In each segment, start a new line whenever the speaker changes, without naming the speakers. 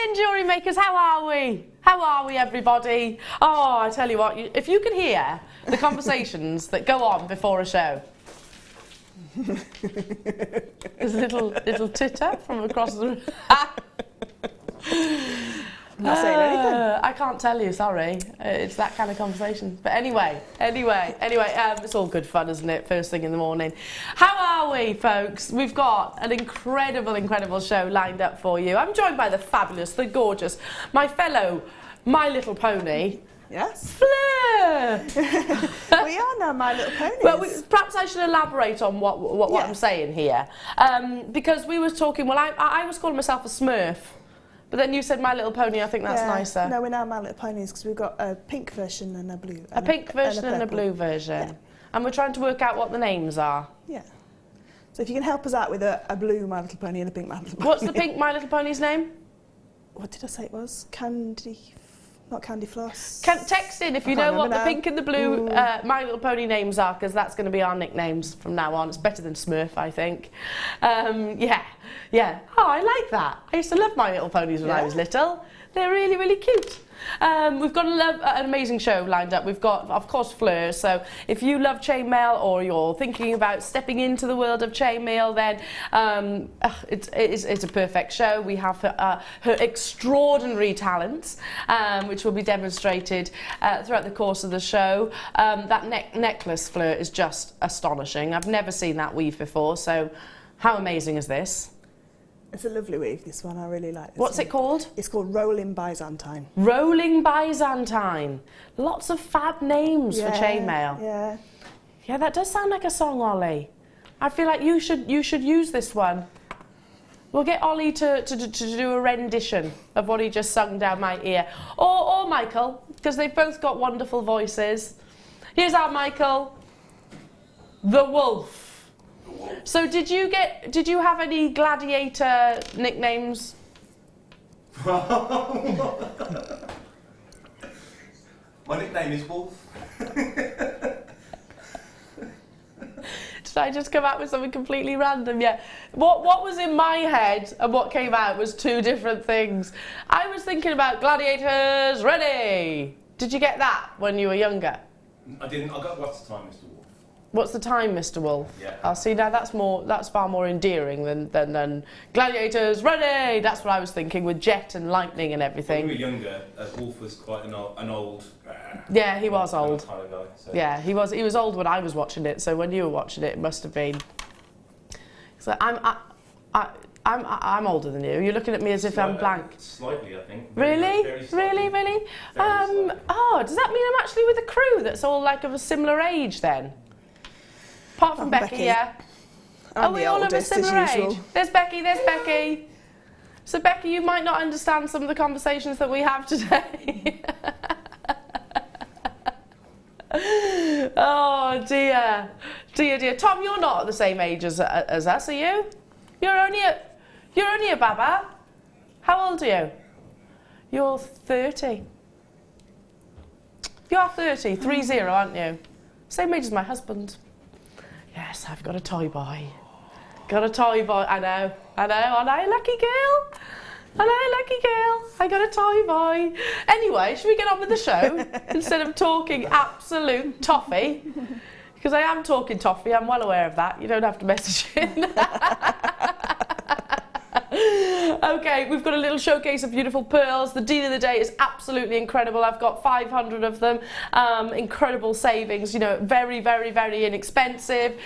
Morning, jewellery makers. How are we? How are we, everybody? Oh, I tell you what, if you can hear the conversations that go on before a show. There's a little titter from across the room.
I'm not saying anything.
I can't tell you, sorry. It's that kind of conversation. But anyway, it's all good fun, isn't it? First thing in the morning. How are we, folks? We've got an incredible show lined up for you. I'm joined by the fabulous, the gorgeous, my fellow My Little Pony.
Yes.
Fleur!
We are now My Little Ponies.
Well, perhaps I should elaborate on what I'm saying here. Because we were talking, well, I was calling myself a Smurf. But then you said My Little Pony, I think that's nicer.
No, we're now My Little Ponies because we've got a pink version and a blue.
A pink version and a blue version. Yeah. And we're trying to work out what the names are. Yeah.
So if you can help us out with a blue My Little Pony and a pink My Little Pony.
What's the pink My Little Pony's name?
What did I say it was? Not Candy Floss.
Text in if you know what the pink and the blue My Little Pony names are, because that's going to be our nicknames from now on. It's better than Smurf, I think. Yeah. Oh, I like that. I used to love My Little Ponies when I was little. They're really cute. We've got an amazing show lined up. We've got, of course, Fleur. So if you love chainmail or you're thinking about stepping into the world of chainmail, then it's a perfect show. We have her extraordinary talents, which will be demonstrated throughout the course of the show. That necklace, Fleur, is just astonishing. I've never seen that weave before, so how amazing is this?
It's a lovely weave, this one. I really like this.
What's it called?
It's called Rolling Byzantine.
Rolling Byzantine. Lots of fab names for chainmail.
Yeah.
Yeah, that does sound like a song, Ollie. I feel like you should use this one. We'll get Ollie to do a rendition of what he just sung down my ear. Or Michael, because they've both got wonderful voices. Here's our Michael. The Wolf. So did you have any gladiator nicknames?
My nickname is Wolf.
Did I just come out with something completely random? Yeah. What was in my head and what came out was two different things. I was thinking about gladiators ready. Did you get that when you were younger?
I didn't. I got what's the time, Mr. Wolf.
What's the time, Mr. Wolf?
Yeah.
I'll see now. That's far more endearing than gladiators ready. That's what I was thinking with jet and lightning and everything.
When we were younger, Wolf was quite an old.
Yeah, he was old.
Kind of guy, so.
Yeah, he was old when I was watching it. So when you were watching it, it must have been. So I'm older than you. You're looking at me as if I'm blank.
Slightly, I think.
Really?
Very slightly.
Really?
Slightly.
Oh, does that mean I'm actually with a crew that's all like of a similar age then? Apart from Becky, yeah.
I'm
we all of a similar age? There's Becky. So Becky, you might not understand some of the conversations that we have today. Oh dear. Tom, you're not at the same age as us, are you? You're only a baba. How old are you? You're 30. You are 30, 30, aren't you? Same age as my husband. Yes, I've got a toy boy. Got a toy boy. I know. Lucky girl. I got a toy boy. Anyway, should we get on with the show instead of talking absolute toffee? Because I am talking toffee. I'm well aware of that. You don't have to message in. Okay, we've got a little showcase of beautiful pearls. The deal of the day is absolutely incredible. I've got 500 of them. Incredible savings, you know, very inexpensive,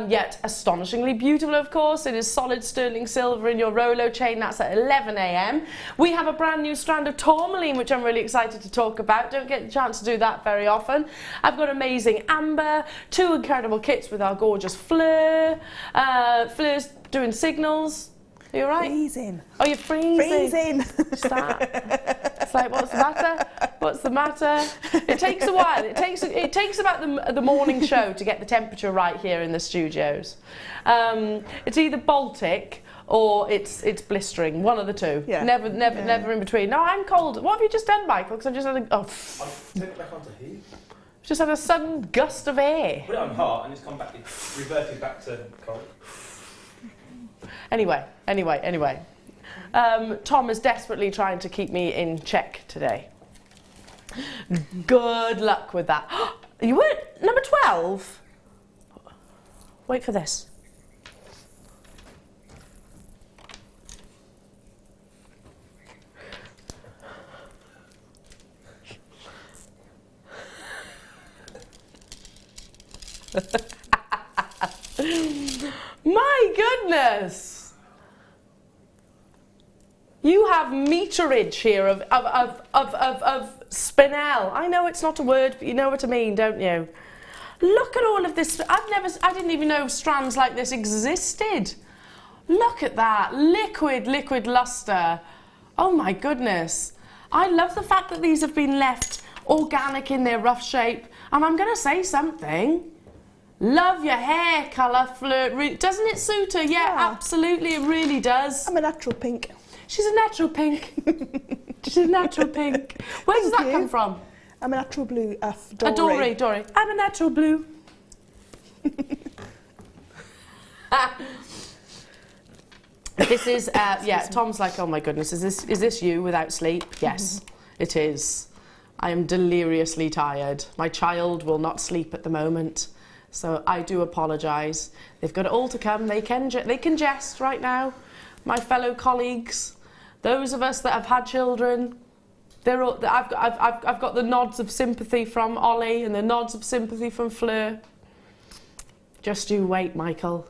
yet astonishingly beautiful, of course. It is solid sterling silver in your Rolo chain. That's at 11 AM. We have a brand new strand of tourmaline, which I'm really excited to talk about. Don't get the chance to do that very often. I've got amazing amber, two incredible kits with our gorgeous Fleur. Fleur's doing signals. Are you all right?
Freezing.
Oh, you're freezing.
Freezing.
What's that? It's like, what's the matter? What's the matter? It takes a while. It takes about the morning show to get the temperature right here in the studios. It's either Baltic or it's blistering. One of the two. Yeah. Never in between. No, I'm cold. What have you just done, Michael? Because I've just had
I've turned it back onto heat.
Just had a sudden gust of air.
Put it on hot and it's come back. It's reverted back to cold.
Anyway. Tom is desperately trying to keep me in check today. Good luck with that. You were number 12? Wait for this. My goodness! You have meterage here of spinel. I know it's not a word, but you know what I mean, don't you? Look at all of this. I didn't even know strands like this existed. Look at that. Liquid luster. Oh my goodness. I love the fact that these have been left organic in their rough shape. And I'm going to say something. Love your hair colour, Fleur. Doesn't it suit her? Yeah, absolutely, it really does.
I'm a natural pink.
She's a natural pink. She's a natural pink. Where does that come from?
I'm a natural blue. Dory.
Dory. I'm a natural blue. This is, yeah, Tom's like, oh my goodness, is this you without sleep? Yes, it is. I am deliriously tired. My child will not sleep at the moment. So I do apologise. They've got it all to come. They can jest right now. My fellow colleagues, those of us that have had children, they're all, I've got the nods of sympathy from Ollie and the nods of sympathy from Fleur. Just you wait, Michael.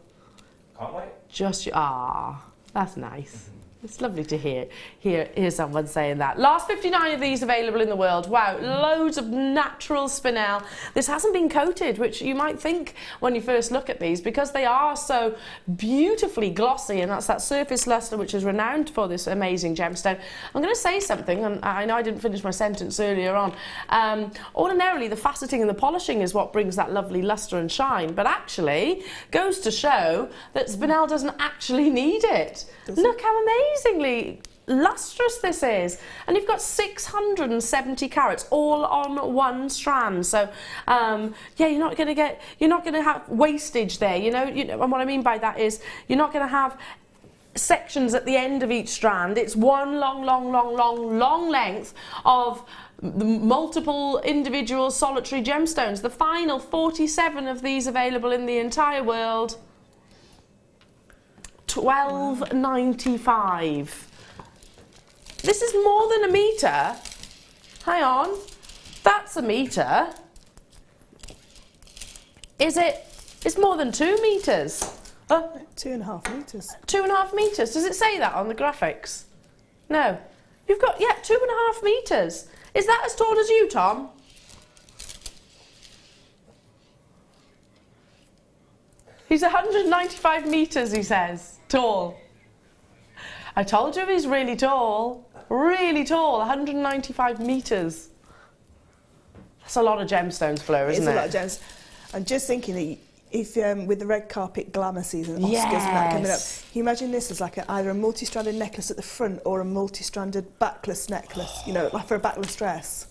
Can't wait.
Just you. Ah, that's nice. It's lovely to hear someone saying that. Last 59 of these available in the world. Wow, loads of natural spinel. This hasn't been coated, which you might think when you first look at these, because they are so beautifully glossy, and that's that surface luster which is renowned for this amazing gemstone. I'm going to say something, and I know I didn't finish my sentence earlier on. Ordinarily, the faceting and the polishing is what brings that lovely luster and shine, but actually goes to show that spinel doesn't actually need it. Look how amazingly lustrous this is, and you've got 670 carats all on one strand. So yeah, you're not going to have wastage there. You know, and what I mean by that is you're not going to have sections at the end of each strand. It's one long length of the multiple individual solitary gemstones. The final 47 of these available in the entire world. $12.95. This is more than a metre. Hang on. That's a metre. Is it? It's more than 2 metres.
2.5 metres.
2.5 metres. Does it say that on the graphics? No. You've got, yeah, 2.5 metres. Is that as tall as you, Tom? He's 195 metres, he says. Tall. I told you he's really tall. Really tall, 195 metres. That's a lot of gemstones, Fleur, isn't it?
It's a lot of gems. I'm just thinking that if with the red carpet glamour season, Oscars and that coming up, can you imagine this as like either a multi-stranded necklace at the front or a multi-stranded backless necklace, you know, like for a backless dress?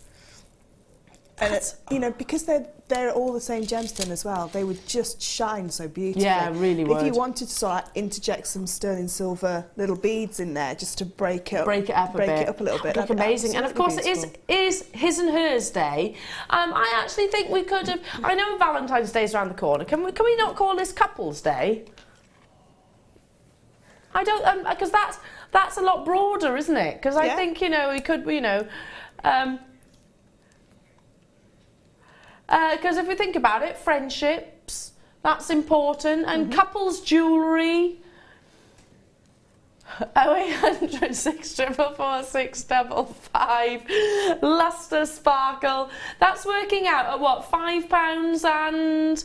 And it's, you know, because they're all the same gemstone as well, they would just shine so beautifully.
Yeah, really would.
If you wanted to sort of interject some sterling silver little beads in there just to break it up a little bit.
Look amazing. And of course beautiful. It is his and hers day. I actually think we could have, I know Valentine's Day is around the corner. Can we not call this Couples Day? I don't, because that's a lot broader, isn't it? Because I think, you know, we could, you know, because if we think about it, friendships, that's important, and couples jewellery. 0800 644 655, luster sparkle. That's working out at what, £5 and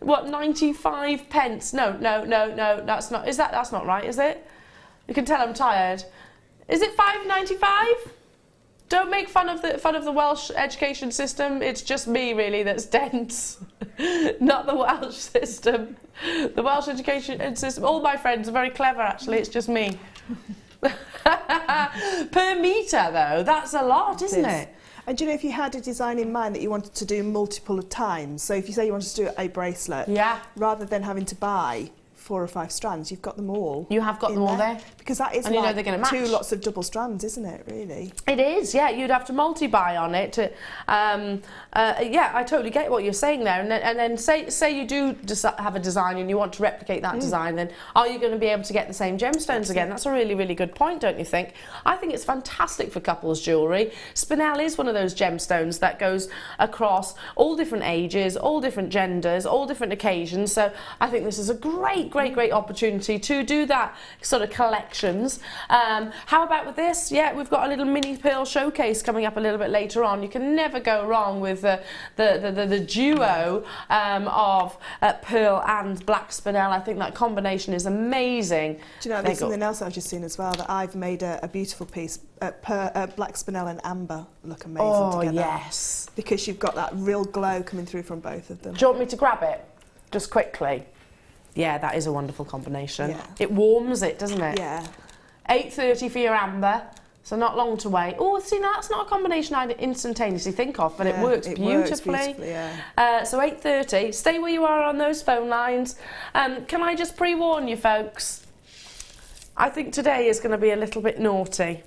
what, 95 pence? No, that's not. That's not right, is it? You can tell I'm tired. Is it £5.95? Don't make fun of the Welsh education system. It's just me, really, that's dense, not the Welsh system. The Welsh education system. All my friends are very clever, actually. It's just me. Per metre, though, that's a lot, isn't it?
And do you know, if you had a design in mind that you wanted to do multiple times, so if you say you wanted to do a bracelet, rather than having to buy 4 or 5 strands, you've got them all.
You have got them all there.
Because that is
and
like
you know they're going to match.
2 lots of double strands, isn't it, really?
It is, yeah. You'd have to multi-buy on it. Yeah, I totally get what you're saying there. And then say you do have a design and you want to replicate that design, then are you going to be able to get the same gemstones again? That's a really, really good point, don't you think? I think it's fantastic for couples jewellery. Spinel is one of those gemstones that goes across all different ages, all different genders, all different occasions. So I think this is a great, great, great opportunity to do that sort of collections. How about with this? Yeah, we've got a little mini pearl showcase coming up a little bit later on. You can never go wrong with the duo of pearl and black spinel. I think that combination is amazing.
Do you know, there's something else I've just seen as well, that I've made a beautiful piece, black spinel and amber look amazing together. Oh,
yes.
Because you've got that real glow coming through from both of them.
Do you want me to grab it? Just quickly. Yeah, that is a wonderful combination.
Yeah.
It warms it, doesn't it?
Yeah.
8:30 for your amber, so not long to wait. Oh, see, now that's not a combination I'd instantaneously think of, but it works beautifully.
Yeah.
So 8:30, stay where you are on those phone lines. Can I just pre-warn you, folks? I think today is going to be a little bit naughty.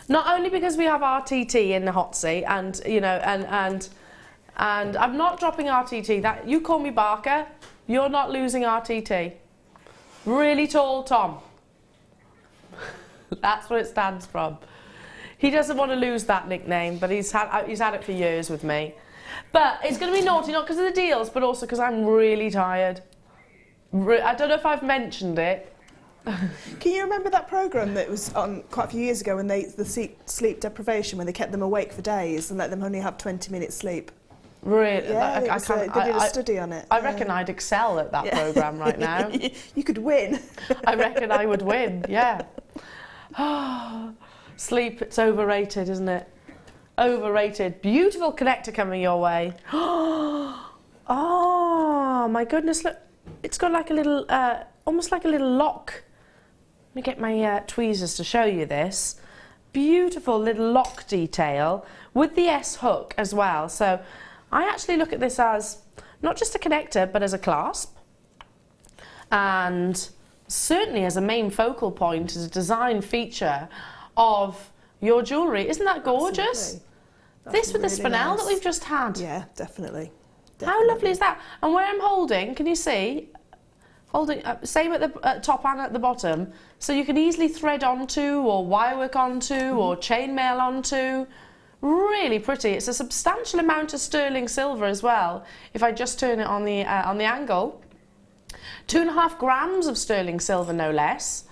Not only because we have RTT in the hot seat, and you know, and I'm not dropping RTT. That you call me Barker, you're not losing RTT. Really tall Tom. That's what it stands from. He doesn't want to lose that nickname, but he's had it for years with me. But it's going to be naughty, not because of the deals, but also because I'm really tired. I don't know if I've mentioned it.
Can you remember that programme that was on quite a few years ago when the sleep deprivation, when they kept them awake for days and let them only have 20 minutes sleep?
Really?
Yeah, they did a study on it.
I reckon I'd excel at that programme right now.
You could win.
I reckon I would win, yeah. Sleep, it's overrated, isn't it? Overrated. Beautiful connector coming your way. Oh, my goodness, look. It's got like a little, almost like a little lock. Let me get my tweezers to show you this. Beautiful little lock detail with the S hook as well. So I actually look at this as not just a connector, but as a clasp. And certainly as a main focal point, as a design feature of your jewellery. Isn't that gorgeous? This with really the spinel that we've just had.
Yeah, definitely.
How lovely is that? And where I'm holding, can you see? Holding, same at the top and at the bottom. So you can easily thread onto or wirework onto or chainmail onto. Really pretty. It's a substantial amount of sterling silver as well. If I just turn it on the angle. 2.5 grams of sterling silver, no less.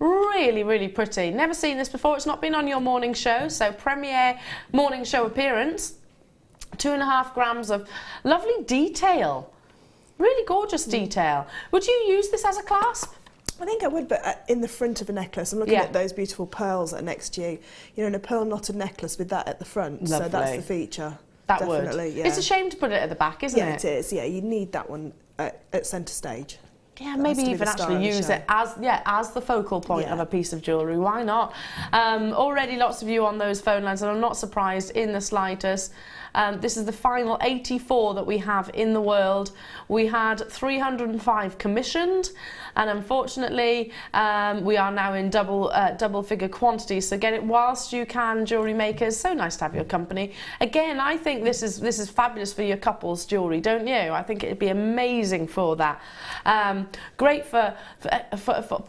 Really, really pretty. Never seen this before. It's not been on your morning show, so premiere morning show appearance. 2.5 grams of lovely detail. Really gorgeous detail. Would you use this as a clasp?
I think I would, but in the front of a necklace. I'm looking at those beautiful pearls that are next to you. You know, in a pearl knotted necklace with that at the front.
Lovely.
So that's the feature.
That
definitely,
would.
Yeah.
It's a shame to put it at the back, isn't it?
Yeah, it is. Yeah, you need that one at centre stage.
Yeah, maybe even actually use it as the focal point of a piece of jewellery. Why not? Already lots of you on those phone lines, and I'm not surprised in the slightest. This is the final 84 that we have in the world. We had 305 commissioned, and unfortunately we are now in double figure quantities. So get it whilst you can, jewellery makers. So nice to have your company. Again, I think this is fabulous for your couples jewellery, don't you? I think it'd be amazing for that. Great for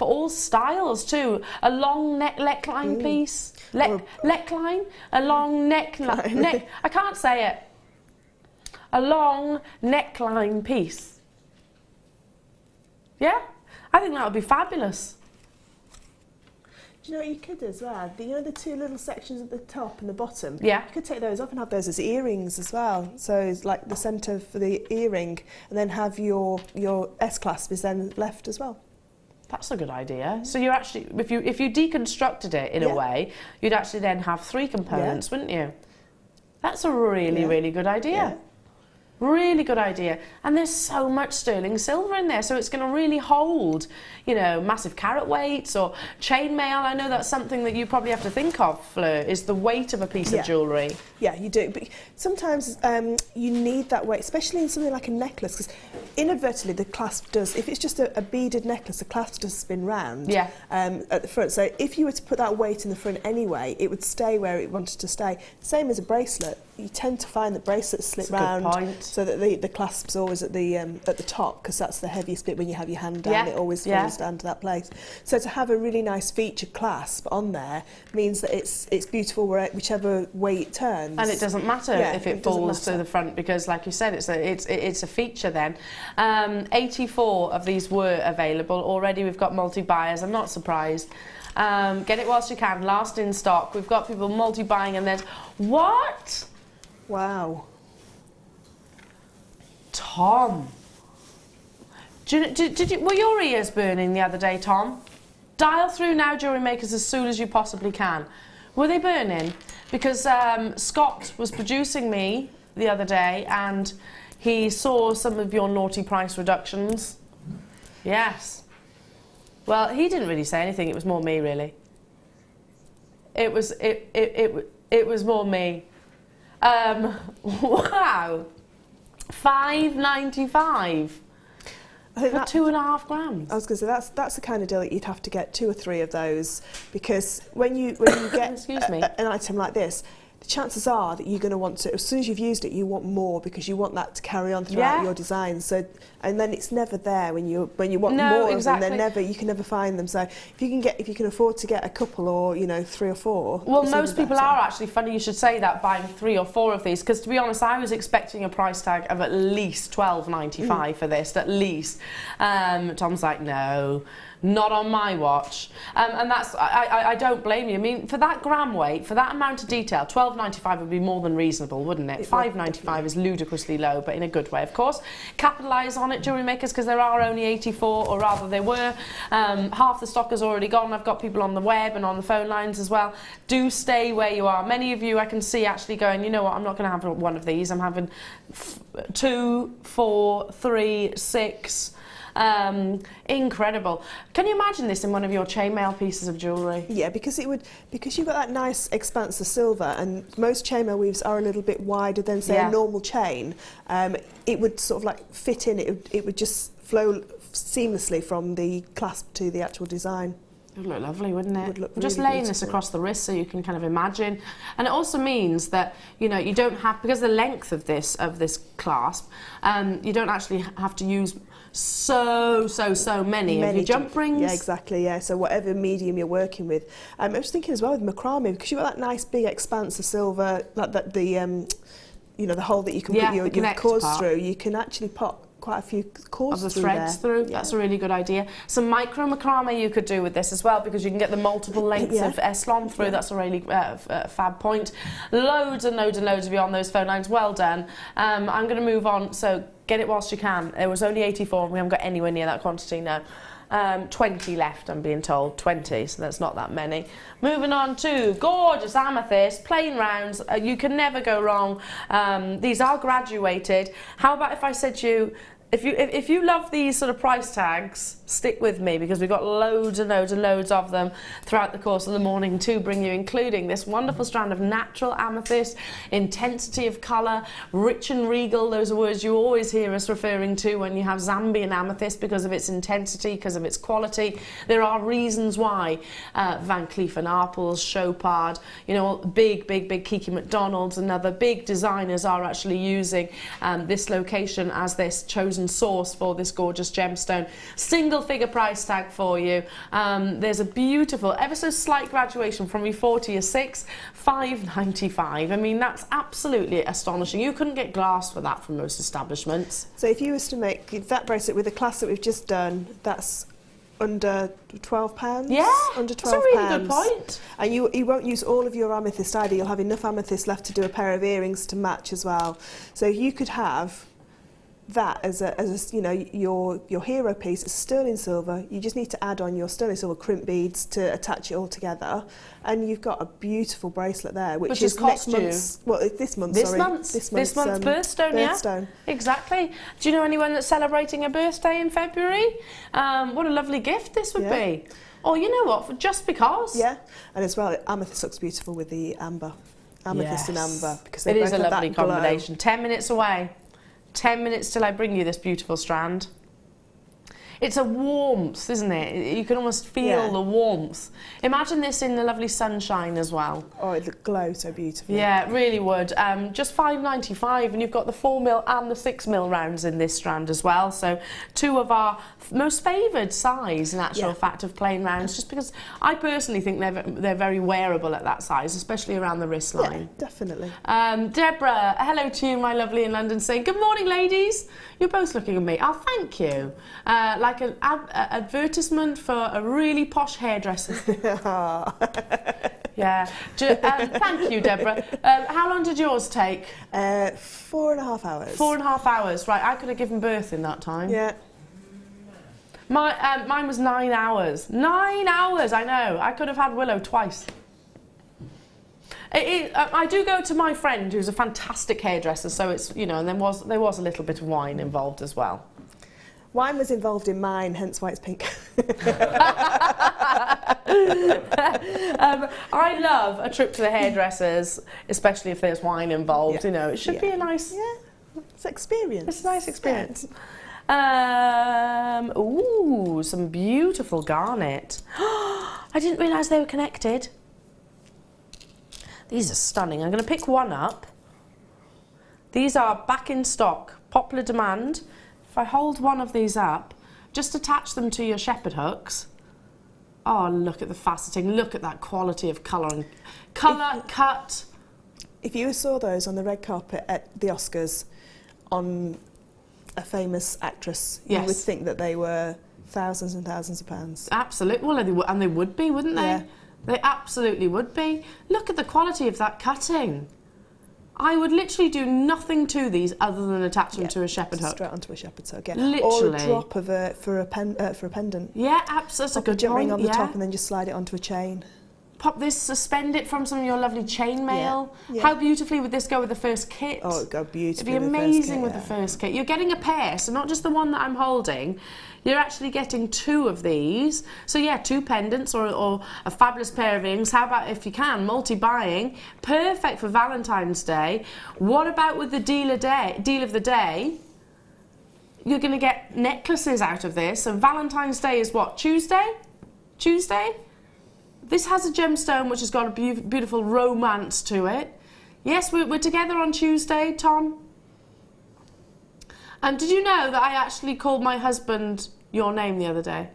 all styles too. A long neckline piece. Neckline? A long neckline. I can't say it. A long neckline piece. Yeah? I think that would be fabulous.
Do you know what you could do as well? You know the 2 little sections at the top and the bottom?
Yeah.
You could take those off and have those as earrings as well. So it's like the centre for the earring, and then have your S-clasp is then left as well.
That's a good idea. So you're actually, if you deconstructed it in a way, you'd actually then have 3 components, wouldn't you? That's a really, really good idea. Really good idea. And there's so much sterling silver in there, so it's going to really hold, you know, massive carat weights or chainmail. I know that's something that you probably have to think of, Fleur, is the weight of a piece of jewellery.
Yeah, you do. But sometimes you need that weight, especially in something like a necklace, because inadvertently the clasp does, if it's just a beaded necklace, the clasp does spin round at the front. So if you were to put that weight in the front anyway, it would stay where it wanted to stay. Same as a bracelet. You tend to find that bracelets slip round so that the clasp's always at the top, because that's the heaviest bit when you have your hand down. It always falls down to that place. So to have a really nice featured clasp on there means that it's beautiful whichever way it turns.
And it doesn't matter if it falls to the front, because, like you said, it's a feature then. 84 of these were available already. We've got multi-buyers. I'm not surprised. Get it whilst you can. Last in stock. We've got people multi-buying, and there's what?
Wow.
Tom. Were your ears burning the other day, Tom? Dial through now, jewellery makers, as soon as you possibly can. Were they burning? Because Scott was producing me the other day and he saw some of your naughty price reductions. Yes. Well, he didn't really say anything. It was more me, really. It was more me. Wow. £5.95 for 2.5 grams.
I was going to say that's the kind of deal that you'd have to get 2 or 3 of those, because when you get
Excuse me.
An item like this, the chances are that you're going to want to, as soon as you've used it, you want more, because you want that to carry on throughout your design. So, and then it's never there when you want more of them. You can never find them. So if you can afford to get a couple, or 3 or 4.
Well, most people are actually, funny you should say that, buying 3 or 4 of these, because to be honest, I was expecting a price tag of at least £12.95 for this, at least. Tom's like, no. Not on my watch. And that's, I don't blame you. I mean, for that gram weight, for that amount of detail, £12.95 would be more than reasonable, wouldn't it? £5.95 is ludicrously low, but in a good way, of course. Capitalise on it, jewellery makers, because there are only 84, or rather there were. Half the stock has already gone. I've got people on the web and on the phone lines as well. Do stay where you are. Many of you I can see actually going, you know what, I'm not going to have one of these. I'm having 2, 4, 3, 6... incredible. Can you imagine this in one of your chainmail pieces of jewellery?
Yeah, because you've got that nice expanse of silver, and most chainmail weaves are a little bit wider than, say, a normal chain. It would sort of like fit in. It would just flow seamlessly from the clasp to the actual design.
It would look lovely, wouldn't it?
It would look
I'm just
really
laying this across the wrist so you can kind of imagine. And it also means that, you don't have, because the length of this clasp, you don't actually have to use so many of your jump rings.
Yeah, exactly, yeah. So whatever medium you're working with. I was thinking as well with macrame, because you've got that nice big expanse of silver, like that the hole that you can put your cords through, you can actually pop quite a few cords
of the threads through. That's a really good idea. Some micro macrame you could do with this as well, because you can get the multiple lengths of Eslon through. That's a really fab point. Loads and loads and loads of you on those phone lines. Well done. I'm going to move on. So get it whilst you can. There was only 84 and we haven't got anywhere near that quantity now. 20 left, I'm being told. 20, so that's not that many. Moving on to gorgeous amethyst, plain rounds. You can never go wrong. These are graduated. How about if I said to you, if you love these sort of price tags, stick with me, because we've got loads and loads and loads of them throughout the course of the morning to bring you, including this wonderful strand of natural amethyst, intensity of colour, rich and regal. Those are words you always hear us referring to when you have Zambian amethyst, because of its intensity, because of its quality. There are reasons why Van Cleef & Arpels, Chopard, big Kiki McDonald's and other big designers are actually using this location as this chosen source for this gorgeous gemstone. Single figure price tag for you. There's a beautiful, ever so slight graduation from your 4 to your 6, £5.95. I mean, that's absolutely astonishing. You couldn't get glass for that from most establishments.
So if you was to make that bracelet with the class that we've just done, that's under £12?
Yeah,
under £12.
That's a really good point.
And you won't use all of your amethyst either. You'll have enough amethyst left to do a pair of earrings to match as well. So you could have that as a you know, your hero piece. It's sterling silver. You just need to add on your sterling silver crimp beads to attach it all together, and you've got a beautiful bracelet there, which is next month's. Well, this month.
This month's birthstone. Yeah, exactly. Do you know anyone that's celebrating a birthday in February? What a lovely gift this would be. Or you know what? Just because.
Yeah, and as well, amethyst looks beautiful with the amber. Amethyst and amber, because
it is a lovely combination. 10 minutes away. 10 minutes till I bring you this beautiful strand. It's a warmth, isn't it? You can almost feel the warmth. Imagine this in the lovely sunshine as well. Oh, it would glow so beautifully. Yeah, it really would. Just $5.95, and you've got the 4mm and the 6mm rounds in this strand as well. So 2 of our most favoured size, in actual fact, of plain rounds, just because I personally think they're very wearable at that size, especially around the wrist line. Yeah, definitely. Deborah, hello to you, my lovely in London, saying, good morning, ladies. You're both looking at me. Oh, thank you. Like an advertisement for a really posh hairdresser. Yeah. Thank you, Deborah. How long did yours take? 4.5 hours. 4.5 hours, right. I could have given birth in that time. Yeah. Mine was 9 hours. 9 hours, I know. I could have had Willow twice. I do go to my friend who's a fantastic hairdresser, so it's, you know, and there was a little bit of wine involved as well. Wine was involved in mine, hence why it's pink. I love a trip to the hairdressers, especially if there's wine involved. You know, it should be a nice. Yeah, it's an experience. It's a nice experience. Ooh, some beautiful garnet. I didn't realise they were connected. These are stunning. I'm going to pick one up. These are back in stock, popular demand. If I hold one of these up, just attach them to your shepherd hooks. Oh, look at the faceting. Look at that quality of colour and cut. If you saw those on the red carpet at the Oscars on a famous actress, you would think that they were thousands and thousands of pounds. Absolutely. Well, and they would be, wouldn't they? Yeah. They absolutely would be. Look at the quality of that cutting. I would literally do nothing to these other than attach them to a shepherd hook. Straight onto a shepherd's hook, yeah. Literally. Or a drop of for a pendant. Yeah, absolutely. That's a good point. Ring on the top and then just slide it onto a chain. Pop this, suspend it from some of your lovely chainmail. Yeah. How beautifully would this go with the first kit? Oh, it'd go beautifully. It'd be amazing with the first kit. You're getting a pair, so not just the one that I'm holding. You're actually getting 2 of these. So yeah, 2 pendants or a fabulous pair of earrings. How about, if you can, multi-buying? Perfect for Valentine's Day. What about with the deal of the day? You're going to get necklaces out of this. So Valentine's Day is what, Tuesday? Tuesday? This has a gemstone which has got a beautiful romance to it. Yes, we're together on Tuesday, Tom. And did you know that I actually called my husband your name the other day?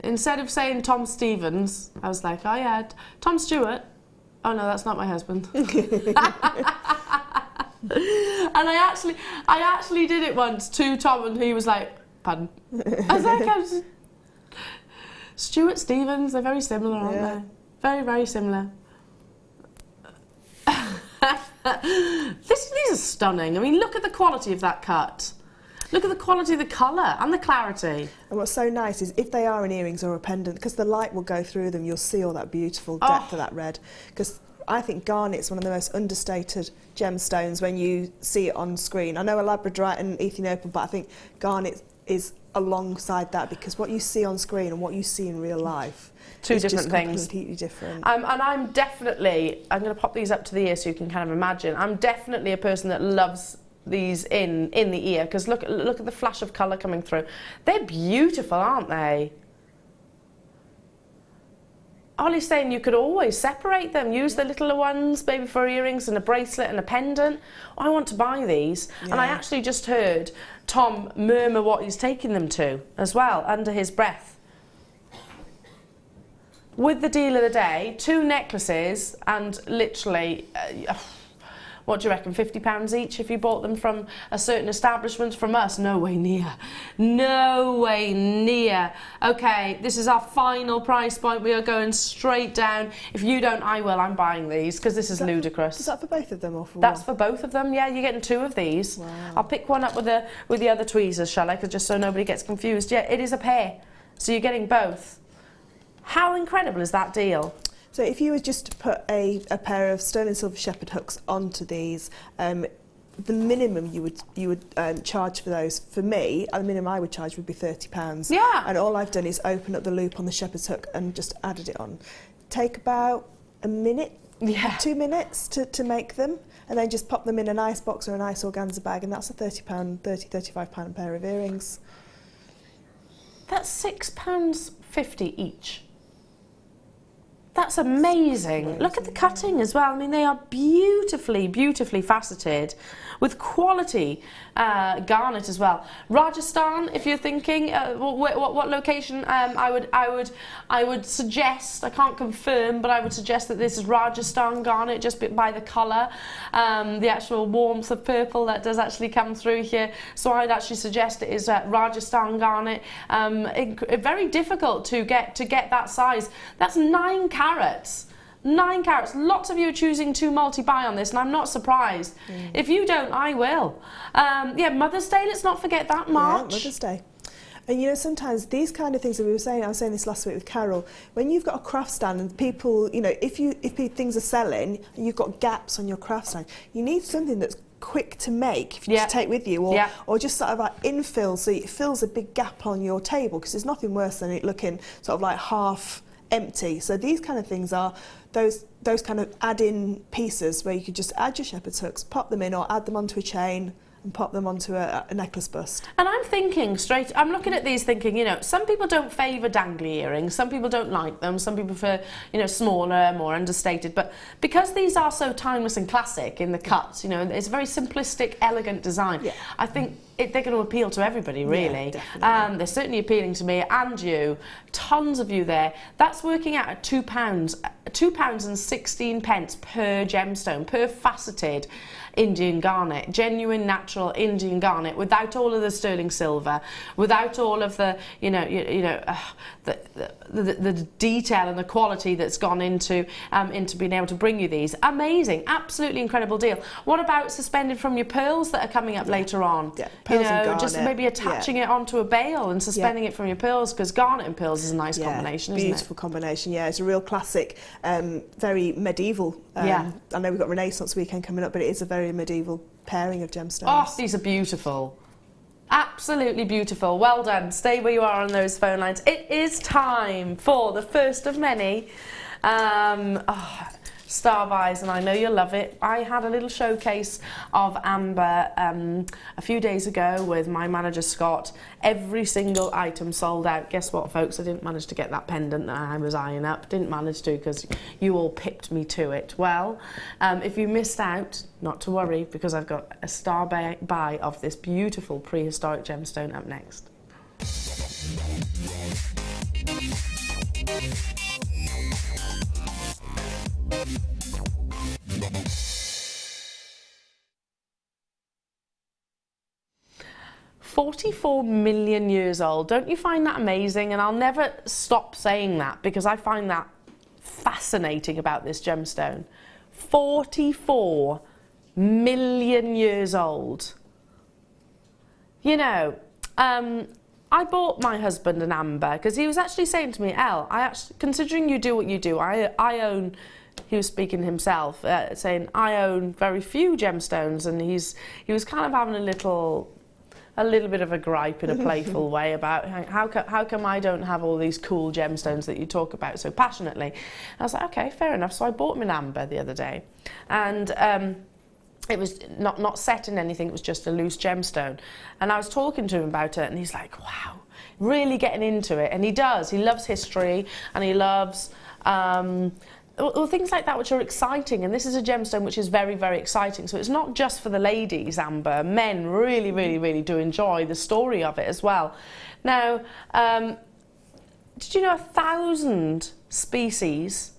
Instead of saying Tom Stevens, I was like, oh yeah, Tom Stewart. Oh no, that's not my husband. And I actually did it once to Tom, and he was like, pardon? I was like, Stuart Stevens, they're very similar, aren't they? Very, very similar. These are stunning. I mean, look at the quality of that cut. Look at the quality of the colour and the clarity. And what's so nice is if they are in earrings or a pendant, because the light will go through them, you'll see all that beautiful depth of that red. Because I think garnet's one of the most understated gemstones when you see it on screen. I know a labradorite and Ethiopian, but I think garnet is alongside that, because what you see on screen and what you see in real life, two different things, completely different. And I'm going to pop these up to the ear so you can kind of imagine. I'm definitely a person that loves these in the ear, because look at the flash of colour coming through. They're beautiful, aren't they? Ollie's saying you could always separate them, use the littler ones, maybe for earrings and a bracelet and a pendant. I want to buy these. Yeah. And I actually just heard Tom murmur what he's taking them to as well, under his breath. With the deal of the day, 2 necklaces and literally, what do you reckon, £50 each if you bought them from a certain establishment? From us, no way near. No way near. Okay, this is our final price point. We are going straight down. If you don't, I will. I'm buying these because this is ludicrous.
Is that for both of them or for
That's
one?
for both of them, yeah. You're getting 2 of these.
Wow.
I'll pick one up with the other tweezers, shall I? 'Cause just so nobody gets confused. Yeah, it is a pair. So you're getting both. How incredible is that deal?
So if you were just to put a pair of sterling silver shepherd hooks onto these, the minimum you would charge for those, for me, the minimum I would charge would be £30.
Yeah.
And all I've done is open up the loop on the shepherd's hook and just added it on. Take about a minute, 2 minutes to make them, and then just pop them in an ice box or an ice organza bag, and that's a £35 pair of earrings.
That's £6.50 each. That's amazing. Look at the cutting as well. I mean, they are beautifully, beautifully faceted with quality garnet as well. Rajasthan, if you're thinking, what location? I would suggest. I can't confirm, but I would suggest that this is Rajasthan garnet, just by the colour, the actual warmth of purple that does actually come through here. So I'd actually suggest it is Rajasthan garnet. Very difficult to get that size. That's 9 carats. 9 carats. Lots of you are choosing to multi-buy on this, and I'm not surprised. If you don't, I will. Yeah, Mother's Day, let's not forget that, March.
Yeah, Mother's Day. And you know, sometimes these kind of things that we were saying, I was saying this last week with Carol, when you've got a craft stand and people, you know, if things are selling and you've got gaps on your craft stand, you need something that's quick to make if you to take with you, or just sort of like infill, so it fills a big gap on your table, because there's nothing worse than it looking sort of like half empty. So these kind of things are those kind of add-in pieces where you could just add your shepherd's hooks, pop them in, or add them onto a chain and pop them onto a necklace bust.
And I'm thinking I'm looking at these thinking, you know, some people don't favour dangly earrings, some people don't like them, some people prefer, you know, smaller, more understated, but because these are so timeless and classic in the cuts, you know, it's a very simplistic, elegant design, I think they're going to appeal to everybody, really. Yeah, they're certainly appealing to me and you. Tons of you there. That's working out at £2, £2.16 per gemstone, per faceted Indian garnet, genuine natural Indian garnet, without all of the sterling silver, without all of the the detail and the quality that's gone into being able to bring you these. Amazing, absolutely incredible deal. What about suspended from your pearls that are coming up later on?
Yeah, pearls and garnet.
Just maybe attaching it onto a bail and suspending it from your pearls, because garnet and pearls is a nice combination, isn't it?
Beautiful combination. Yeah, it's a real classic, very medieval. I know we've got Renaissance weekend coming up, but it is a very medieval pairing of gemstones. Oh,
these are beautiful. Absolutely beautiful. Well done. Stay where you are on those phone lines. It is time for the first of many Star buys, and I know you'll love it. I had a little showcase of amber a few days ago with my manager Scott. Every single item sold out. Guess what, folks? I didn't manage to get that pendant that I was eyeing up. Didn't manage to, because you all pipped me to it. Well, if you missed out, not to worry, because I've got a star buy of this beautiful prehistoric gemstone up next. $44 million years old. Don't you find that amazing? And I'll never stop saying that, because I find that fascinating about this gemstone. 44 million years old. You know, I bought my husband an amber because he was actually saying to me, Elle, considering you do what you do, I own, he was speaking himself, saying, I own very few gemstones, and he was kind of having a little bit of a gripe in a playful way about how come I don't have all these cool gemstones that you talk about so passionately. And I was like, okay, fair enough. So I bought him an amber the other day, and it was not set in anything, it was just a loose gemstone. And I was talking to him about it, and he's like, wow, really getting into it. And he does. He loves history, and he loves things like that which are exciting. And this is a gemstone which is very, very exciting. So it's not just for the ladies, amber. Men really, really, really do enjoy the story of it as well. Now, did you know 1,000 species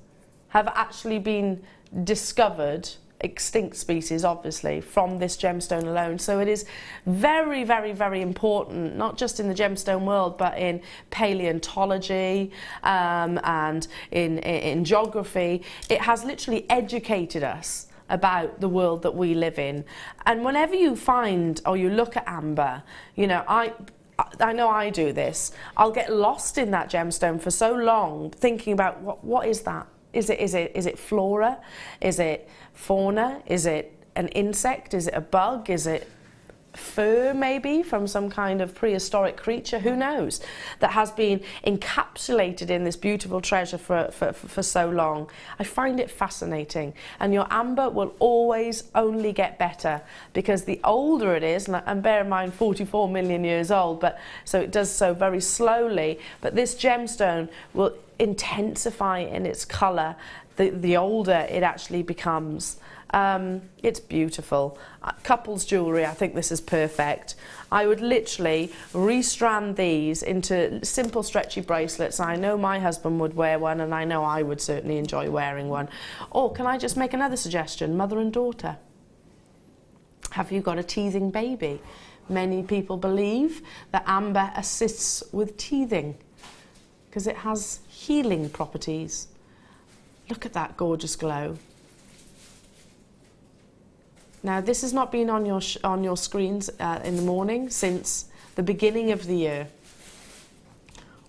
have actually been discovered extinct species, obviously, from this gemstone alone. So it is very, very, very important, not just in the gemstone world, but in paleontology and in geography. It has literally educated us about the world that we live in. And whenever you find or you look at amber, you know, I know I do this, I'll get lost in that gemstone for so long thinking about what is that? Is it flora? Is it fauna? Is it an insect? Is it a bug? Is it fur, maybe, from some kind of prehistoric creature? Who knows? That has been encapsulated in this beautiful treasure for so long. I find it fascinating. And your amber will always only get better, because the older it is, and bear in mind 44 million years old, but so it does so very slowly, but this gemstone will intensify in its colour the older it actually becomes. It's beautiful. Couples jewellery, I think this is perfect. I would literally restrand these into simple stretchy bracelets. I know my husband would wear one, and I know I would certainly enjoy wearing one. Or can I just make another suggestion? Mother and daughter. Have you got a teething baby? Many people believe that amber assists with teething because it has healing properties. Look at that gorgeous glow. Now, this has not been on your screens in the morning since the beginning of the year.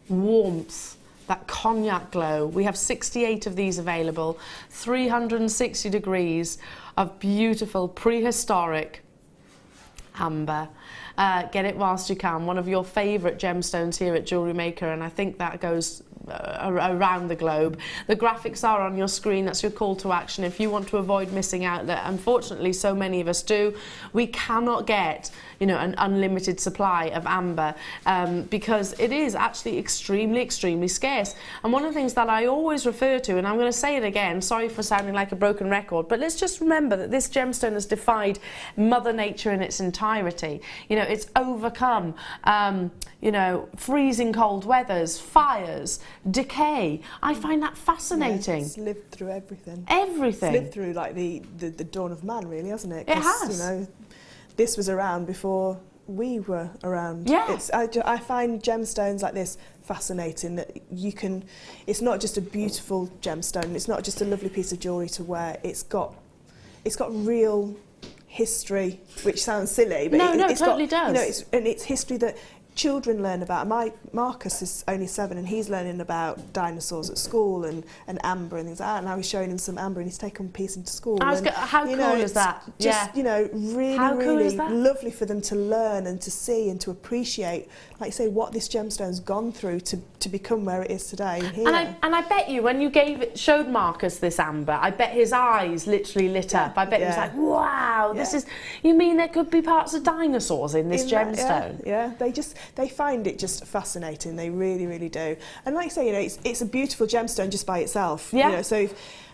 Warmth, that cognac glow. We have 68 of these available, 360 degrees of beautiful prehistoric amber. Get it whilst you can. One of your favourite gemstones here at JewelleryMaker, and I think that goes around the globe. The graphics are on your screen. That's your call to action if you want to avoid missing out. That unfortunately so many of us do. We cannot get, you know, an unlimited supply of amber because it is actually extremely scarce. And one of the things that I always refer to, and I'm going to say it again, sorry for sounding like a broken record, but let's just remember that this gemstone has defied Mother Nature in its entirety. You know, it's overcome you know, freezing cold weathers, fires, decay. I find that fascinating.
Yeah, it's lived through everything.
Everything.
It's lived through like the dawn of man, really, hasn't it?
It has.
You know, this was around before we were around.
Yeah.
I find gemstones like this fascinating, that you can, it's not just a beautiful gemstone, it's not just a lovely piece of jewellery to wear, it's got real history, which sounds silly, but
it totally does.
You know, it's history that children learn about. Marcus is only 7 and he's learning about dinosaurs at school and amber and things like that, and I was showing him some amber and he's taken a piece into school.
How cool is that?
Just, you know, really lovely for them to learn and to see and to appreciate, like you say, what this gemstone's gone through to become where it is today.
And I bet you when you showed Marcus this amber, I bet his eyes literally lit up. I bet he was like, wow, this is, you mean there could be parts of dinosaurs in this gemstone?
Yeah, they find it just fascinating. They really do. And like I say, you know, it's a beautiful gemstone just by itself.
Yeah.
You know, so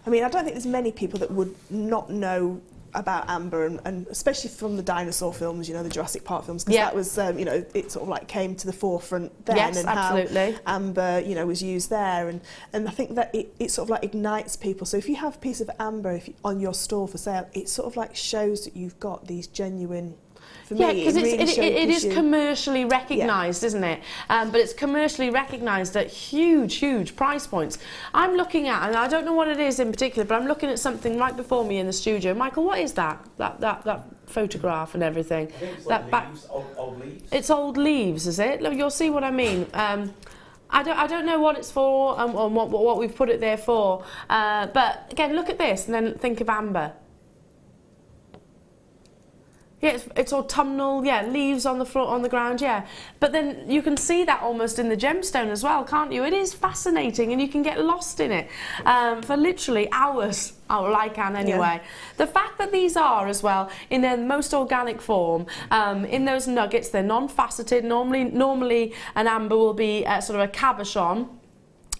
I mean, I don't think there's many people that would not know about amber, and especially from the dinosaur films, you know, the Jurassic Park films, because that was, you know, it sort of like came to the forefront then,
yes,
and
absolutely.
how amber, you know, was used there, and I think that it sort of like ignites people. So if you have a piece of amber on your store for sale, it sort of like shows that you've got these genuine.
Yeah, because it is commercially recognised, isn't it? But it's commercially recognised at huge price points. I'm looking at, and I don't know what it is in particular, but I'm looking at something right before me in the studio. Michael, what is that? That photograph and everything?
I think it's
that
like leaves, old leaves.
It's old leaves, is it? Look, you'll see what I mean. I don't know what it's for or what we've put it there for. But again, look at this and then think of amber. Yeah, it's autumnal, yeah, leaves on the floor, on the ground, yeah. But then you can see that almost in the gemstone as well, can't you? It is fascinating and you can get lost in it for literally hours. Oh, well, I can anyway. Yeah. The fact that these are as well in their most organic form, in those nuggets, they're non-faceted. Normally an amber will be sort of a cabochon.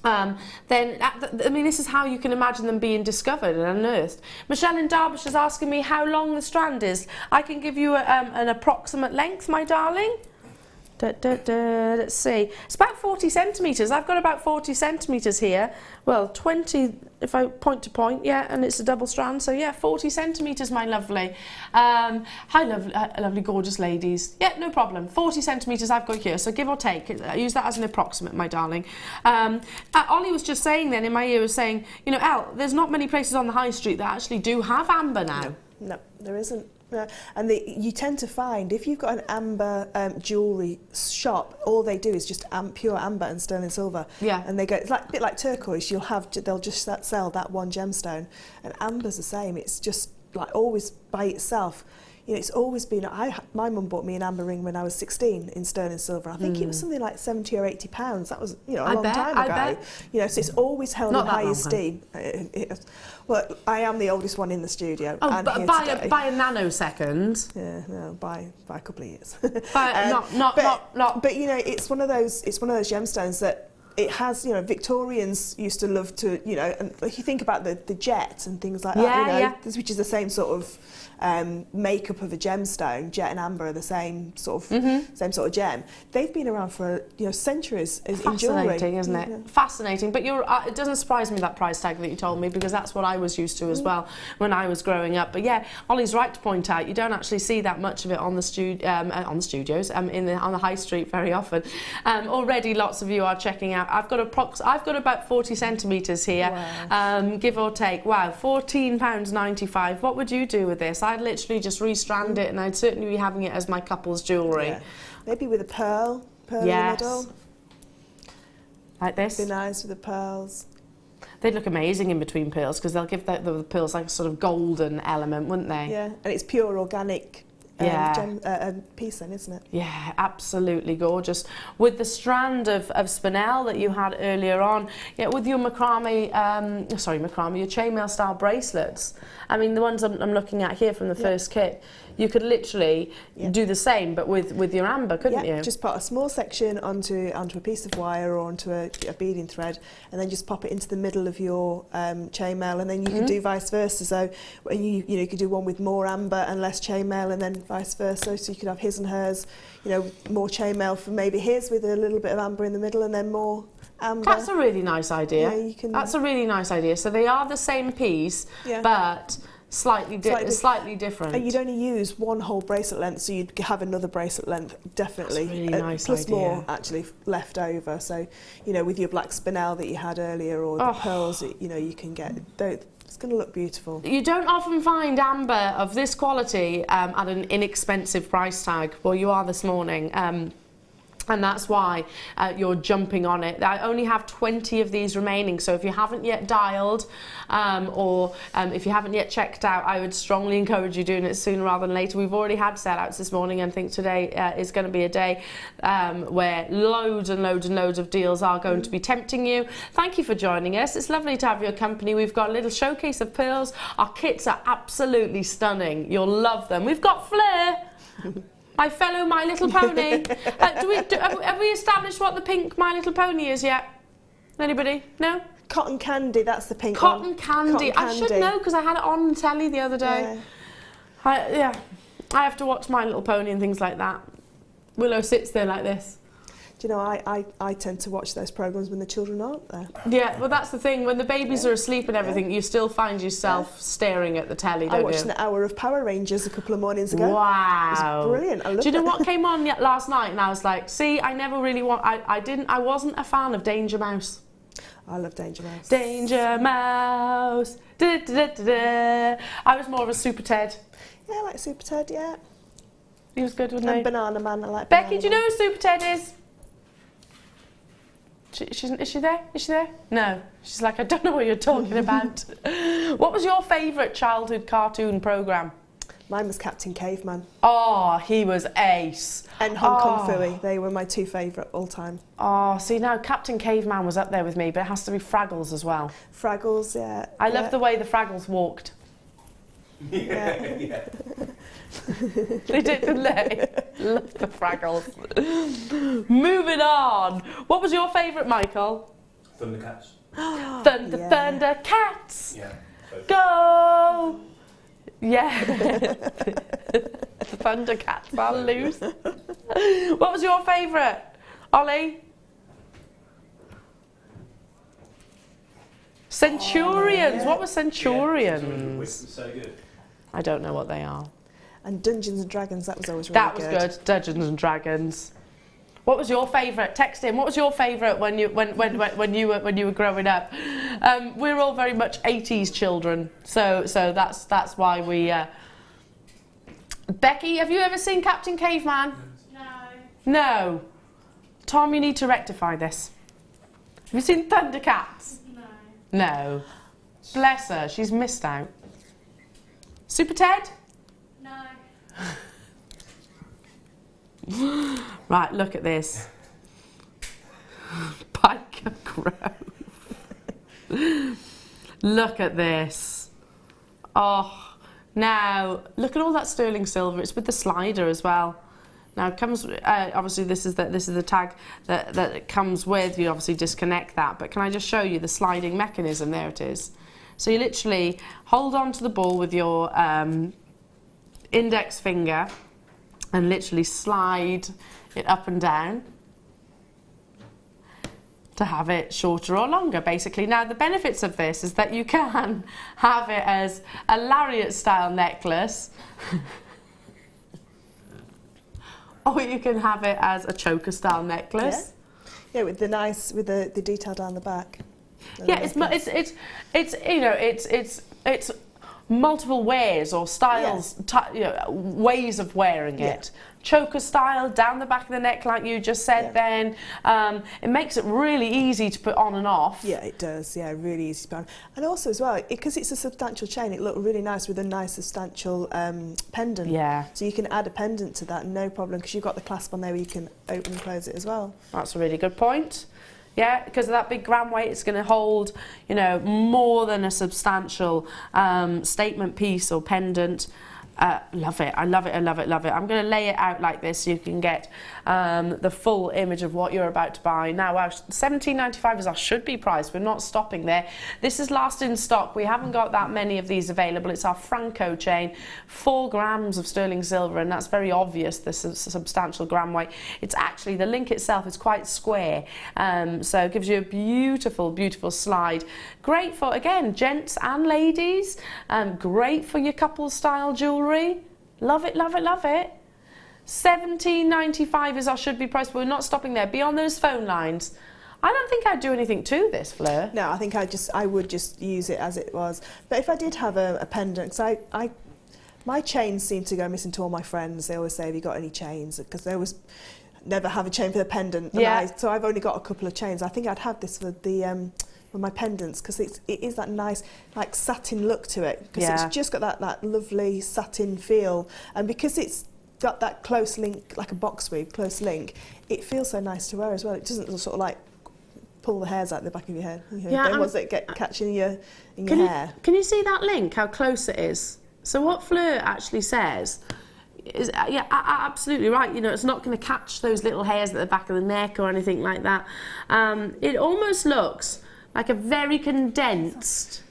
Then, I mean, this is how you can imagine them being discovered and unearthed. Michelle in Derbyshire is asking me how long the strand is. I can give you an approximate length, my darling. Let's see. It's about 40 centimetres. I've got about 40 centimetres here. Well, 20 if I point to point, yeah, and it's a double strand. So yeah, 40 centimetres, my lovely. Hi, lovely, gorgeous ladies. Yeah, no problem. 40 centimetres I've got here. So give or take. I use that as an approximate, my darling. Ollie was just saying then in my ear, was saying, you know, Elle, there's not many places on the high street that actually do have amber now.
No, there isn't. No. And you tend to find, if you've got an amber jewellery shop, all they do is just pure amber and sterling silver. Yeah. And they go, it's like, a bit like turquoise, they'll just sell that one gemstone. And amber's the same, it's just like always by itself. You know, it's always been, my mum bought me an amber ring when I was 16 in sterling silver. I think it was something like 70 or 80 pounds. That was, you know, a long time ago. You know, so it's always held in high esteem. Well, I am the oldest one in the studio.
Oh, and but by a nanosecond.
Yeah, no, by a couple of years.
But
you know, it's one of those gemstones that it has, you know, Victorians used to love to, you know, and if you think about the jet and things like that, you know, which is the same sort of makeup of a gemstone. Jet and amber are the same sort of gem. They've been around for, you know, centuries in jewellery.
Fascinating, isn't it? Yeah. Fascinating. But it doesn't surprise me, that price tag that you told me, because that's what I was used to as well when I was growing up. But yeah, Ollie's right to point out you don't actually see that much of it on the studios on the high street very often. Already, lots of you are checking out. I've got about 40 centimetres here, wow. Give or take. Wow, £14.95. What would you do with this? I'd literally just restrand it, and I'd certainly be having it as my couple's jewellery.
Yeah. Maybe with a pearl in the middle.
Like this?
Be nice with the pearls.
They'd look amazing in between pearls, because they'll give the pearls like a sort of golden element, wouldn't they?
Yeah, and it's pure organic piece then, isn't it?
Yeah, absolutely gorgeous. With the strand of spinel that you had earlier on, yeah, with your your chainmail style bracelets. I mean, the ones I'm looking at here from the first kit, you could literally do the same, but with your amber, couldn't you?
Just put a small section onto a piece of wire or onto a beading thread, and then just pop it into the middle of your chainmail, and then you can do vice versa. So you could do one with more amber and less chainmail, and then vice versa. So you could have his and hers, you know, more chainmail for maybe his with a little bit of amber in the middle, and then more amber.
That's a really nice idea.
Yeah,
that's a really nice idea. So they are the same piece, but slightly different.
And you'd only use one whole bracelet length, so you'd have another bracelet length, definitely.
That's a really nice
plus
idea.
More actually left over. So, you know, with your black spinel that you had earlier, or the pearls, you know, you can get. It's going to look beautiful. You
don't often find amber of this quality at an inexpensive price tag. Well, you are this morning. And that's why you're jumping on it. I only have 20 of these remaining, so if you haven't yet dialed or if you haven't yet checked out, I would strongly encourage you doing it sooner rather than later. We've already had sellouts this morning, and I think today is going to be a day where loads and loads of deals are going to be tempting you. Thank you for joining us. It's lovely to have your company. We've got a little showcase of pearls. Our kits are absolutely stunning. You'll love them. We've got Fleur. My fellow My Little Pony. Have we established what the pink My Little Pony is yet? Anybody? No?
Cotton Candy, that's the pink
Cotton
one.
Candy. I should know, because I had it on telly the other day. I have to watch My Little Pony and things like that. Willow sits there like this.
Do you know, I tend to watch those programmes when the children aren't there.
Yeah, well, that's the thing. When the babies are asleep and everything, you still find yourself staring at the telly, don't you?
I watched an hour of Power Rangers a couple of mornings ago.
Wow.
It was brilliant. I loved it.
Do you know what came on last night? And I was like, see, I never really I wasn't a fan of Danger Mouse.
I love Danger Mouse.
Danger Mouse. Da, da, da, da. I was more of a Super Ted.
Yeah, I like Super Ted, yeah.
He was good, wasn't he?
And Banana Man, I like
Becky,
Banana
do you know who Super Ted is? Is she there? Is she there? No. She's like, I don't know what you're talking about. What was your favourite childhood cartoon programme?
Mine was Captain Caveman.
Oh, he was ace.
And Hong Kong Phooey. They were my two favourite all time.
Oh, see, now Captain Caveman was up there with me, but it has to be Fraggles as well.
Fraggles, yeah.
I love the way the Fraggles walked.
Yeah.
They did, didn't they? Love the Fraggles. Moving on. What was your favourite, Michael?
Thundercats.
Thundercats.
Yeah.
Go. Yeah. The Thundercats are loose. What was your favourite, Ollie? Centurions. What was Centurions?
So good.
I don't know what they are.
And Dungeons and Dragons, that was always really
That was good. Dungeons and Dragons. What was your favourite? Text in. What was your favourite when you were growing up? We're all very much 80s children, so that's why we. Becky, have you ever seen Captain Caveman?
No.
No. Tom, you need to rectify this. Have you seen Thundercats?
No.
No. Bless her, she's missed out. Super Ted?
No.
Right, look at this. Piker Grove. Look at this. Oh, now look at all that sterling silver. It's with the slider as well. Now it comes. Obviously, this is the tag that it comes with. You obviously disconnect that. But can I just show you the sliding mechanism? There it is. So you literally hold on to the ball with your index finger and literally slide it up and down to have it shorter or longer, basically. Now, the benefits of this is that you can have it as a lariat-style necklace, or you can have it as a choker-style necklace.
Yeah, with the detail down the back.
Yeah, it's multiple wears or styles, ways of wearing it. Choker style, down the back of the neck like you just said then. It makes it really easy to put on and off.
Yeah, it does. Yeah, really easy to put on. And also as well, because it's a substantial chain, it looked really nice with a nice substantial pendant.
Yeah.
So you can add a pendant to that, no problem, because you've got the clasp on there where you can open and close it as well.
That's a really good point. Yeah, because of that big gram weight, it's going to hold, more than a substantial statement piece or pendant. Love it. I love it. I love it. Love it. I'm going to lay it out like this so you can get the full image of what you're about to buy. Now, our £17.95 is our should-be price. We're not stopping there. This is last in stock. We haven't got that many of these available. It's our Franco chain, 4 grams of sterling silver, and that's very obvious, the substantial gram weight. It's actually, the link itself is quite square, so it gives you a beautiful, beautiful slide. Great for, again, gents and ladies. Great for your couple-style jewellery. Love it, love it, love it. £17.95 is our should-be price, but we're not stopping there. Be on those phone lines. I don't think I'd do anything to this, Fleur.
No, I think I would just use it as it was. But if I did have a pendant, because my chains seem to go missing to all my friends. They always say, have you got any chains? Because they always never have a chain for the pendant. So I've only got a couple of chains. I think I'd have this for the... with my pendants, because it is that nice like satin look to it, because it's just got that lovely satin feel, and because it's got that close link, like a box weave close link, it feels so nice to wear as well. It doesn't sort of like pull the hairs out the back of your head. The ones that get catch in your hair.
Can you see that link, how close it is? So what Fleur actually says is, absolutely right. It's not going to catch those little hairs at the back of the neck or anything like that. It almost looks like a very condensed,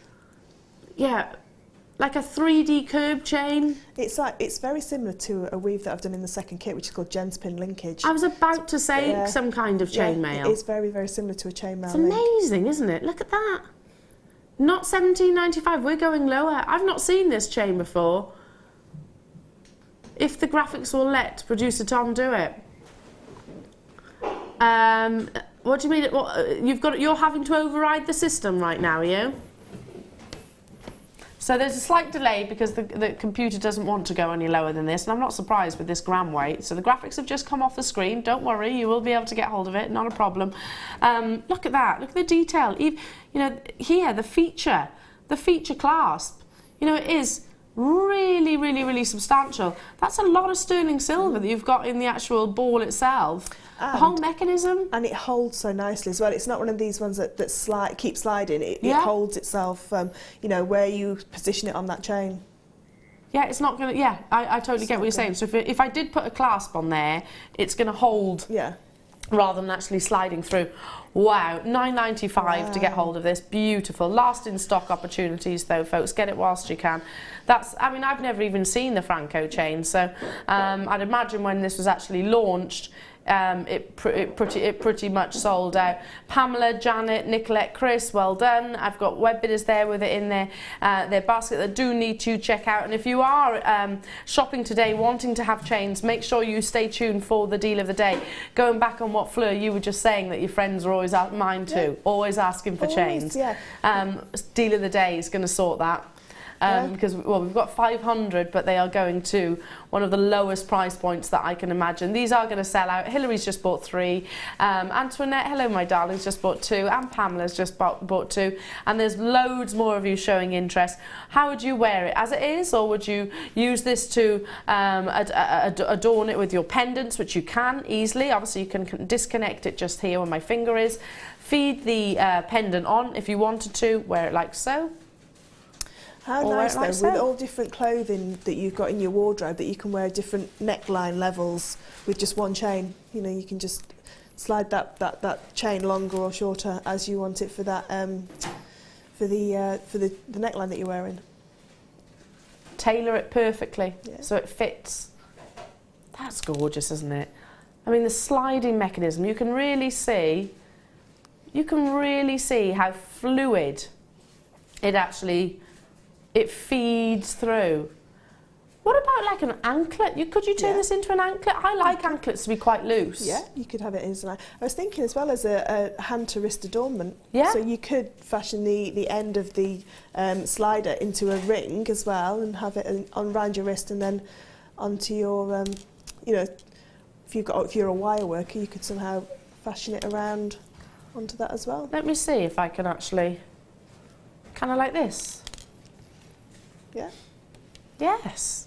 like a 3D curb chain.
It's very similar to a weave that I've done in the second kit, which is called Gens Pin Linkage.
I was about to say some kind of chainmail.
It's very, very similar to a chainmail.
It's amazing, isn't it? Look at that. Not £17.95. We're going lower. I've not seen this chain before. If the graphics will let producer Tom do it. What do you mean? You're having to override the system right now, are you? So there's a slight delay because the computer doesn't want to go any lower than this, and I'm not surprised with this gram weight. So the graphics have just come off the screen. Don't worry, you will be able to get hold of it. Not a problem. Look at that. Look at the detail. Here the feature clasp. It is really, really, really substantial. That's a lot of sterling silver that you've got in the actual ball itself. The whole mechanism. And
it holds so nicely as well. It's not one of these ones that keep sliding. It holds itself, where you position it on that chain.
Yeah, it's not going to... Yeah, I totally get what you're saying. So if I did put a clasp on there, it's going to hold...
Yeah.
rather than actually sliding through. Wow, £9.95 to get hold of this. Beautiful. Last in stock opportunities though, folks. Get it whilst you can. That's, I mean, I've never even seen the Franco chain, so I'd imagine when this was actually launched, it pretty much sold out. Pamela, Janet, Nicolette, Chris, well done. I've got web bidders there with it in their basket that do need to check out. And if you are shopping today wanting to have chains, make sure you stay tuned for the deal of the day. Going back on what Fleur, you were just saying that your friends are always mine too, always asking for chains.
Yeah.
Deal of the day is going to sort that. Because, well, we've got 500, but they are going to one of the lowest price points that I can imagine. These are going to sell out. Hillary's just bought 3. Antoinette, hello my darlings, just bought 2. And Pamela's just bought 2. And there's loads more of you showing interest. How would you wear it? As it is, or would you use this to adorn it with your pendants, which you can easily. Obviously, you can disconnect it just here where my finger is. Feed the pendant on if you wanted to. Wear it like so.
How nice though, with all different clothing that you've got in your wardrobe, that you can wear different neckline levels with just one chain. You know, you can just slide that chain longer or shorter as you want it for that for the neckline that you're wearing.
Tailor it perfectly so it fits. That's gorgeous, isn't it? I mean, the sliding mechanism, you can really see how fluid it feeds through. What about like an anklet? Could you turn this into an anklet? I like anklets to be quite loose.
Yeah, you could have it as an. I was thinking as well as a hand to wrist adornment.
Yeah.
So you could fashion the end of the slider into a ring as well, and have it around your wrist, and then onto your, you know, if you're a wire worker, you could somehow fashion it around onto that as well.
Let me see if I can actually, kind of like this.
Yeah.
Yes.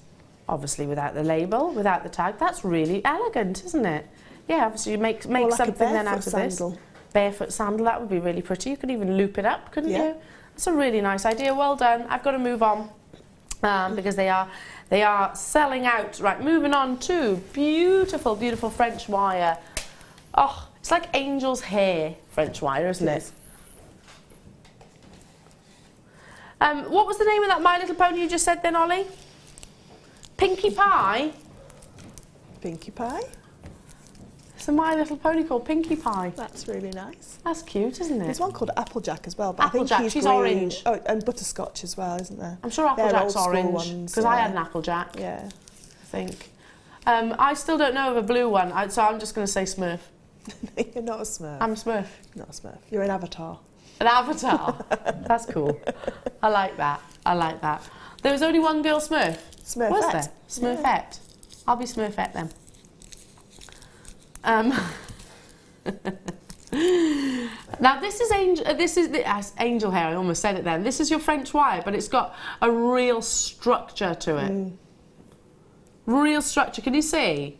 Obviously without the label, without the tag. That's really elegant, isn't it? Yeah, obviously you make
like
something then out of
sandal.
this. Barefoot sandal, that would be really pretty. You could even loop it up, couldn't you? It's a really nice idea. Well done. I've got to move on because they are selling out. Right, moving on to beautiful, beautiful French wire. Oh, it's like angel's hair French wire, isn't it? What was the name of that My Little Pony you just said then, Ollie? Pinkie Pie?
Pinkie Pie?
It's a My Little Pony called Pinkie Pie.
That's really nice.
That's cute, isn't it?
There's one called Applejack as well, but
Applejack,
I think
she's
green.
orange.
Oh, and Butterscotch as well, isn't there?
I'm sure Applejack's orange, because I had an Applejack,
yeah.
I think. I still don't know of a blue one, so I'm just going to say Smurf.
You're not a Smurf.
I'm a Smurf.
Not a Smurf. You're an Avatar.
An Avatar. That's cool. I like that. I like that. There was only one girl Smurf.
Smurfette.
Was there? Smurfette. Yeah. I'll be Smurfette then. Now this is angel hair. I almost said it then. This is your French wire, but it's got a real structure to it. Real structure. Can you see?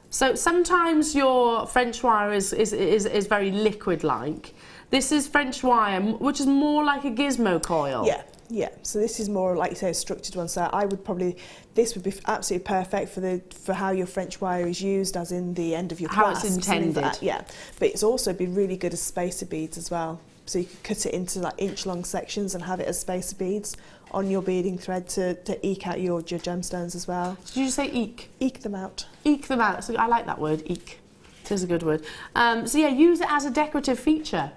So sometimes your French wire is very liquid-like. This is French wire, which is more like a gizmo coil.
Yeah, yeah. So this is more, like you say, a structured one. So I would probably, this would be absolutely perfect for how your French wire is used, as in the end of your clasp.
How it's intended.
Like yeah, but it's also be really good as spacer beads as well. So you could cut it into like inch-long sections and have it as spacer beads on your beading thread to eke out your gemstones as well.
Did you say eke?
Eke them out.
Eke them out. So I like that word, eke. It is a good word. So yeah, use it as a decorative feature.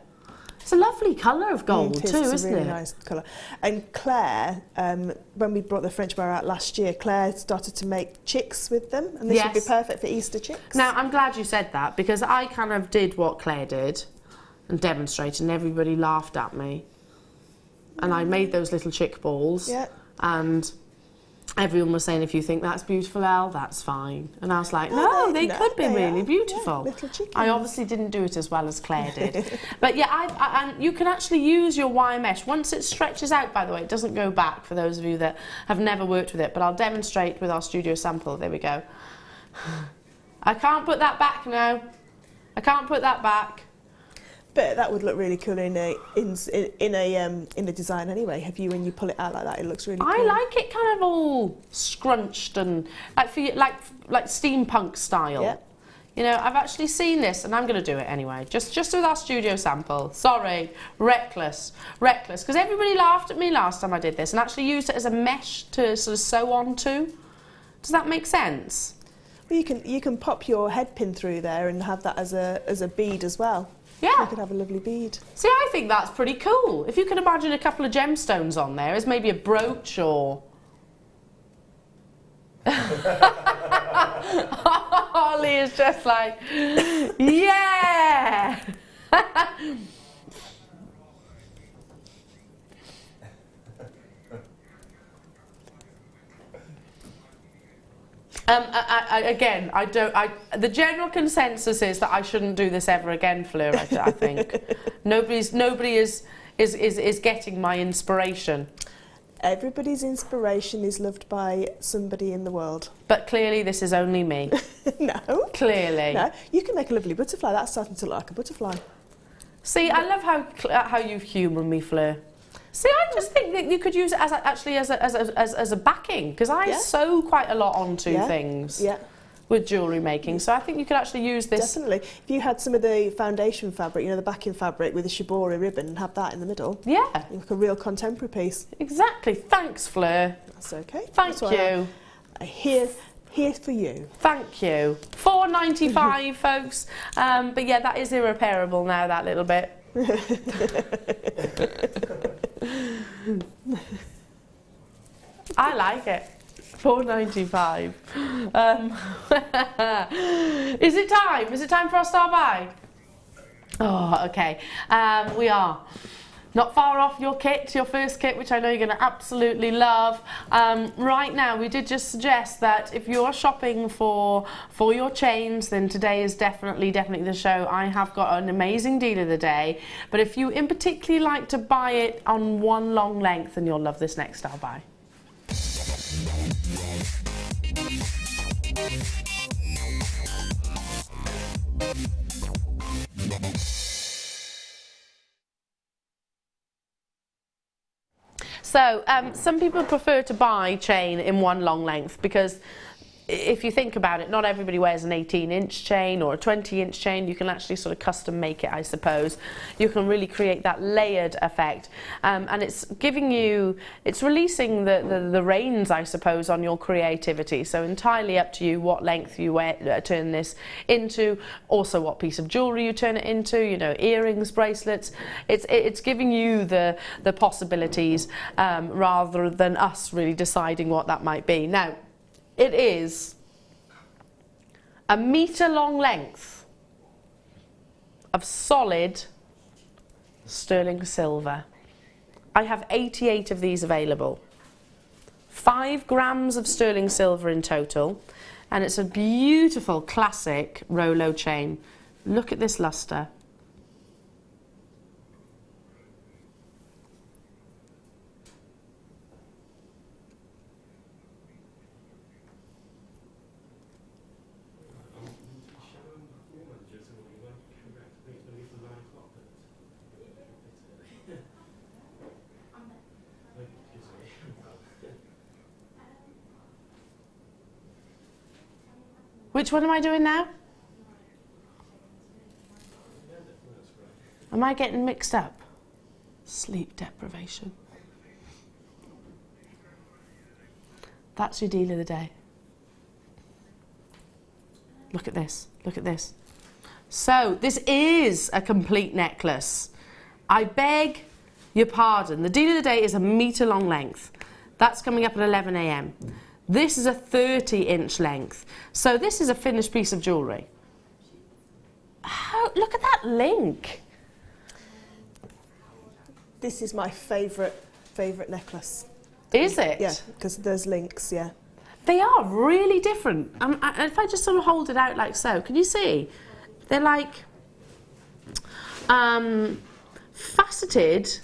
It's a lovely colour of gold too, isn't it?
It's a really nice colour. And Claire, when we brought the French wire out last year, Claire started to make chicks with them, and this would be perfect for Easter chicks.
Now, I'm glad you said that, because I kind of did what Claire did and demonstrated, and everybody laughed at me. And I made those little chick balls, and everyone was saying, if you think that's beautiful, Elle, that's fine. And I was like, no, they could be really beautiful.
Yeah, little chickens.
I obviously didn't do it as well as Claire did. But yeah, and you can actually use your wire mesh. Once it stretches out, by the way, it doesn't go back, for those of you that have never worked with it, but I'll demonstrate with our studio sample. There we go. I can't put that back now. I can't put that back.
But that would look really cool in a design anyway. When you pull it out like that, it looks really cool.
I like it kind of all scrunched and like steampunk style. You know, I've actually seen this, and I'm going to do it anyway, just with our studio sample. Sorry, reckless, because everybody laughed at me last time I did this, and actually used it as a mesh to sort of sew onto. Does that make sense?
Well, you can pop your head pin through there and have that as a bead as well.
Yeah.
You could have a lovely bead.
See, I think that's pretty cool. If you can imagine a couple of gemstones on there as maybe a brooch or... Holly is just like, yeah! The general consensus is that I shouldn't do this ever again, Fleur, I think. Nobody is getting my inspiration.
Everybody's inspiration is loved by somebody in the world.
But clearly this is only me.
No.
Clearly.
No. You can make a lovely butterfly. That's starting to look like a butterfly.
See, I love how you humour me, Fleur. See, I just think that you could use it as a backing, because I sew quite a lot onto things with jewellery making. So I think you could actually use this.
Definitely. If you had some of the foundation fabric, you know, the backing fabric with a shibori ribbon, and have that in the middle. Yeah. Like a real contemporary piece.
Exactly. Thanks, Fleur.
That's okay.
Thank you.
Here for you.
Thank you. $4.95, folks. But yeah, that is irreparable now, that little bit. I like it. $4.95. Is it time? Is it time for our star buy? Oh, okay. We are not far off your kit, your first kit, which I know you're going to absolutely love. Right now, we did just suggest that if you're shopping for your chains, then today is definitely the show. I have got an amazing deal of the day. But if you in particular like to buy it on one long length, then you'll love this next star buy. So some people prefer to buy chain in one long length because if you think about it, not everybody wears an 18-inch chain or a 20-inch chain. You can actually sort of custom make it, I suppose. You can really create that layered effect, and it's giving you, it's releasing the reins, I suppose, on your creativity. So entirely up to you what length you turn this into, also what piece of jewellery you turn it into. You know, earrings, bracelets. It's giving you the possibilities rather than us really deciding what that might be. Now, it is a metre long length of solid sterling silver. I have 88 of these available. 5 grams of sterling silver in total, and it's a beautiful classic Rolo chain. Look at this lustre. Which one am I doing now? Am I getting mixed up? Sleep deprivation. That's your deal of the day. Look at this, look at this. So, this is a complete necklace. I beg your pardon. The deal of the day is a metre long length. That's coming up at 11 AM. This is a 30-inch length. So this is a finished piece of jewellery. Look at that link.
This is my favourite necklace.
Is it?
Yeah, because there's links, yeah.
They are really different. If I just sort of hold it out like so, can you see? They're like faceted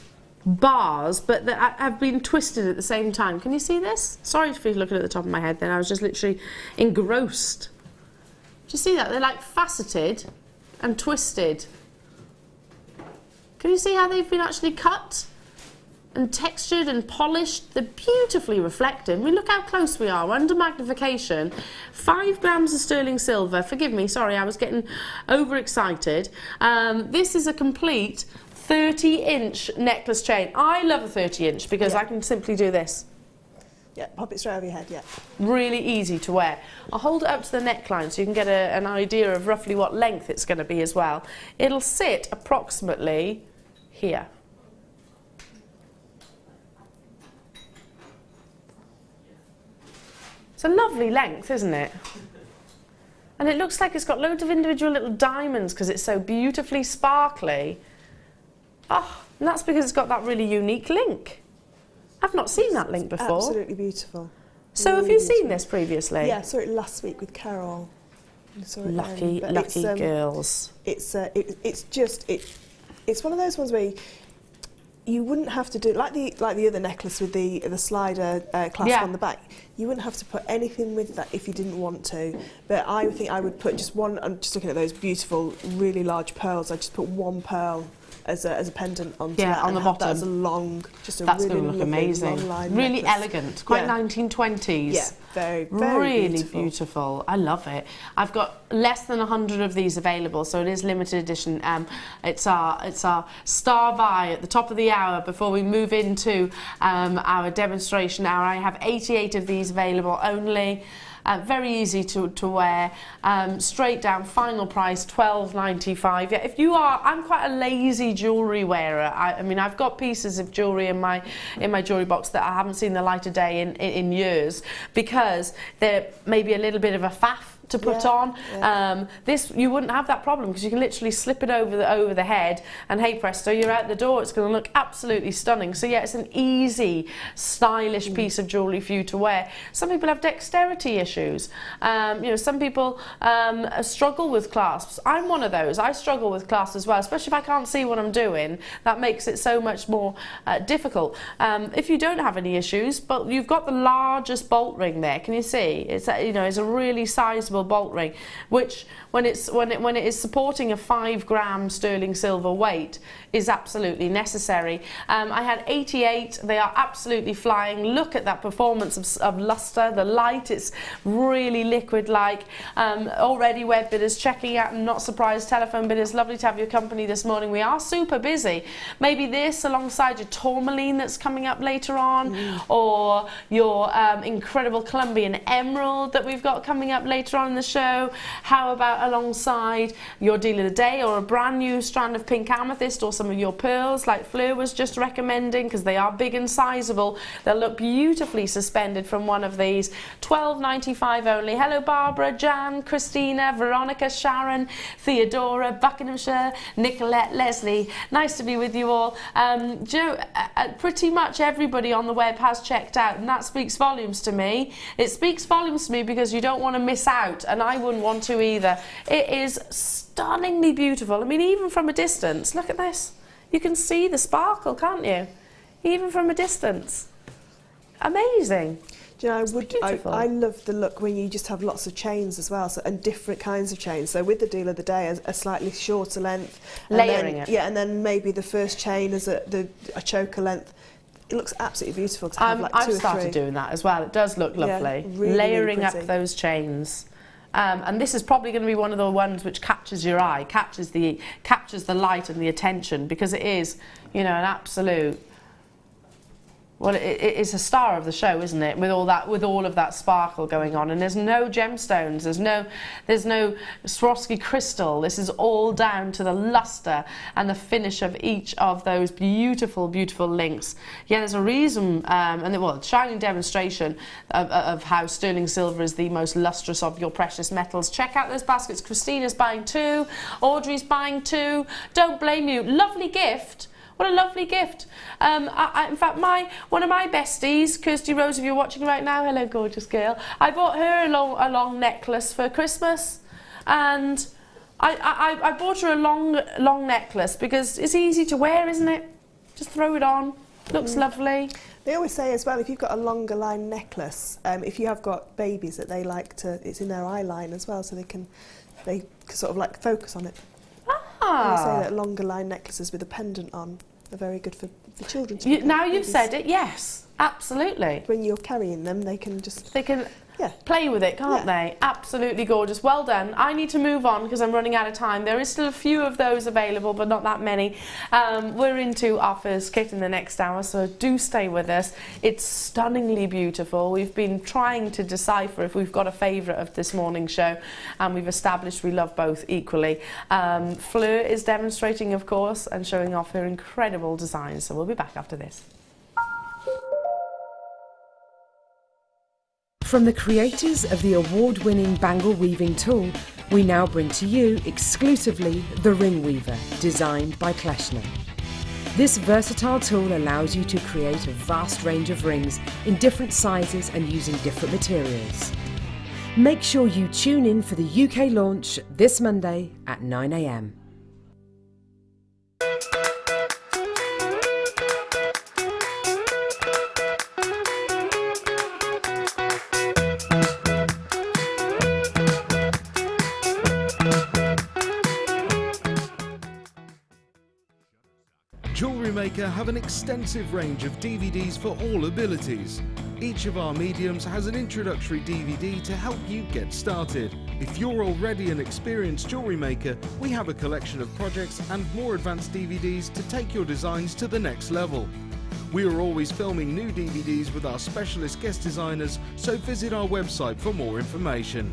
bars, but that have been twisted at the same time. Can you see this? Sorry if you're looking at the top of my head then, I was just literally engrossed. Do you see that? They're like faceted and twisted. Can you see how they've been actually cut? and textured and polished. They're beautifully reflective. I mean, look how close we are under magnification. 5 grams of sterling silver. Forgive me, sorry, I was getting overexcited. This is a complete 30-inch necklace chain. I love a 30-inch because I can simply do this.
Yeah, pop it straight over your head, yeah.
Really easy to wear. I'll hold it up to the neckline so you can get an idea of roughly what length it's going to be as well. It'll sit approximately here. It's a lovely length, isn't it? And it looks like it's got loads of individual little diamonds because it's so beautifully sparkly. Oh, and that's because it's got that really unique link. I've not seen that link before.
Absolutely beautiful.
So
really
have you seen
beautiful.
this previously?
Yeah, I saw it last week with Carol.
Lucky girls.
It's one of those ones where you wouldn't have to do like the other necklace with the slider clasp on the back. You wouldn't have to put anything with that if you didn't want to. But I think I would put just one. I'm just looking at those beautiful, really large pearls. I just put one pearl as a pendant onto that
on the bottom.
That as a long, just a
That's
really
going to look
lovely,
amazing.
long line
really
necklace.
elegant, quite 1920s.
Yeah, very, very
really beautiful. I love it. I've got less than 100 of these available, so it is limited edition. It's our star buy at the top of the hour before we move into our demonstration hour. I have 88 of these available only. Very easy to wear, straight down, final price $12.95. Yeah, if you are, I'm quite a lazy jewellery wearer. I mean, I've got pieces of jewellery in my jewellery box that I haven't seen the light of day in years because they're maybe a little bit of a faff to put on. Yeah. This, you wouldn't have that problem because you can literally slip it over the head and hey presto, you're out the door. It's going to look absolutely stunning. So yeah, it's an easy, stylish piece of jewellery for you to wear. Some people have dexterity issues. You know, some people struggle with clasps. I'm one of those. I struggle with clasps as well, especially if I can't see what I'm doing. That makes it so much more difficult. If you don't have any issues, but you've got the largest bolt ring there, can you see? It's it's a really sizable bolt ring, which when it is supporting a 5 gram sterling silver weight is absolutely necessary. I had 88. They are absolutely flying. Look at that performance of luster, the light. It's really liquid like. Already web bidders checking out, and not surprised telephone bidders. Lovely to have your company this morning. We are super busy. Maybe this alongside your tourmaline that's coming up later on, or your incredible Colombian emerald that we've got coming up later on in the show. How about alongside your deal of the day, or a brand new strand of pink amethyst, or some of your pearls like Fleur was just recommending, because they are big and sizable. They'll look beautifully suspended from one of these. $12.95 only. Hello Barbara, Jan, Christina, Veronica, Sharon, Theodora, Buckinghamshire, Nicolette, Leslie. Nice to be with you all. Do you know, pretty much everybody on the web has checked out, and that speaks volumes to me. It speaks volumes to me because you don't want to miss out, and I wouldn't want to either. It is stunningly beautiful. I mean, even from a distance, look at this. You can see the sparkle, can't you? Even from a distance. Amazing.
Do you know, I love the look when you just have lots of chains as well, so, and different kinds of chains. So with the deal of the day, a slightly shorter length.
Layering it.
Yeah, and then maybe the first chain as a choker length. It looks absolutely beautiful to have like 2 or 3.
I've started doing that as well. It does look lovely.
Yeah, really,
layering
really
up those chains. And this is probably going to be one of the ones which catches your eye, captures the light and the attention, because it is, you know, an absolute. Well, it's a star of the show, isn't it? With all of that sparkle going on, and there's no gemstones, there's no Swarovski crystal. This is all down to the luster and the finish of each of those beautiful, beautiful links. Yeah, there's a reason, shining demonstration of how sterling silver is the most lustrous of your precious metals. Check out those baskets. Christina's buying 2, Audrey's buying 2. Don't blame you. Lovely gift. What a lovely gift. In fact, one of my besties, Kirsty Rose, if you're watching right now, hello gorgeous girl, I bought her a long necklace for Christmas, and I bought her a long necklace because it's easy to wear, isn't it? Just throw it on, looks lovely.
They always say as well, if you've got a longer line necklace, if you have got babies that they like to, it's in their eye line as well, so they can sort of like focus on it. They say that longer line necklaces with a pendant on are very good for for children to
Now you've said it, yes, absolutely.
When you're carrying them, they can just...
They can play with it, can't they? Absolutely gorgeous. Well done. I need to move on because I'm running out of time. There is still a few of those available, but not that many. We're into our first kit in the next hour, so do stay with us. It's stunningly beautiful. We've been trying to decipher if we've got a favourite of this morning's show, and we've established we love both equally. Fleur is demonstrating, of course, and showing off her incredible designs, so we'll be back after this.
From the creators of the award-winning bangle weaving tool, we now bring to you exclusively the Ring Weaver, designed by Kleshner. This versatile tool allows you to create a vast range of rings in different sizes and using different materials. Make sure you tune in for the UK launch this Monday at 9 AM.
JewelleryMaker have an extensive range of DVDs for all abilities. Each of our mediums has an introductory DVD to help you get started. If you're already an experienced jewellery maker, we have a collection of projects and more advanced DVDs to take your designs to the next level. We are always filming new DVDs with our specialist guest designers, so visit our website for more information.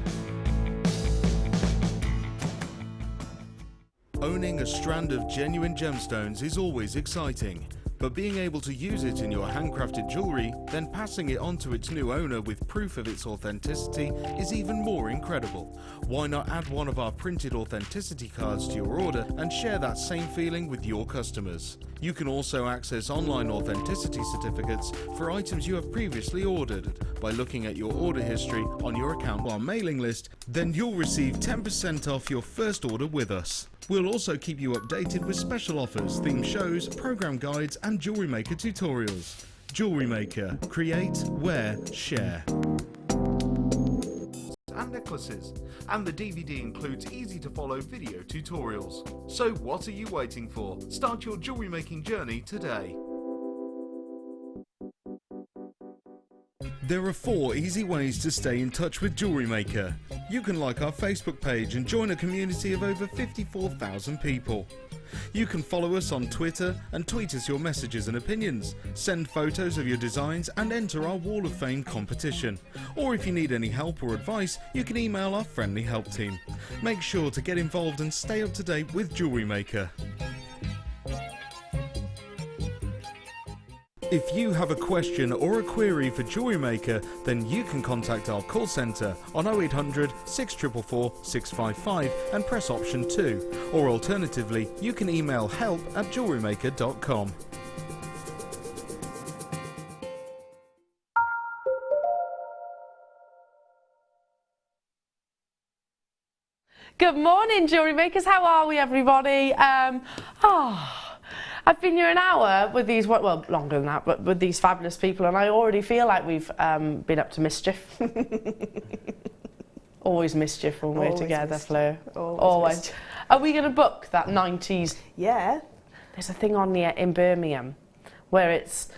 Owning a strand of genuine gemstones is always exciting, but being able to use it in your handcrafted jewellery, then passing it on to its new owner with proof of its authenticity is even more incredible. Why not add one of our printed authenticity cards to your order and share that same feeling with your customers? You can also access online authenticity certificates for items you have previously ordered by looking at your order history on your account or mailing list. Then you'll receive 10% off your first order with us. We'll also keep you updated with special offers, themed shows, program guides and JewelleryMaker tutorials. JewelleryMaker. Create, wear, share. And necklaces. And the DVD includes easy to follow video tutorials. So what are you waiting for? Start your jewellery making journey today. There are 4 easy ways to stay in touch with JewelleryMaker. You can like our Facebook page and join a community of over 54,000 people. You can follow us on Twitter and tweet us your messages and opinions, send photos of your designs and enter our Wall of Fame competition. Or if you need any help or advice, you can email our friendly help team. Make sure to get involved and stay up to date with JewelleryMaker. If you have a question or a query for JewelleryMaker, then you can contact our call centre on 0800 644 655 and press option 2, or alternatively you can email help@jewellerymaker.com.
Good morning, jewellery makers. How are we, everybody? I've been here an hour with these, well, longer than that, but with these fabulous people, and I already feel like we've been up to mischief. Always mischief when we're together, Fleur. Always. Are we going to book that 90s?
Yeah.
There's a thing on here in Birmingham where it's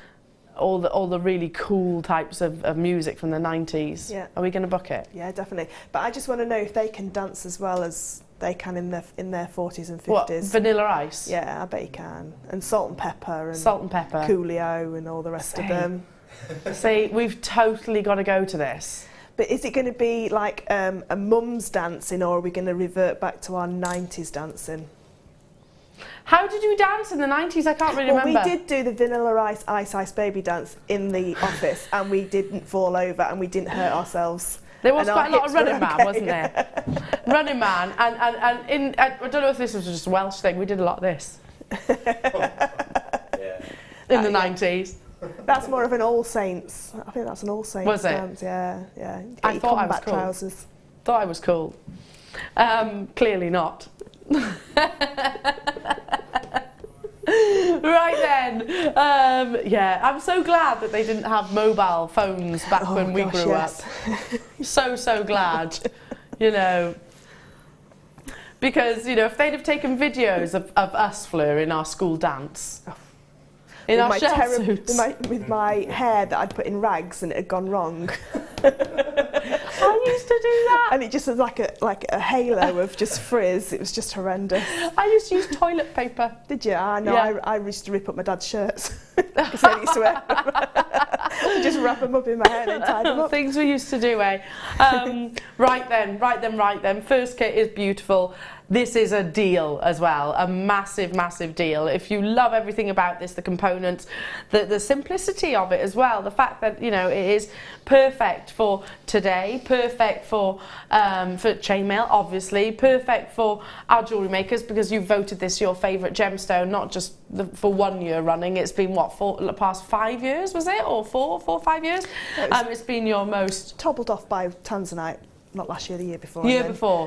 all the really cool types of music from the 90s.
Yeah.
Are we going to book it?
Yeah, definitely. But I just want to know if they can dance as well as they can in their 40s and 50s.
What, Vanilla Ice?
Yeah, I bet you can. And Salt and Pepper. And
Salt and Pepper.
Coolio and all the rest of them.
See, we've totally got to go to this.
But is it going to be like a mum's dancing, or are we going to revert back to our 90s dancing?
How did you dance in the 90s? I can't really remember.
Well, we did do the Vanilla Ice, Ice Ice Baby dance in the office, and we didn't fall over and we didn't hurt ourselves.
There was quite a lot of Running Man, wasn't there? Running Man, and I don't know if this was just a Welsh thing, we did a lot of this. In the 90s.
That's more of an All Saints. I think that's an All Saints
was it?
dance, yeah.
I thought I was cool.
Trousers.
Thought I was cool. Clearly not. Right then, yeah, I'm so glad that they didn't have mobile phones back when we grew up. So glad, you know, because, you know, if they'd have taken videos of us, Fleur, in our school dance. In our
my
shell suits.
with my hair that I'd put in rags and it had gone wrong.
I used to do that.
And it just was like a halo of just frizz. It was just horrendous.
I used to use toilet paper.
Did you? I know.
Yeah.
I used to rip up my dad's shirts because I used to wear them. Just wrap them up in my hair and tie them up.
Things we used to do, eh? Right then. First kit is beautiful. This is a deal as well, a massive, massive deal. If you love everything about this, the components, the simplicity of it as well, the fact that, you know, it is perfect for today, perfect for chainmail, obviously, perfect for our jewellery makers, because you've voted this your favourite gemstone, not just for 1 year running. It's been, what, for the past 5 years, was it? Or 4 or 5 years? It's been your most...
Toppled off by Tanzanite. Not last year, the year before.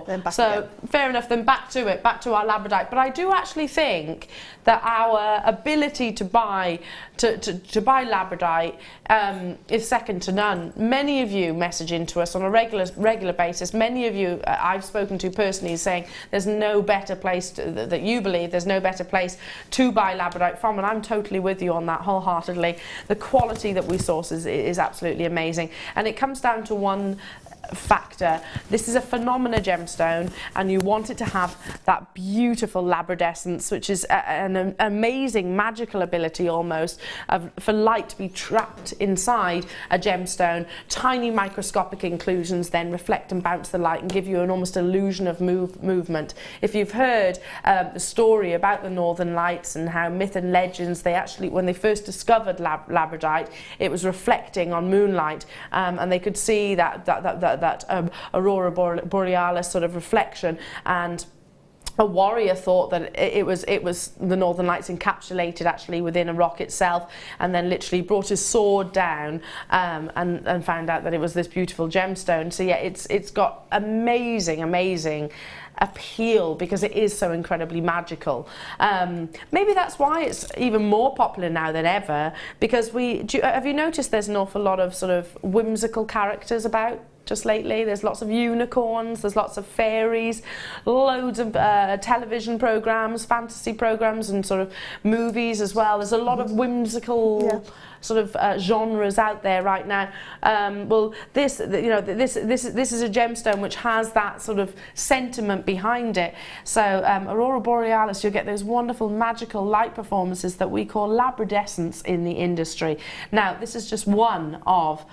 Then back
so
again.
fair enough, then back to it, back to our labradorite. But I do actually think that our ability to buy labradorite is second to none. Many of you message into us on a regular basis. Many of you I've spoken to personally saying there's no better place that you believe there's no better place to buy labradorite from, and I'm totally with you on that wholeheartedly. The quality that we source is absolutely amazing, and it comes down to one factor. This is a phenomena gemstone, and you want it to have that beautiful labradescence, which is an amazing magical ability almost for light to be trapped inside a gemstone. Tiny microscopic inclusions then reflect and bounce the light and give you an almost illusion of movement. If you've heard the story about the Northern Lights and how myth and legends, they actually, when they first discovered labradorite, it was reflecting on moonlight, and they could see that aurora borealis sort of reflection, and a warrior thought that it was the Northern Lights encapsulated actually within a rock itself, and then literally brought his sword down and found out that it was this beautiful gemstone. So yeah, it's got amazing appeal because it is so incredibly magical. Maybe that's why it's even more popular now than ever, because have you noticed there's an awful lot of sort of whimsical characters about just lately? There's lots of unicorns, there's lots of fairies, loads of television programs, fantasy programs, and sort of movies as well. There's a lot of whimsical sort of genres out there right now. Well, this is a gemstone which has that sort of sentiment behind it. So aurora borealis, you'll get those wonderful magical light performances that we call labradescence in the industry. Now, this is just one of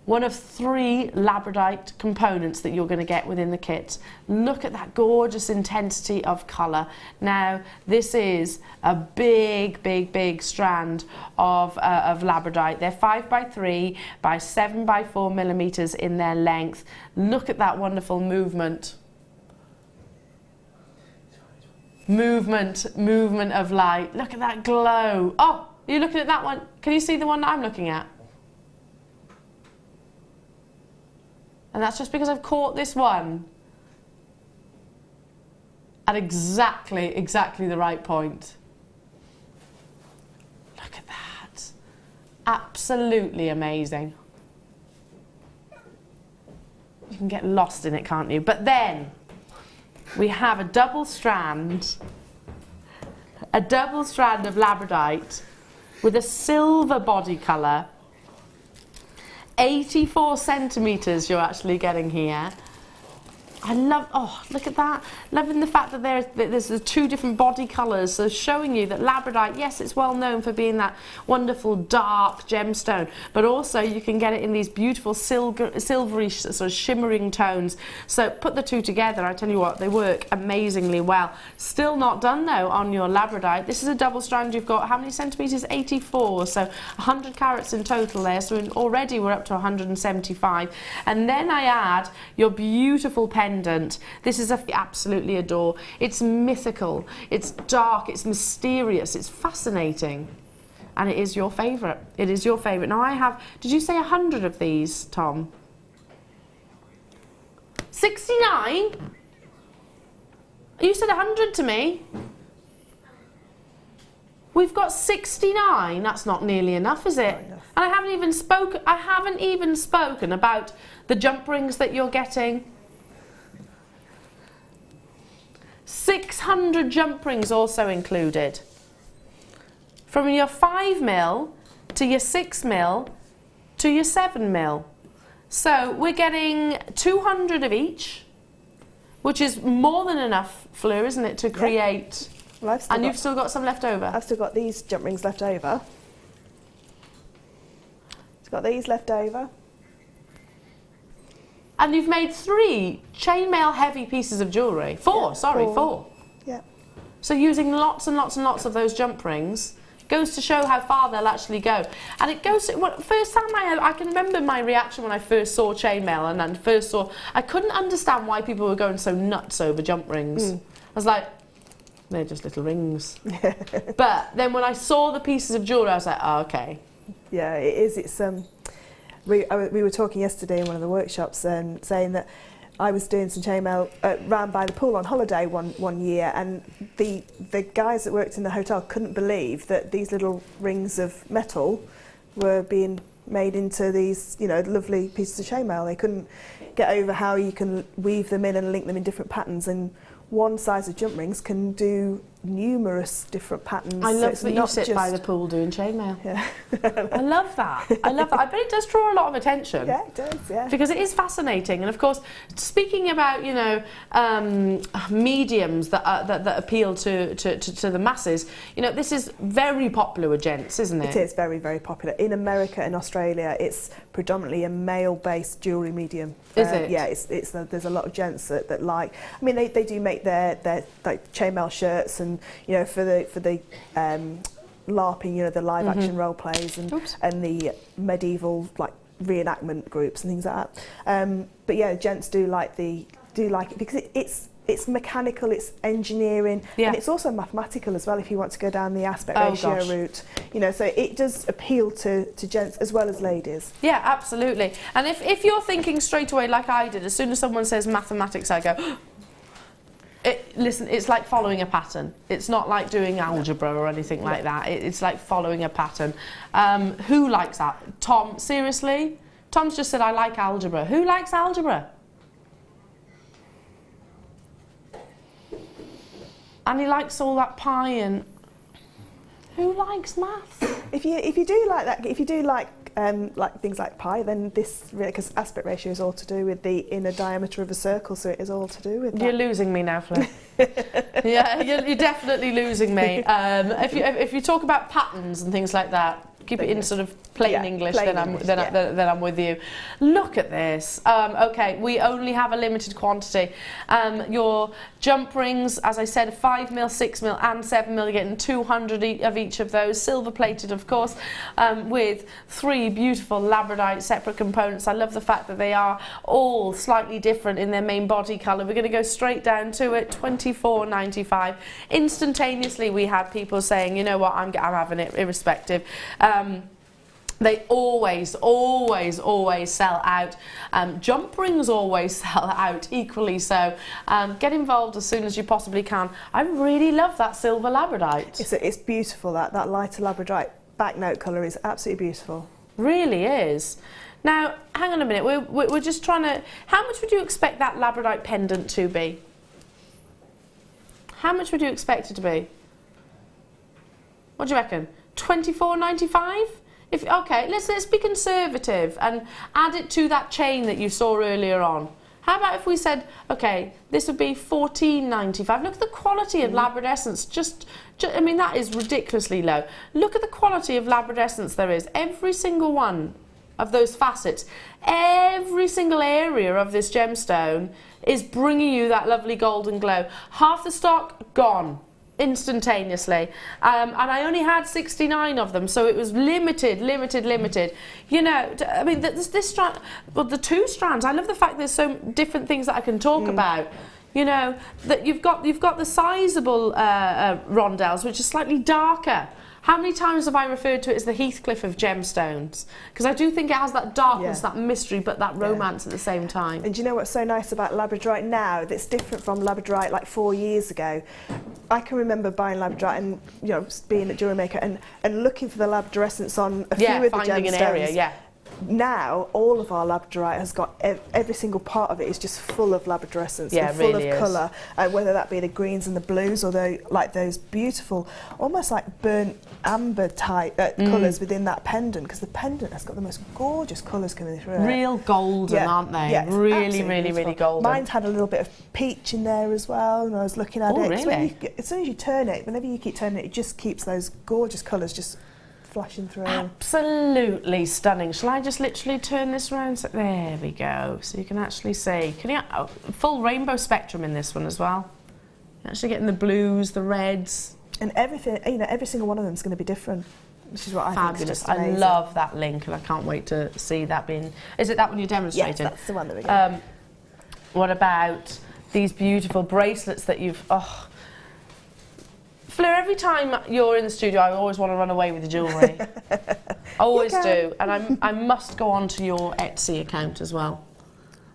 3 labradorite components that you're going to get within the kit. Look at that gorgeous intensity of colour. Now, this is a big strand of labradorite. They're 5x3 by 7x4 millimeters in their length. Look at that wonderful movement of light. Look at that glow. Oh, you're looking at that one. Can you see the one that I'm looking at? And that's just because I've caught this one at exactly the right point. Look at that. Absolutely amazing. You can get lost in it, can't you? But then we have a double strand of labradorite with a silver body colour. 84 centimetres you're actually getting here. I love, oh, look at that. Loving the fact that there's the 2 different body colours, so showing you that labradorite, yes, it's well known for being that wonderful dark gemstone, but also you can get it in these beautiful silvery sort of shimmering tones. So put the 2 together, I tell you what, they work amazingly well. Still not done though on your labradorite. This is a double strand. You've got how many centimetres? 84, so 100 carats in total there, so already we're up to 175. And then I add your beautiful pendant. This is I absolutely adore. It's mythical, it's dark, it's mysterious, it's fascinating, and it is your favourite. It is your favourite. Now I have, did you say 100 of these, Tom? 69? You said 100 to me. We've got 69. That's not nearly enough, is it? And I haven't even spoken about the jump rings that you're getting. 600 jump rings also included. from your 5mm to your 6mm to your 7mm. So we're getting 200 of each, which is more than enough, Fleur, isn't it, to create...
Well,
you've still got some left over?
I've still got these jump rings left over. I've got these left over.
And you've made 3 chainmail heavy pieces of jewellery. 4.
Yeah.
So using lots and lots and lots of those jump rings goes to show how far they'll actually go. And it goes to, well, first time I can remember my reaction when I first saw chainmail and then first saw, I couldn't understand why people were going so nuts over jump rings. I was like, they're just little rings. But then when I saw the pieces of jewellery, I was like, oh, okay.
Yeah, it is. It's we were talking yesterday in one of the workshops and saying that I was doing some chainmail round by the pool on holiday one year, and the guys that worked in the hotel couldn't believe that these little rings of metal were being made into these, you know, lovely pieces of chainmail. They couldn't get over how you can weave them in and link them in different patterns, and one size of jump rings can do numerous different patterns.
I love that you sit by the pool doing chainmail.
Yeah.
I love that. I love that. I bet it does draw a lot of attention.
Yeah, it does, yeah.
Because it is fascinating. And of course, speaking about, you know, mediums that appeal to the masses, you know, this is very popular with gents, isn't it?
It is very, very popular. In America and Australia, it's predominantly a male-based jewellery medium.
Is it?
Yeah, there's a lot of gents that like. I mean, they do make their like chainmail shirts, and you know, for the LARPing, you know, the live action role plays and the medieval like reenactment groups and things like that. But yeah, gents do like it because it's mechanical, it's engineering, and it's also mathematical as well if you want to go down the aspect ratio route. You know, so it does appeal to gents as well as ladies. Yeah,
absolutely. And if you're thinking straight away like I did, as soon as someone says mathematics, I go, listen, it's like following a pattern. It's not like doing algebra or anything like that. It's like following a pattern. Who likes that? Tom, seriously? Tom's just said, I like algebra. Who likes algebra? And he likes all that pi and... Who likes maths?
If you do like that, if you do like things like pi, then this, because aspect ratio is all to do with the inner diameter of a circle, so it is all to do with that.
You're losing me now, Fleur. Yeah, you're definitely losing me. If you talk about patterns and things like that, keep it in sort of plain English, then I'm with you. Look at this. Okay, we only have a limited quantity. Your jump rings, as I said, 5mm, 6mm and 7mm, you're getting 200 of each of those, silver plated of course, with 3 beautiful labradorite separate components. I love the fact that they are all slightly different in their main body colour. We're going to go straight down to it, $24.95. Instantaneously we had people saying, you know what, I'm having it irrespective. They always sell out. Jump rings always sell out equally, so get involved as soon as you possibly can. I really love that silver labradorite.
It's beautiful, that lighter labradorite back note colour is absolutely beautiful.
Really is. Now, hang on a minute, we're just trying to... How much would you expect that labradorite pendant to be? How much would you expect it to be? What do you reckon? $24.95? Okay, let's be conservative and add it to that chain that you saw earlier on. How about if we said, okay, this would be $14.95. Look at the quality of labradescence. Just, I mean, that is ridiculously low. Look at the quality of labradescence there is. Every single one of those facets, every single area of this gemstone is bringing you that lovely golden glow. Half the stock gone instantaneously, and I only had 69 of them, so it was limited. You know, I mean, this strand, well, the 2 strands. I love the fact there's so different things that I can talk about. You know, that you've got the sizable rondelles, which are slightly darker. How many times have I referred to it as the Heathcliff of gemstones? Because I do think it has that darkness, that mystery, but that romance at the same time.
And do you know what's so nice about labradorite now that's different from labradorite like 4 years ago? I can remember buying labradorite and, you know, being at JewelleryMaker and looking for the labradorescence on a few of the gemstones.
Finding an area,
now all of our labradorite has got every single part of it is just full of labradorescence, and full of colour, whether that be the greens and the blues, or like those beautiful, almost like burnt amber type colours within that pendant, because the pendant has got the most gorgeous colours coming through it.
Real golden, aren't they?
Yeah,
really golden.
Mine's had a little bit of peach in there as well, and I was looking at it.
Really?
So as soon as you turn it, whenever you keep turning it, it just keeps those gorgeous colours just flashing through.
Absolutely stunning. Shall I just literally turn this around? So, there we go. So you can actually see. Can you full rainbow spectrum in this one as well? You're actually getting the blues, the reds,
and everything. You know, every single one of them is going to be different. Which is what I think is just
I
amazing.
love that link, and I can't wait to see that being. Is it that one you're demonstrating?
Yes, that's the one that we're going.
What about these beautiful bracelets that you've? Oh, Fleur, every time you're in the studio, I always want to run away with the jewellery. Always do. And I must go on to your Etsy account as well.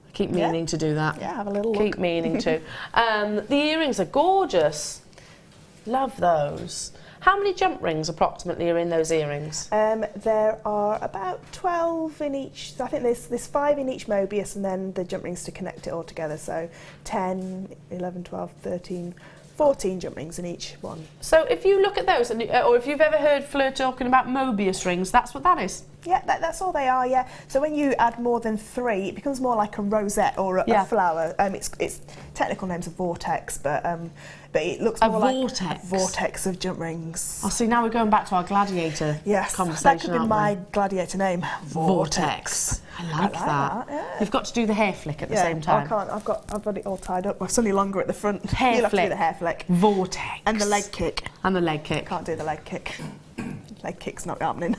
I keep meaning to do that.
Yeah, have a little look.
Keep meaning to. The earrings are gorgeous. Love those. How many jump rings approximately are in those earrings?
There are about 12 in each. I think there's 5 in each Mobius, and then the jump rings to connect it all together. So 10, 11, 12, 13... 14 jump rings in each one. So
if you look at those, or if you've ever heard Fleur talking about Mobius rings, that's what that is?
Yeah, that's all they are, yeah. So when you add more than 3, it becomes more like a rosette or a flower. Its technical name's a vortex, but it looks more like a vortex of jump rings.
Oh, see, now we're going back to our gladiator conversation.
That could be my gladiator name, Vortex.
I like that.
Yeah.
You've got to do the hair flick at the same time.
I can't. I've got it all tied up. It's only longer at the front.
Hair
You'll have
flick.
to do the hair flick.
Vortex.
And the leg kick.
And the leg kick.
Can't do the leg kick. Leg kick's not happening.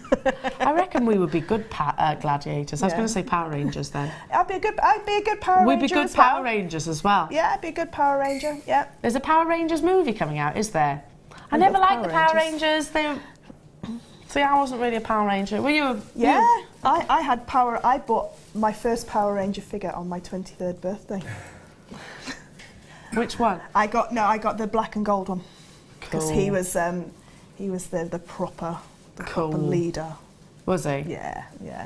I reckon we would be good gladiators. I was going to say Power Rangers then.
I'd be a good Power Ranger.
We'd be good Power Rangers as well.
Yeah, I'd be a good Power Ranger. Yeah.
There's a Power Rangers movie coming out, is there? I never liked the Power Rangers. See, I wasn't really a Power Ranger. Were you?
Yeah. I had Power. I bought my first Power Ranger figure on my 23rd birthday.
Which one?
I got the black and gold one. Because he was the proper leader.
Was he?
Yeah.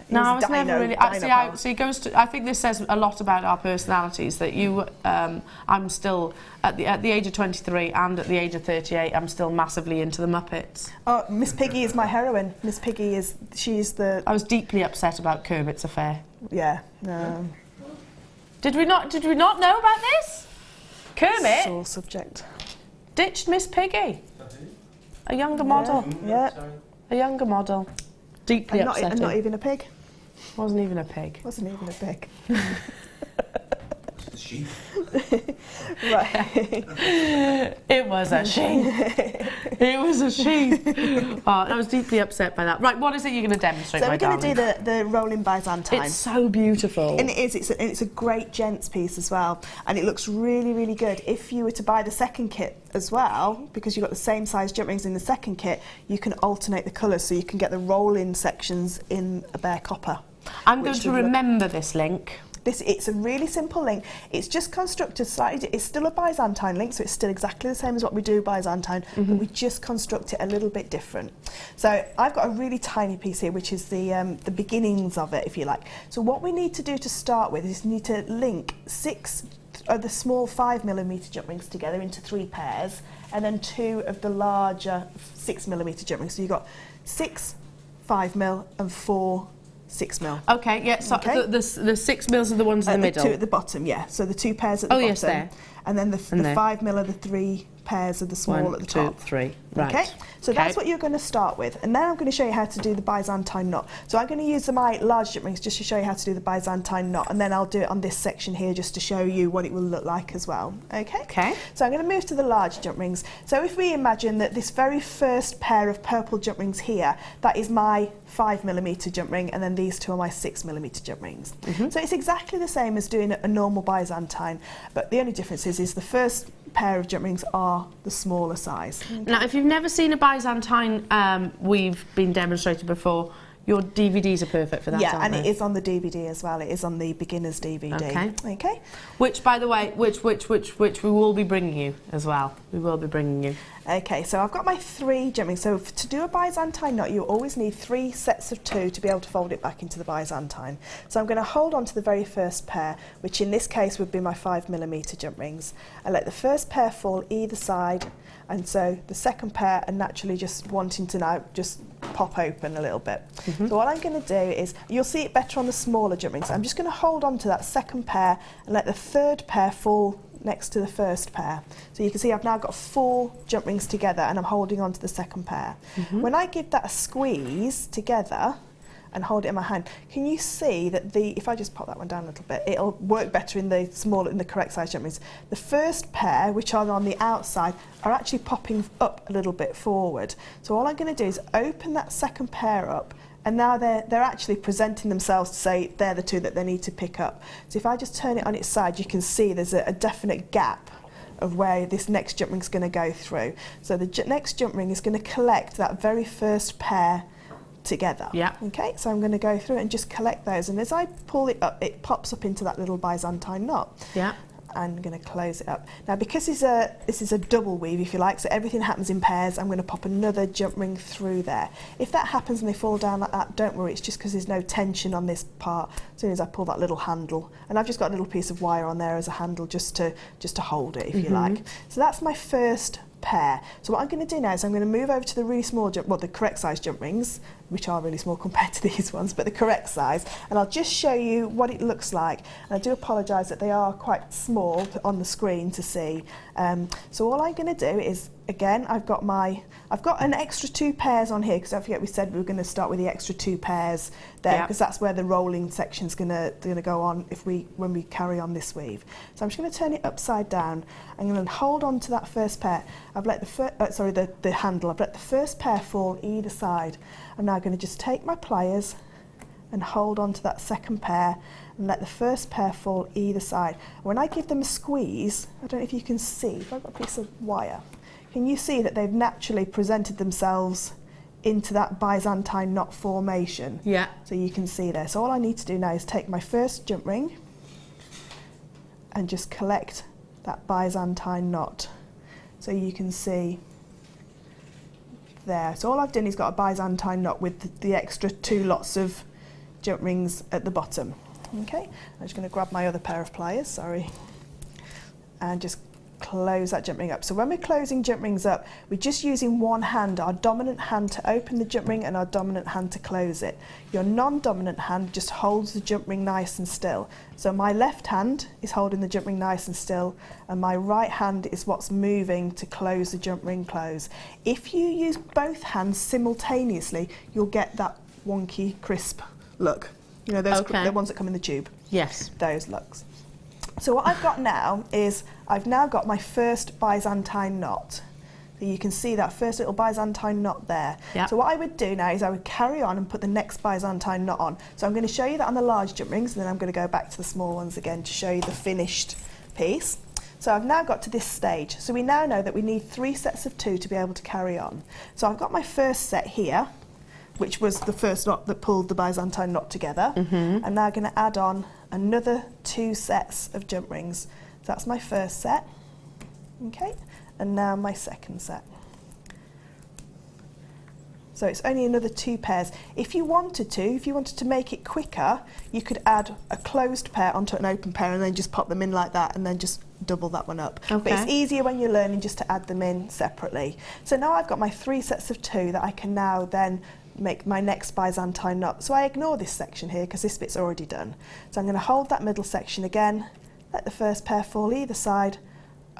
No, I was never really. So he goes to. I think this says a lot about our personalities. That you, I'm still at the age of 23 and at the age of 38. I'm still massively into the Muppets.
Oh, Miss Piggy is my heroine. Miss Piggy she's the.
I was deeply upset about Kermit's affair.
Yeah. No.
Did we not know about this? Kermit.
Sore subject.
Ditched Miss Piggy. A younger model.
Yeah.
A younger model. Deeply upsetting.
And not even a pig.
Wasn't even a pig.
Wasn't even a pig.
It's the sheep.
Right.
It was a sheep. It was a sheep. Oh, I was deeply upset by that. Right, what is it you're going to demonstrate,
so
my darling?
So we're going to do the rolling Byzantine.
It's so beautiful.
And it is. It's a great gents piece as well. And it looks really, really good. If you were to buy the second kit as well, because you've got the same size jump rings in the second kit, you can alternate the colours, so you can get the roll-in sections in a bare copper.
I'm going to remember this link.
It's a really simple link. It's just constructed slightly. It's still a Byzantine link, so it's still exactly the same as what we do Byzantine, but we just construct it a little bit different. So I've got a really tiny piece here, which is the beginnings of it, if you like. So what we need to do to start with is need to link 6 of the small 5mm jump rings together into 3 pairs, and then 2 of the larger 6mm jump rings. So you've got 6 5mm and 4 6mm.
Okay, yeah, so the 6mm are the ones in the middle.
The 2 at the bottom, yeah. So the 2 pairs at the bottom.
Yes, there.
And then the 5mm are the 3 pairs of the small at the top.
1, 2, 3. Right.
Okay, so that's what you're going to start with. And now I'm going to show you how to do the Byzantine knot. So I'm going to use my large jump rings just to show you how to do the Byzantine knot, and then I'll do it on this section here just to show you what it will look like as well. Okay? So I'm going to move to the large jump rings. So if we imagine that this very first pair of purple jump rings here, that is my 5mm jump ring, and then these 2 are my 6mm jump rings. So it's exactly the same as doing a normal Byzantine, but the only difference is the first pair of jump rings are the smaller size.
Now, if you've never seen a Byzantine we've been demonstrated before, Your DVDs are perfect for that,
Yeah,
aren't
and
they?
it is on the DVD as well. It is on the beginner's DVD.
Okay.
Okay.
Which, by the way, which we will be bringing you as well. We will be bringing you.
Okay, so I've got my 3 jump rings. So to do a Byzantine knot, you always need 3 sets of 2 to be able to fold it back into the Byzantine. So I'm going to hold on to the very first pair, which in this case would be my 5mm jump rings. I let the first pair fall either side, and so the second pair are naturally just wanting to now just pop open a little bit. So what I'm going to do is, you'll see it better on the smaller jump rings. I'm just going to hold on to that second pair and let the third pair fall next to the first pair. So you can see I've now got 4 jump rings together and I'm holding on to the second pair. When I give that a squeeze together and hold it in my hand, can you see that if I just pop that one down a little bit, it'll work better in the correct size jump rings. The first pair, which are on the outside, are actually popping up a little bit forward. So all I'm going to do is open that second pair up, and now they're actually presenting themselves to say they're the 2 that they need to pick up. So if I just turn it on its side, you can see there's a definite gap of where this next jump ring is going to go through. So the next jump ring is going to collect that very first pair together.
Yeah.
Okay, so I'm going to go through and just collect those, and as I pull it up, it pops up into that little Byzantine knot.
Yeah.
I'm going to close it up. Now, because this is a double weave, if you like, so everything happens in pairs, I'm going to pop another jump ring through there. If that happens and they fall down like that, don't worry, it's just because there's no tension on this part. As soon as I pull that little handle, and I've just got a little piece of wire on there as a handle just to hold it, if you like. So that's my first pair. So what I'm going to do now is I'm going to move over to the really small the correct size jump rings, which are really small compared to these ones, but the correct size, and I'll just show you what it looks like. And I do apologise that they are quite small on the screen to see. So all I'm going to do is, again, I've got an extra 2 pairs on here, because don't forget we said we were going to start with the extra 2 pairs there, because that's where the rolling section's going to go on when we carry on this weave. So I'm just going to turn it upside down. I'm going to hold on to that first pair. I've let the handle. I've let the first pair fall either side. I'm now going to just take my pliers and hold on to that second pair and let the first pair fall either side. When I give them a squeeze, I don't know if you can see, if I've got a piece of wire, can you see that they've naturally presented themselves into that Byzantine knot formation?
Yeah.
So you can see there. So all I need to do now is take my first jump ring and just collect that Byzantine knot. So you can see there. So all I've done is got a Byzantine knot with the extra 2 lots of jump rings at the bottom. Okay, I'm just going to grab my other pair of pliers, sorry, and just close that jump ring up. So when we're closing jump rings up, we're just using one hand, our dominant hand to open the jump ring and our dominant hand to close it. Your non-dominant hand just holds the jump ring nice and still. So my left hand is holding the jump ring nice and still, and my right hand is what's moving to close the jump ring close. If you use both hands simultaneously, you'll get that wonky, crisp look. You know, those the ones that come in the tube?
Yes.
Those looks. So what I've got now is, I've now got my first Byzantine knot. So you can see that first little Byzantine knot there.
Yep.
So what I would do now is I would carry on and put the next Byzantine knot on. So I'm going to show you that on the large jump rings, and then I'm going to go back to the small ones again to show you the finished piece. So I've now got to this stage. So we now know that we need 3 sets of 2 to be able to carry on. So I've got my first set here, which was the first knot that pulled the Byzantine knot together. I'm now going to add on another 2 sets of jump rings. So that's my first set, okay, and now my second set. So it's only another 2 pairs. If you wanted to make it quicker, you could add a closed pair onto an open pair and then just pop them in like that and then just double that one up.
Okay.
But it's easier when you're learning just to add them in separately. So now I've got my 3 sets of 2 that I can now then make my next Byzantine knot. So I ignore this section here because this bit's already done. So I'm going to hold that middle section again, let the first pair fall either side,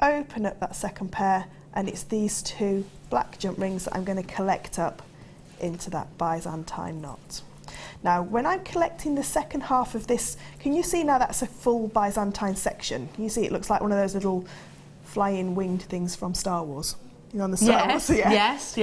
open up that second pair, and it's these 2 black jump rings that I'm going to collect up into that Byzantine knot. Now when I'm collecting the second half of this, can you see now that's a full Byzantine section? Can you see it looks like one of those little flying winged things from Star Wars? You know, on the Star Wars? Yeah.
Yes.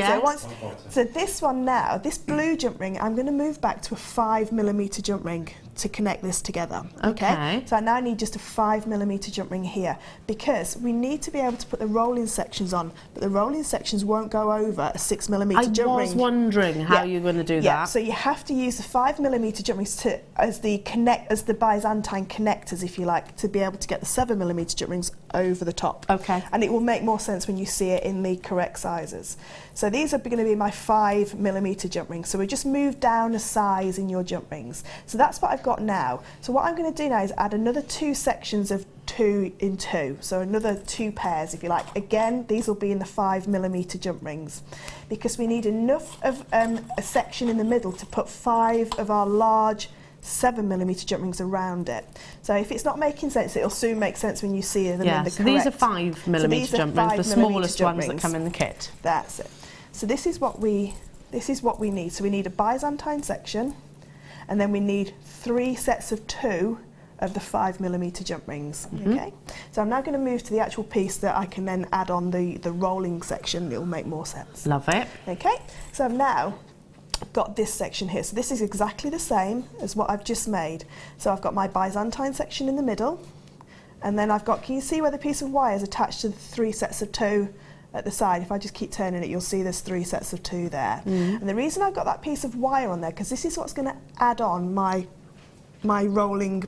So this one now, this blue jump ring, I'm going to move back to a 5mm jump ring to connect this together. Okay. So I now need just a 5mm jump ring here, because we need to be able to put the rolling sections on, but the rolling sections won't go over a 6mm jump ring.
I was wondering how you're going to do that.
So you have to use the 5mm jump rings as the Byzantine connectors, if you like, to be able to get the 7mm jump rings over the top.
Okay.
And it will make more sense when you see it in the correct sizes. So these are going to be my 5mm jump rings. So we just move down a size in your jump rings. So that's what I've got now. So what I'm going to do now is add another 2 sections of 2 in 2. So another 2 pairs, if you like. Again, these will be in the 5mm jump rings, because we need enough of a section in the middle to put 5 of our large 7mm jump rings around it. So if it's not making sense, it'll soon make sense when you see them in the correct.
So these are 5mm jump rings, the smallest ones that come in the kit.
That's it. So this is what we need. So we need a Byzantine section, and then we need 3 sets of 2 of the 5mm jump rings. Okay. So I'm now going to move to the actual piece that I can then add on the rolling section. It'll make more sense.
Love it.
Okay. So I've now got this section here. So this is exactly the same as what I've just made. So I've got my Byzantine section in the middle, and then I've got, can you see where the piece of wire is attached to the 3 sets of 2 at the side? If I just keep turning it, you'll see there's 3 sets of 2 there. And the reason I've got that piece of wire on there, because this is what's going to add on my rolling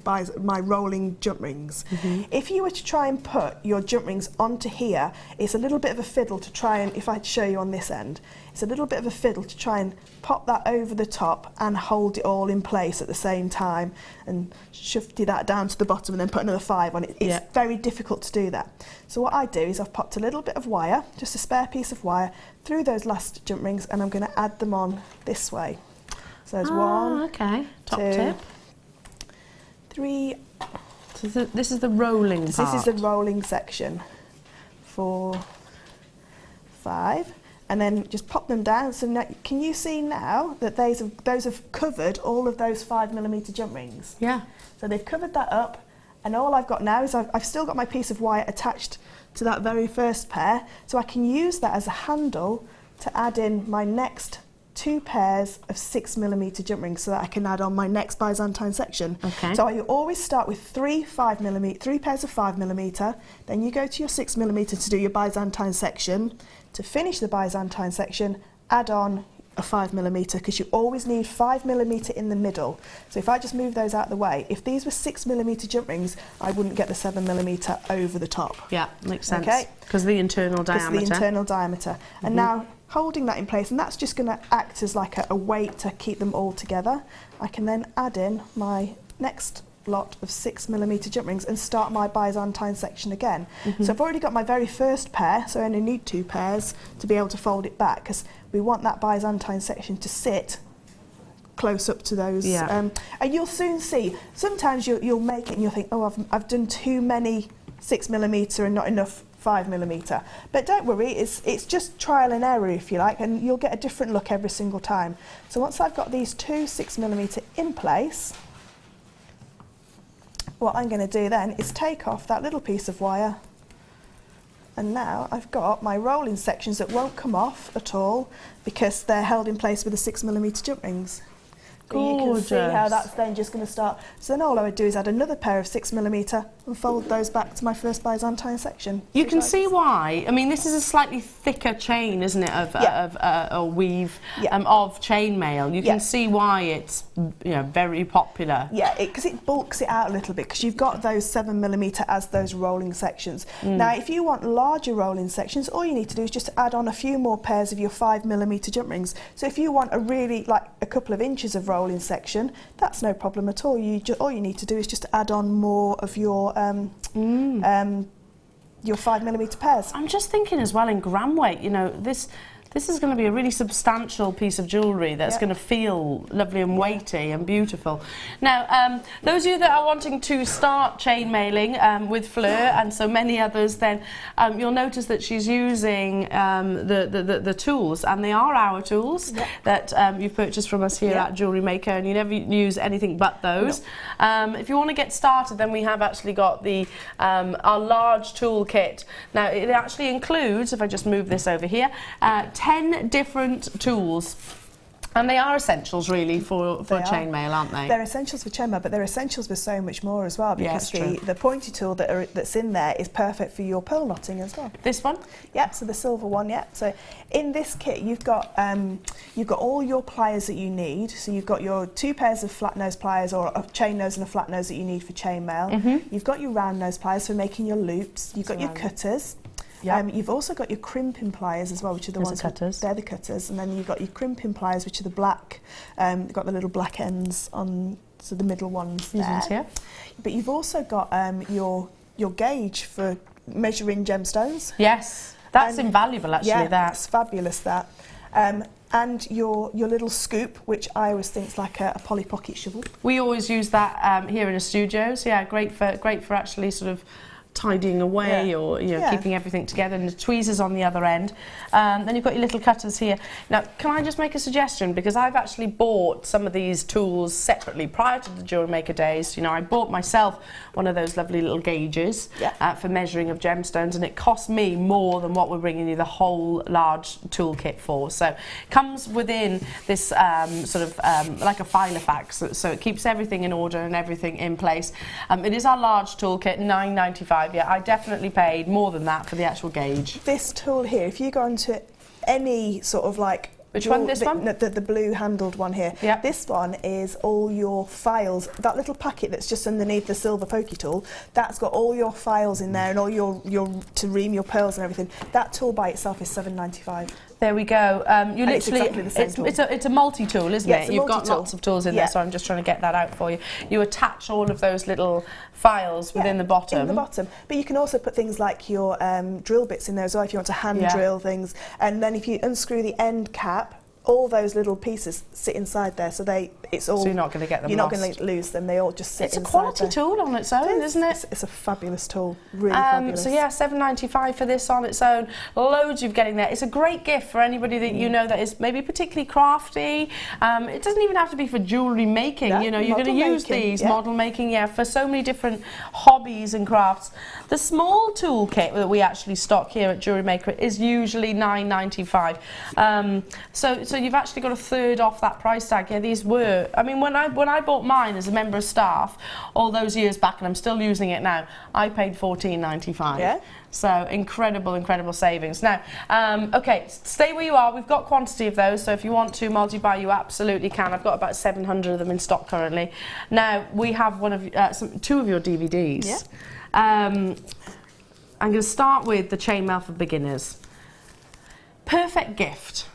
jump rings. If you were to try and put your jump rings onto here, it's a little bit of a fiddle to try and, if I show you on this end, it's a little bit of a fiddle to try and pop that over the top and hold it all in place at the same time, and shifty that down to the bottom and then put another 5 on it. It's very difficult to do that. So what I do is I've popped a little bit of wire, just a spare piece of wire, through those last jump rings, and I'm going to add them on this way. So there's 1,
top
2,
tip.
3.
So this is the rolling part.
This is the rolling section. 4, 5. And then just pop them down. So now, can you see now that those have covered all of those 5mm jump rings?
Yeah.
So they've covered that up, and all I've got now is I've still got my piece of wire attached to that very first pair, so I can use that as a handle to add in my next 2 pairs of 6mm jump rings, so that I can add on my next Byzantine section.
Okay.
So you always start with 3 pairs of 5mm, then you go to your 6mm to do your Byzantine section. To finish the Byzantine section, add on a 5mm, because you always need 5mm in the middle. So if I just move those out of the way, if these were 6mm jump rings, I wouldn't get the 7mm over the top.
Yeah, makes sense.
Okay.
Because of the internal diameter.
Because the internal diameter. And now, holding that in place, and that's just going to act as like a weight to keep them all together, I can then add in my next lot of 6mm jump rings and start my Byzantine section again. So I've already got my very first pair, so I only need 2 pairs to be able to fold it back, because we want that Byzantine section to sit close up to those. And you'll soon see, sometimes you'll make it and you'll think, oh, I've done too many 6mm and not enough 5mm. But don't worry, it's just trial and error, if you like, and you'll get a different look every single time. So once I've got these 2 6mm in place, what I'm going to do then is take off that little piece of wire, and now I've got my rolling sections that won't come off at all, because they're held in place with the 6mm jump rings. So you can see how that's then just going to start. So then all I would do is add another pair of 6mm and fold those back to my first Byzantine section.
You can see why. I mean, this is a slightly thicker chain, isn't it, of a weave of chainmail. You can see why it's very popular.
Yeah, because it bulks it out a little bit, because you've got those 7mm as those rolling sections. Now, if you want larger rolling sections, all you need to do is just add on a few more pairs of your 5mm jump rings. So if you want a really, like, a couple of inches of rolling section, that's no problem at all. All you need to do is just add on more of your 5mm pairs.
I'm just thinking as well, in gram weight, this is going to be a really substantial piece of jewellery that's going to feel lovely and weighty and beautiful. Now, those of you that are wanting to start chainmailing with Fleur and so many others, then you'll notice that she's using the tools, and they are our tools that you've purchased from us here at JewelleryMaker, and you never use anything but those. If you want to get started, then we have actually got the our large tool kit. Now, it actually includes, if I just move this over here, 10 different tools. And they are essentials really for chainmail, aren't they?
They're essentials for chainmail, but they're essentials for so much more as well, because the pointy tool that's in there is perfect for your pearl knotting as well.
This one?
Yeah, so the silver one, yeah. So in this kit you've got all your pliers that you need. So you've got your 2 pairs of flat nose pliers, or a chain nose and a flat nose that you need for chainmail. You've got your round nose pliers for making your loops. You've got your cutters. You've also got your crimping pliers as well, which are the ones
cutters.
They're the cutters, and then you've got your crimping pliers, which are the black. They've got the little black ends on, so the middle ones there.
Here.
But you've also got your gauge for measuring gemstones.
Yes, that's invaluable actually.
Yeah,
that's
fabulous. That. And your little scoop, which I always think is like a Polly Pocket shovel.
We always use that here in the studio. So yeah, great for actually sort of tidying away or keeping everything together, and the tweezers on the other end. Then you've got your little cutters here. Now, can I just make a suggestion? Because I've actually bought some of these tools separately prior to the JewelleryMaker days. You know, I bought myself one of those lovely little gauges for measuring of gemstones, and it cost me more than what we're bringing you the whole large toolkit for. So it comes within this like a filer pack, so it keeps everything in order and everything in place. It is our large toolkit, £9.95. Yeah, I definitely paid more than that for the actual gauge.
This tool here, if you go onto any sort of like...
Which one, this one?
The blue handled one here.
Yep.
This one is all your files. That little packet that's just underneath the silver pokey tool, that's got all your files in there and all your to ream your pearls and everything. That tool by itself is £7.95.
There we go. You literally,
it's exactly the same tool.
It's a multi-tool, isn't it? You've got
multi-tool.
lots of tools in there, so I'm just trying to get that out for you. You attach all of those little files within the bottom.
In the bottom. But you can also put things like your drill bits in there as well if you want to hand drill things. And then if you unscrew the end cap, all those little pieces sit inside there, so it's all.
So you're not going to get them
You're
lost.
not going to lose them. They all just sit inside.
It's a quality tool on its own, isn't it?
It's a fabulous tool, really fabulous.
So yeah, £7.95 for this on its own. Loads you're getting there. It's a great gift for anybody that you know that is maybe particularly crafty. It doesn't even have to be for jewellery making.
Yeah,
you know, you're going to use these model making, for so many different hobbies and crafts. The small toolkit that we actually stock here at JewelleryMaker is usually £9.95. So you've actually got a third off that price tag. Yeah, these were. I mean, when I bought mine as a member of staff all those years back, and I'm still using it now, I paid £14.95. Yeah. So incredible savings. Now, okay, stay where you are. We've got quantity of those, so if you want to multi-buy, you absolutely can. I've got about 700 of them in stock currently. Now, we have two of your DVDs. Yeah. I'm going to start with the Chainmail for Beginners. Perfect gift.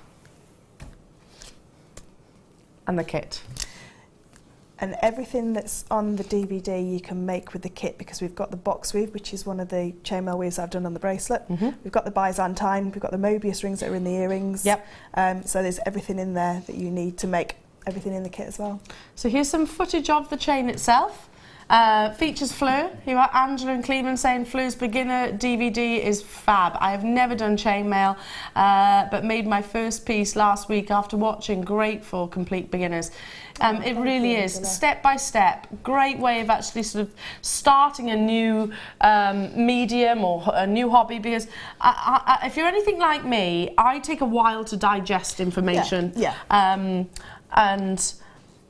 And the kit.
And everything that's on the DVD you can make with the kit, because we've got the box weave, which is one of the chainmail weaves I've done on the bracelet. We've got the Byzantine, we've got the Mobius rings that are in the earrings. Yep. So there's everything in there that you need to make everything in the kit as well.
So here's some footage of the chain itself. Features Fleur. You got Angela and Cleveland saying Fleur's beginner DVD is fab. I have never done chainmail, but made my first piece last week after watching. Great for complete beginners. It really is, step by step. Great way of actually sort of starting a new medium or a new hobby, because if you're anything like me, I take a while to digest information. And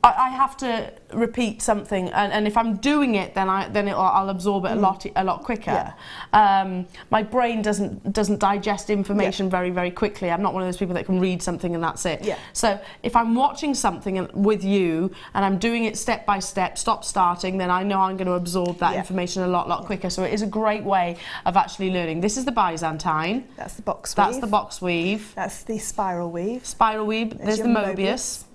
I have to repeat something, and if I'm doing it, then I'll absorb it a lot quicker. My brain doesn't digest information very quickly. I'm not one of those people that can read something and that's it. So if I'm watching something with you and I'm doing it step by step, stop starting, then I know I'm going to absorb that information a lot quicker. So it is a great way of actually learning. This is the Byzantine.
That's the box weave.
That's the box weave.
That's the spiral weave.
Spiral weave. There's the Mobius.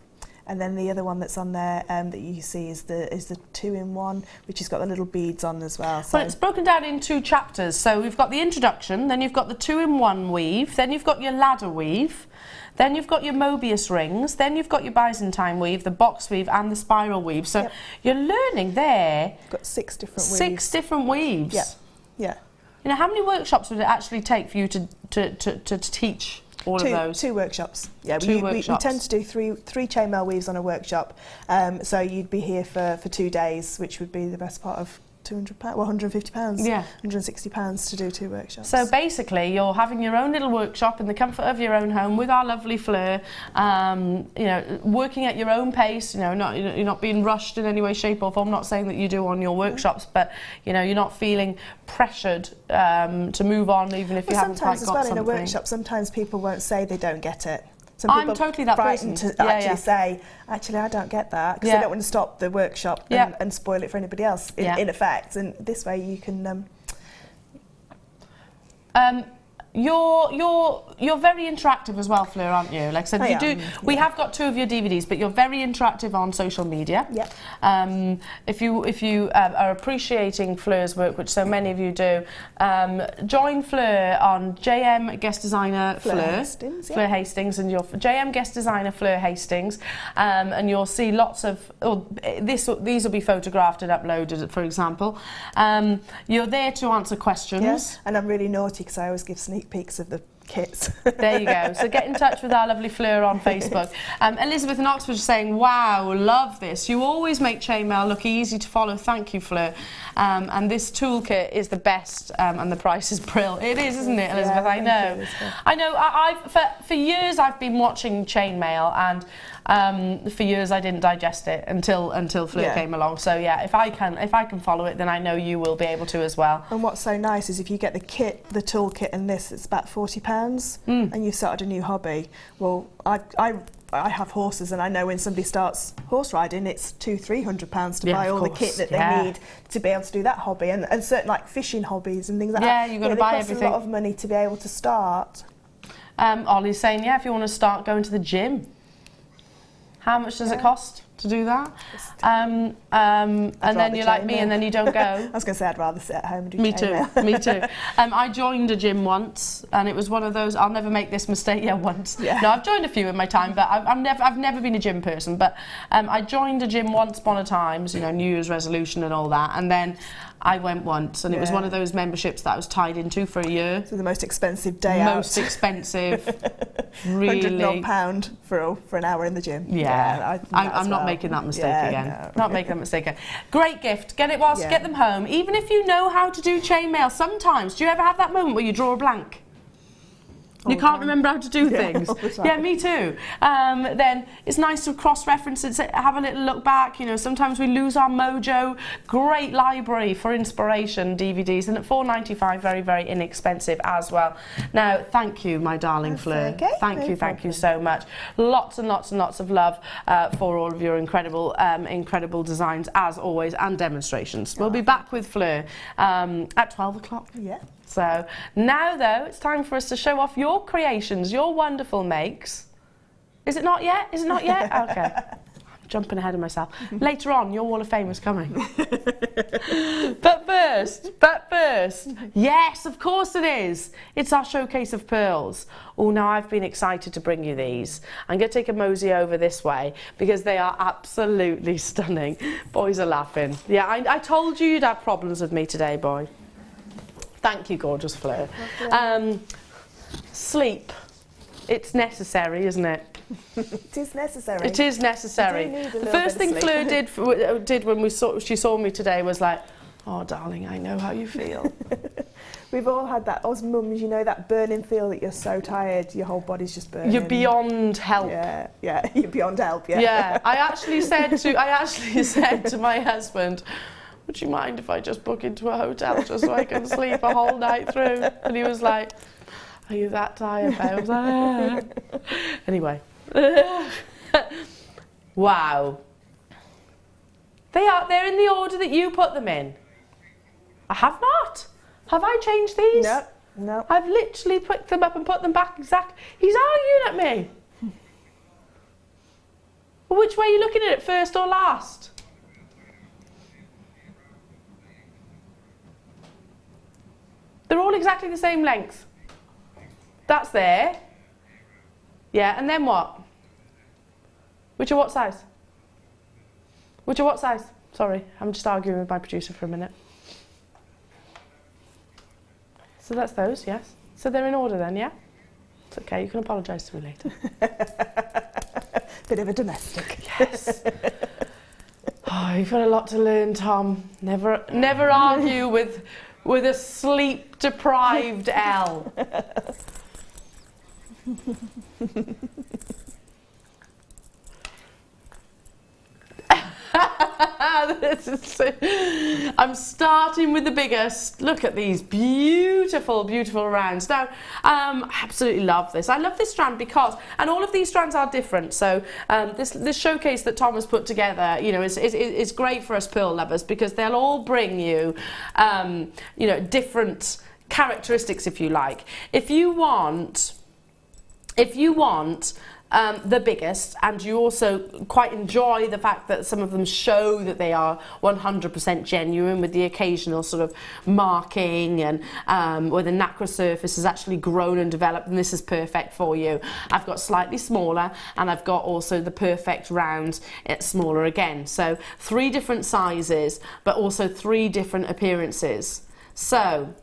And then the other one that's on there that you see is the 2-in-1, which has got the little beads on as well. So.
Well, it's broken down in 2 chapters. So we've got the introduction, then you've got the 2-in-1 weave, then you've got your ladder weave, then you've got your Mobius rings, then you've got your Byzantine weave, the box weave and the spiral weave. So you're learning there.
You've got 6 different weaves.
6 different weaves.
Yeah.
You know, how many workshops would it actually take for you to teach all of those?
2 workshops. Yeah,
we
tend to do three chainmail weaves on a workshop. So you'd be here for 2 days, which would be the best part of £200, well, £150,
yeah,
£160 to do 2 workshops.
So basically, you're having your own little workshop in the comfort of your own home with our lovely Fleur. You know, working at your own pace. You know, you're not being rushed in any way, shape, or form. I'm not saying that you do on your workshops, but you know, you're not feeling pressured to move on, even if you haven't quite got something.
Sometimes as well in a workshop, sometimes people won't say they don't get it. Some
I'm
people
totally that person
to actually say, actually, I don't get that, because they don't want to stop the workshop and spoil it for anybody else, in effect. And this way you can... You're very interactive as well, Fleur, aren't you? Like I said, we have got 2 of your DVDs, but you're very interactive on social media. Yeah.
If you are appreciating Fleur's work, which so many of you do, join Fleur on JM guest designer Fleur
Hastings,
Fleur Hastings, and your JM guest designer Fleur Hastings, and you'll see lots of these will be photographed and uploaded, for example. You're there to answer questions.
Yes, and I'm really naughty because I always give sneak peeks of the kits.
There you go. So get in touch with our lovely Fleur on Facebook. Elizabeth in Oxford is saying, wow, love this. You always make chainmail look easy to follow. Thank you, Fleur. And this toolkit is the best, and the price is brill. It is, isn't it, Elizabeth?
Yeah,
I know. I know. For years I've been watching chainmail, and for years I didn't digest it until Fleur came along. So yeah, if I can follow it, then I know you will be able to as well.
And what's so nice is if you get the kit, the toolkit, and this, it's about £40, and you've started a new hobby. Well, I have horses, and I know when somebody starts horse riding, it's £200-300 to buy all the kit that they need to be able to do that hobby, and certain like fishing hobbies and things like that.
Yeah, you've got to buy everything.
It costs a lot of money to be able to start.
Ollie's saying, yeah, if you want to start going to the gym. How much does it cost to do that? And then you're like me, and then you don't go.
I was going to say I'd rather sit at home and do
Me too, me too. I joined a gym once, and it was one of those, I'll never make this mistake. Once. Yeah. No, I've joined a few in my time, but I've never been a gym person. But I joined a gym once upon a time, so, you know, New Year's resolution and all that, and then I went once, and it was one of those memberships that I was tied into for a year.
So the most expensive day out.
Most expensive, really.
£100 for an hour in the gym.
Yeah, I'm not making that mistake again.
No.
Not making that mistake again. Great gift. Get it whilst you get them home. Even if you know how to do chainmail, sometimes, do you ever have that moment where you draw a blank? You can't remember how to do things. Yeah, me too. Then it's nice to cross-reference it, have a little look back. You know, sometimes we lose our mojo. Great library for inspiration, DVDs, and at £4.95, very, very inexpensive as well. Now, thank you, my darling Fleur.
Okay.
Thank you so much. Lots and lots and lots of love for all of your incredible, incredible designs, as always, and demonstrations. We'll be back with Fleur at 12 o'clock.
Yeah.
So now, though, it's time for us to show off your creations, your wonderful makes. Is it not yet? Is it not yet? Okay. I'm jumping ahead of myself. Later on, your Wall of Fame is coming. But first, yes, of course it is. It's our showcase of pearls. Oh, now I've been excited to bring you these. I'm going to take a mosey over this way because they are absolutely stunning. Boys are laughing. Yeah, I told you you'd have problems with me today, boy. Thank you, gorgeous Fleur. Sleep. It's necessary, isn't it?
It is necessary.
It is necessary. The first thing Fleur did when she saw me today was like, oh, darling, I know how you feel.
We've all had that, us mums, you know, that burning feel that you're so tired, your whole body's just burning.
You're beyond help.
Yeah, you're beyond help, yeah.
Yeah, I actually said to my husband, would you mind if I just book into a hotel just so I can sleep a whole night through? And he was like, are you that tired, babe? I was like, Anyway. Wow. They're in the order that you put them in. I have not. Have I changed these?
No.
I've literally picked them up and put them back exactly. He's arguing at me. Well, which way are you looking at it, first or last? They're all exactly the same length. That's there. Yeah, and then what? Which are what size? Which are what size? Sorry, I'm just arguing with my producer for a minute. So that's those, yes. So they're in order then, yeah? It's okay, you can apologise to me later.
Bit of a domestic.
Yes. Oh, Oh, you've got a lot to learn, Tom. Never argue with a sleep-deprived Elle. I'm starting with the biggest. Look at these beautiful, beautiful rounds. Now, I absolutely love this. I love this strand because, and all of these strands are different. So this showcase that Tom has put together, you know, is great for us pearl lovers because they'll all bring you, you know, different characteristics, if you like. If you want the biggest, and you also quite enjoy the fact that some of them show that they are 100% genuine with the occasional sort of marking and where the nacre surface has actually grown and developed, and this is perfect for you. I've got slightly smaller, and I've got also the perfect round, it's smaller again. So 3 different sizes, but also 3 different appearances. So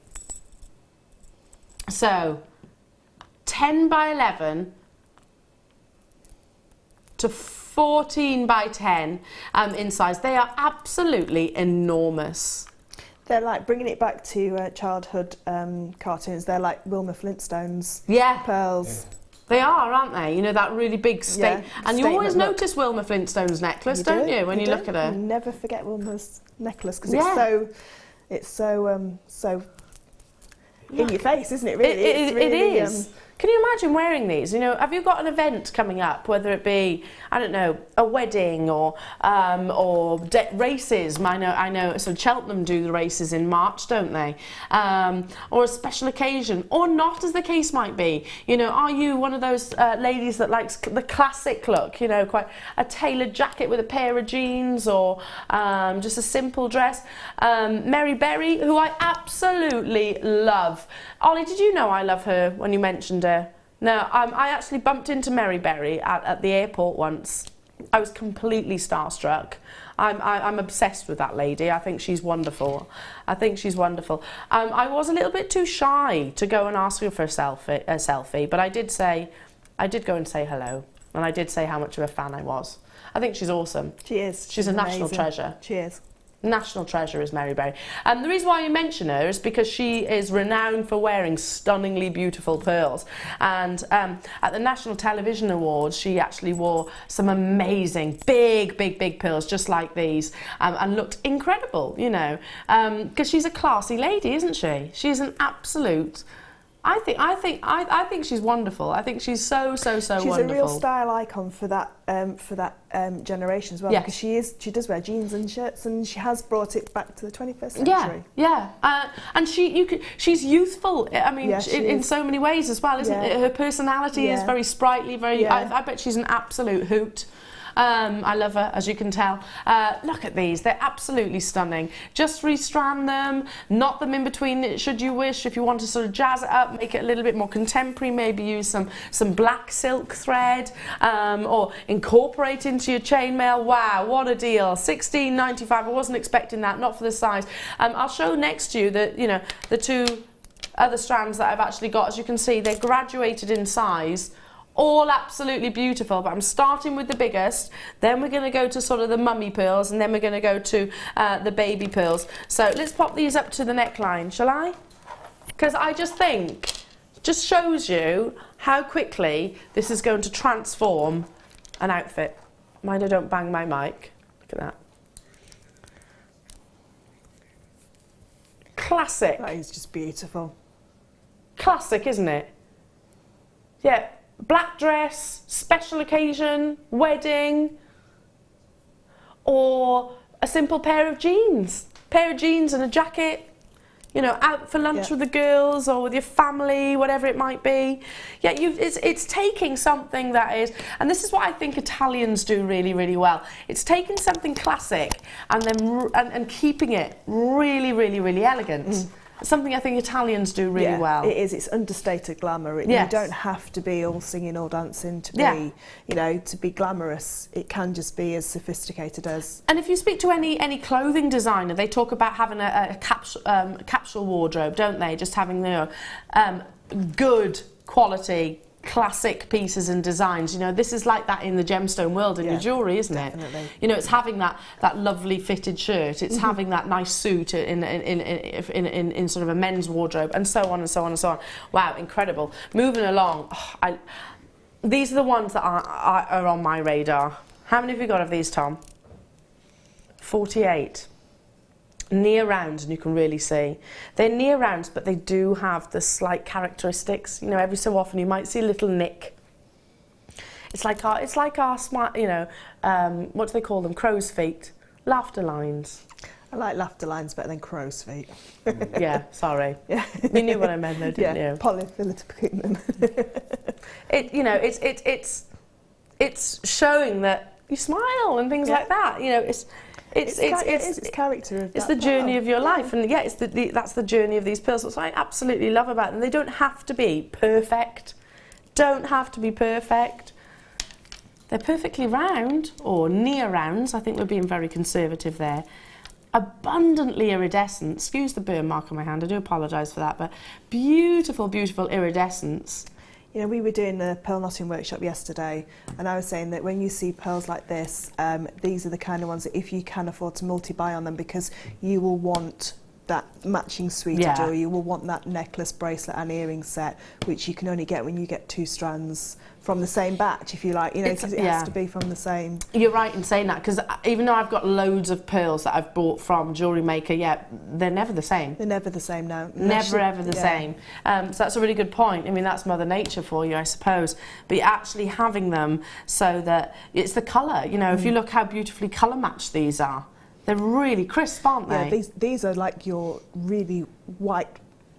10 by 11 to 14 by 10 in size. They are absolutely enormous.
They're like bringing it back to childhood cartoons. They're like Wilma Flintstone's pearls.
Yeah.
They are, aren't they? You know, that really big and you always notice Wilma Flintstone's necklace, don't you, when you look at her?
You never forget Wilma's necklace because it's so in your face, isn't it? Really,
it is. Can you imagine wearing these? You know, have you got an event coming up, whether it be, I don't know, a wedding or races? I know. So Cheltenham do the races in March, don't they? Or a special occasion, or not, as the case might be. You know, are you one of those ladies that likes the classic look? You know, quite a tailored jacket with a pair of jeans, or just a simple dress. Mary Berry, who I absolutely love. Ollie, did you know I love her when you mentioned her? No, I actually bumped into Mary Berry at the airport once. I was completely starstruck. I'm obsessed with that lady. I think she's wonderful. I was a little bit too shy to go and ask her for a selfie, but I did go and say hello, and I did say how much of a fan I was. I think she's awesome.
She is.
She's a national treasure.
She is.
National treasure is Mary Berry. The reason why I mention her is because she is renowned for wearing stunningly beautiful pearls. And at the National Television Awards, she actually wore some amazing, big pearls, just like these, and looked incredible, you know, because she's a classy lady, isn't she? She's an absolute... I think she's wonderful. I think she's so wonderful.
She's a real style icon for that generation as well. Yes. Because she does wear jeans and shirts, and she has brought it back to the 21st century.
And she's youthful. I mean, in so many ways as well, isn't it? Her personality is very sprightly. I bet she's an absolute hoot. I love her, as you can tell. Look at these, they're absolutely stunning. Just restrand them, knot them in between, should you wish. If you want to sort of jazz it up, make it a little bit more contemporary, maybe use some black silk thread, or incorporate into your chainmail. Wow, what a deal. $16.95. I wasn't expecting that, not for the size. I'll show next to you the 2 other strands that I've actually got. As you can see, they're graduated in size. All absolutely beautiful, but I'm starting with the biggest, then we're going to go to sort of the mummy pearls, and then we're going to go to the baby pearls. So let's pop these up to the neckline, shall I? Because I just think, just shows you how quickly this is going to transform an outfit. Mind I don't bang my mic. Look at that. Classic.
That is just beautiful.
Classic, isn't it? Yeah. Black dress, special occasion, wedding, or a simple pair of jeans. And a jacket, you know, out for lunch with the girls or with your family, whatever it might be. Yeah, it's taking something that is, and this is what I think Italians do really, really well. It's taking something classic and then and keeping it really, really, really elegant. Something I think Italians do really well.
It is. It's understated glamour. You don't have to be all singing or dancing to be, you know, to be glamorous. It can just be as sophisticated as.
And if you speak to any clothing designer, they talk about having a capsule wardrobe, don't they? Just having the good quality classic pieces and designs. You know, this is like that in the gemstone world in your jewellery, isn't
definitely.
it? You know, it's having that lovely fitted shirt, it's having that nice suit in sort of a men's wardrobe, and so on and so on and so on. Wow, incredible. Moving along, these are the ones that are on my radar. How many have we got of these, Tom? 48. Near rounds, and you can really see they're near rounds, but they do have the slight characteristics. You know, every so often you might see a little nick. It's like our smart, you know, what do they call them? Crow's feet, laughter lines.
I like laughter lines better than crow's feet.
Yeah, sorry. Yeah. You knew what I meant though, didn't you?
Polyphilitic.
You know, it's showing that you smile and things like that. You know, it's character. It's the journey of your life, and yeah, that's the journey of these pearls. That's what I absolutely love about them. They don't have to be perfect. Don't have to be perfect. They're perfectly round or near rounds. I think we're being very conservative there. Abundantly iridescent. Excuse the burn mark on my hand. I do apologise for that, but beautiful, beautiful iridescence.
You know, we were doing a pearl knotting workshop yesterday, and I was saying that when you see pearls like this, these are the kind of ones that if you can afford to multi-buy on them, because you will want that matching suite of jewellery, you will want that necklace, bracelet and earring set, which you can only get when you get 2 strands from the same batch, if you like, you know, because it has to be from the same.
You're right in saying that, because even though I've got loads of pearls that I've bought from JewelleryMaker, they're never the same. They're
never the same now.
Never ever the same. So that's a really good point. I mean, that's Mother Nature for you, I suppose. But you're actually having them so that it's the colour. You know, if you look how beautifully colour matched these are, they're really crisp, aren't they?
Yeah, these are like your really white,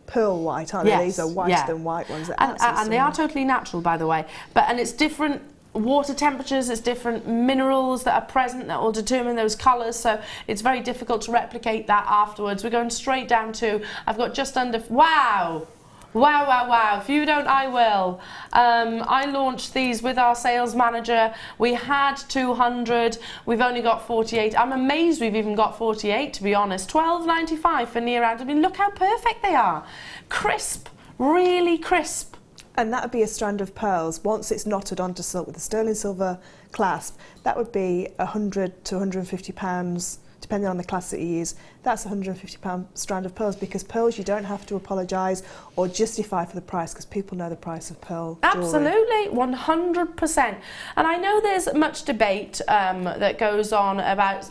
pearl white, aren't they? These are whiter than white ones.
And they are totally natural, by the way. And it's different water temperatures, it's different minerals that are present that will determine those colours, so it's very difficult to replicate that afterwards. We're going straight down to, I've got just under, wow! Wow, wow, wow. If you don't, I will. I launched these with our sales manager. We had 200. We've only got 48. I'm amazed we've even got 48, to be honest. $12.95 for near round. I mean, look how perfect they are. Crisp, really crisp.
And that would be a strand of pearls. Once it's knotted onto silk with a sterling silver clasp, that would be £100 to £150, depending on the class that you use. That's a £150 strand of pearls, because pearls you don't have to apologise or justify for the price, because people know the price of pearl jewellery.
Absolutely, 100%. And I know there's much debate that goes on about,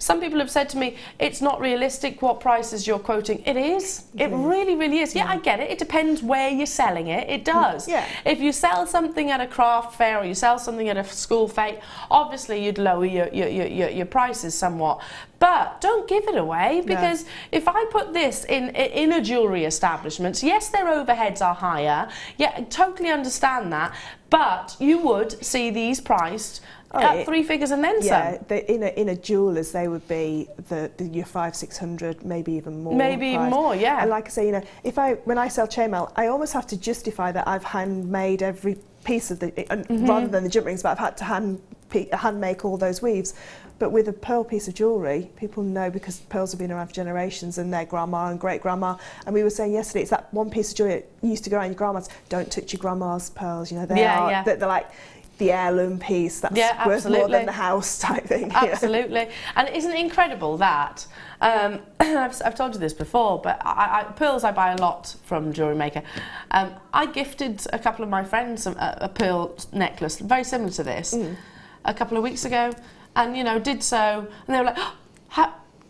some people have said to me, it's not realistic what prices you're quoting. It is. It really, really is. Yeah, I get it. It depends where you're selling it. It does.
Yeah.
If you sell something at a craft fair or you sell something at a school fete, obviously you'd lower your prices somewhat. But don't give it away, because if I put this in a jewellery establishment, yes, their overheads are higher. Yeah, I totally understand that. But you would see these priced at 3 figures and then some.
Yeah, in a jeweller's they would be your 500-600, maybe even more.
Maybe even more, yeah.
And like I say, you know, when I sell chainmail, I almost have to justify that I've handmade every piece of the, rather than the jump rings, but I've had to hand make all those weaves. But with a pearl piece of jewellery, people know, because pearls have been around for generations, and their grandma and great-grandma. And we were saying yesterday, it's that one piece of jewellery that used to go around your grandma's. Don't touch your grandma's pearls, you know, they're like the heirloom piece that's worth more than the house type thing.
Absolutely. And isn't it incredible that, I've told you this before, but pearls I buy a lot from JewelleryMaker. I gifted a couple of my friends a pearl necklace, very similar to this, a couple of weeks ago. And, you know, did so, and they were like, oh,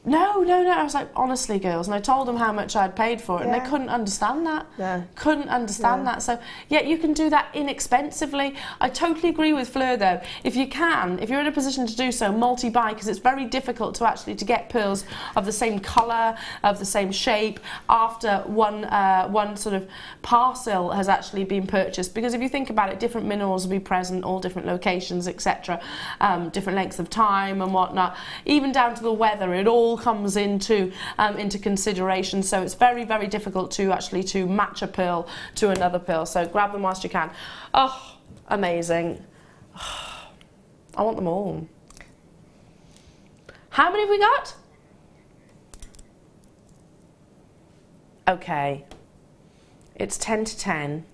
no. I was like, honestly, girls. And I told them how much I'd paid for it, and they couldn't understand that. Couldn't understand that. So, yeah, you can do that inexpensively. I totally agree with Fleur, though. If you're in a position to do so, multi-buy, because it's very difficult to get pearls of the same colour, of the same shape, after one sort of parcel has actually been purchased. Because if you think about it, different minerals will be present, all different locations, etc., different lengths of time and whatnot, even down to the weather. It all comes into consideration, so it's very, very difficult to match a pearl to another pearl. So grab them whilst you can. Oh, amazing. I want them all. How many have we got? Okay, it's 10 to 10.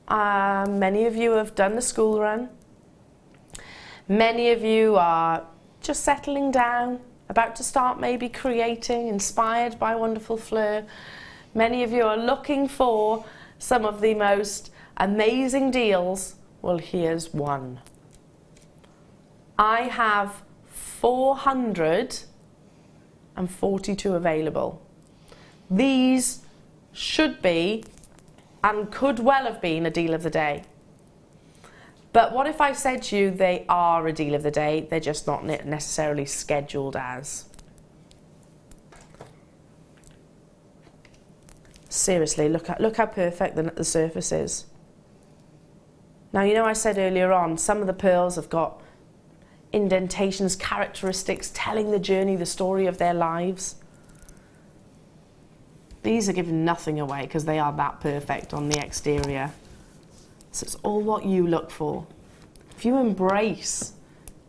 Many of you have done the school run. Many of you are just settling down, about to start maybe creating, inspired by wonderful Fleur. Many of you are looking for some of the most amazing deals. Well, here's one. I have 442 available. These should be and could well have been a deal of the day. But what if I said to you they are a deal of the day, they're just not necessarily scheduled as? Seriously, look how perfect the surface is. Now, you know I said earlier on, some of the pearls have got indentations, characteristics, telling the journey, the story of their lives. These are giving nothing away because they are that perfect on the exterior. So it's all what you look for. If you embrace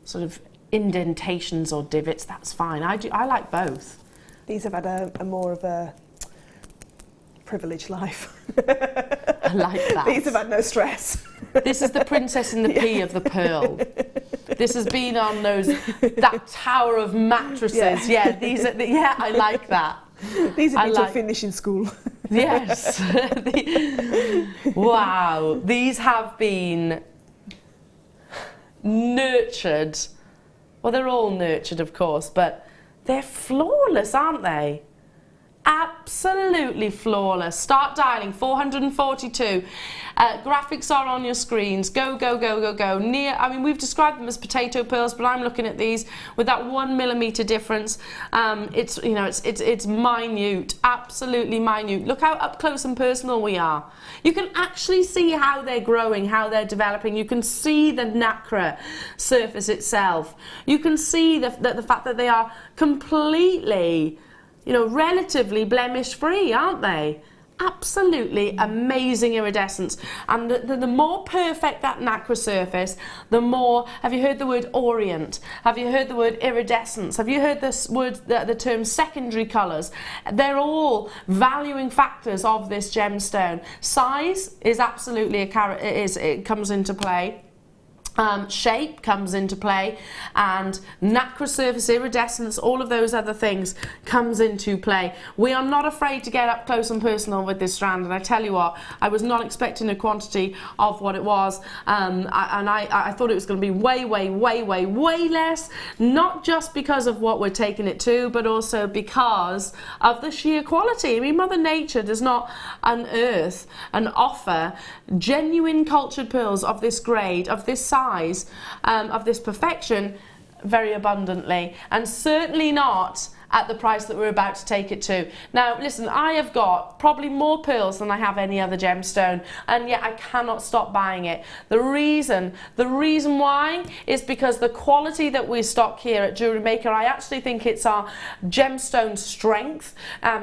sort of indentations or divots, that's fine. I like both.
These have had a more of a privileged life.
I like that.
These have had no stress.
This is the princess and the pea of the pearl. This has been on that tower of mattresses. Yeah, these are I like that.
These have been to finish in school.
Yes. Wow. These have been nurtured. Well, they're all nurtured, of course, but they're flawless, aren't they? Absolutely flawless. Start dialing, 442. Graphics are on your screens. Go, go, go, go, go. I mean, we've described them as potato pearls, but I'm looking at these with that 1 millimeter difference. It's minute, absolutely minute. Look how up close and personal we are. You can actually see how they're growing, how they're developing. You can see the nacre surface itself. You can see the fact that they are completely, relatively blemish-free, aren't they? Absolutely amazing iridescence. And the more perfect that nacre surface, the more... Have you heard the word orient? Have you heard the word iridescence? Have you heard this word, the term secondary colours? They're all valuing factors of this gemstone. Size is absolutely it comes into play. Shape comes into play, and nacre surface, iridescence, all of those other things comes into play. We are not afraid to get up close and personal with this strand, and I tell you what, I was not expecting a quantity of what it was, and I thought it was going to be way less, not just because of what we're taking it to, but also because of the sheer quality. I mean, Mother Nature does not unearth and offer genuine cultured pearls of this grade, of this size, of this perfection very abundantly, and certainly not at the price that we're about to take it to. Now listen, I have got probably more pearls than I have any other gemstone, and yet I cannot stop buying it. The reason why is because the quality that we stock here at JewelleryMaker, I actually think it's our gemstone strength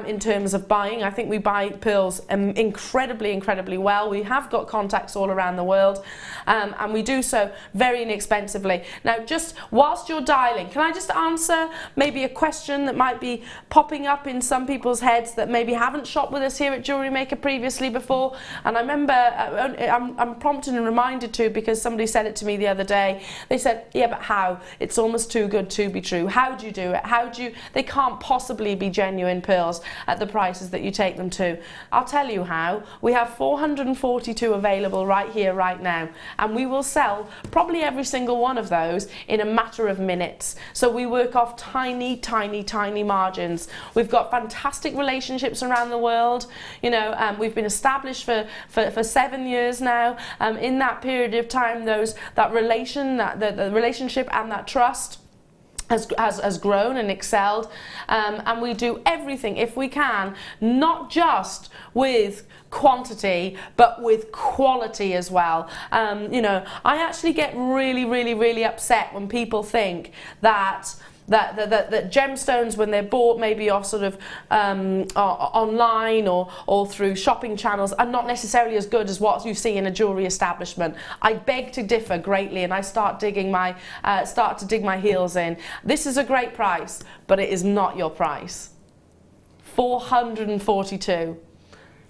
in terms of buying. I think we buy pearls incredibly well. We have got contacts all around the world, and we do so very inexpensively. Now, just whilst you're dialing, can I just answer maybe a question that might be popping up in some people's heads that maybe haven't shopped with us here at JewelleryMaker previously before? And I remember I'm prompted and reminded to, because somebody said it to me the other day. They said, yeah, but how? It's almost too good to be true. How do you do it? They can't possibly be genuine pearls at the prices that you take them to. I'll tell you how. We have 442 available right here, right now, and we will sell probably every single one of those in a matter of minutes. So we work off tiny margins. We've got fantastic relationships around the world. We've been established for 7 years now. In that period of time, the relationship and that trust has grown and excelled, and we do everything, if we can, not just with quantity but with quality as well. I actually get really upset when people think that gemstones, when they're bought maybe off sort of online or through shopping channels, are not necessarily as good as what you see in a jewellery establishment. I beg to differ greatly, and I start to dig my heels in. This is a great price, but it is not your price. 442.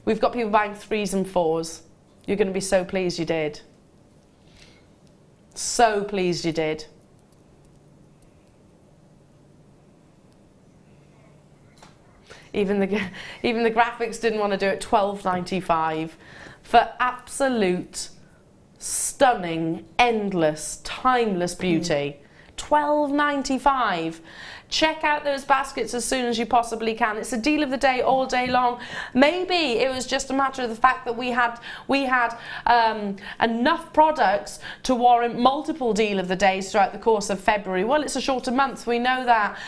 We've got people buying 3s and 4s. You're going to be so pleased you did. So pleased you did. Even the graphics didn't want to do it. $12.95 for absolute, stunning, endless, timeless beauty. $12.95. Check out those baskets as soon as you possibly can. It's a deal of the day all day long. Maybe it was just a matter of the fact that we had enough products to warrant multiple deal of the days throughout the course of February. Well, it's a shorter month. We know that.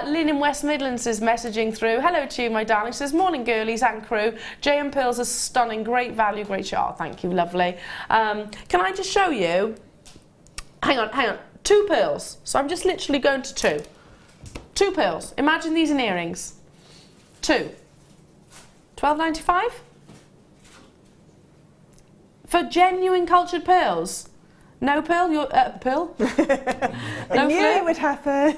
Lynn in West Midlands is messaging through. Hello to you, my darling. She says, morning, girlies and crew. J&M Pearls are stunning. Great value, great shot. Thank you, lovely. Can I just show you? Hang on. 2 pearls. So I'm just literally going to 2. 2 pearls. Imagine these in earrings. 2. $12.95 for genuine cultured pearls. No pearl. Pearl.
I knew it would happen.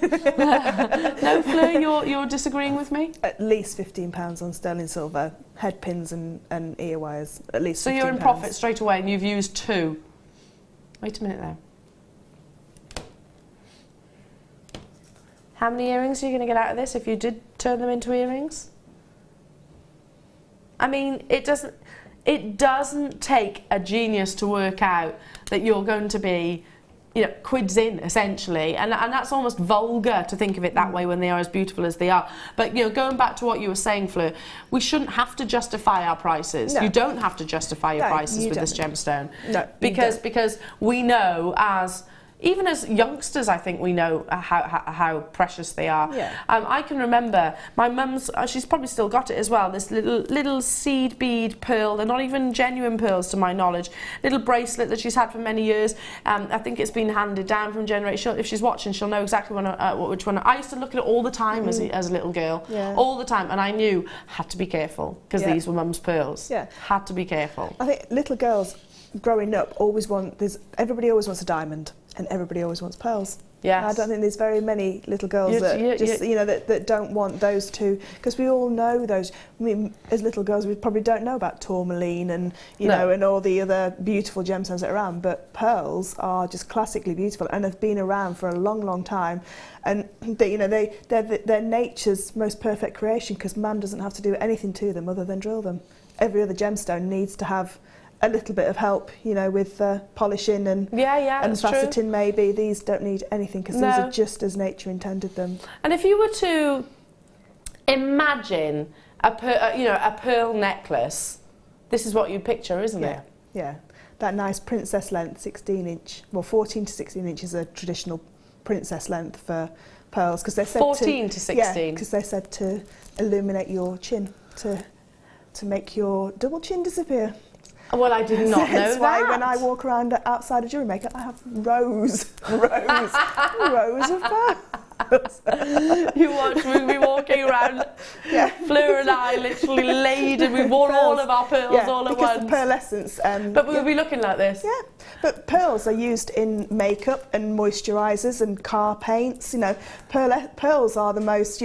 No, Fleur. You're disagreeing with me.
At least £15 on sterling silver, head pins and ear wires. At least.
So you're in profit straight away, and you've used 2. Wait a minute there. How many earrings are you going to get out of this if you did turn them into earrings? I mean, it doesn't take a genius to work out that you're going to be, quids in, essentially. And that's almost vulgar to think of it that way when they are as beautiful as they are. But, going back to what you were saying, Fleur, we shouldn't have to justify our prices. No. You don't have to justify your prices with this gemstone. No. Because we know even as youngsters, I think we know how precious they are. Yeah. I can remember my mum's, she's probably still got it as well, this little seed bead pearl. They're not even genuine pearls to my knowledge. Little bracelet that she's had for many years. I think it's been handed down from generation. If she's watching, she'll know exactly which one. I used to look at it all the time as a little girl. Yeah. All the time. And I knew, had to be careful, because these were mum's pearls. Yeah. Had to be careful.
I think little girls growing up everybody always wants a diamond. And everybody always wants pearls. Yes. I don't think there's very many little girls that don't want those two, because we all know those. I mean, as little girls, we probably don't know about tourmaline and and all the other beautiful gemstones that are around. But pearls are just classically beautiful and have been around for a long, long time. And they're nature's most perfect creation, because man doesn't have to do anything to them other than drill them. Every other gemstone needs to have a little bit of help, with polishing and faceting maybe. These don't need anything, because these are just as nature intended them. And
if you were to imagine a pearl necklace, this is what you'd picture, isn't it?
Yeah, that nice princess length 16-inch, well 14 to 16 inches is a traditional princess length for pearls, because they're said
14 to 16.
Yeah, because they're said to illuminate your chin, to make your double chin disappear.
Well, I did not know that.
That's why when I walk around outside of JewelleryMaker, I have rows of pearls.
You watch me walking around. Yeah. Fleur and I literally laden. We wore all of our pearls all at once.
Because the pearlescence.
But we'll be looking like this.
Yeah. But pearls are used in makeup and moisturisers and car paints. Pearls are the most,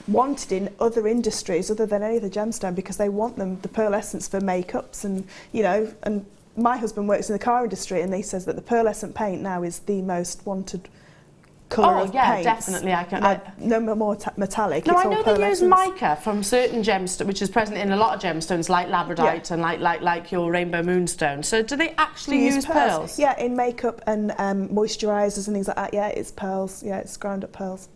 wanted in other industries other than any other gemstone, because they want the pearlescence for makeups and and my husband works in the car industry, and he says that the pearlescent paint now is the most wanted colour of paints.
Definitely.
No more metallic.
No, I know they use mica from certain gemstones, which is present in a lot of gemstones like labradorite and like your rainbow moonstone. So do they actually use pearls?
Yeah, in makeup and moisturisers and things like that. Yeah, it's pearls. Yeah, it's ground up pearls.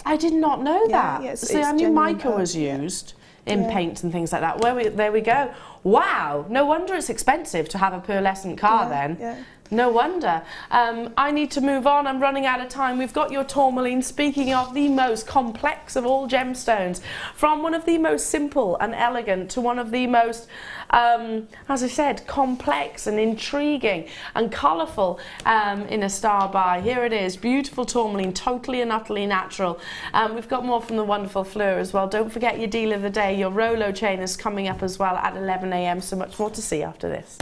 I did not know that.
Yeah,
See, I knew mica was used in paints and things like that. There we go. Wow, no wonder it's expensive to have a pearlescent car then. Yeah. No wonder. I need to move on. I'm running out of time. We've got your tourmaline. Speaking of the most complex of all gemstones, from one of the most simple and elegant to one of the most, as I said, complex and intriguing and colourful in a star by. Here it is, beautiful tourmaline, totally and utterly natural. We've got more from the wonderful Fleur as well. Don't forget your deal of the day. Your Rolo chain is coming up as well at 11 a.m. So much more to see after this.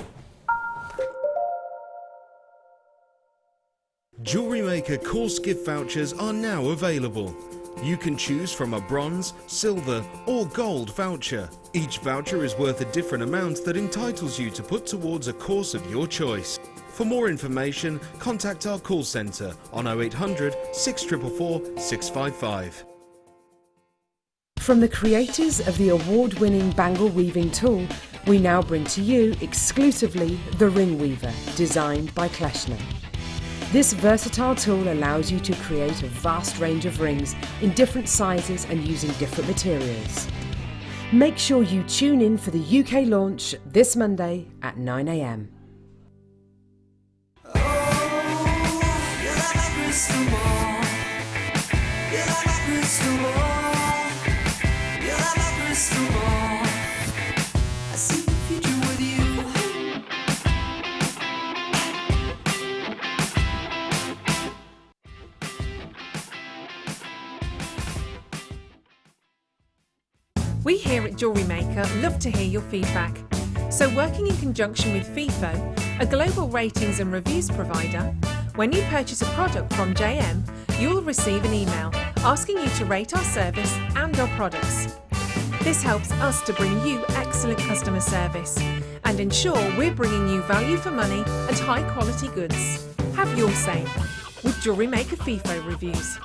JewelleryMaker course gift vouchers are now available. You can choose from a bronze, silver or gold voucher. Each voucher is worth a different amount that entitles you to put towards a course of your choice. For more information, contact our call centre on 0800 644 655.
From the creators of the award-winning bangle weaving tool, we now bring to you exclusively the Ring Weaver, designed by Kleshner. This versatile tool allows you to create a vast range of rings in different sizes and using different materials. Make sure you tune in for the UK launch this Monday at 9 AM.
We here at JewelleryMaker love to hear your feedback. So working in conjunction with FIFO, a global ratings and reviews provider, when you purchase a product from JM, you'll receive an email asking you to rate our service and our products. This helps us to bring you excellent customer service and ensure we're bringing you value for money and high quality goods. Have your say with JewelleryMaker FIFO reviews.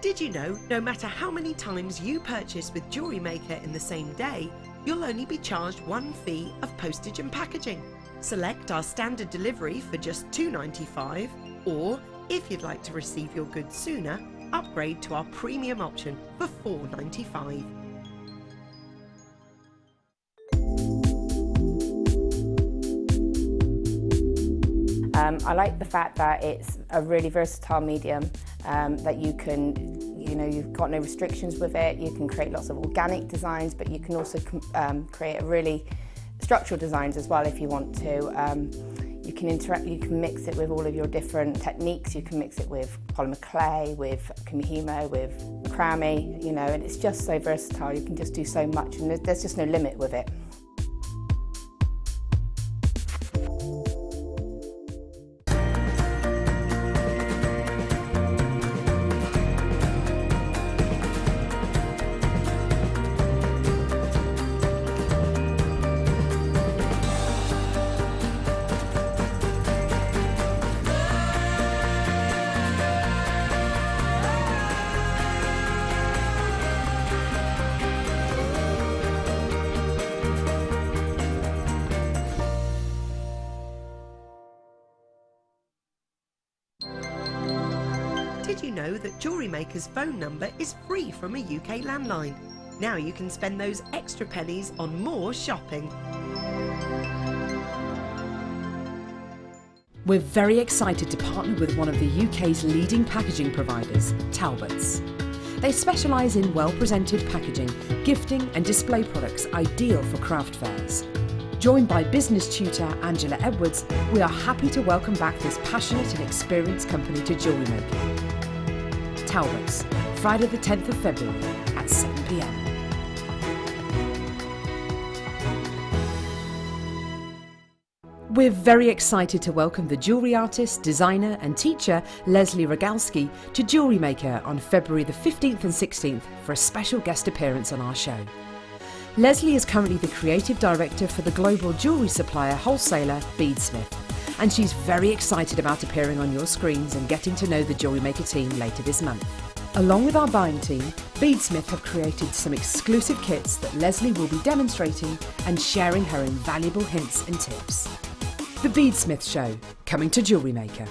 Did you know, no matter how many times you purchase with JewelleryMaker in the same day, you'll only be charged one fee of postage and packaging. Select our standard delivery for just $2.95, or if you'd like to receive your goods sooner, upgrade to our premium option for $4.95.
I like the fact that it's a really versatile medium, that you can, you've got no restrictions with it. You can create lots of organic designs, but you can also create a really structural designs as well if you want to. You can mix it with all of your different techniques. You can mix it with polymer clay, with kumihimo, with macrame, and it's just so versatile. You can just do so much, and there's just no limit with it.
Did you know that JewelleryMaker's phone number is free from a UK landline? Now you can spend those extra pennies on more shopping.
We're very excited to partner with one of the UK's leading packaging providers, Talbots. They specialise in well-presented packaging, gifting and display products ideal for craft fairs. Joined by business tutor Angela Edwards, we are happy to welcome back this passionate and experienced company to JewelleryMaker. Talbots, Friday the 10th of February at 7 PM. We're very excited to welcome the jewellery artist, designer and teacher Leslie Rogalski to JewelleryMaker on February the 15th and 16th for a special guest appearance on our show. Leslie is currently the creative director for the global jewellery supplier wholesaler Beadsmith, and she's very excited about appearing on your screens and getting to know the JewelleryMaker team later this month. Along with our buying team, Beadsmith have created some exclusive kits that Leslie will be demonstrating and sharing her invaluable hints and tips. The Beadsmith Show, coming to JewelleryMaker.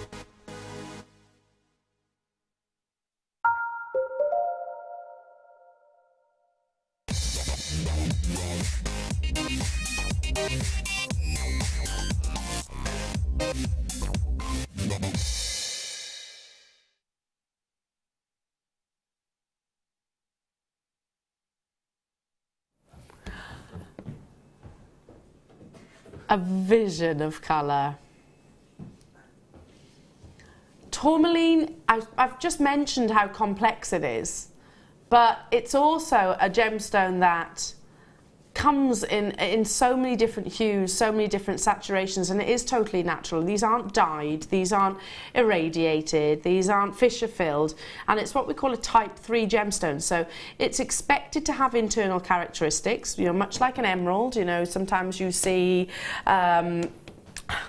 A vision of colour. Tourmaline, I've just mentioned how complex it is, but it's also a gemstone that comes in so many different hues, so many different saturations, and it is totally natural. These aren't dyed, these aren't irradiated, these aren't fissure filled, and it's what we call a type 3 gemstone. So it's expected to have internal characteristics, you know, much like an emerald. You know, sometimes you see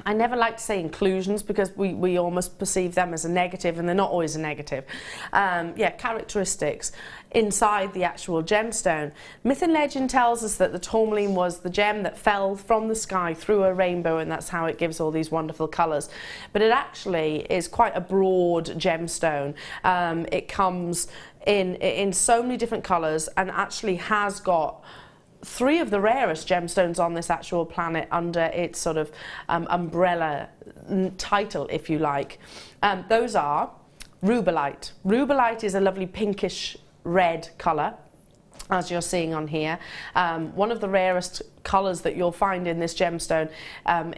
I never like to say inclusions because we almost perceive them as a negative, and they're not always a negative. Yeah, characteristics inside the actual gemstone. Myth and legend tells us that the tourmaline was the gem that fell from the sky through a rainbow, and that's how it gives all these wonderful colours. But it actually is quite a broad gemstone. It comes in so many different colours, and actually has got 3 of the rarest gemstones on this actual planet under its sort of umbrella title, if you like. Those are rubellite. Rubellite is a lovely pinkish red colour, as you're seeing on here. One of the rarest colours that you'll find in this gemstone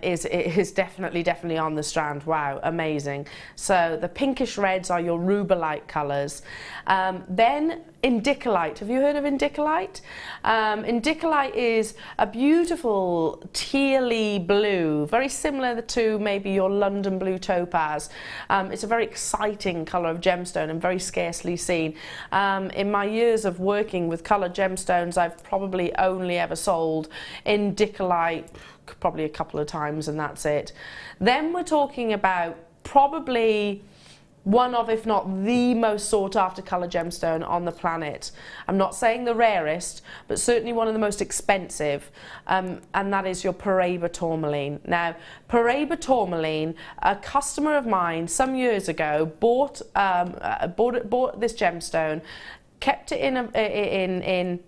is definitely on the strand. Wow, amazing. So the pinkish reds are your rubellite colours. Then indicolite. Have you heard of indicolite? Indicolite is a beautiful tealy blue, very similar to maybe your London blue topaz. It's a very exciting colour of gemstone and very scarcely seen. In my years of working with coloured gemstones, I've probably only ever sold indicolite probably a couple of times, and that's it. Then we're talking about probably one of, if not the most sought after colour gemstone on the planet. I'm not saying the rarest, but certainly one of the most expensive, and that is your Paraiba tourmaline. Now, Paraiba tourmaline, a customer of mine some years ago bought this gemstone, kept it in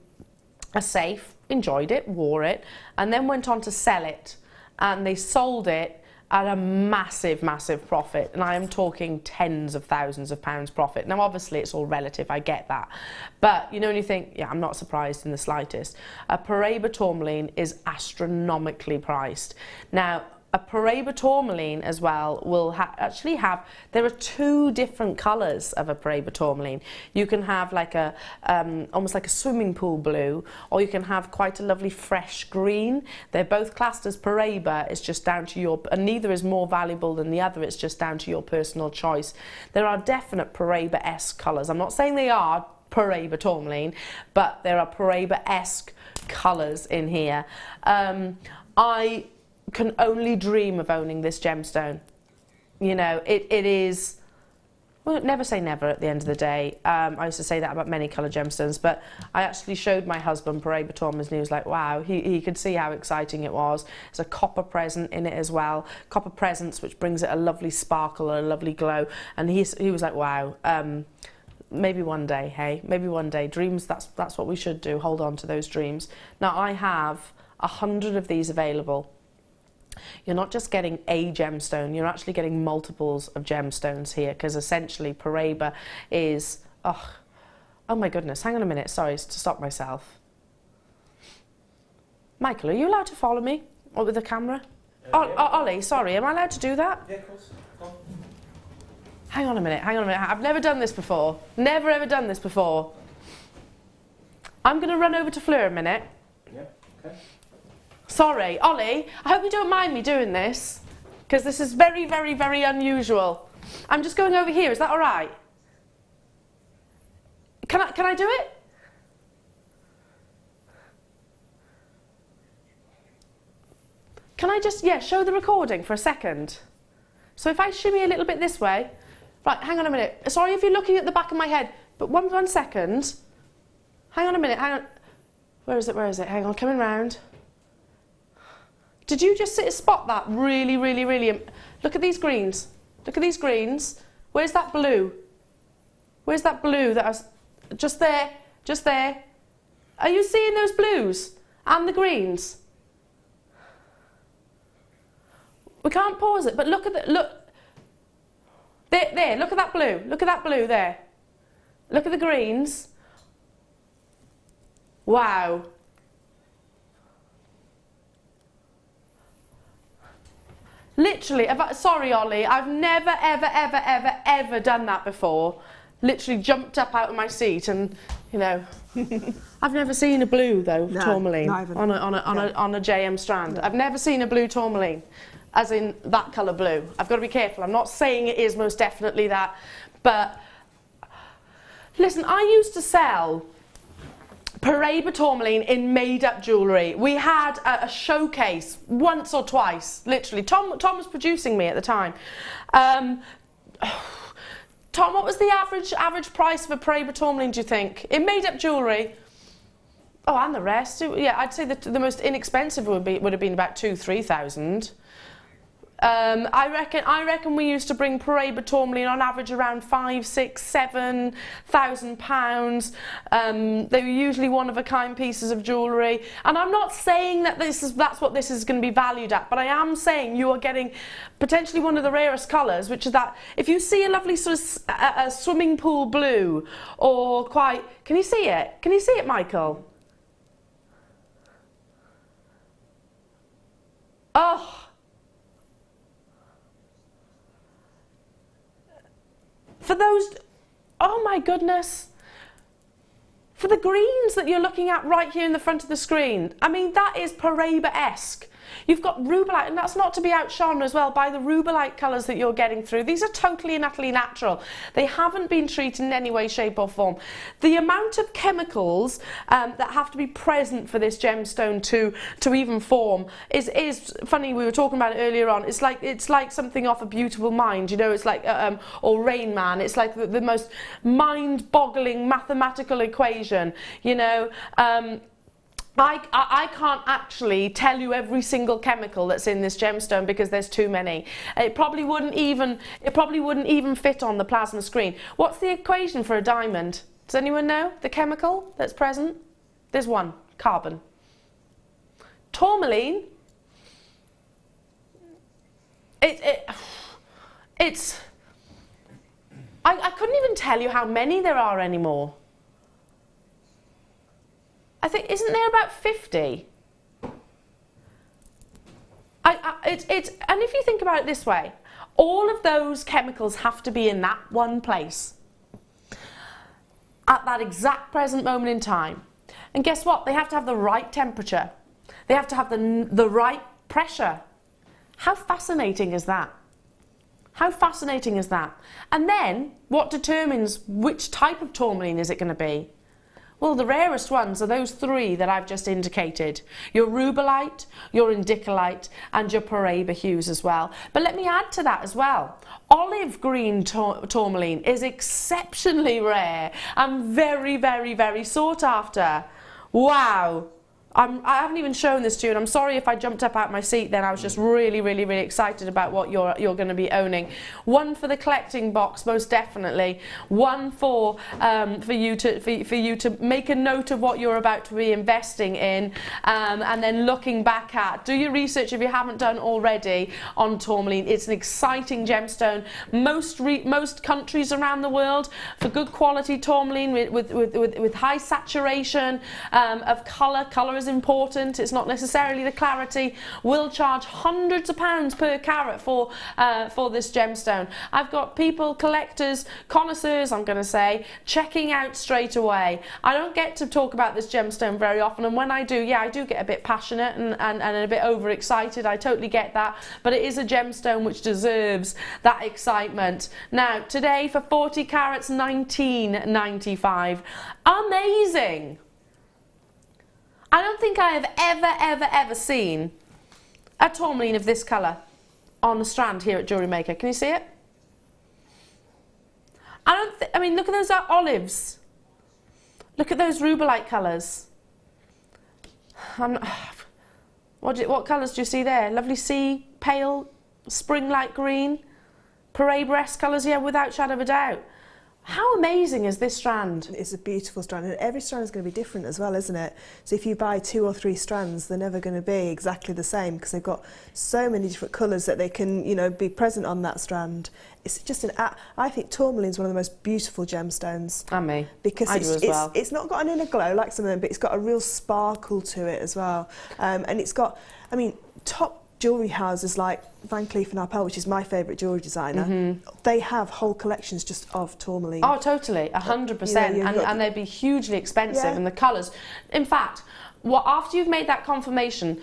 a safe, enjoyed it, wore it, and then went on to sell it, and they sold it at a massive profit, and I am talking tens of thousands of pounds profit. Now obviously it's all relative, I get that, but you know, when you think, yeah, I'm not surprised in the slightest. A Paraiba tourmaline is astronomically priced. Now a Paraiba tourmaline as well will actually have, there are 2 different colours of a Paraiba tourmaline. You can have like a almost like a swimming pool blue, or you can have quite a lovely fresh green. They're both classed as Paraiba. It's just down to your, and neither is more valuable than the other. It's just down to your personal choice. There are definite Paraiba-esque colours. I'm not saying they are Paraiba tourmaline, but there are Paraiba-esque colours in here. I can only dream of owning this gemstone. You know, it is, well, never say never at the end of the day. I used to say that about many coloured gemstones, but I actually showed my husband Paraiba tourmalines, and he was like, wow, he could see how exciting it was. There's a copper present in it as well, copper presence, which brings it a lovely sparkle and a lovely glow, and he was like, wow, maybe one day, hey, maybe one day. Dreams, that's what we should do, hold on to those dreams. Now I have 100 of these available. You're not just getting a gemstone, you're actually getting multiples of gemstones here, because essentially Paraiba is, oh my goodness, hang on a minute, sorry, to stop myself. Michael, are you allowed to follow me with the camera? Yeah. Ollie, sorry, am I allowed to do that?
Yeah, of course. Go on.
Hang on a minute, I've never done this before. Never ever done this before. I'm going to run over to Fleur a minute.
Yeah, okay.
Sorry, Ollie, I hope you don't mind me doing this, because this is very unusual. I'm just going over here, is that all right? Can I do it? Can I just, yeah, show the recording for a second? So if I shimmy a little bit this way, right, hang on a minute. Sorry if you're looking at the back of my head, but one second. Hang on a minute, hang on. Where is it? Hang on, coming round. Did you just spot that really, look at these greens. Look at these greens. Where's that blue? Where's that blue that I was, just there. Are you seeing those blues and the greens? We can't pause it, but look at there, look at that blue there. Look at the greens. Wow. Literally, sorry Ollie, I've never ever done that before. literally jumped up out of my seat and, you know, I've never seen a blue though, tourmaline on a JM strand. No. I've never seen a blue tourmaline, as in that colour blue. I've got to be careful. I'm not saying it is most definitely that, but listen, I used to sell Paraiba tourmaline in made-up jewellery. We had a showcase once or twice, literally. Tom was producing me at the time. Tom, what was the average price of a Paraiba tourmaline, do you think? In made-up jewellery? Oh, and the rest. Yeah, I'd say that the most inexpensive would have been about 2,000–3,000. I reckon we used to bring Paraiba tourmaline on average around £5,000–6,000–7,000 £7,000. They were usually one-of-a-kind pieces of jewellery. And I'm not saying that that's what this is going to be valued at, but I am saying you are getting potentially one of the rarest colours, which is that if you see a lovely sort of a swimming pool blue, or quite... Can you see it? Can you see it, Michael? Oh! For those, oh my goodness, for the greens that you're looking at right here in the front of the screen, I mean, that is Paraiba-esque. You've got rubellite, and that's not to be outshone as well by the rubellite colours that you're getting through. These are totally and utterly natural. They haven't been treated in any way, shape or form. The amount of chemicals that have to be present for this gemstone to even form is funny. We were talking about it earlier on. It's like something off A Beautiful Mind, you know. It's like or Rain Man. It's like the most mind-boggling mathematical equation, you know. I can't actually tell you every single chemical that's in this gemstone because there's too many. It probably wouldn't even fit on the plasma screen. What's the equation for a diamond? Does anyone know the chemical that's present? There's one, carbon. Tourmaline. It's. I couldn't even tell you how many there are anymore. I think, isn't there about 50? And if you think about it this way, all of those chemicals have to be in that one place at that exact present moment in time. And guess what? They have to have the right temperature. They have to have the right pressure. How fascinating is that? How fascinating is that? And then, what determines which type of tourmaline is it going to be? Well, the rarest ones are those three that I've just indicated. Your rubellite, your indicolite, and your Paraiba hues as well. But let me add to that as well. Olive green tourmaline is exceptionally rare and very, very, very sought after. Wow. I haven't even shown this to you, and I'm sorry if I jumped up out of my seat then. I was just really, really, really excited about what you're going to be owning. One for the collecting box, most definitely. One for you to make a note of what you're about to be investing in, and then looking back at. Do your research if you haven't done already on tourmaline. It's an exciting gemstone. Most countries around the world, for good quality tourmaline with high saturation of colour. Colour is important. It's not necessarily the clarity. Will charge hundreds of pounds per carat for this gemstone. I've got people, collectors, connoisseurs, I'm going to say, checking out straight away. I don't get to talk about this gemstone very often, and when I do, yeah, I do get a bit passionate and a bit overexcited. I totally get that, but it is a gemstone which deserves that excitement. Now, today for 40 carats, £19.95. Amazing! I don't think I have ever seen a tourmaline of this colour on a strand here at JewelleryMaker. Can you see it? I mean, look at those olives. Look at those rubellite colours. What colours do you see there? Lovely sea, pale, spring-like green, Paraiba-esque colours, yeah, without shadow of a doubt. How amazing is this strand?
It's a beautiful strand, and every strand is going to be different as well, isn't it? So if you buy 2 or 3 strands, they're never going to be exactly the same because they've got so many different colours that they can, you know, be present on that strand. It's just I think tourmaline is one of the most beautiful gemstones.
And me.
Because
I do as well.
It's not got an inner glow like some of them, but it's got a real sparkle to it as well. And it's got, I mean, top jewellery houses like Van Cleef & Arpels, which is my favourite jewellery designer, they have whole collections just of tourmaline.
Oh, totally, 100%, and they'd be hugely expensive, and the colours. In fact, after you've made that confirmation,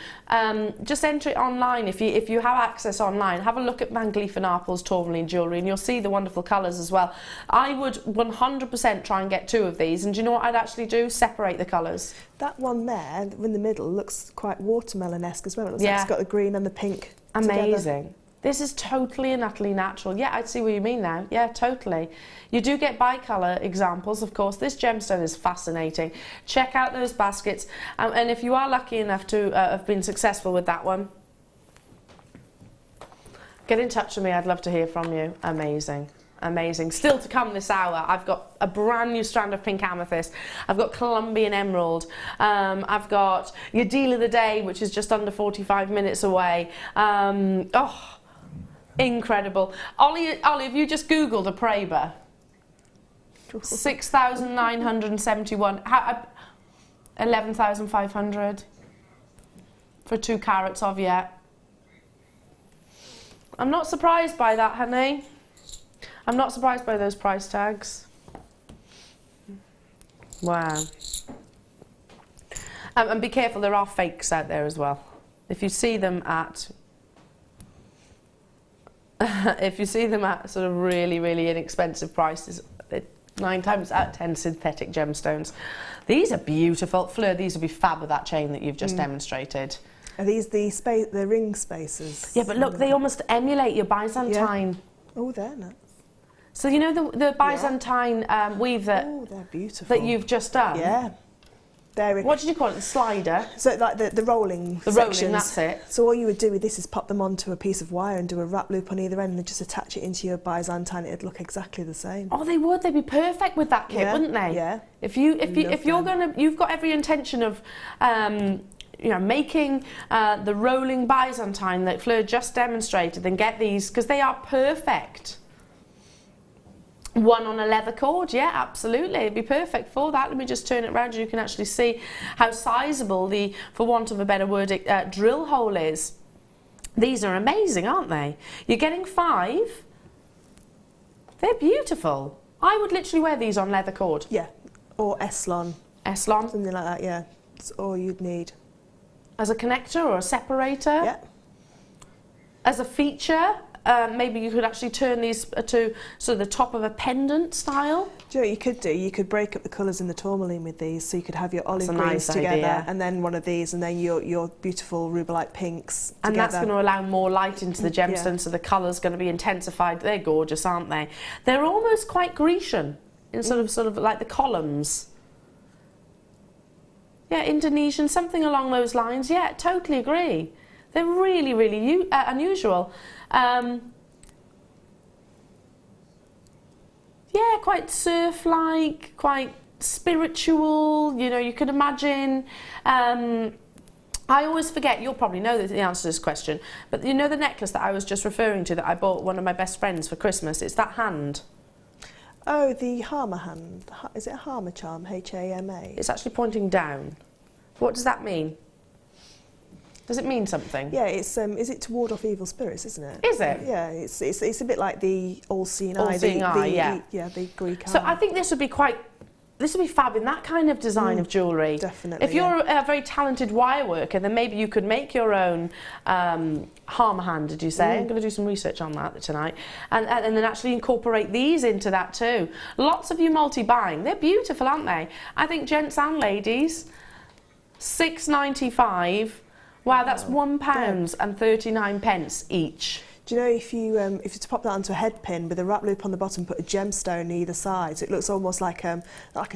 just enter it online. If you have access online, have a look at Van Cleef & Arpels tourmaline jewellery, and you'll see the wonderful colours as well. I would 100% try and get 2 of these, and do you know what I'd actually do? Separate the colours.
That one there in the middle looks quite watermelon-esque as well. It looks like it's got the green and the pink
Amazing.
Together.
This is totally and utterly natural. Yeah, I see what you mean now. Yeah, totally. You do get bi-colour examples, of course. This gemstone is fascinating. Check out those baskets. And if you are lucky enough to have been successful with that one, get in touch with me. I'd love to hear from you. Amazing. Amazing. Still to come this hour, I've got a brand new strand of pink amethyst. I've got Colombian emerald. I've got your deal of the day, which is just under 45 minutes away. Oh, incredible. Ollie, have you just Googled a Praber? 6,971. 11,500 for 2 carats of, yeah. I'm not surprised by that, honey. I'm not surprised by those price tags. Wow. And be careful, there are fakes out there as well. If you see them at sort of really, really inexpensive prices, 9 times out of 10 synthetic gemstones. These are beautiful. Fleur, these would be fab with that chain that you've just demonstrated.
Are these the ring spacers?
Yeah, but look, they almost emulate your Byzantine.
Yeah. Oh, they're nice.
So you know the Byzantine weave that,
they're beautiful.
that you've just done?
Yeah.
What did you call it? The slider?
So like the rolling
The
sections.
rolling, that's it.
So all you would do with this is pop them onto a piece of wire and do a wrap loop on either end and just attach it into your Byzantine. It'd look exactly the same.
Oh, they would. They'd be perfect with that kit, wouldn't they?
Yeah.
If you've got every intention of making the rolling Byzantine that Fleur just demonstrated, then get these, because they are perfect. One on a leather cord, yeah, absolutely. It'd be perfect for that. Let me just turn it around and you can actually see how sizable the, for want of a better word, drill hole is. These are amazing, aren't they? You're getting 5. They're beautiful. I would literally wear these on leather cord.
Yeah, or Eslon.
Eslon?
Something like that, yeah. That's all you'd need.
As a connector or a separator?
Yeah.
As a feature? Maybe you could actually turn these to sort of the top of a pendant style.
Do you know what you could do? You could break up the colours in the tourmaline with these, so you could have your olive greens
nice
together,
idea.
and then one of these, and then your beautiful rubellite pinks
and
together.
that's going to allow more light into the gemstone, so the colour's going to be intensified. They're gorgeous, aren't they? They're almost quite Grecian in sort of like the columns. Yeah, Indonesian, something along those lines. Yeah, totally agree. They're really, really unusual. Yeah, quite surf-like, quite spiritual, you know, you could imagine. I always forget, you'll probably know the answer to this question, but you know the necklace that I was just referring to that I bought one of my best friends for Christmas? It's that hand.
Oh, the Harma hand. Is it a Harma charm? H-A-M-A?
It's actually pointing down. What does that mean? Does it mean something?
Yeah, it's is it to ward off evil spirits, isn't it?
Is it?
Yeah, it's a bit like the all-seeing eye.
All-seeing eye, yeah.
The Greek eye.
So I think this would be fab in that kind of design of jewellery.
Definitely.
If you're a very talented wire worker, then maybe you could make your own Harma hand, did you say? I'm going to do some research on that tonight. And then actually incorporate these into that too. Lots of you multi-buying. They're beautiful, aren't they? I think gents and ladies, £6.95. Wow, that's £1.39 each.
Do you know if you to pop that onto a head pin with a wrap loop on the bottom, put a gemstone either side, so it looks almost like a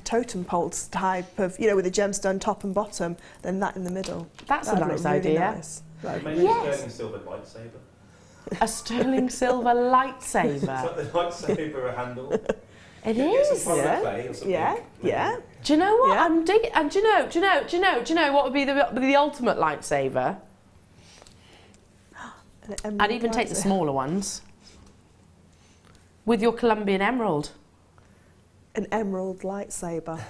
totem pole type of, with a gemstone top and bottom, then that in the middle.
That's a nice idea.
Nice.
Maybe a sterling silver lightsaber.
A sterling silver lightsaber.
It's like the lightsaber handle.
It
Get
is.
some polymer clay or something.
Yeah.
Do you know what?
Yeah.
I'm digging. And do you know what would be the ultimate lightsaber? I'd even take the smaller ones. With your Colombian emerald.
An emerald lightsaber.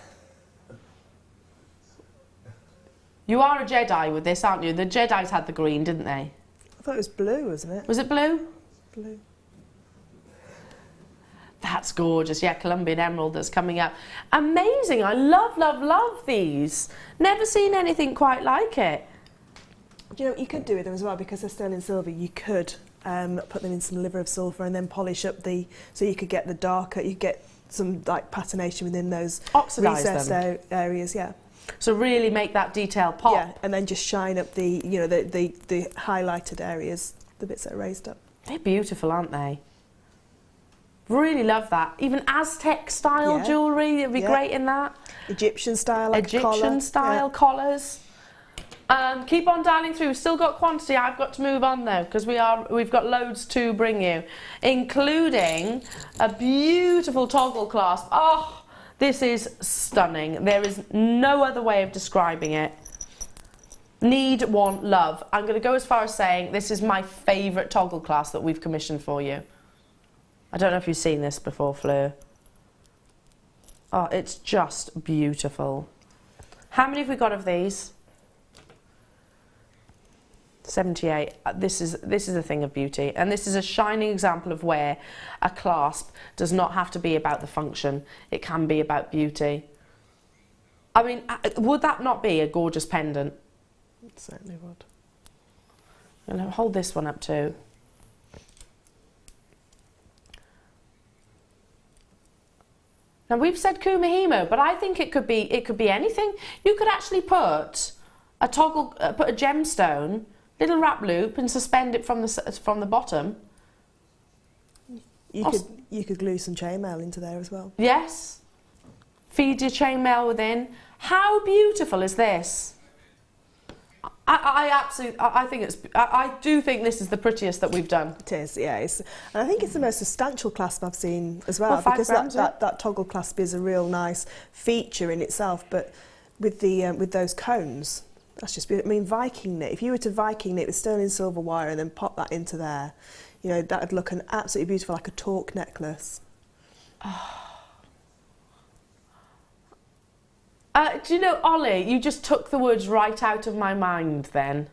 You are a Jedi with this, aren't you? The Jedis had the green, didn't they?
I thought it was blue, wasn't it?
Was it blue?
Blue.
That's gorgeous. Yeah, Colombian emerald that's coming out. Amazing. I love, love, love these. Never seen anything quite like it.
Do you know what you could do with them as well? Because they're sterling silver, you could put them in some liver of sulphur and then polish up so you could get the darker, you get some like patination within those
oxidise
recessed areas, yeah.
So really make that detail pop.
Yeah, and then just shine up the, you know, the highlighted areas, the bits that are raised up.
They're beautiful, aren't they? Really love that. Even Aztec style jewellery, it'd be great in that.
Egyptian style, like
Egyptian style collars. Keep on dialing through. We've still got quantity. I've got to move on though, because we've got loads to bring you, including a beautiful toggle clasp. Oh, this is stunning. There is no other way of describing it. Need, want, love. I'm going to go as far as saying this is my favourite toggle clasp that we've commissioned for you. I don't know if you've seen this before, Fleur. Oh, it's just beautiful. How many have we got of these? 78. This is a thing of beauty, and this is a shining example of where a clasp does not have to be about the function. It can be about beauty. I mean, would that not be a gorgeous pendant?
It certainly would.
I'm going to hold this one up too. Now we've said kumihimo, but I think it could be anything. You could actually put a toggle, put a gemstone, little wrap loop, and suspend it from the bottom.
You could glue some chainmail into there as well.
Yes. Feed your chainmail within. How beautiful is this? I do think this is the prettiest that we've done.
It is, yeah. And I think it's the most substantial clasp I've seen as well,
because
that toggle clasp is a real nice feature in itself. But with those cones, that's just beautiful. I mean, Viking knit. If you were to Viking knit with sterling silver wire and then pop that into there, you know, that would look absolutely beautiful, like a torque necklace.
Oh. Do you know, Ollie, you just took the words right out of my mind then.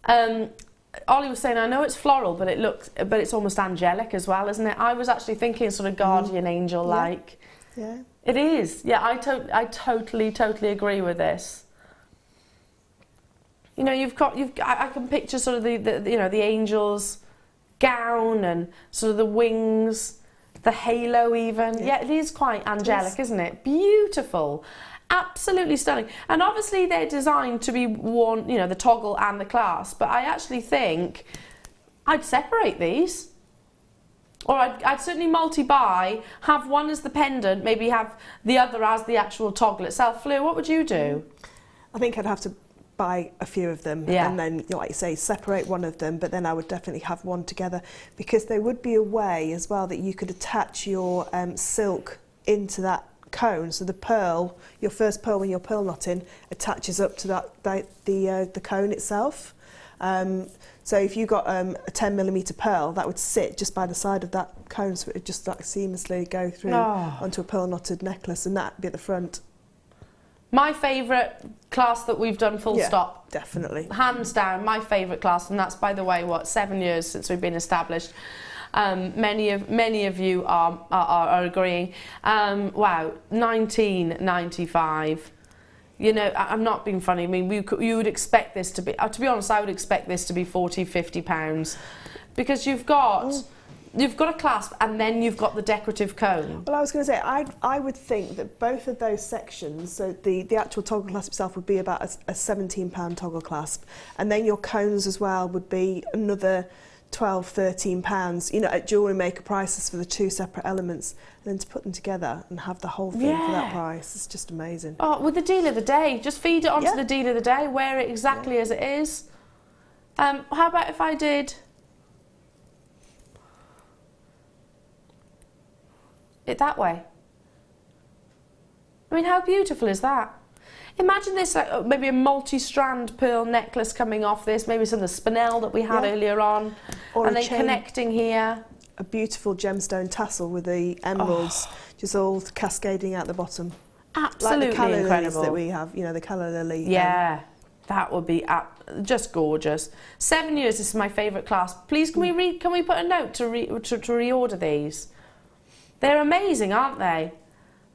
Ollie was saying, I know it's floral, but it's almost angelic as well, isn't it? I was actually thinking sort of guardian angel-like.
Yeah.
It is. Yeah, I totally agree with this. You know, I can picture sort of the angel's gown and sort of the wings, the halo even. Yeah, it is quite angelic, isn't it? Beautiful. Absolutely stunning. And obviously they're designed to be worn, you know, the toggle and the clasp, but I actually think I'd separate these. Or I'd certainly multi-buy, have one as the pendant, maybe have the other as the actual toggle itself. Fleur, what would you do?
I think I'd have to buy a few of them and then, you know, like you say, separate one of them, but then I would definitely have one together, because there would be a way as well that you could attach your silk into that cone. So the pearl, your first pearl when you're pearl knotting, attaches up to the cone itself. So if you got a 10mm pearl, that would sit just by the side of that cone, so it would just like seamlessly go through onto a pearl knotted necklace, and that'd be at the front.
My favourite class that we've done, full stop.
Definitely.
Hands down, my favourite class, and that's, by the way, 7 years since we've been established. Many of you are agreeing. Wow, 1995. You know, I'm not being funny. I mean, you would expect this to be, to be honest, I would expect this to be £40–50, because you've got a clasp and then you've got the decorative cone.
Well, I was going to say, I would think that both of those sections, so the actual toggle clasp itself would be about a £17 toggle clasp, and then your cones as well would be another £12–13, you know, at JewelleryMaker prices for the two separate elements, and then to put them together and have the whole thing for that price, it's just amazing.
Oh, with the deal of the day, just feed it onto the deal of the day, wear it exactly as it is. How about if I did it that way? I mean, how beautiful is that? Imagine this, like, maybe a multi-strand pearl necklace coming off this, maybe some of the spinel that we had earlier on,
or
and then connecting here.
A beautiful gemstone tassel with the emeralds just all cascading out the bottom.
Absolutely
like the calla
incredible.
lilies that we have, you know, the calla lily.
Yeah. That would be just gorgeous. 7 years, this is my favourite class. Please, can we put a note to reorder these? They're amazing, aren't they?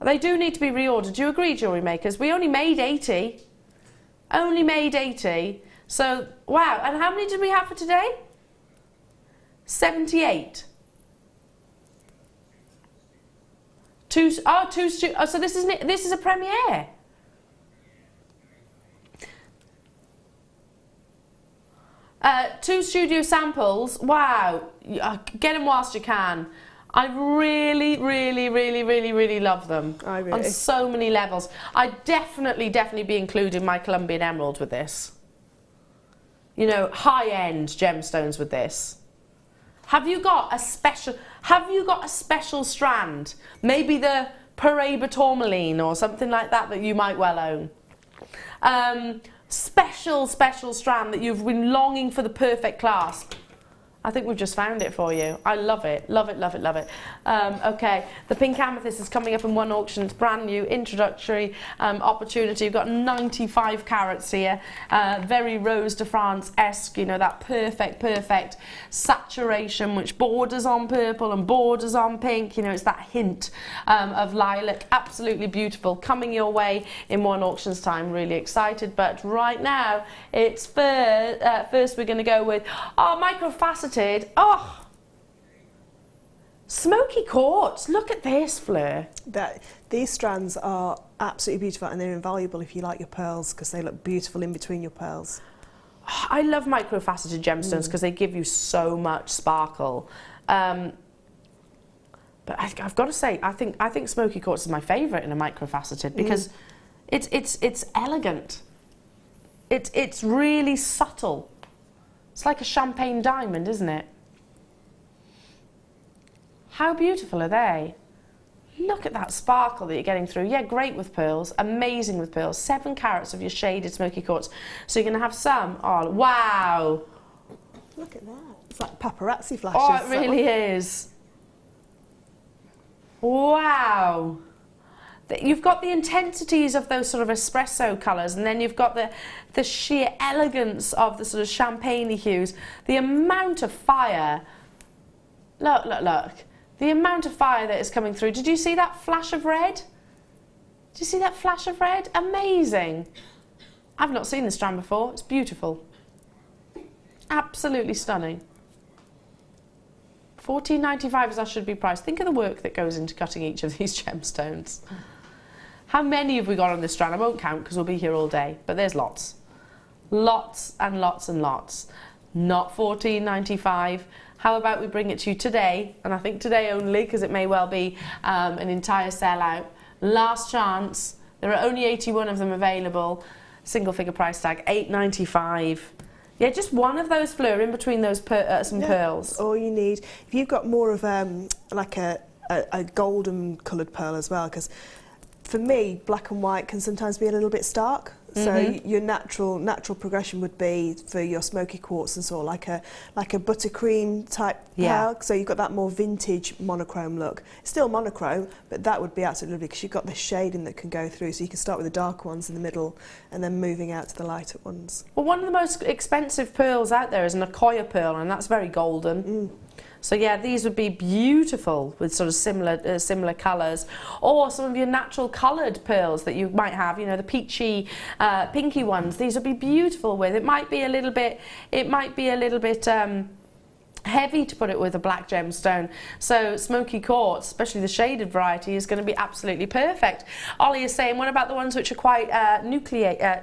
They do need to be reordered. Do you agree, jewellery makers? We only made 80. Only made 80. So, wow. And how many did we have for today? 78. So this is a premiere. Two studio samples. Wow. Get them whilst you can. I really, really, really, really, really love them.
I really.
On so many levels. I'd definitely be including my Colombian emerald with this. You know, high-end gemstones with this. Have you got a special strand? Maybe the Paraiba tourmaline or something like that you might well own. Special strand that you've been longing for the perfect clasp. I think we've just found it for you. I love it. Love it, love it, love it. Okay, the pink amethyst is coming up in one auction. It's brand new, introductory opportunity. You've got 95 carats here. Very Rose de France-esque, you know, that perfect saturation which borders on purple and borders on pink. You know, it's that hint of lilac. Absolutely beautiful. Coming your way in one auction's time. Really excited. But right now, it's first we're going to go with microfaceted. Oh, smoky quartz. Look at this, Fleur.
These strands are absolutely beautiful, and they're invaluable if you like your pearls, because they look beautiful in between your pearls.
I love microfaceted gemstones because they give you so much sparkle. But I've got to say, I think smoky quartz is my favourite in a microfaceted because it's elegant. It's really subtle. It's like a champagne diamond, isn't it? How beautiful are they? Look at that sparkle that you're getting through. Yeah, great with pearls, amazing with pearls. 7 carats of your shaded smoky quartz. So you're going to have some. Oh, wow.
Look at that. It's like paparazzi flashes.
Oh, it really is. Wow. You've got the intensities of those sort of espresso colours, and then you've got the sheer elegance of the sort of champagne hues. The amount of fire. Look. The amount of fire that is coming through. Did you see that flash of red? Did you see that flash of red? Amazing. I've not seen this strand before. It's beautiful. Absolutely stunning. $14.95 is our should be price. Think of the work that goes into cutting each of these gemstones. How many have we got on this strand? I won't count because we'll be here all day, but there's lots. Lots and lots and lots. Not $14.95. How about we bring it to you today, and I think today only because it may well be an entire sellout. Last chance. There are only 81 of them available. Single figure price tag, $8.95. Yeah, just one of those, Fleur, in between those some pearls.
All you need. If you've got more of like a golden coloured pearl as well, because for me, black and white can sometimes be a little bit stark. So your natural progression would be for your smoky quartz and sort of like a buttercream type pearl. So you've got that more vintage monochrome look. It's still monochrome, but that would be absolutely lovely because you've got this shading that can go through. So you can start with the dark ones in the middle and then moving out to the lighter ones.
Well, one of the most expensive pearls out there is an Akoya pearl, and that's very golden. So yeah, these would be beautiful with sort of similar colours, or some of your natural coloured pearls that you might have. You know, the peachy, pinky ones. These would be beautiful with. It might be a little bit. Heavy to put it with a black gemstone. So smoky quartz, especially the shaded variety, is going to be absolutely perfect. Ollie is saying, what about the ones which are quite nucleated?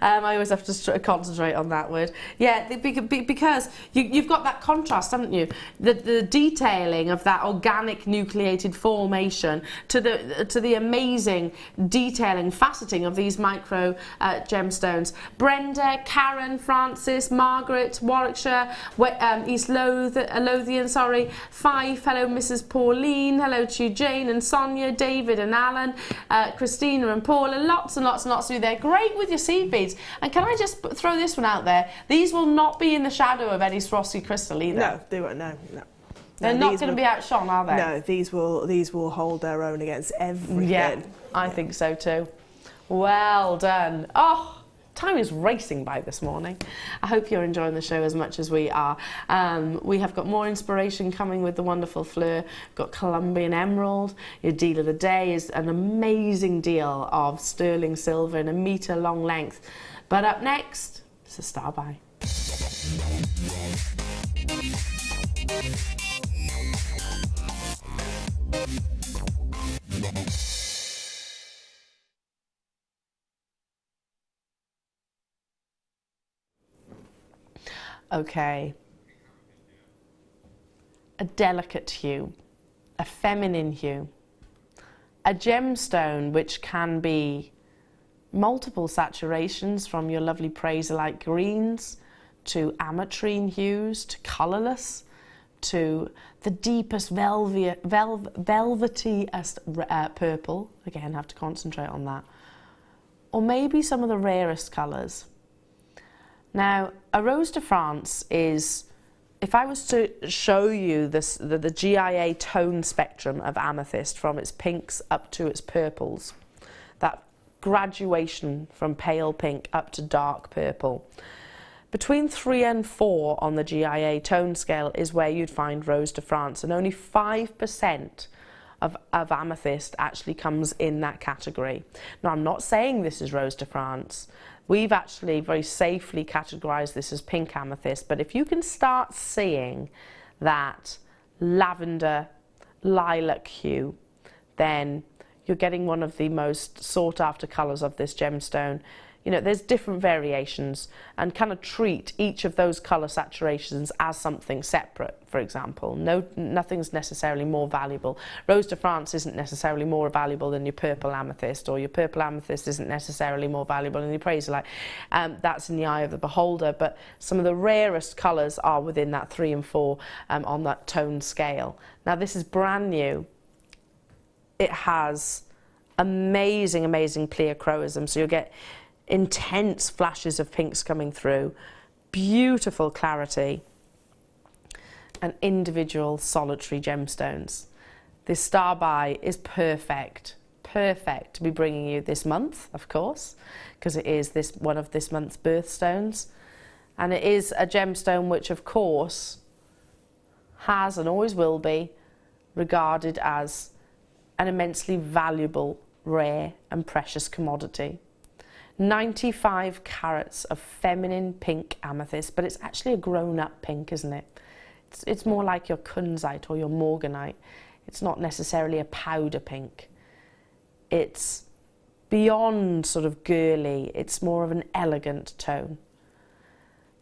I always have to concentrate on that word. Yeah, because you've got that contrast, haven't you? The detailing of that organic nucleated formation to the amazing detailing, faceting of these micro gemstones. Brenda, Karen, Francis, Margaret, Warwickshire, East Lothian, sorry. Fife, hello Mrs. Pauline, hello to you, Jane and Sonia, David and Alan, Christina and Paula, lots and lots and lots. They're great with your seed beads. And can I just throw this one out there? These will not be in the shadow of any Swarovski crystal either.
No, they won't. No.
They're not going to be outshone, are they?
No, these will hold their own against everything.
Yeah, I think so too. Well done. Oh, time is racing by this morning. I hope you're enjoying the show as much as we are. We have got more inspiration coming with the wonderful Fleur. Got Colombian Emerald. Your deal of the day is an amazing deal of sterling silver in a metre long length. But up next, it's a star buy. Okay, a delicate hue, a feminine hue, a gemstone which can be multiple saturations from your lovely Praiser-like greens to ametrine hues to colourless to the deepest velvetiest purple. Again, have to concentrate on that. Or maybe some of the rarest colours. Now, a Rose de France is, if I was to show you this, the GIA tone spectrum of amethyst from its pinks up to its purples, that graduation from pale pink up to dark purple, between 3 and 4 on the GIA tone scale is where you'd find Rose de France, and only 5% of amethyst actually comes in that category. Now, I'm not saying this is Rose de France. We've actually very safely categorized this as pink amethyst, but if you can start seeing that lavender lilac hue, then you're getting one of the most sought after colors of this gemstone. You know, there's different variations, and kind of treat each of those color saturations as something separate, for example. Nothing's necessarily more valuable. Rose de France isn't necessarily more valuable than your purple amethyst, or your purple amethyst isn't necessarily more valuable than your Praiser-like. That's in the eye of the beholder, but some of the rarest colors are within that 3 and 4 on that tone scale. Now, this is brand new. It has amazing, amazing pleochroism, so you'll get intense flashes of pinks coming through, beautiful clarity, and individual solitary gemstones. This star buy is perfect to be bringing you this month, of course, because it is one of this month's birthstones, and it is a gemstone which, of course, has and always will be regarded as an immensely valuable, rare and precious commodity. 95 carats of feminine pink amethyst, but it's actually a grown-up pink, isn't it? It's more like your kunzite or your morganite. It's not necessarily a powder pink. It's beyond sort of girly. It's more of an elegant tone.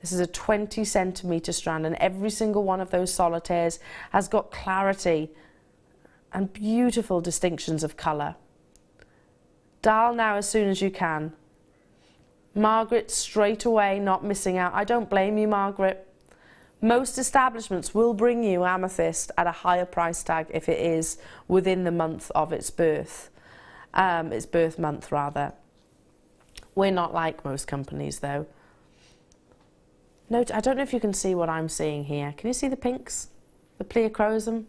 This is a 20 centimetre strand, and every single one of those solitaires has got clarity and beautiful distinctions of colour. Dial now as soon as you can. Margaret, straight away, not missing out. I don't blame you, Margaret. Most establishments will bring you amethyst at a higher price tag if it is within the month of its birth month rather. We're not like most companies though. Note, I don't know if you can see what I'm seeing here. Can you see the pinks? The pleochroism?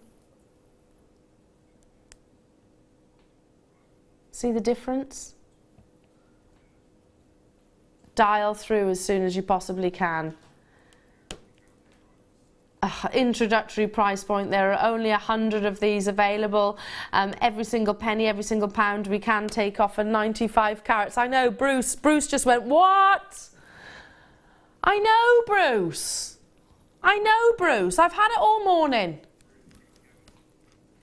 See the difference? Dial through as soon as you possibly can. Introductory price point, there are only 100 of these available. Every single penny, every single pound we can take off, and 95 carats. I know, Bruce just went, what? I know, Bruce. I've had it all morning.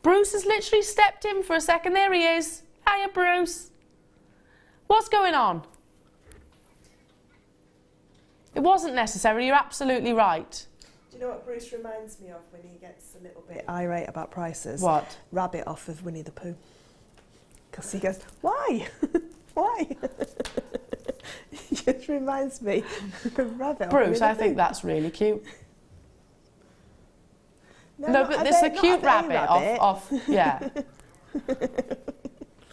Bruce has literally stepped in for a second. There he is. Hiya, Bruce. What's going on? It wasn't necessary, you're absolutely right.
Do you know what Bruce reminds me of when he gets a little bit irate about prices?
What?
Rabbit off of Winnie the Pooh. Because he goes, why? Why? It just reminds me of Rabbit.
Bruce, I think that's really cute. No, but this is a cute rabbit off, yeah.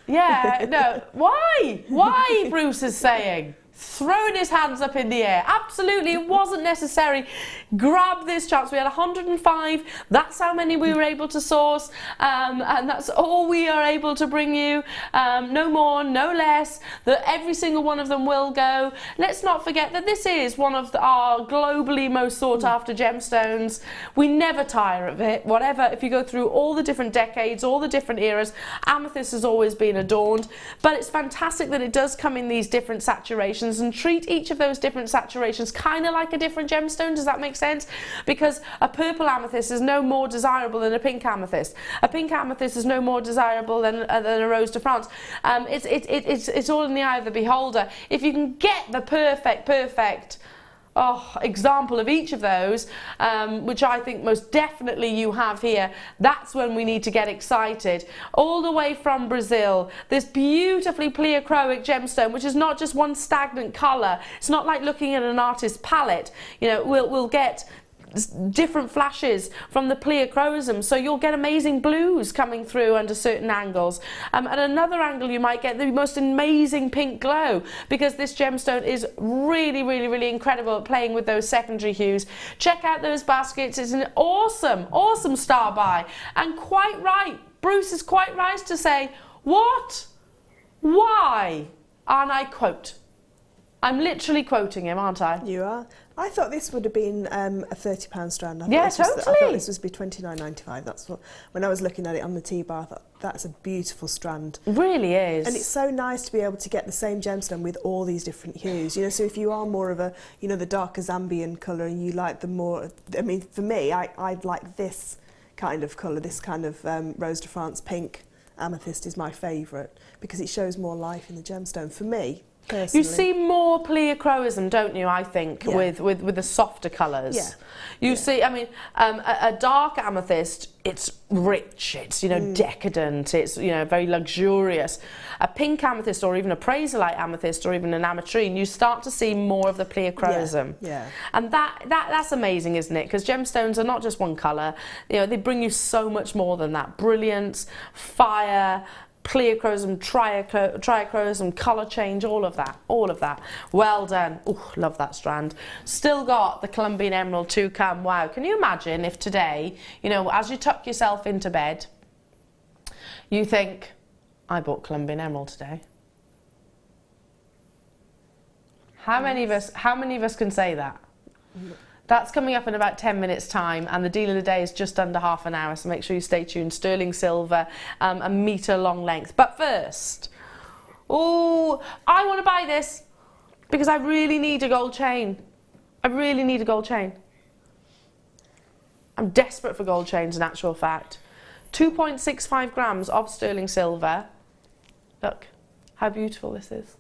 Yeah, no, why? Why, Bruce is saying? throwing his hands up in the air. Absolutely, it wasn't necessary. Grab this chance. We had 105. That's how many we were able to source, and that's all we are able to bring you. No more, no less. That every single one of them will go. Let's not forget that this is one of our globally most sought after gemstones. We never tire of it. Whatever, if you go through all the different decades, all the different eras, amethyst has always been adorned. But it's fantastic that it does come in these different saturations, and treat each of those different saturations kind of like a different gemstone. Does that make sense? Because a purple amethyst is no more desirable than a pink amethyst. A pink amethyst is no more desirable than a rose de France. It's all in the eye of the beholder. If you can get the perfect example of each of those, which I think most definitely you have here, that's when we need to get excited. All the way from Brazil, this beautifully pleochroic gemstone, which is not just one stagnant colour. It's not like looking at an artist's palette. You know, we'll get different flashes from the pleochroism, so you'll get amazing blues coming through under certain angles. At another angle you might get the most amazing pink glow, because this gemstone is really incredible at playing with those secondary hues. Check out those baskets. It's an awesome star buy, and quite right, Bruce is quite right to say, what? Why? And I quote. I'm literally quoting him, aren't I?
You are. I thought this would have been a £30 strand.
Yeah, totally.
I thought this would be £29.95. That's what, when I was looking at it on the T-bar, I thought that's a beautiful strand.
It really is.
And it's so nice to be able to get the same gemstone with all these different hues. You know, so if you are more of a, you know, the darker Zambian colour, and you like the more, I mean, for me, I'd like this kind of colour, this kind of Rose de France pink amethyst is my favourite, because it shows more life in the gemstone for me. Personally.
You see more pleochroism, don't you, I think, with the softer colours.
Yeah.
You see, I mean, a dark amethyst, it's rich, it's, you know, decadent, it's, you know, very luxurious. A pink amethyst, or even a praserite amethyst, or even an ametrine, you start to see more of the pleochroism.
Yeah.
And that's amazing, isn't it? Because gemstones are not just one colour, you know, they bring you so much more than that. Brilliance, fire, pleochroism, triachroism, colour change, all of that. Well done. Oh, love that strand. Still got the Colombian emerald to come. Wow. Can you imagine if today, you know, as you tuck yourself into bed, you think, I bought Colombian emerald today? How many of us can say that? That's coming up in about 10 minutes time, and the deal of the day is just under half an hour, so make sure you stay tuned. Sterling silver, a metre long length. But first, oh, I want to buy this because I really need a gold chain. I really need a gold chain. I'm desperate for gold chains in actual fact. 2.65 grams of sterling silver. Look how beautiful this is.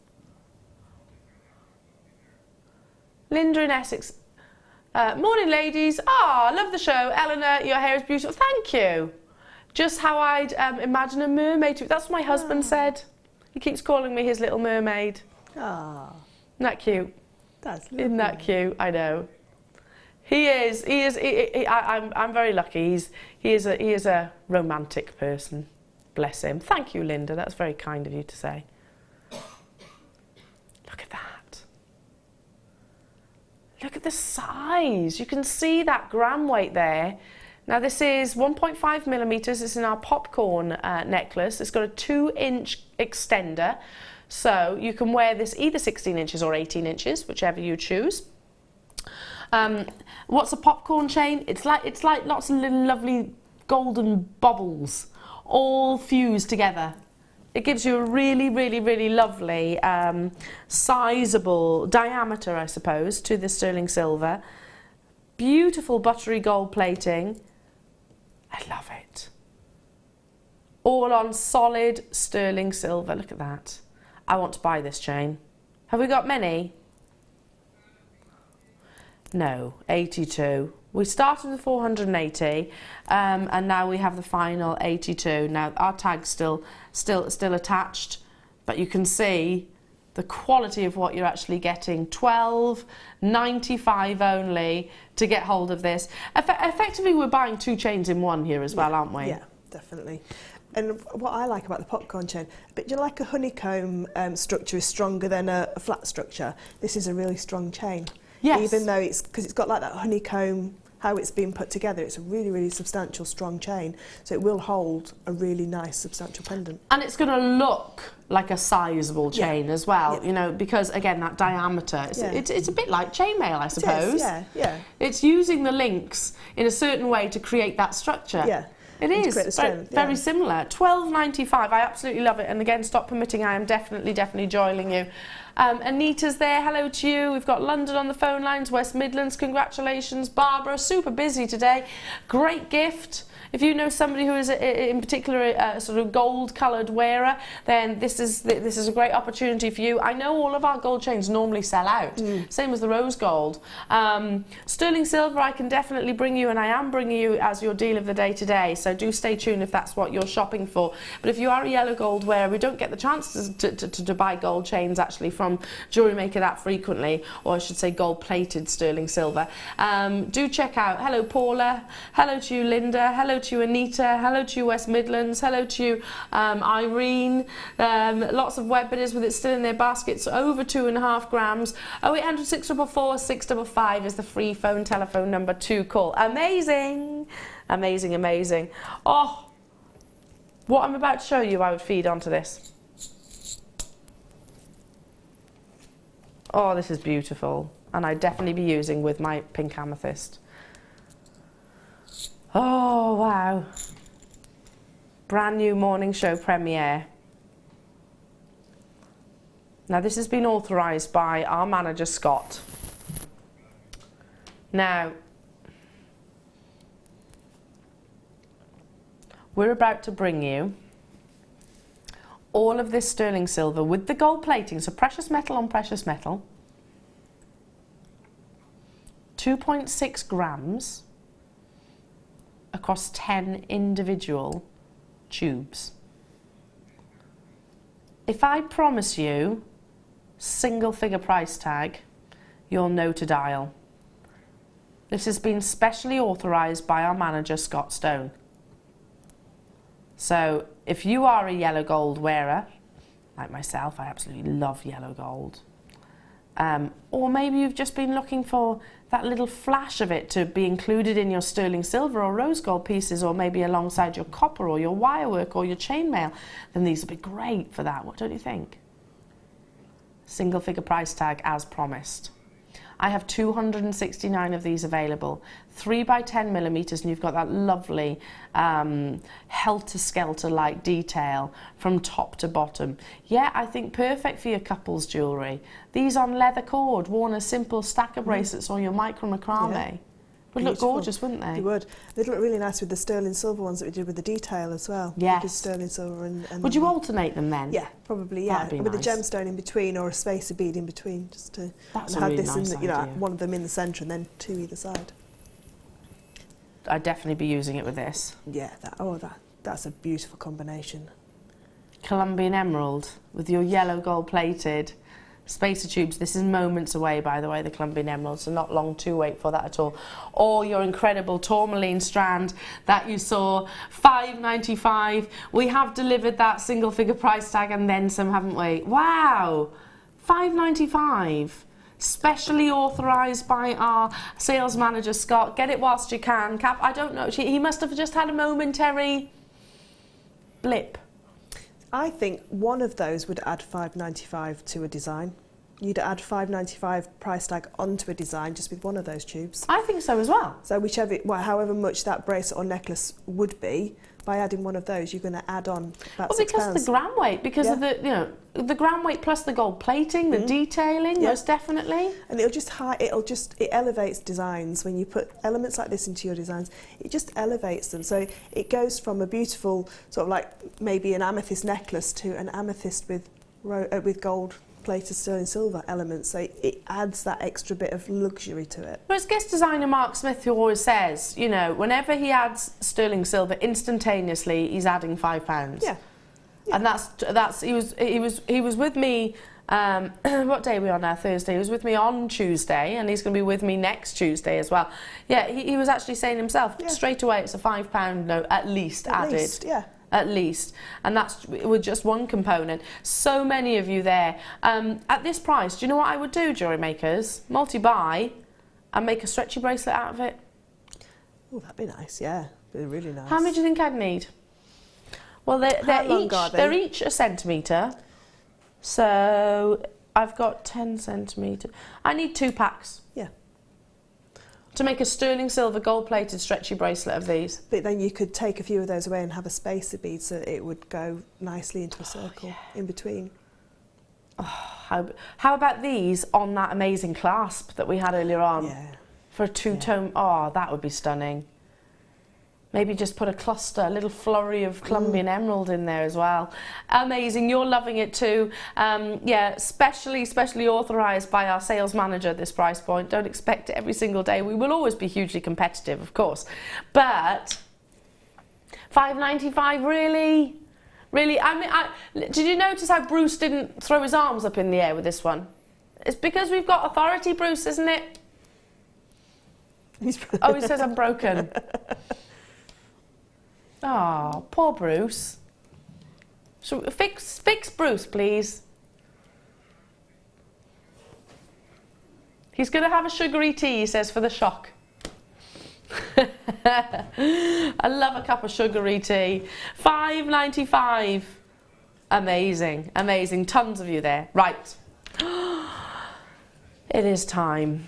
Linda in Essex. Morning, ladies. I love the show. Eleanor, your hair is beautiful. Thank you. Just how I'd imagine a mermaid to. That's what my husband said. He keeps calling me his little mermaid.
Ah,
Isn't that cute?
that's lovely.
Isn't that cute? I know. He is. I'm very lucky. He is a romantic person. Bless him. Thank you, Linda. That's very kind of you to say. Look at that. Look at the size. You can see that gram weight there. Now this is 1.5 millimetres. It's in our popcorn necklace. It's got a 2-inch extender. So you can wear this either 16 inches or 18 inches, whichever you choose. What's a popcorn chain? It's like lots of little lovely golden bubbles all fused together. It gives you a really lovely, sizable diameter, I suppose, to the sterling silver. Beautiful buttery gold plating. I love it. All on solid sterling silver. Look at that. I want to buy this chain. Have we got many? No, 82. We started with 480, and now we have the final 82. Now our tag's still attached, but you can see the quality of what you're actually getting. $12.95 only to get hold of this. Effectively, we're buying 2 chains in one here as well, aren't we?
Yeah, definitely. And what I like about the popcorn chain, a bit like a honeycomb structure is stronger than a flat structure. This is a really strong chain.
Yes.
Even though because it's got like that honeycomb, how it's been put together, it's a really, really substantial, strong chain. So it will hold a really nice, substantial pendant.
And it's going to look like a sizable chain as well, you know, because again, that diameter, it's a bit like chainmail, I suppose.
Yeah.
It's using the links in a certain way to create that structure.
Yeah.
It is very similar. $12.95. I absolutely love it. And again, stop permitting. I am definitely joining you. Anita's there. Hello to you. We've got London on the phone lines. West Midlands. Congratulations, Barbara. Super busy today. Great gift. If you know somebody who is in particular a sort of gold-coloured wearer, then this is a great opportunity for you. I know all of our gold chains normally sell out, same as the rose gold. Sterling silver I can definitely bring you, and I am bringing you as your deal of the day today, so do stay tuned if that's what you're shopping for. But if you are a yellow gold wearer, we don't get the chance to buy gold chains actually from JewelleryMaker that frequently, or I should say gold-plated sterling silver. Do check out. Hello Paula, hello to you Linda, hello to you Anita, hello to you West Midlands, hello to you Irene. Lots of web bidders with it still in their baskets, over 2.5 grams. 0800 644 655 is the free telephone number to call. Amazing, amazing, amazing. Oh, what I'm about to show you, I would feed onto this. Oh, this is beautiful, and I'd definitely be using with my pink amethyst. Oh, wow. Brand new morning show premiere. Now, this has been authorised by our manager, Scott. Now, we're about to bring you all of this sterling silver with the gold plating, so precious metal on precious metal. 2.6 grams. Across 10 individual tubes. If I promise you single figure price tag, you'll know to dial. This has been specially authorised by our manager Scott Stone. So if you are a yellow gold wearer, like myself, I absolutely love yellow gold. Or maybe you've just been looking for that little flash of it to be included in your sterling silver or rose gold pieces, or maybe alongside your copper or your wirework or your chainmail, then these would be great for that. What don't you think? Single figure price tag as promised. I have 269 of these available, 3 by 10 millimeters, and you've got that lovely helter-skelter-like detail from top to bottom. Yeah, I think perfect for your couples jewellery. These on leather cord, worn as simple stacker bracelets or your micro macrame.
Yeah.
Would look gorgeous, wouldn't they?
They would. They'd look really nice with the sterling silver ones that we did with the detail as well.
Yes.
We did sterling silver and
would you alternate them then?
Yeah, probably, yeah.
That'd be
with
nice.
a gemstone in between or a spacer bead in between, just to
That's a
have
really
this
nice
in the,
idea.
one of them in the centre and then 2 either side.
I'd definitely be using it with this.
Yeah, that's a beautiful combination.
Colombian emerald with your yellow gold plated spacer tubes. This is moments away, by the way, the Colombian emerald, so not long to wait for that at all. Or your incredible tourmaline strand that you saw, $5.95. We have delivered that single figure price tag and then some, haven't we? Wow, $5.95. Specially authorised by our sales manager Scott. Get it whilst you can. Cap, I don't know, he must have just had a momentary blip.
I think one of those would add $5.95 to a design. You'd add $5.95 price tag onto a design just with one of those tubes.
I think so as well.
So however much that bracelet or necklace would be, by adding one of those, you're going to add on about £6.
Because of the gram weight, because of the the gram weight plus the gold plating, the detailing, most definitely. And
it elevates designs when you put elements like this into your designs. It just elevates them. So it goes from a beautiful sort of like maybe an amethyst necklace to an amethyst with gold plated sterling silver elements, so it adds that extra bit of luxury to it.
Well, it's guest designer Mark Smith who always says, you know, whenever he adds sterling silver, instantaneously he's adding £5. Yeah. And that's he was with me. What day are we on now? Thursday. He was with me on Tuesday, and he's going to be with me next Tuesday as well. Yeah, he was actually saying himself straight away. It's a £5 note at least added.
Yeah.
at least, and that's with just one component. So many of you there. At this price, do you know what I would do, jewellery makers? Multi-buy and make a stretchy bracelet out of it.
Oh, that'd be nice, yeah. Be really nice.
How many do you think I'd need? Well, they're each a centimetre. So I've got 10 centimetres. I need 2 packs.
Yeah.
To make a sterling silver gold-plated stretchy bracelet of these.
But then you could take a few of those away and have a spacer bead so it would go nicely into a circle in between.
Oh, how about these on that amazing clasp that we had earlier on?
Yeah.
For a two-tone, oh, that would be stunning. Maybe just put a cluster, a little flurry of Colombian emerald in there as well. Amazing, you're loving it too. Yeah, specially authorised by our sales manager at this price point. Don't expect it every single day. We will always be hugely competitive, of course. But $5.95, really? Really? I mean, did you notice how Bruce didn't throw his arms up in the air with this one? It's because we've got authority, Bruce, isn't it? Oh, he says I'm broken. Oh, poor Bruce. So fix Bruce, please. He's going to have a sugary tea, he says, for the shock. I love a cup of sugary tea. $5.95. Amazing, amazing. Tons of you there. Right. It is time.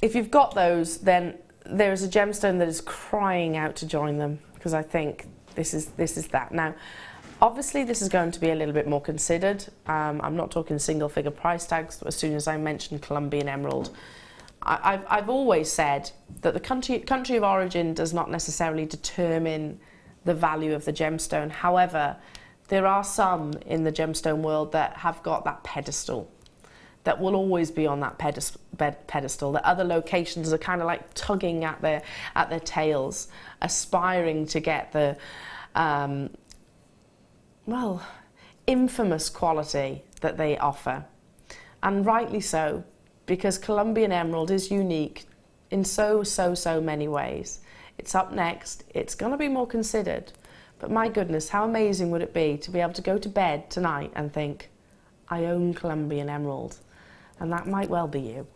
If you've got those, then there is a gemstone that is crying out to join them, because I think this is that. Now, obviously this is going to be a little bit more considered. I'm not talking single figure price tags. As soon as I mentioned Colombian emerald, I've always said that the country of origin does not necessarily determine the value of the gemstone. However, there are some in the gemstone world that have got that pedestal, that will always be on that pedestal, that other locations are kind of like tugging at their tails, aspiring to get the, well, infamous quality that they offer. And rightly so, because Colombian emerald is unique in so many ways. It's up next, it's going to be more considered, but my goodness, how amazing would it be to be able to go to bed tonight and think, I own Colombian emerald. And that might well be you.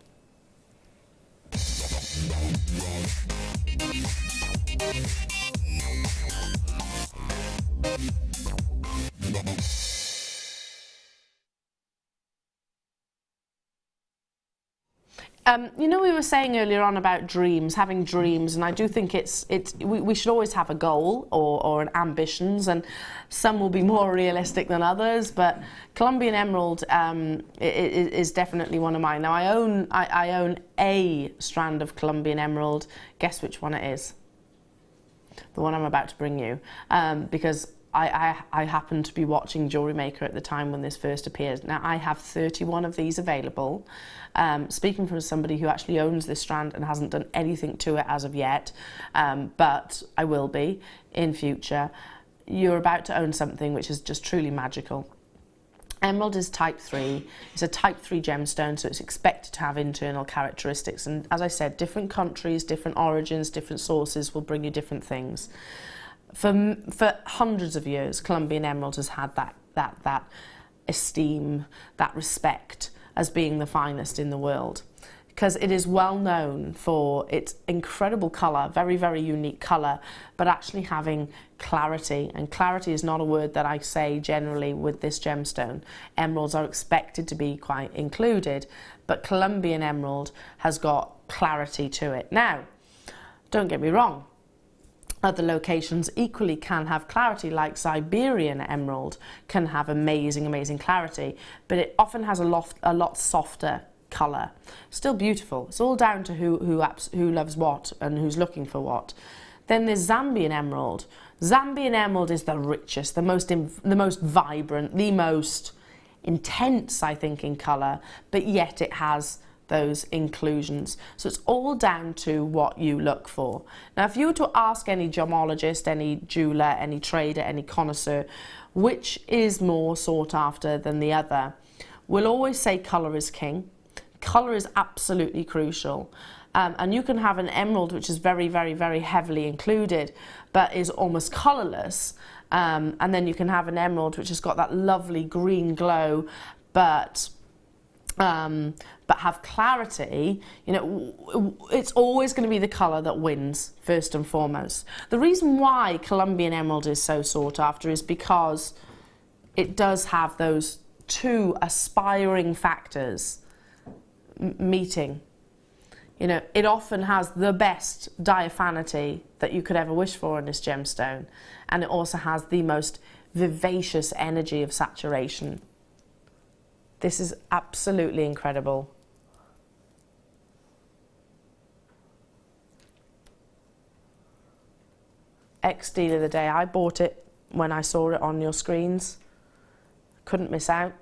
You know, we were saying earlier on about dreams, having dreams, and I do think we should always have a goal or an ambitions, and some will be more realistic than others, but Colombian emerald is definitely one of mine. Now, I own a strand of Colombian emerald. Guess which one it is? The one I'm about to bring you, because I happened to be watching JewelleryMaker at the time when this first appeared. Now, I have 31 of these available. Speaking from somebody who actually owns this strand and hasn't done anything to it as of yet, but I will be in future. You're about to own something which is just truly magical. Emerald is type 3. It's a type 3 gemstone, so it's expected to have internal characteristics. And as I said, different countries, different origins, different sources will bring you different things. For hundreds of years, Colombian emerald has had that esteem, that respect as being the finest in the world, because it is well known for its incredible colour, very, very unique colour, but actually having clarity. And clarity is not a word that I say generally with this gemstone. Emeralds are expected to be quite included, but Colombian emerald has got clarity to it. Now, don't get me wrong, other locations equally can have clarity, like Siberian emerald can have amazing, amazing clarity, but it often has a lot softer colour. Still beautiful. It's all down to who loves what and who's looking for what. Then there's Zambian emerald. Zambian emerald is the richest, the most vibrant, the most intense, I think, in colour, but yet it has those inclusions. So it's all down to what you look for. Now, if you were to ask any gemologist, any jeweller, any trader, any connoisseur, which is more sought after than the other, we'll always say colour is king. Colour is absolutely crucial. And you can have an emerald which is very, very, very heavily included, but is almost colourless, And then you can have an emerald which has got that lovely green glow, but have clarity. You know, it's always going to be the colour that wins first and foremost. The reason why Colombian emerald is so sought after is because it does have those two aspiring factors meeting. You know, it often has the best diaphanity that you could ever wish for in this gemstone, and it also has the most vivacious energy of saturation. This is absolutely incredible. Ex-deal of the day. I bought it when I saw it on your screens. Couldn't miss out.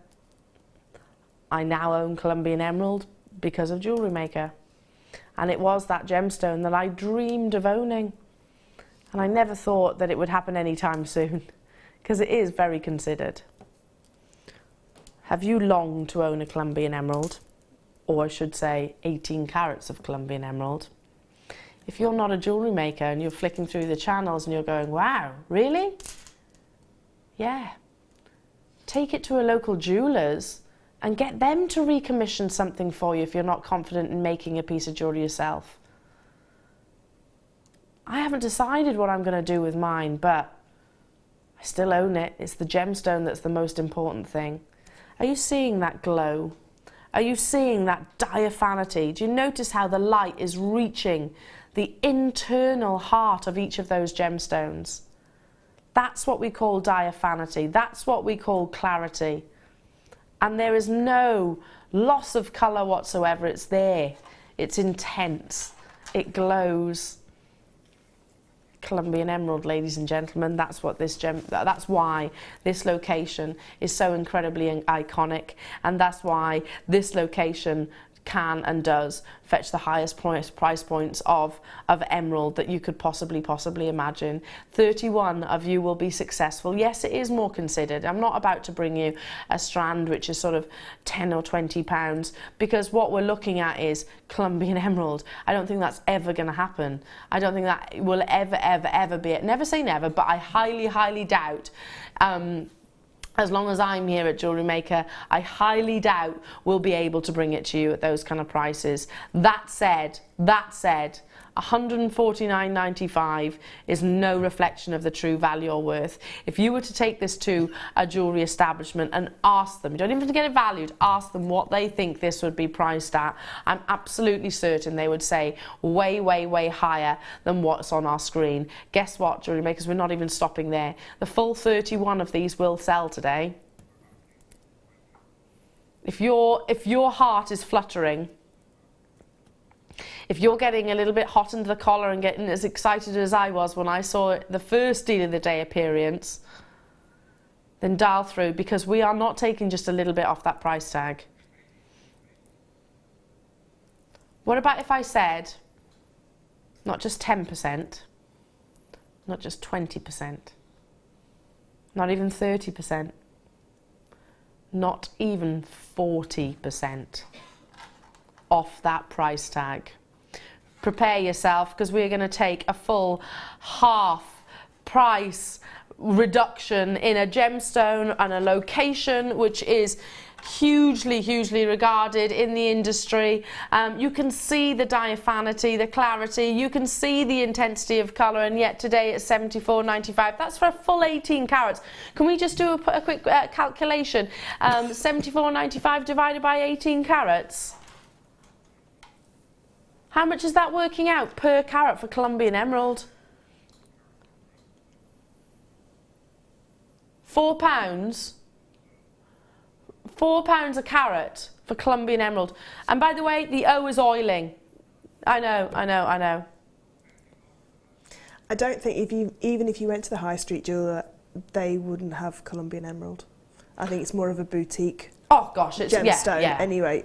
I now own Colombian emerald because of JewelleryMaker. And it was that gemstone that I dreamed of owning. And I never thought that it would happen anytime soon, because it is very considered. Have you longed to own a Colombian emerald? Or I should say 18 carats of Colombian emerald? If you're not a jewellery maker and you're flicking through the channels and you're going, wow, really? Yeah. Take it to a local jeweller's and get them to recommission something for you if you're not confident in making a piece of jewellery yourself. I haven't decided what I'm going to do with mine, but I still own it. It's the gemstone that's the most important thing. Are you seeing that glow? Are you seeing that diaphanity? Do you notice how the light is reaching the internal heart of each of those gemstones? That's what we call diaphanity. That's what we call clarity. And there is no loss of colour whatsoever. It's there. It's intense. It glows. Colombian emerald, ladies and gentlemen, that's what this that's why this location is so incredibly iconic, and that's why this location can and does fetch the highest price points of emerald that you could possibly imagine. 31 of you will be successful. Yes, it is more considered. I'm not about to bring you a strand which is sort of 10 or 20 pounds, because what we're looking at is Colombian emerald. I don't think that's ever going to happen. I don't think that will ever be it. Never say never, but I highly doubt, as long as I'm here at JewelleryMaker, I highly doubt we'll be able to bring it to you at those kind of prices. That said, £149.95 is no reflection of the true value or worth. If you were to take this to a jewellery establishment and ask them, you don't even have to get it valued, ask them what they think this would be priced at, I'm absolutely certain they would say way higher than what's on our screen. Guess what, jewellery makers, we're not even stopping there. The full 31 of these will sell today. If your heart is fluttering, if you're getting a little bit hot under the collar and getting as excited as I was when I saw the first deal of the day appearance, then dial through, because we are not taking just a little bit off that price tag. What about if I said not just 10%, not just 20%, not even 30%, not even 40% off that price tag? Prepare yourself, because we're going to take a full half price reduction in a gemstone and a location which is hugely regarded in the industry. You can see the diaphanity, the clarity, you can see the intensity of colour, and yet today it's £74.95. That's for a full 18 carats. Can we just do a quick calculation? £74.95 divided by 18 carats? How much is that working out per carat for Colombian emerald? £4? £4 a carat for Colombian emerald. And by the way, the O is oiling. I know.
I don't think even if you went to the high street jeweller, they wouldn't have Colombian emerald. I think it's more of a boutique.
Oh gosh, it's
gemstone.
Yeah.
Anyway,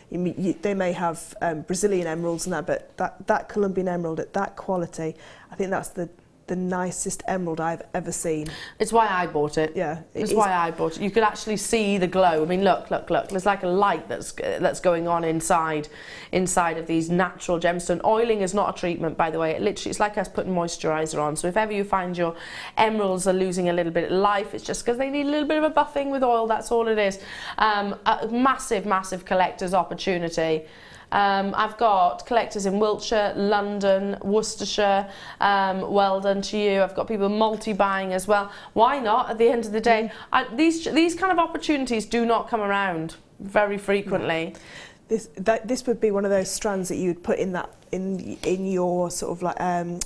they may have Brazilian emeralds and that, but that Colombian emerald at that quality, I think that's the the nicest emerald I've ever seen.
It's why I bought it.
Yeah,
it's why I bought it. You could actually see the glow. I mean, look. There's like a light that's going on inside of these natural gemstone. Oiling is not a treatment, by the way. It's like us putting moisturiser on. So if ever you find your emeralds are losing a little bit of life, it's just because they need a little bit of a buffing with oil. That's all it is. A massive collector's opportunity. I've got collectors in Wiltshire, London, Worcestershire. Well done to you. I've got people multi-buying as well. Why not? At the end of the day, these kind of opportunities do not come around very frequently.
This would be one of those strands that you would put in your sort of like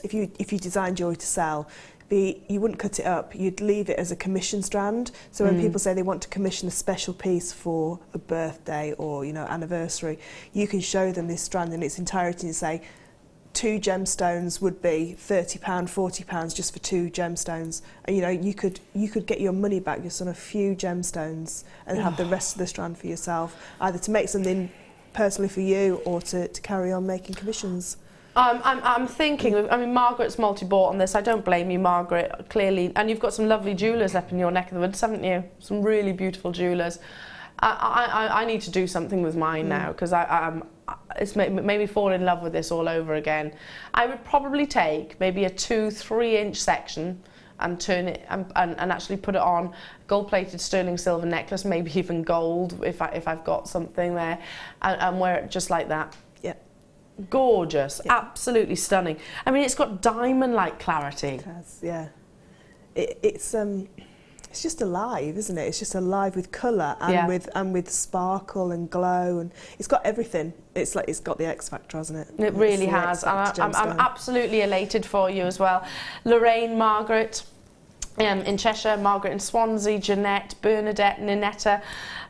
if you designed jewellery to sell. You wouldn't cut it up, you'd leave it as a commission strand. So when people say they want to commission a special piece for a birthday or, you know, anniversary, you can show them this strand in its entirety and say 2 gemstones would be £30, £40 just for 2 gemstones. And, you know, you could get your money back just on a few gemstones and have the rest of the strand for yourself, either to make something personally for you or to carry on making commissions.
I'm thinking, I mean, Margaret's multi-bought on this. I don't blame you, Margaret, clearly. And you've got some lovely jewellers up in your neck of the woods, haven't you? Some really beautiful jewellers. I need to do something with mine now, because it's made me fall in love with this all over again. I would probably take maybe a 2-3 inch section and turn it and actually put it on gold-plated sterling silver necklace, maybe even gold if I've got something there, and wear it just like that. Gorgeous, absolutely stunning. I mean, it's got diamond-like clarity.
It has, yeah. It's just alive, isn't it? It's just alive with colour and with sparkle and glow, and it's got everything. It's like it's got the X factor, hasn't it?
It really has. And I'm absolutely elated for you as well, Lorraine, Margaret. In Cheshire, Margaret in Swansea, Jeanette, Bernadette, Ninetta,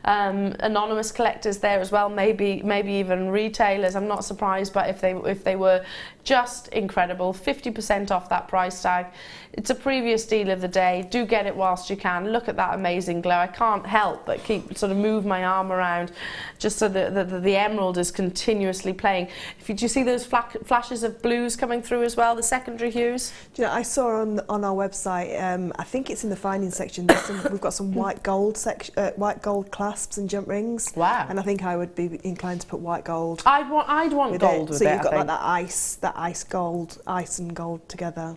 anonymous collectors there as well, maybe even retailers. I'm not surprised, but if they were just incredible. 50% off that price tag. It's a previous deal of the day. Do get it whilst you can. Look at that amazing glow. I can't help but move my arm around just so that the emerald is continuously playing. Do you see those flashes of blues coming through as well, the secondary hues?
Do you know, I saw on our website, I think it's in the finding section, we've got some white gold clasps and jump rings. Wow. And I think I would be inclined to put white gold.
I'd want gold with it.
So you've got like that ice and gold together.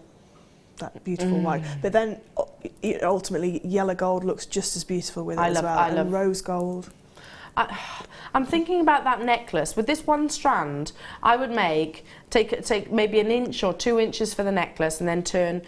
That beautiful white. But then ultimately yellow gold looks just as beautiful with it as well. I love rose gold.
I'm thinking about that necklace. With this one strand, I would take maybe 1 inch or 2 inches for the necklace, and then turn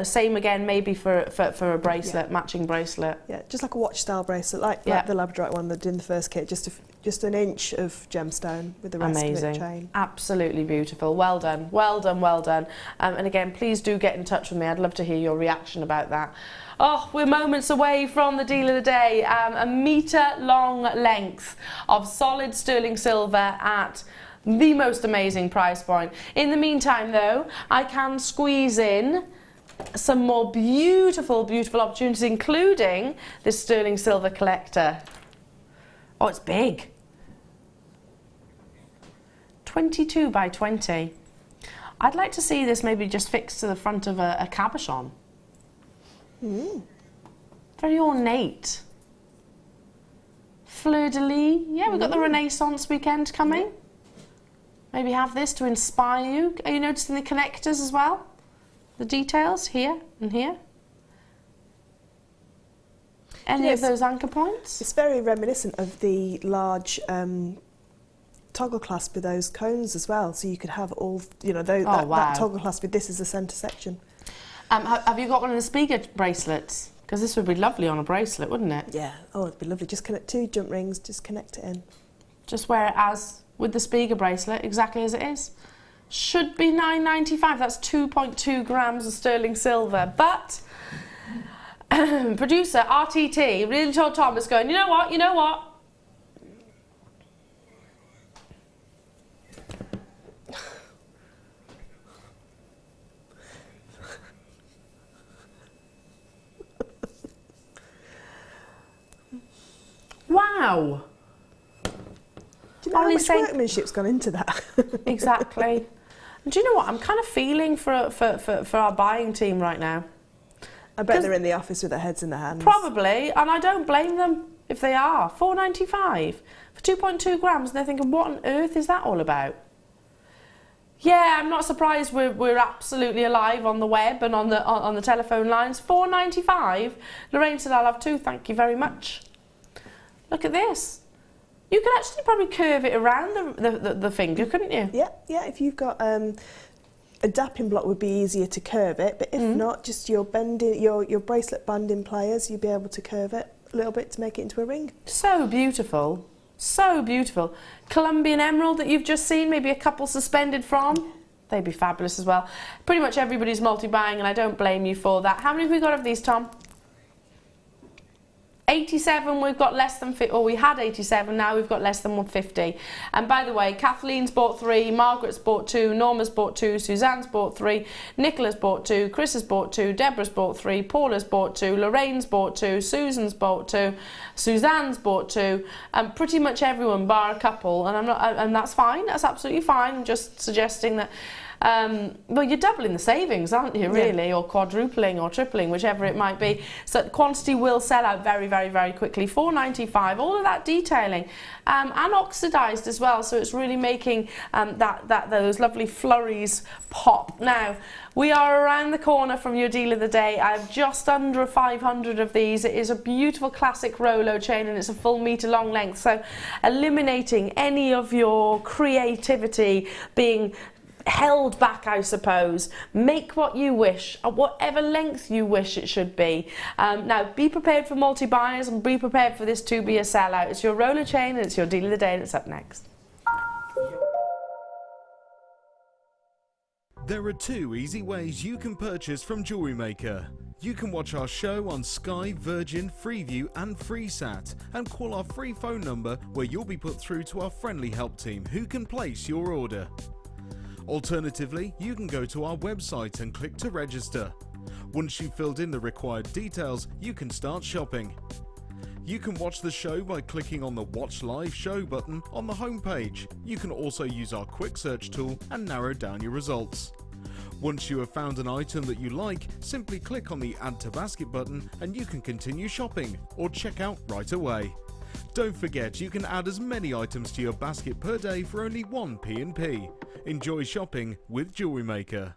same again maybe for a bracelet, matching bracelet.
Yeah, just like a watch style bracelet, like the labradorite one that did in the first kit, just 1 inch of gemstone with the rest of it chain.
Absolutely beautiful. Well done, well done, well done. And again, please do get in touch with me. I'd love to hear your reaction about that. Oh, we're moments away from the deal of the day. A metre long length of solid sterling silver at the most amazing price point. In the meantime, though, I can squeeze in some more beautiful, beautiful opportunities, including this sterling silver collector. Oh, it's big. 22 by 20. I'd like to see this maybe just fixed to the front of a cabochon. Very ornate. Fleur de lis. Yeah, we've got the Renaissance weekend coming. Maybe have this to inspire you. Are you noticing the connectors as well? The details here and here. Any of those anchor points?
It's very reminiscent of the large toggle clasp with those cones as well. So you could have all, you know, that toggle clasp with this as the centre section.
Have you got one of the Spiga bracelets? Because this would be lovely on a bracelet, wouldn't it?
Yeah. Oh, it'd be lovely. Just connect 2 jump rings, just connect it in.
Just wear it as with the Spiga bracelet, exactly as it is. Should be £9.95. That's 2.2 grams of sterling silver. But producer RTT really told Thomas, going, you know what? Wow.
Do you know how much workmanship's gone into that?
Exactly. And do you know what? I'm kind of feeling for our buying team right now.
I bet they're in the office with their heads in their hands.
Probably, and I don't blame them if they are. £4.95 for 2.2 grams, and they're thinking, what on earth is that all about? Yeah, I'm not surprised we're absolutely alive on the web and on the telephone lines. £4.95. Lorraine said, I'll have two, thank you very much. Look at this. You could actually probably curve it around the finger, couldn't you?
Yeah, if you've got a dapping block would be easier to curve it, but if not, just your bracelet banding pliers, you'd be able to curve it a little bit to make it into a ring.
So beautiful. So beautiful. Colombian emerald that you've just seen, maybe a couple suspended from. They'd be fabulous as well. Pretty much everybody's multi-buying, and I don't blame you for that. How many have we got of these, Tom? 87, we've got less than 50, or we had 87, now we've got less than 150. And by the way, Kathleen's bought 3, Margaret's bought 2, Norma's bought 2, Suzanne's bought 3, Nicola's bought 2, Chris has bought 2, Deborah's bought 3, Paula's bought 2, Lorraine's bought 2, Susan's bought 2, Suzanne's bought 2, and pretty much everyone bar a couple, and that's fine, that's absolutely fine. I'm just suggesting that well, you're doubling the savings, aren't you, really? Yeah. Or quadrupling or tripling, whichever it might be. So quantity will sell out very, very, very quickly. £4.95, all of that detailing, and oxidised as well, so it's really making those lovely flurries pop. Now, we are around the corner from your deal of the day. I have just under 500 of these. It is a beautiful classic Rolo chain, and it's a full metre long length, so eliminating any of your creativity being held back, I suppose. Make what you wish, at whatever length you wish it should be. Now, be prepared for multi-buyers and be prepared for this to be a sellout. It's your roller chain and it's your deal of the day, and it's up next.
There are 2 easy ways you can purchase from JewelleryMaker. You can watch our show on Sky, Virgin, Freeview and FreeSat, and call our free phone number where you'll be put through to our friendly help team who can place your order. Alternatively, you can go to our website and click to register. Once you've filled in the required details, you can start shopping. You can watch the show by clicking on the Watch Live Show button on the homepage. You can also use our quick search tool and narrow down your results. Once you have found an item that you like, simply click on the Add to Basket button and you can continue shopping or check out right away. Don't forget, you can add as many items to your basket per day for only 1 P&P. Enjoy shopping with JewelleryMaker.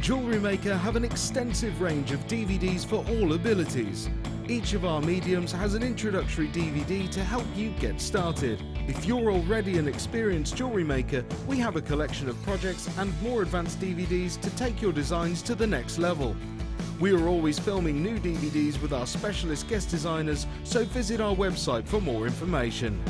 JewelleryMaker have an extensive range of DVDs for all abilities. Each of our mediums has an introductory DVD to help you get started. If you're already an experienced jewellery maker, we have a collection of projects and more advanced DVDs to take your designs to the next level. We are always filming new DVDs with our specialist guest designers, so visit our website for more information.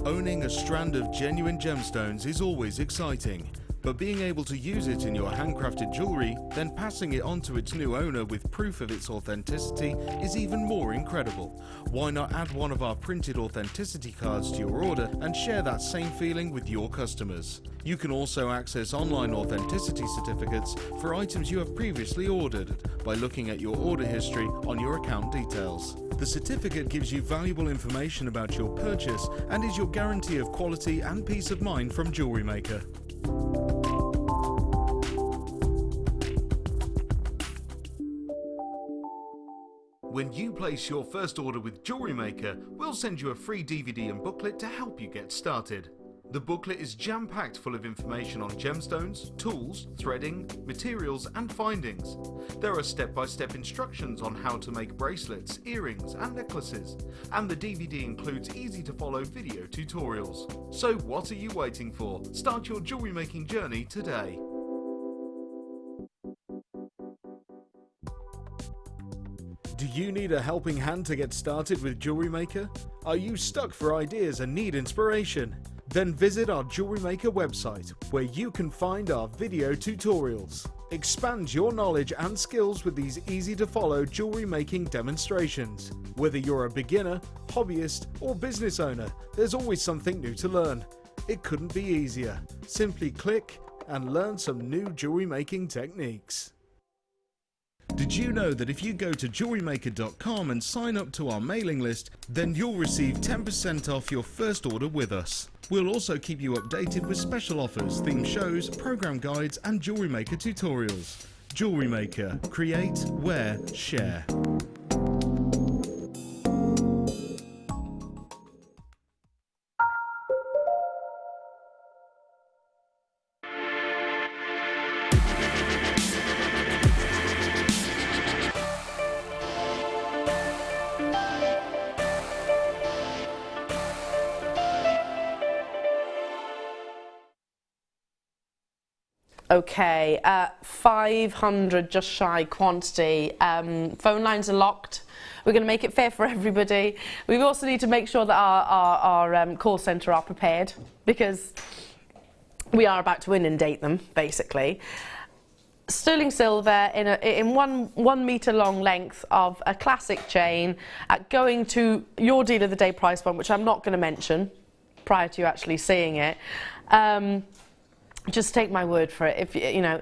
Owning a strand of genuine gemstones is always exciting, but being able to use it in your handcrafted jewellery, then passing it on to its new owner with proof of its authenticity is even more incredible. Why not add one of our printed authenticity cards to your order and share that same feeling with your customers? You can also access online authenticity certificates for items you have previously ordered by looking at your order history on your account details. The certificate gives you valuable information about your purchase and is your guarantee of quality and peace of mind from JewelleryMaker. When you place your first order with JewelleryMaker, we'll send you a free DVD and booklet to help you get started. The booklet is jam-packed full of information on gemstones, tools, threading, materials and findings. There are step-by-step instructions on how to make bracelets, earrings and necklaces, and the DVD includes easy-to-follow video tutorials. So what are you waiting for? Start your jewellery making journey today. Do you need a helping hand to get started with JewelleryMaker? Are you stuck for ideas and need inspiration? Then visit our JewelleryMaker website, where you can find our video tutorials. Expand your knowledge and skills with these easy-to-follow jewellery making demonstrations. Whether you're a beginner, hobbyist or business owner, there's always something new to learn. It couldn't be easier. Simply click and learn some new jewellery making techniques. Did you know that if you go to jewellerymaker.com and sign up to our mailing list, then you'll receive 10% off your first order with us. We'll also keep you updated with special offers, theme shows, program guides and Jewellery Maker tutorials. Jewellery Maker. Create, wear, share.
Okay, 500 just shy quantity. Phone lines are locked. We're going to make it fair for everybody. We also need to make sure that our call centre are prepared, because we are about to inundate them, basically. Sterling silver in one metre long length of a classic chain, going to your deal of the day price point, which I'm not going to mention prior to you actually seeing it. Just take my word for it. If you know,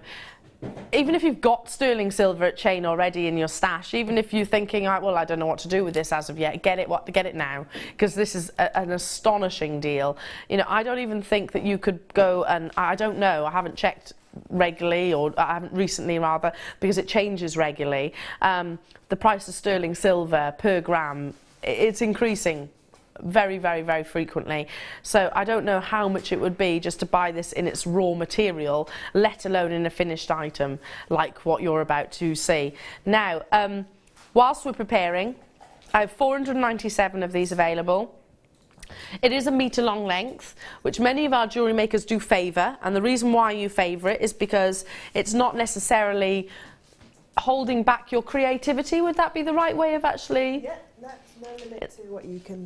even if you've got sterling silver chain already in your stash, even if you're thinking, well, I don't know what to do with this as of yet, get it now, because this is an astonishing deal. You know, I don't even think that you could go, and I don't know, I haven't checked regularly, or I haven't recently rather, because it changes regularly. The price of sterling silver per gram, it's increasing very, very, very frequently. So I don't know how much it would be just to buy this in its raw material, let alone in a finished item like what you're about to see. Now, whilst we're preparing, I have 497 of these available. It is a metre long length, which many of our jewellery makers do favour, and the reason why you favour it is because it's not necessarily holding back your creativity. Would that be the right way of actually?
Yeah, that's no limit to what you can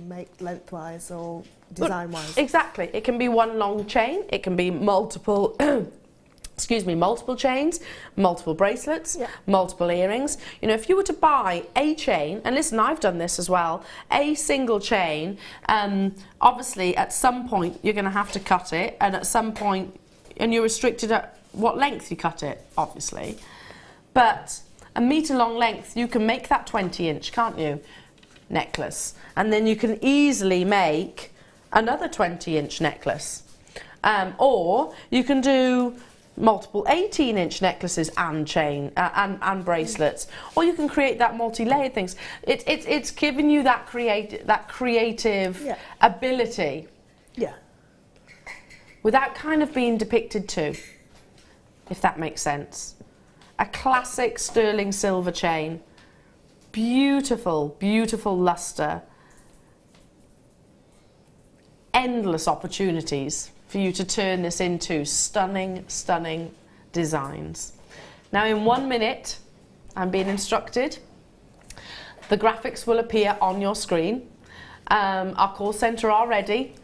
make lengthwise or design-wise.
Exactly. It can be one long chain. It can be multiple. Excuse me, multiple chains, multiple bracelets, multiple earrings. You know, if you were to buy a chain, and listen, I've done this as well, a single chain, obviously at some point you're going to have to cut it, and at some point, and you're restricted at what length you cut it, obviously. But a metre long length, you can make that 20-inch, can't you, necklace? And then you can easily make another 20-inch necklace. Or you can do multiple 18-inch necklaces and chain and bracelets, or you can create that multi-layered things. It's giving you that creative ability, without kind of being depicted to, if that makes sense. A classic sterling silver chain, beautiful, beautiful lustre, endless opportunities for you to turn this into stunning, stunning designs. Now in 1 minute, I'm being instructed, the graphics will appear on your screen. Our call centre are ready.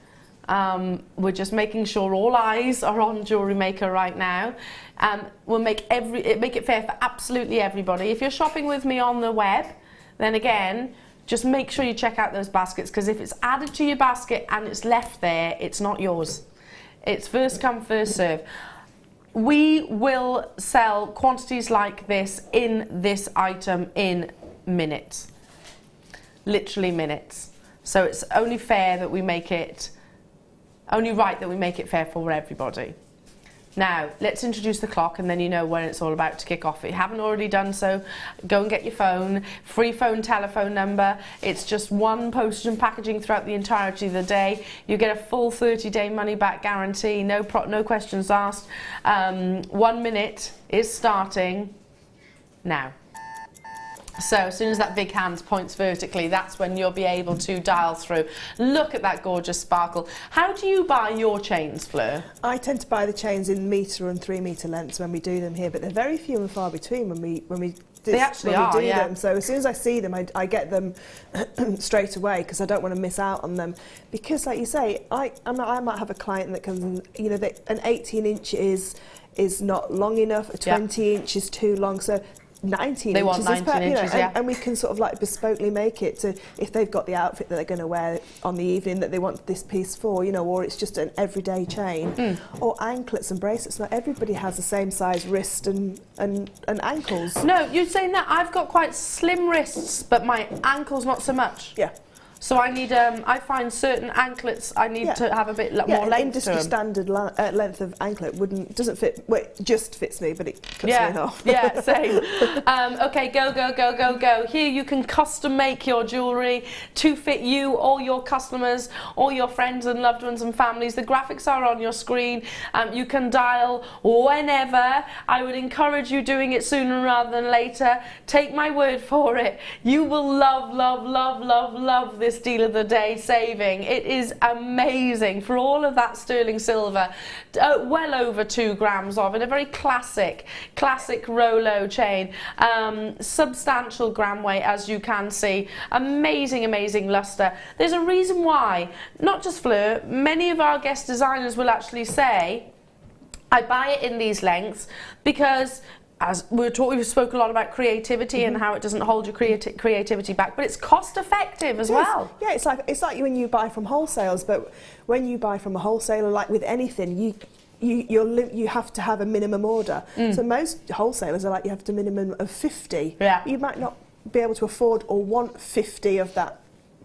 We're just making sure all eyes are on Jewellery Maker right now. We'll make it fair for absolutely everybody. If you're shopping with me on the web, then again, just make sure you check out those baskets, because if it's added to your basket and it's left there, it's not yours. It's first come, first serve. We will sell quantities like this in this item in minutes. Literally minutes. So it's only fair that we make it, only right that we make it fair for everybody. Now, let's introduce the clock and then you know when it's all about to kick off. If you haven't already done so, go and get your phone. Free phone telephone number. It's just one postage and packaging throughout the entirety of the day. You get a full 30-day money-back guarantee, no questions asked. 1 minute is starting now. So as soon as that big hand points vertically, that's when you'll be able to dial through. Look at that gorgeous sparkle. How do you buy your chains, Fleur?
I tend to buy the chains in metre and 3 metre lengths when we do them here, but they're very few and far between when we do them. So as soon as I see them, I get them straight away because I don't want to miss out on them. Because, like you say, I might have a client that comes, you know, an 18 inch is not long enough, a 20 inch is too long. So 19
they
inches
want 19 inches,
and we can sort of like bespokely make it to if they've got the outfit that they're going to wear on the evening that they want this piece for, you know, or it's just an everyday chain, or anklets and bracelets. Not everybody has the same size wrist and ankles.
No, you're saying that I've got quite slim wrists, but my ankles not so much.
Yeah.
So I need, I find certain anklets I need to have a bit more length
industry
to them.
standard length of anklet doesn't fit. Well, it just fits me, but it cuts me off.
Yeah, same. Okay, go. Here you can custom make your jewellery to fit you, all your customers, all your friends and loved ones and families. The graphics are on your screen. You can dial whenever. I would encourage you doing it sooner rather than later. Take my word for it. You will love this deal of the day saving. It is amazing for all of that sterling silver, well over 2 grams of, in a very classic Rolo chain, substantial gram weight, as you can see, amazing luster. There's a reason why, not just Fleur, many of our guest designers will actually say, I buy it in these lengths because, as we've spoken a lot about creativity and how it doesn't hold your creativity back, but it's cost effective as well.
Yeah, it's like when you buy from wholesalers, but when you buy from a wholesaler, like with anything, you have to have a minimum order. So most wholesalers are like, you have to minimum of 50.
Yeah.
You might not be able to afford or want 50 of that.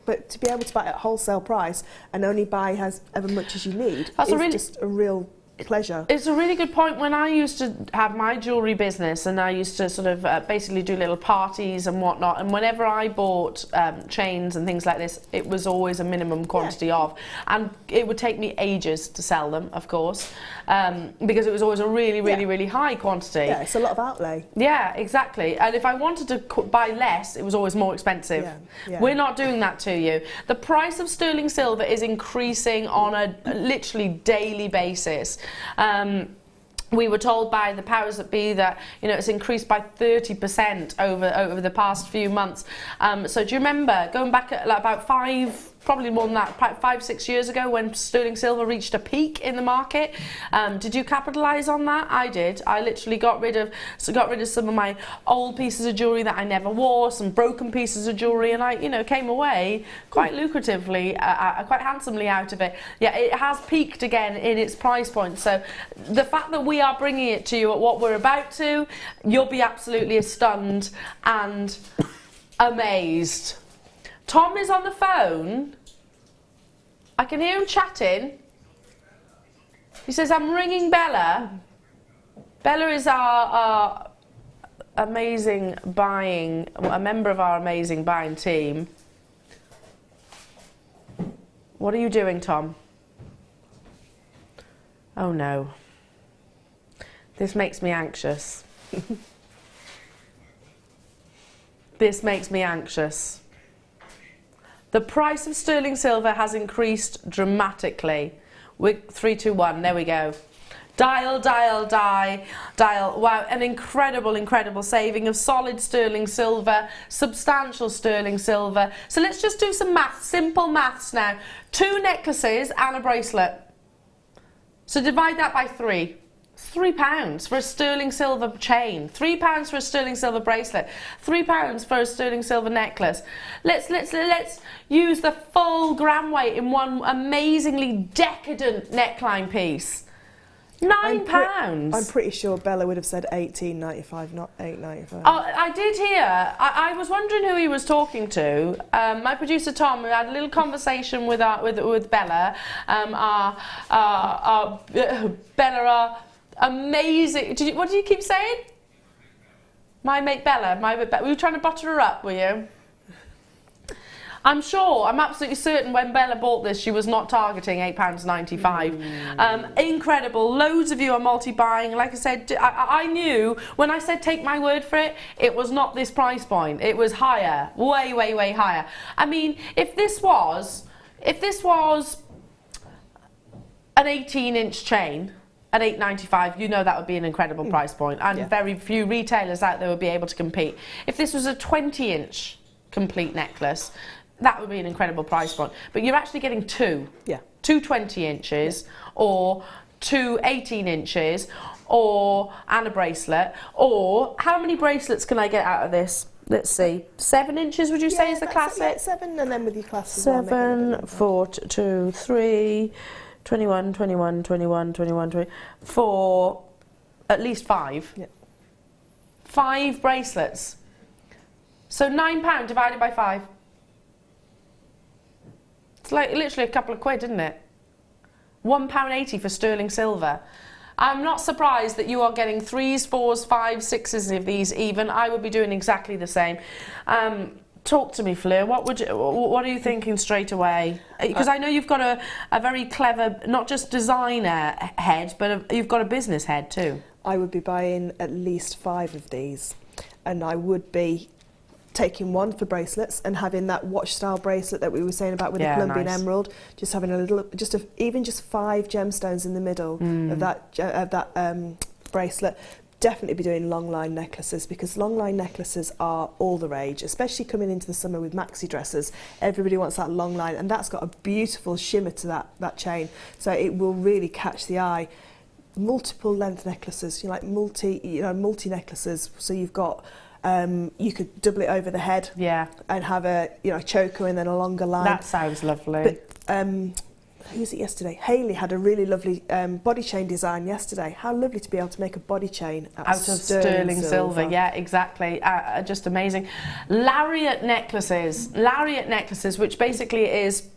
But to be able to buy at wholesale price and only buy as much as you need is just a real pleasure.
It's a really good point. When I used to have my jewellery business and I used to sort of basically do little parties and whatnot, and whenever I bought chains and things like this, it was always a minimum quantity of, and it would take me ages to sell them, of course, because it was always a really high quantity.
Yeah, it's a lot of outlay.
Yeah, exactly. And if I wanted to buy less, it was always more expensive.
Yeah.
We're not doing that to you. The price of sterling silver is increasing on a literally daily basis. We were told by the powers that be that, you know, it's increased by 30% over the past few months. So do you remember going back at like about probably more than that, 5-6 years ago, when sterling silver reached a peak in the market? Did you capitalise on that? I did. I literally got rid of some of my old pieces of jewellery that I never wore, some broken pieces of jewellery, and I, you know, came away quite lucratively, quite handsomely out of it. Yeah, it has peaked again in its price point. So the fact that we are bringing it to you at what we're about to, you'll be absolutely stunned and amazed. Tom is on the phone. I can hear him chatting. He says, I'm ringing Bella. Bella is our amazing buying, a member of our amazing buying team. What are you doing, Tom? Oh no. This makes me anxious. This makes me anxious. The price of sterling silver has increased dramatically. We're 3, 2, 1, there we go. Dial. Wow, an incredible saving of solid sterling silver, substantial sterling silver. So let's just do some maths, simple maths now. 2 necklaces and a bracelet. So divide that by 3. £3 for a sterling silver chain, £3 for a sterling silver bracelet, £3 for a sterling silver necklace. Let's use the full gram weight in one amazingly decadent neckline piece. £9.
I'm pretty sure Bella would have said £18.95, not £8.95.
Oh, I did hear. I was wondering who he was talking to. My producer Tom, who had a little conversation with Bella. Bella, Amazing. What did you keep saying? My mate Bella. Were you trying to butter her up, were you? I'm sure, I'm absolutely certain when Bella bought this, she was not targeting £8.95. Incredible. Loads of you are multi-buying. Like I said, I knew when I said take my word for it, it was not this price point. It was higher, way, way, way higher. I mean, if this was an 18-inch chain at £8.95, you know that would be an incredible price point, and very few retailers out there would be able to compete. If this was a 20-inch complete necklace, that would be an incredible price point. But you're actually getting two. Yeah. Two 20 inches or two 18 inches and a bracelet. Or how many bracelets can I get out of this? Let's see. 7 inches, would you say, is the classic?
7, and then with your classic
7, 4, 2, 3, 21, 21, 21, 21, 20, 4, at least 5. Yeah. 5 bracelets. So £9 divided by 5. It's like literally a couple of quid, isn't it? £1.80 for sterling silver. I'm not surprised that you are getting 3s, 4s, 5s, 6s of these even. I would be doing exactly the same. Talk to me, Fleur. What are you thinking straight away? Because I know you've got a very clever, not just designer head, but you've got a business head too.
I would be buying at least 5 of these, and I would be taking one for bracelets and having that watch style bracelet that we were saying about with the Colombian emerald, just having a little, even just 5 gemstones in the middle of that bracelet. Definitely be doing long line necklaces, because long line necklaces are all the rage, especially coming into the summer with maxi dresses. Everybody wants that long line, and that's got a beautiful shimmer to that chain, so it will really catch the eye. Multiple length necklaces, multi necklaces, so you've got you could double it over the head, and have a choker and then a longer line.
That sounds lovely.
But who was it yesterday? Hayley had a really lovely body chain design yesterday. How lovely to be able to make a body chain out of sterling silver.
Yeah, exactly. Just amazing. Lariat necklaces, which basically is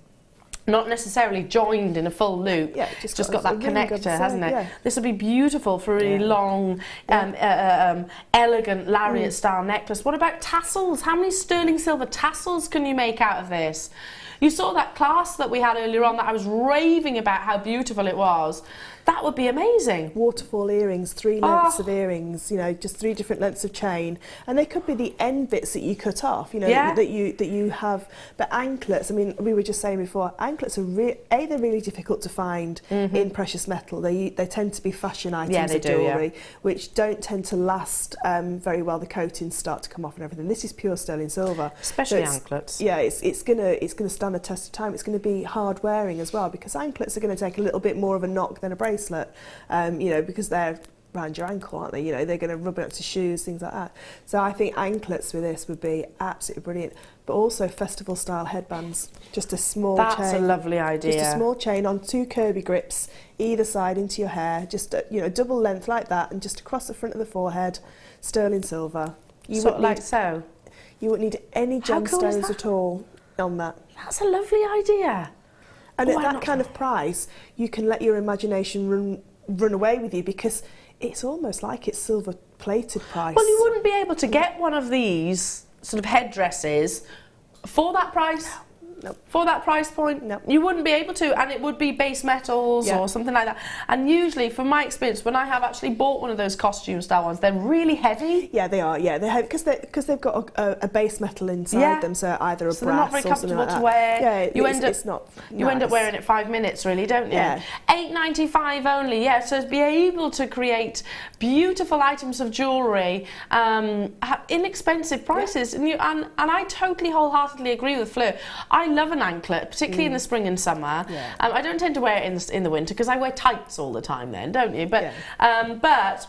not necessarily joined in a full loop. Yeah, just got that connector, hasn't it? Yeah. This would be beautiful for a really long, elegant lariat style necklace. What about tassels? How many sterling silver tassels can you make out of this? You saw that class that we had earlier on that I was raving about how beautiful it was. That would be amazing.
Waterfall earrings, 3 lengths of earrings, just 3 different lengths of chain, and they could be the end bits that you cut off, that you have. But anklets, I mean, we were just saying before, anklets are they're really difficult to find in precious metal. They tend to be fashion items of jewellery, which don't tend to last very well. The coatings start to come off and everything. This is pure sterling silver,
especially anklets.
Yeah, it's gonna stand the test of time. It's going to be hard wearing as well, because anklets are going to take a little bit more of a knock than a bracelet. Because they're around your ankle, aren't they? They're going to rub it up to shoes, things like that. So I think anklets with this would be absolutely brilliant. But also festival style headbands, just a small chain.
That's a lovely idea.
Just a small chain on 2 Kirby grips either side into your hair, just double length like that, and just across the front of the forehead, sterling silver. You wouldn't need any gemstones at all on that.
That's a lovely idea.
And at that kind of price, you can let your imagination run away with you, because it's almost like it's silver-plated price.
Well, you wouldn't be able to get one of these sort of headdresses for that price.
Nope.
For that price point,
nope.
You wouldn't be able to, and it would be base metals or something like that. And usually, from my experience, when I have actually bought one of those costume style ones, they're really heavy.
Yeah, they are. Yeah, they're heavy because they've got a base metal inside them, so either a brass or something like that.
They're not very comfortable to wear.
Yeah, it's not.
You end up wearing it 5 minutes, really, don't you?
Yeah.
£8.95 only. Yeah, so to be able to create beautiful items of jewellery, inexpensive prices, and I totally wholeheartedly agree with Fleur. I love an anklet, particularly in the spring and summer. Yeah. I don't tend to wear it in the winter, because I wear tights all the time then, don't you? But but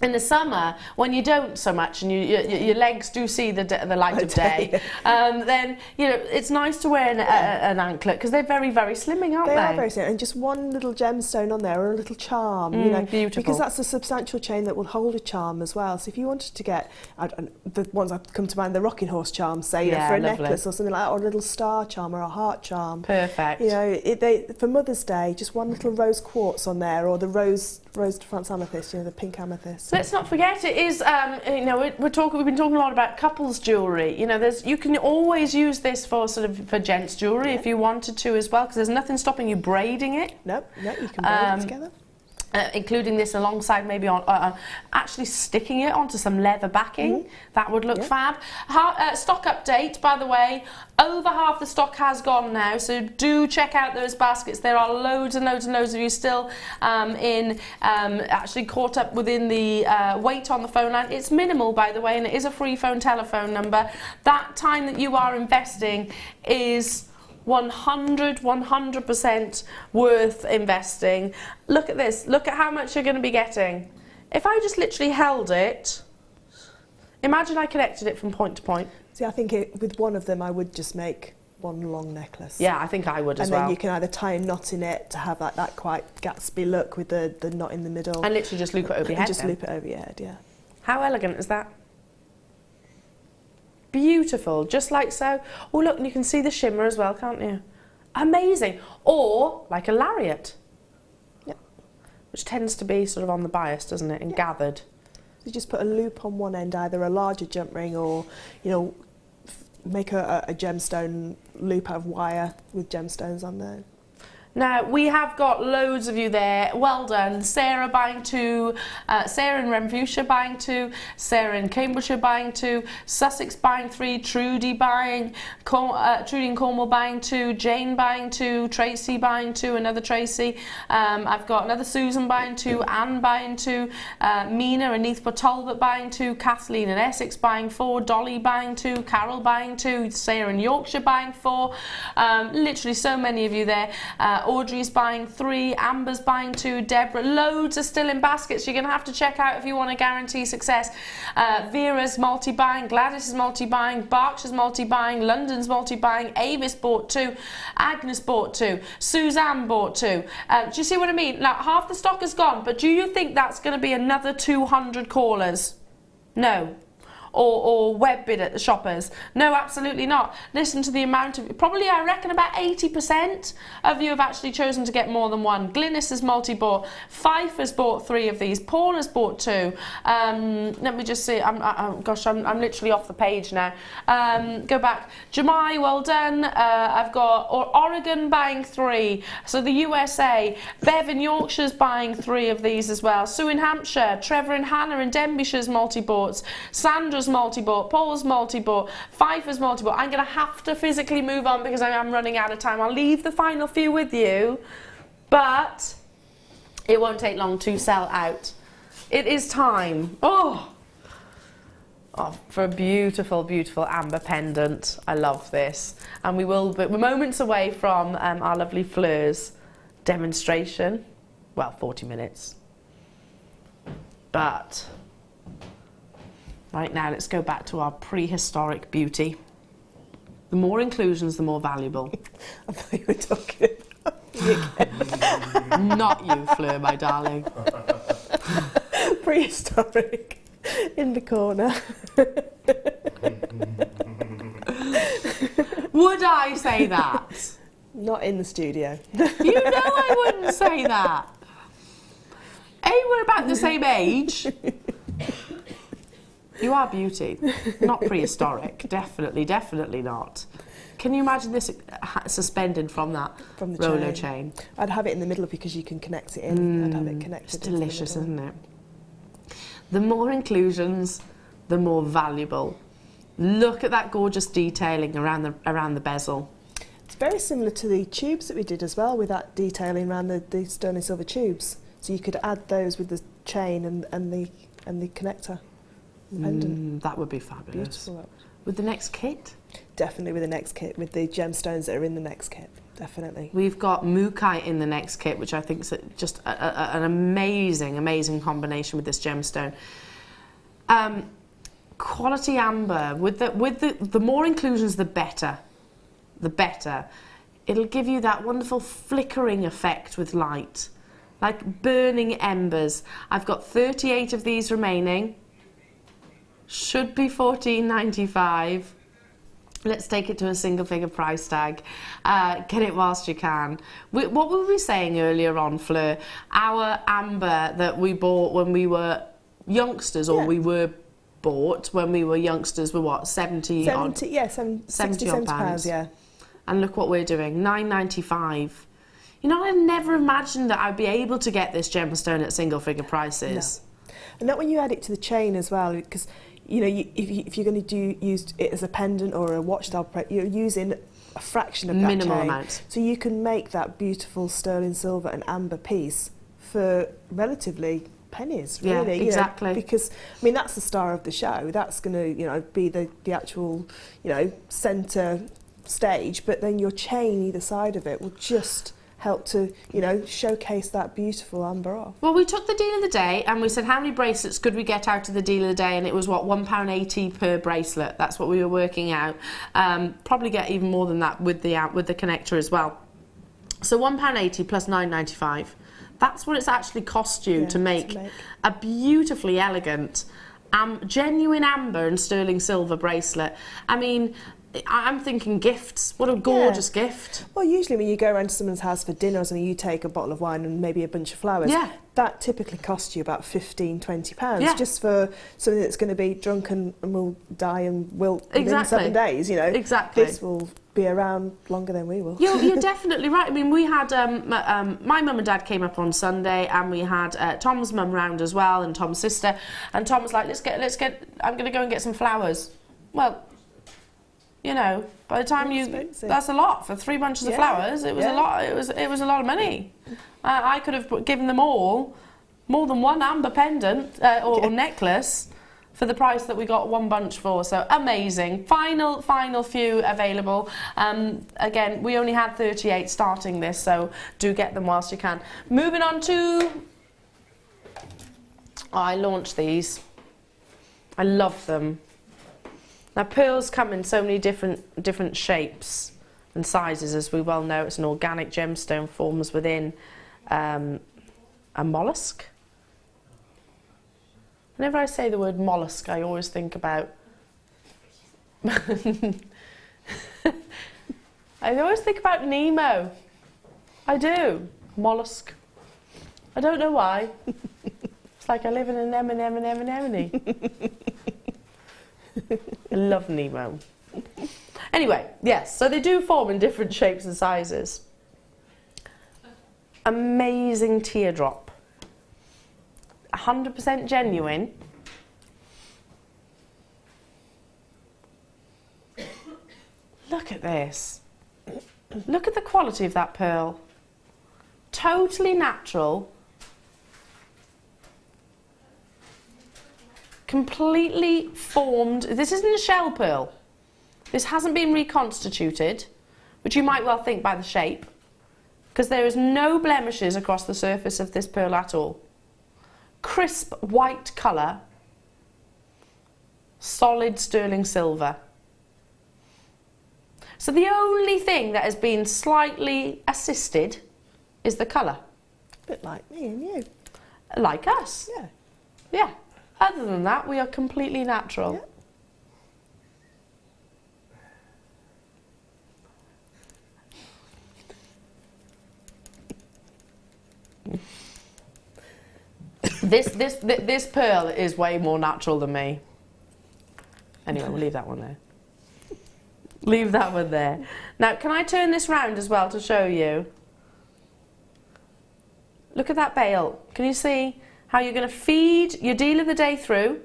in the summer, when you don't so much and your legs do see the light of day, then it's nice to wear an anklet, because they're very, very slimming, aren't they?
They are very slimming, and just one little gemstone on there, or a little charm,
beautiful.
Because that's a substantial chain that will hold a charm as well. So if you wanted to get the ones that come to mind, the rocking horse charm, say, for a necklace or something like that, or a little star charm or a heart charm.
Perfect.
For Mother's Day, just one little rose quartz on there, or the rose rose de France amethyst, the pink amethyst.
Let's not forget, it is, we've been talking a lot about couples jewellery. You can always use this for for gents jewellery if you wanted to as well, because there's nothing stopping you braiding it.
No, you can braid it together.
Including this alongside maybe on actually sticking it onto some leather backing. That would look fab. Stock update, by the way, over half the stock has gone now, so do check out those baskets. There are loads and loads and loads of you still actually caught up within the wait on the phone line. It's minimal, by the way, and it is a free phone telephone number. That time that you are investing is 100% worth investing. Look at this. Look at how much you're going to be getting. If I just literally held it, imagine I connected it from point to point.
See, I think with one of them, I would just make one long necklace.
Yeah, I think I would as well.
And then you can either tie a knot in it to have that quite Gatsby look with the knot in the middle.
And literally just loop it over your head.
Loop it over your head, yeah.
How elegant is that? Beautiful, just like so. Oh look, and you can see the shimmer as well, can't you? Amazing. Or like a lariat.
Yep.
Which tends to be sort of on the bias, doesn't it, and gathered.
So you just put a loop on one end, either a larger jump ring or, make a gemstone loop out of wire with gemstones on there.
Now, we have got loads of you there. Well done. Sarah buying 2, Sarah in Renfrewshire buying 2, Sarah in Cambridgeshire buying 2, Sussex buying 3, Trudy buying, Trudy in Cornwall buying 2, Jane buying 2, Tracy buying 2, another Tracy. I've got another Susan buying 2, Anne buying 2, Mina and Neathport Talbot buying 2, Kathleen in Essex buying 4, Dolly buying 2, Carol buying 2, Sarah in Yorkshire buying 4. Literally so many of you there. Audrey's buying 3, Amber's buying 2, Deborah, loads are still in baskets. You're going to have to check out if you want to guarantee success. Vera's multi-buying, Gladys is multi-buying, Berkshire's multi-buying, London's multi-buying, Avis bought 2, Agnes bought 2, Suzanne bought 2. Do you see what I mean? Now, half the stock is gone, but do you think that's going to be another 200 callers? No. Or web bid at the shoppers. No, absolutely not. Listen to the amount of, probably I reckon about 80% of you have actually chosen to get more than one. Glynis has multi-bought. Fife has bought 3 of these. Paul has bought 2. Let me just see. I'm literally off the page now. Go back. Jamai, well done. I've got Oregon buying 3. So the USA. Bev in Yorkshire's buying 3 of these as well. Sue in Hampshire. Trevor and Hannah in Denbighshire's multi-bought. Sandra's multi-bought, Paul's multi-bought, Pfeiffer's multi-bought. I'm going to have to physically move on because I am running out of time. I'll leave the final few with you, but it won't take long to sell out. It is time. Oh, for a beautiful, beautiful amber pendant. I love this. And we're moments away from our lovely Fleur's demonstration. Well, 40 minutes. But right now, let's go back to our prehistoric beauty. The more inclusions, the more valuable.
I thought you were talking about me again.
Not you, Fleur, my darling.
Prehistoric. In the corner.
Would I say that?
Not in the studio.
You know I wouldn't say that. A, we're about the same age. You are beauty, not prehistoric. Definitely not. Can you imagine this suspended from that roller chain?
I'd have it in the middle because you can connect it in. I'd have it connected.
It's delicious, isn't it? The more inclusions, the more valuable. Look at that gorgeous detailing around the bezel.
It's very similar to the tubes that we did as well, with that detailing around the sterling silver tubes. So you could add those with the chain and the connector. Pendant.
That would be fabulous.
Beautiful.
With the next kit?
Definitely with the next kit, with the gemstones that are in the next kit. Definitely.
We've got Mukai in the next kit, which I think is just an amazing combination with this gemstone. Quality amber. With the more inclusions, the better. The better. It'll give you that wonderful flickering effect with light, like burning embers. I've got 38 of these remaining. Should be $14.95. Let's take it to a single figure price tag. Get it whilst you can. What were we saying earlier on, Fleur? Our amber that we bought when we were youngsters, or we were bought when we were youngsters, were what, 70 odd? Yeah, 70 odd pounds,
yeah.
And look what we're doing, $9.95. You know, I never imagined that I'd be able to get this gemstone at single figure prices.
No. And not when you add it to the chain as well, because you know, if you're going to use it as a pendant or a watch style, you're using a fraction of that
minimal
chain.
amount.
So you can make that beautiful sterling silver and amber piece for relatively pennies, really.
Yeah, exactly.
You know, because I mean, that's the star of the show. That's going to, you know, be the actual, you know, centre stage. But then your chain either side of it will just help to, you know, showcase that beautiful amber off.
Well, we took the deal of the day and we said how many bracelets could we get out of the deal of the day, and it was what, £1.80 per bracelet. That's what we were working out. Probably get even more than that with the connector as well. So £1.80 plus £9.95. That's what it's actually cost you to make a beautifully elegant, genuine amber and sterling silver bracelet. I mean, I'm thinking gifts. What a gorgeous gift.
Well, usually when you go around to someone's house for dinner or something, you take a bottle of wine and maybe a bunch of flowers.
Yeah.
That typically costs you about £15, £20 just for something that's going to be drunk and will die and wilt within 7 days, you know.
Exactly.
This will be around longer than we will.
You're definitely right. I mean, we had my mum and dad came up on Sunday, and we had Tom's mum round as well, and Tom's sister. And Tom was like, "Let's get. I'm going to go and get some flowers." Well, you know, by the time that's a lot for 3 bunches of flowers. It was a lot. It was a lot of money. I could have given them all more than one amber pendant or necklace for the price that we got one bunch for. So amazing. Final few available. Again, we only had 38 starting this, so do get them whilst you can. Moving on to... I launched these. I love them. Now, pearls come in so many different shapes and sizes, as we well know. It's an organic gemstone, forms within a mollusk. Whenever I say the word mollusk, I always think about... I always think about Nemo. I do. Mollusk. I don't know why. It's like I live in an anemone. I love Nemo. Anyway, yes, so they do form in different shapes and sizes. Amazing teardrop. 100% genuine. Look at this. Look at the quality of that pearl. Totally natural. Completely formed. This isn't a shell pearl. This hasn't been reconstituted, which you might well think by the shape, because there is no blemishes across the surface of this pearl at all. Crisp white colour, solid sterling silver. So the only thing that has been slightly assisted is the colour.
A bit like me and you.
Like us.
Yeah.
Yeah. Other than that, we are completely natural. Yeah. This pearl is way more natural than me. Anyway, we'll leave that one there. Leave that one there. Now, can I turn this round as well to show you? Look at that bail. Can you see how you're going to feed your deal of the day through?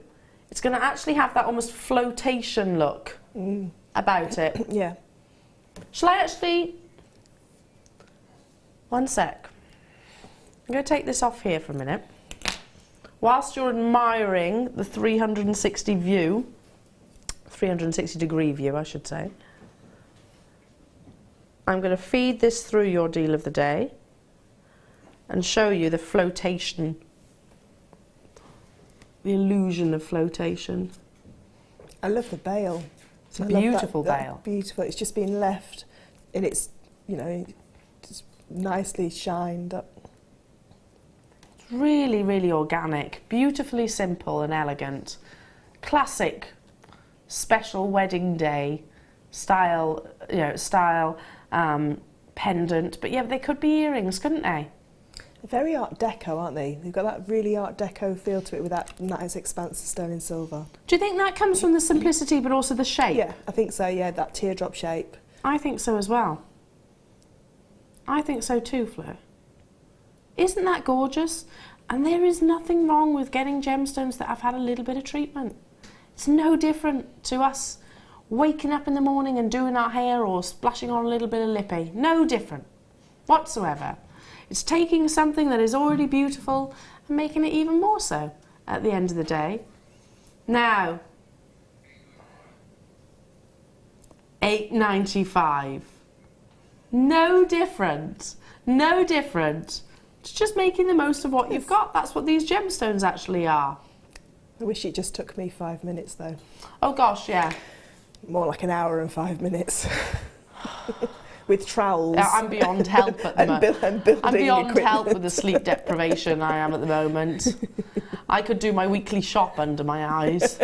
It's going to actually have that almost flotation look about it.
Yeah.
Shall I actually... One sec. I'm going to take this off here for a minute. Whilst you're admiring the 360 view, 360 degree view, I should say, I'm going to feed this through your deal of the day and show you the flotation, the illusion of flotation.
I love the bail.
It's a beautiful bail.
Beautiful. It's just been left in its, you know, just nicely shined up.
It's really, really organic, beautifully simple and elegant. Classic special wedding day style, pendant. But yeah, they could be earrings, couldn't they?
They're very Art Deco, aren't they? They've got that really Art Deco feel to it with that nice expanse of sterling silver.
Do you think that comes from the simplicity but also the shape?
Yeah, I think so, yeah, that teardrop shape.
I think so as well. I think so too, Fleur. Isn't that gorgeous? And there is nothing wrong with getting gemstones that have had a little bit of treatment. It's no different to us waking up in the morning and doing our hair or splashing on a little bit of lippy. No different whatsoever. It's taking something that is already beautiful and making it even more so at the end of the day. Now, $8.95. No different. No different. It's just making the most of what you've got. That's what these gemstones actually are.
I wish it just took me 5 minutes though.
Oh gosh, yeah.
More like an hour and 5 minutes. With trowels.
I'm beyond help at the moment. I'm beyond
equipment.
help with the sleep deprivation I am at the moment. I could do my weekly shop under my eyes.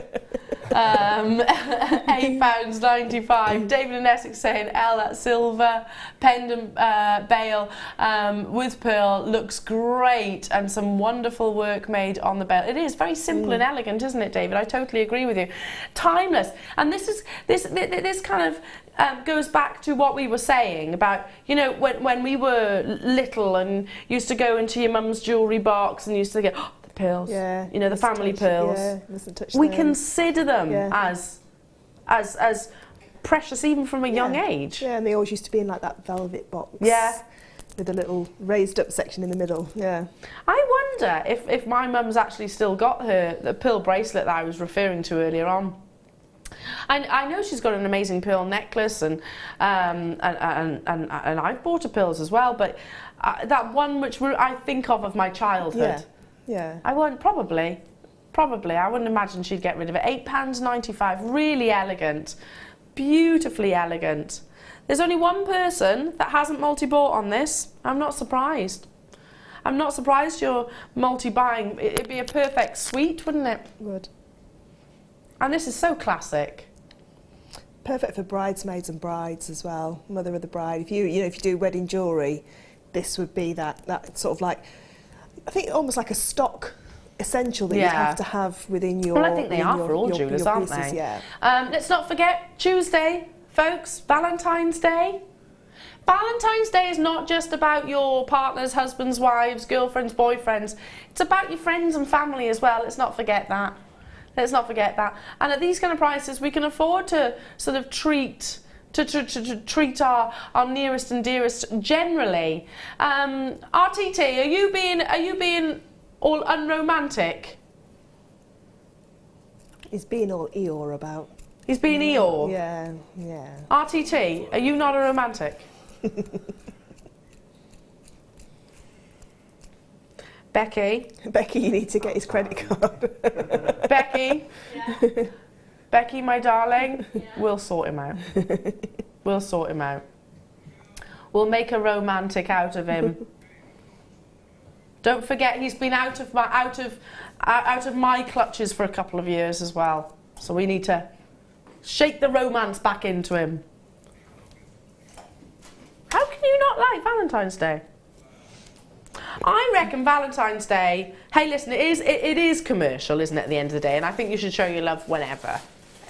£8.95. David and Essex saying, Elle, that silver pendant bail with pearl looks great, and some wonderful work made on the bail. It is very simple and elegant, isn't it, David? I totally agree with you. Timeless. And this kind of goes back to what we were saying about, you know, when we were little and used to go into your mum's jewellery box and used to get, oh, the pearls,
yeah,
you know, the family pearls.
Yeah, mustn't touch
we
them.
consider them as precious even from a young age.
Yeah, and they always used to be in like that velvet box.
Yeah.
With a little raised up section in the middle. Yeah.
I wonder if my mum's actually still got the pearl bracelet that I was referring to earlier on. I know she's got an amazing pearl necklace, and I've bought her pearls as well, but that one which I think of my childhood.
Yeah.
I wouldn't probably. I wouldn't imagine she'd get rid of it. £8.95, really elegant, beautifully elegant. There's only one person that hasn't multi-bought on this. I'm not surprised. I'm not surprised you're multi-buying. It'd be a perfect suite, wouldn't it?
It would.
And this is so classic.
Perfect for bridesmaids and brides as well. Mother of the bride. If you do wedding jewellery, this would be that sort of like, I think almost like a stock essential that you have to have within your.
Well, I think they are for all jewellers, aren't they?
Yeah.
Let's not forget Tuesday, folks. Valentine's Day. Valentine's Day is not just about your partners, husbands, wives, girlfriends, boyfriends. It's about your friends and family as well. Let's not forget that. Let's not forget that. And at these kind of prices, we can afford to sort of treat our nearest and dearest generally. RTT, are you being all unromantic?
He's being all Eeyore about.
He's being Eeyore?
Yeah.
RTT, are you not a romantic? Becky,
you need to get his credit card.
Becky, my darling, we'll sort him out. We'll sort him out. We'll make a romantic out of him. Don't forget, he's been out of my clutches for a couple of years as well. So we need to shake the romance back into him. How can you not like Valentine's Day? I reckon Valentine's Day, hey listen, it is commercial, isn't it, at the end of the day, and I think you should show your love whenever,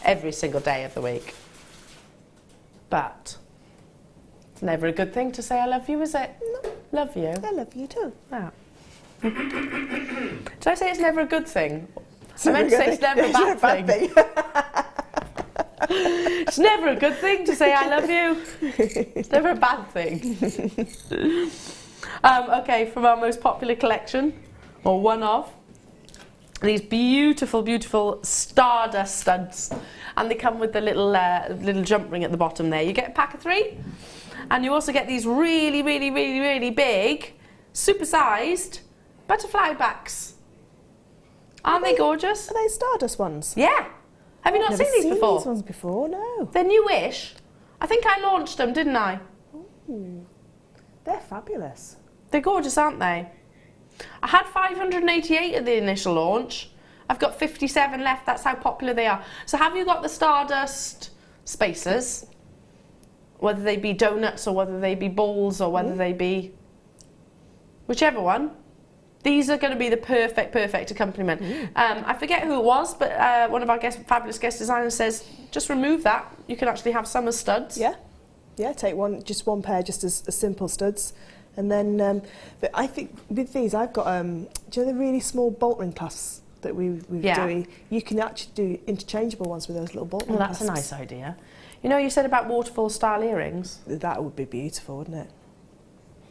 every single day of the week. But it's never a good thing to say I love you, is it?
No.
Love you.
I love you too.
Oh. Did I say it's never a good thing? I meant to say it's never a bad thing. It's never a good thing to say I love you. It's never a bad thing. Okay, from our most popular collection, or one of, these beautiful, beautiful Stardust studs. And they come with the little jump ring at the bottom there. You get a pack of 3. And you also get these really, really, really, really big, super-sized butterfly backs. Aren't they gorgeous?
Are they Stardust ones?
Yeah. Have you not
I've never
seen these before?
These ones before, no.
They're newish. I think I launched them, didn't I?
Ooh, they're fabulous.
They're gorgeous, aren't they? I had 588 at the initial launch. I've got 57 left. That's how popular they are. So have you got the Stardust spacers? whether they be donuts or whether they be balls or whether they be whichever one. These are going to be the perfect accompaniment. I forget who it was, but one of our fabulous guest designers says, just remove that. You can actually have some as studs.
Yeah, take just one pair, just as simple studs. And then, but I think with these, I've got, do you know the really small bolt ring clasps that we're doing? You can actually do interchangeable ones with those little bolt ring clasps.
That's a nice idea. You know, you said about waterfall style earrings.
That would be beautiful, wouldn't it?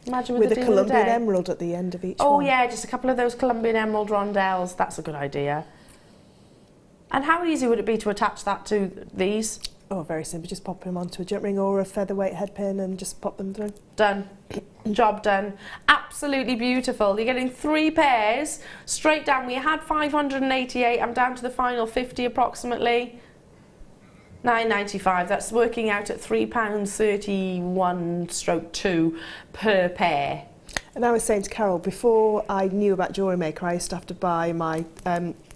Imagine
with a Colombian emerald at the end of each one.
Oh yeah, just a couple of those Colombian emerald rondelles. That's a good idea. And how easy would it be to attach that to these?
Oh, very simple. Just pop them onto a jump ring or a featherweight head pin and just pop them through.
Done. Job done. Absolutely beautiful. You're getting 3 pairs straight down. We had 588. I'm down to the final 50 approximately. £9.95. That's working out at £3.31/2 per pair.
And I was saying to Carol, before I knew about JewelleryMaker, I used to have to buy my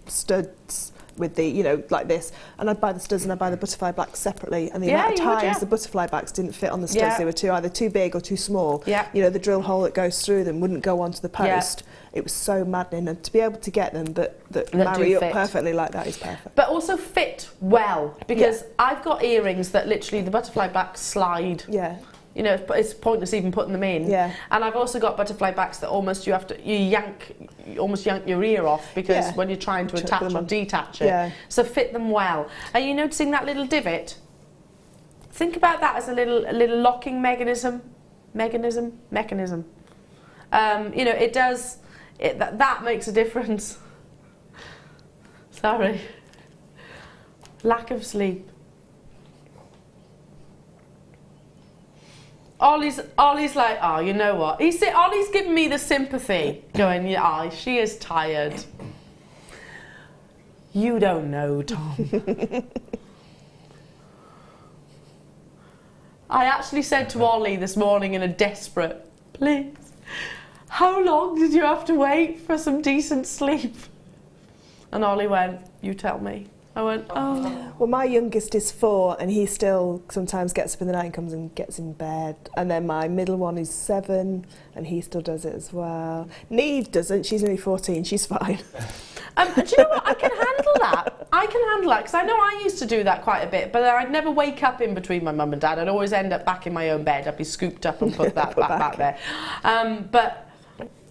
studs with the, you know, like this, and I'd buy the studs and I'd buy the butterfly backs separately, and the amount of times the butterfly backs didn't fit on the studs, they were either too big or too small. You know, the drill hole that goes through them wouldn't go onto the post. It was so maddening, and to be able to get them that marry up perfectly like that is perfect.
But also fit well, because I've got earrings that literally the butterfly backs slide. You know, it's pointless even putting them in. And I've also got butterfly backs that almost you almost yank your ear off, because when you're trying to attach or detach it. So fit them well. Are you noticing that little divot? Think about that as a little locking mechanism. You know, it does. That makes a difference. Sorry. Lack of sleep. Ollie's like, oh, you know what? Ollie's giving me the sympathy, going, yeah, she is tired. You don't know, Tom. I actually said to Ollie this morning in a desperate, please, how long did you have to wait for some decent sleep? And Ollie went, you tell me. I went, oh.
Well, my youngest is 4 and he still sometimes gets up in the night and comes and gets in bed. And then my middle one is 7 and he still does it as well. Neve doesn't, she's only 14, she's fine.
Do you know what, I can handle that. I can handle that, because I know I used to do that quite a bit, but I'd never wake up in between my mum and dad. I'd always end up back in my own bed. I'd be scooped up and put that back there. But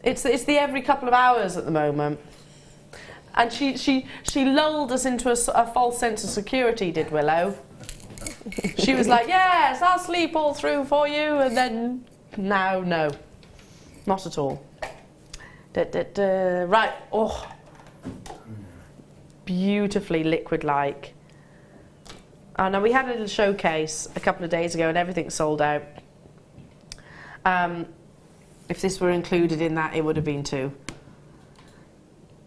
it's the every couple of hours at the moment. And she lulled us into a false sense of security, did Willow. She was like, yes, I'll sleep all through for you, and then, no, not at all. Right, oh, beautifully liquid-like. Oh, now we had a little showcase a couple of days ago and everything sold out. If this were included in that, it would have been too.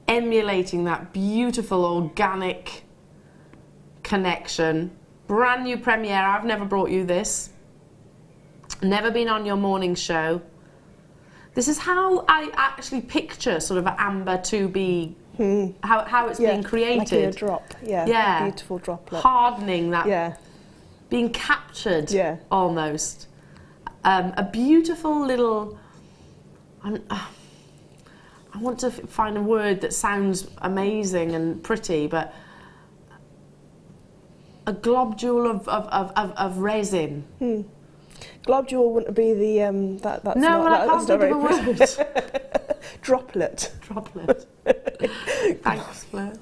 Emulating that beautiful organic connection. Brand new premiere. I've never brought you this. Never been on your morning show. This is how I actually picture sort of amber to be, how it's being created.
Like a drop, a beautiful droplet.
Hardening that, being captured almost. A beautiful little, I want to find a word that sounds amazing and pretty, but a globule of resin.
Globule wouldn't be the that's
I can't think of a word.
Droplet.
Thanks, Fleur.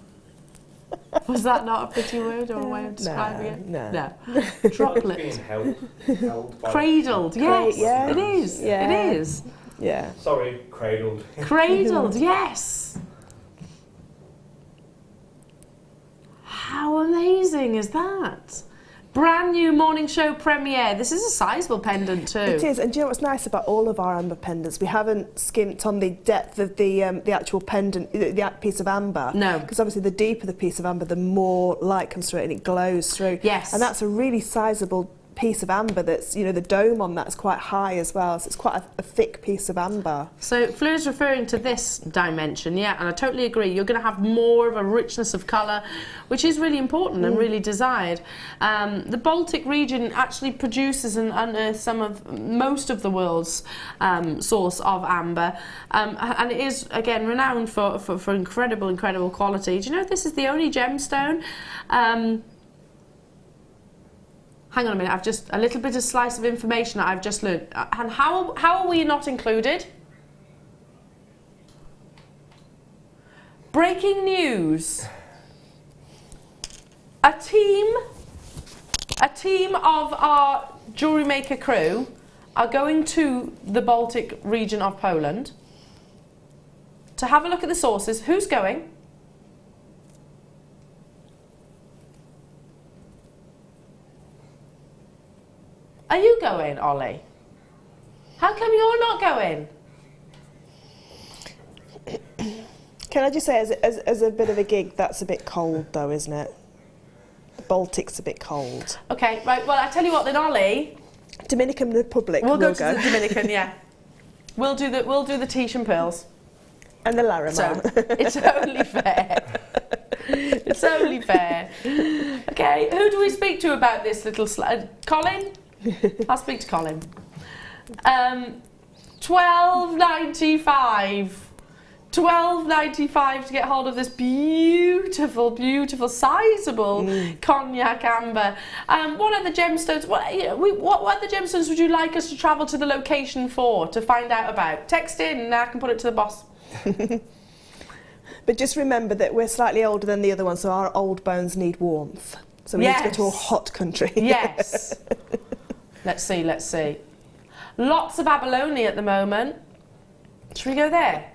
Was that not a pretty word or a way of describing it?
No.
Droplet.
Being held by
Cradled. Yes, it is.
Yeah.
It is.
Yeah.
Sorry, cradled.
Cradled, yes. How amazing is that? Brand new morning show premiere. This is a sizable pendant too.
It is, and do you know what's nice about all of our amber pendants? We haven't skimped on the depth of the actual pendant, the piece of amber.
No.
Because obviously the deeper the piece of amber, the more light comes through it and it glows through.
Yes.
And that's a really sizable piece of amber that's, you know, the dome on that's quite high as well, so it's quite a thick piece of amber. So
Fleur's referring to this dimension, yeah, and I totally agree. You're going to have more of a richness of colour, which is really important and really desired. The Baltic region actually produces and unearths most of the world's source of amber, and it is, again, renowned for incredible quality. Do you know this is the only gemstone? Hang on a minute, I've just a little bit of slice of information that I've just learned. And how are we not included? Breaking news. A team of our Jewellery Maker crew are going to the Baltic region of Poland to have a look at the sources. Who's going? Are you going, Ollie? How come you're not going?
Can I just say, as a bit of a gig, that's a bit cold though, isn't it? The Baltic's a bit cold.
Okay, right, well, I tell you what then, Ollie.
Dominican Republic,
we'll go to the Dominican, yeah. We'll do the Tish and Pearls.
And the Larimar.
So, it's only fair. It's only fair. Okay, who do we speak to about this little Colin? I'll speak to Colin. £12.95. £12.95 to get hold of this beautiful, sizable cognac amber. What other gemstones? What other gemstones would you like us to travel to the location for to find out about? Text in, and I can put it to the boss.
But just remember that we're slightly older than the other ones, so our old bones need warmth. So we need to go to a hot country.
Yes. Let's see. Lots of abalone at the moment. Should we go there?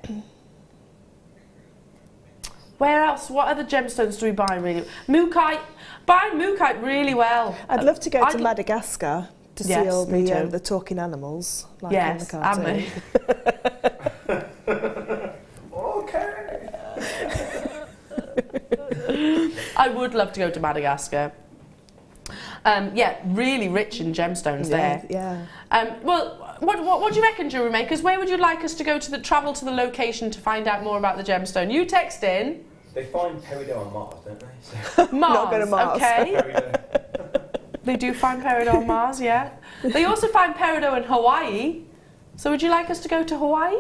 Where else? What other gemstones do we buy really? Mookaite. Buy mookaite really well.
I'd love to go to Madagascar to see all the talking animals, like in the cartoon.
Okay.
I would love to go to Madagascar. Yeah, really rich in gemstones there.
Yeah.
Well, what do you reckon, Jewellery Makers? Where would you like us to go to travel to the location to find out more about the gemstone? You text in.
They find peridot on Mars, don't they?
So. Mars,
not go to Mars.
Okay. They do find peridot on Mars, yeah. They also find peridot in Hawaii. So would you like us to go to Hawaii?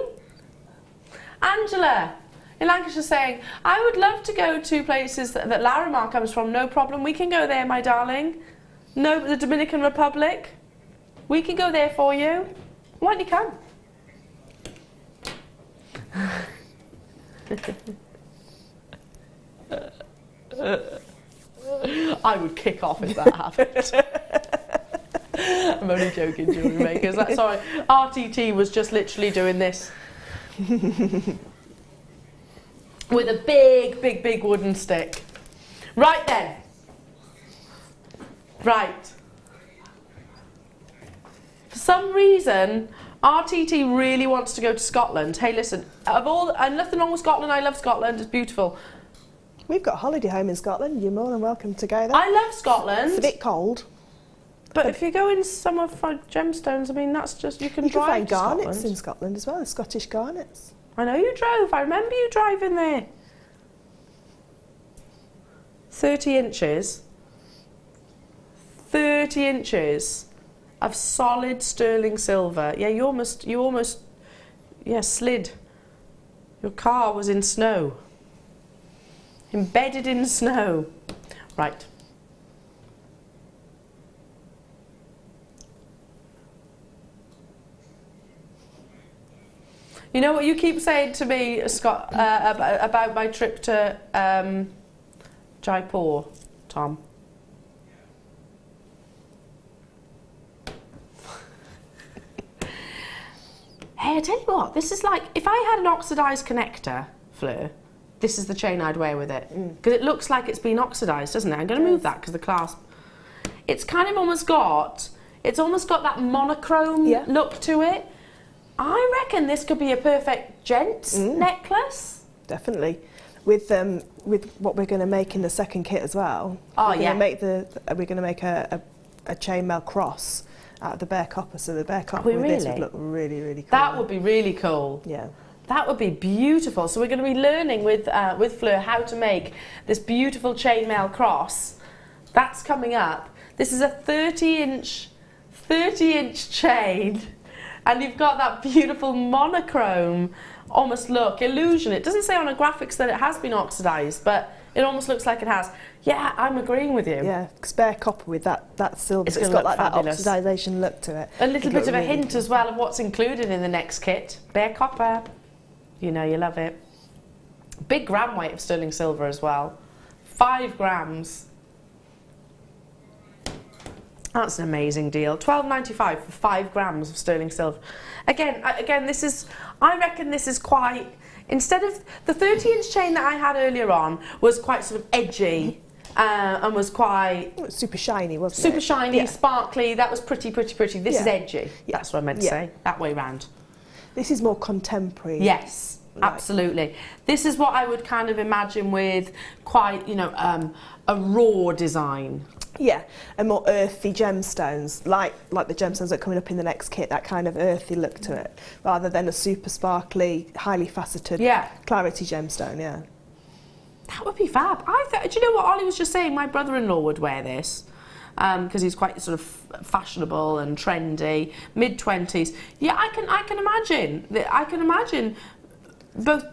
Angela in Lancashire saying, I would love to go to places that Larimar comes from. No problem. We can go there, my darling. No, the Dominican Republic. We can go there for you. Why don't you come? I would kick off if that happened. I'm only joking, Jewellery Makers. Sorry, RTT was just literally doing this. With a big wooden stick. Right then. Right. For some reason, RTT really wants to go to Scotland. Hey, listen, and nothing wrong with Scotland. I love Scotland. It's beautiful.
We've got a holiday home in Scotland. You're more than welcome to go there.
I love Scotland.
It's a bit cold.
But if you go in somewhere for gemstones, I mean, that's just, you can drive
find
to Scotland.
garnets in Scotland as well, the Scottish garnets.
I know you drove. I remember you driving there. 30 inches. 30 inches of solid sterling silver. Yeah, you almost slid. Your car was in snow. Embedded in snow. Right. You know what you keep saying to me, Scott, about my trip to Jaipur, Tom? Hey, I tell you what, this is like, if I had an oxidised connector, Fleur, this is the chain I'd wear with it. Because it looks like it's been oxidised, doesn't it? I'm going to move that because the clasp. It's kind of almost got that monochrome look to it. I reckon this could be a perfect gents necklace.
Definitely. With what we're going to make in the second kit as well.
Oh,
we're going to make a a chainmail cross out of the bare copper, so the bare copper with this would look really, really cool.
That would be really cool.
Yeah.
That would be beautiful. So we're going to be learning with Fleur how to make this beautiful chainmail cross. That's coming up. This is a 30-inch chain, and you've got that beautiful monochrome almost look, illusion. It doesn't say on a graphics that it has been oxidised, but it almost looks like it has. Yeah, I'm agreeing with you.
Yeah, bare copper with that silver.
It's
got like
fabulous.
that oxidisation look to it.
A little bit of a hint as well of what's included in the next kit. Bare copper. You know you love it. Big gram weight of sterling silver as well. 5 grams. That's an amazing deal. $12.95 for 5 grams of sterling silver. Again, this is, I reckon this is quite, instead of the 30-inch chain that I had earlier on was quite sort of edgy and was quite...
super shiny, wasn't it?
Super shiny, sparkly. That was pretty. This is edgy.
Yeah.
That's what I meant to say. That way round.
This is more contemporary.
Yes, absolutely. This is what I would kind of imagine with quite, you know, a raw design.
Yeah, and more earthy gemstones, like the gemstones that are coming up in the next kit, that kind of earthy look to it, rather than a super sparkly, highly faceted clarity gemstone, yeah.
That would be fab. Do you know what Ollie was just saying? My brother-in-law would wear this. Because he's quite sort of fashionable and trendy, mid-20s. Yeah, I can imagine that. I can imagine both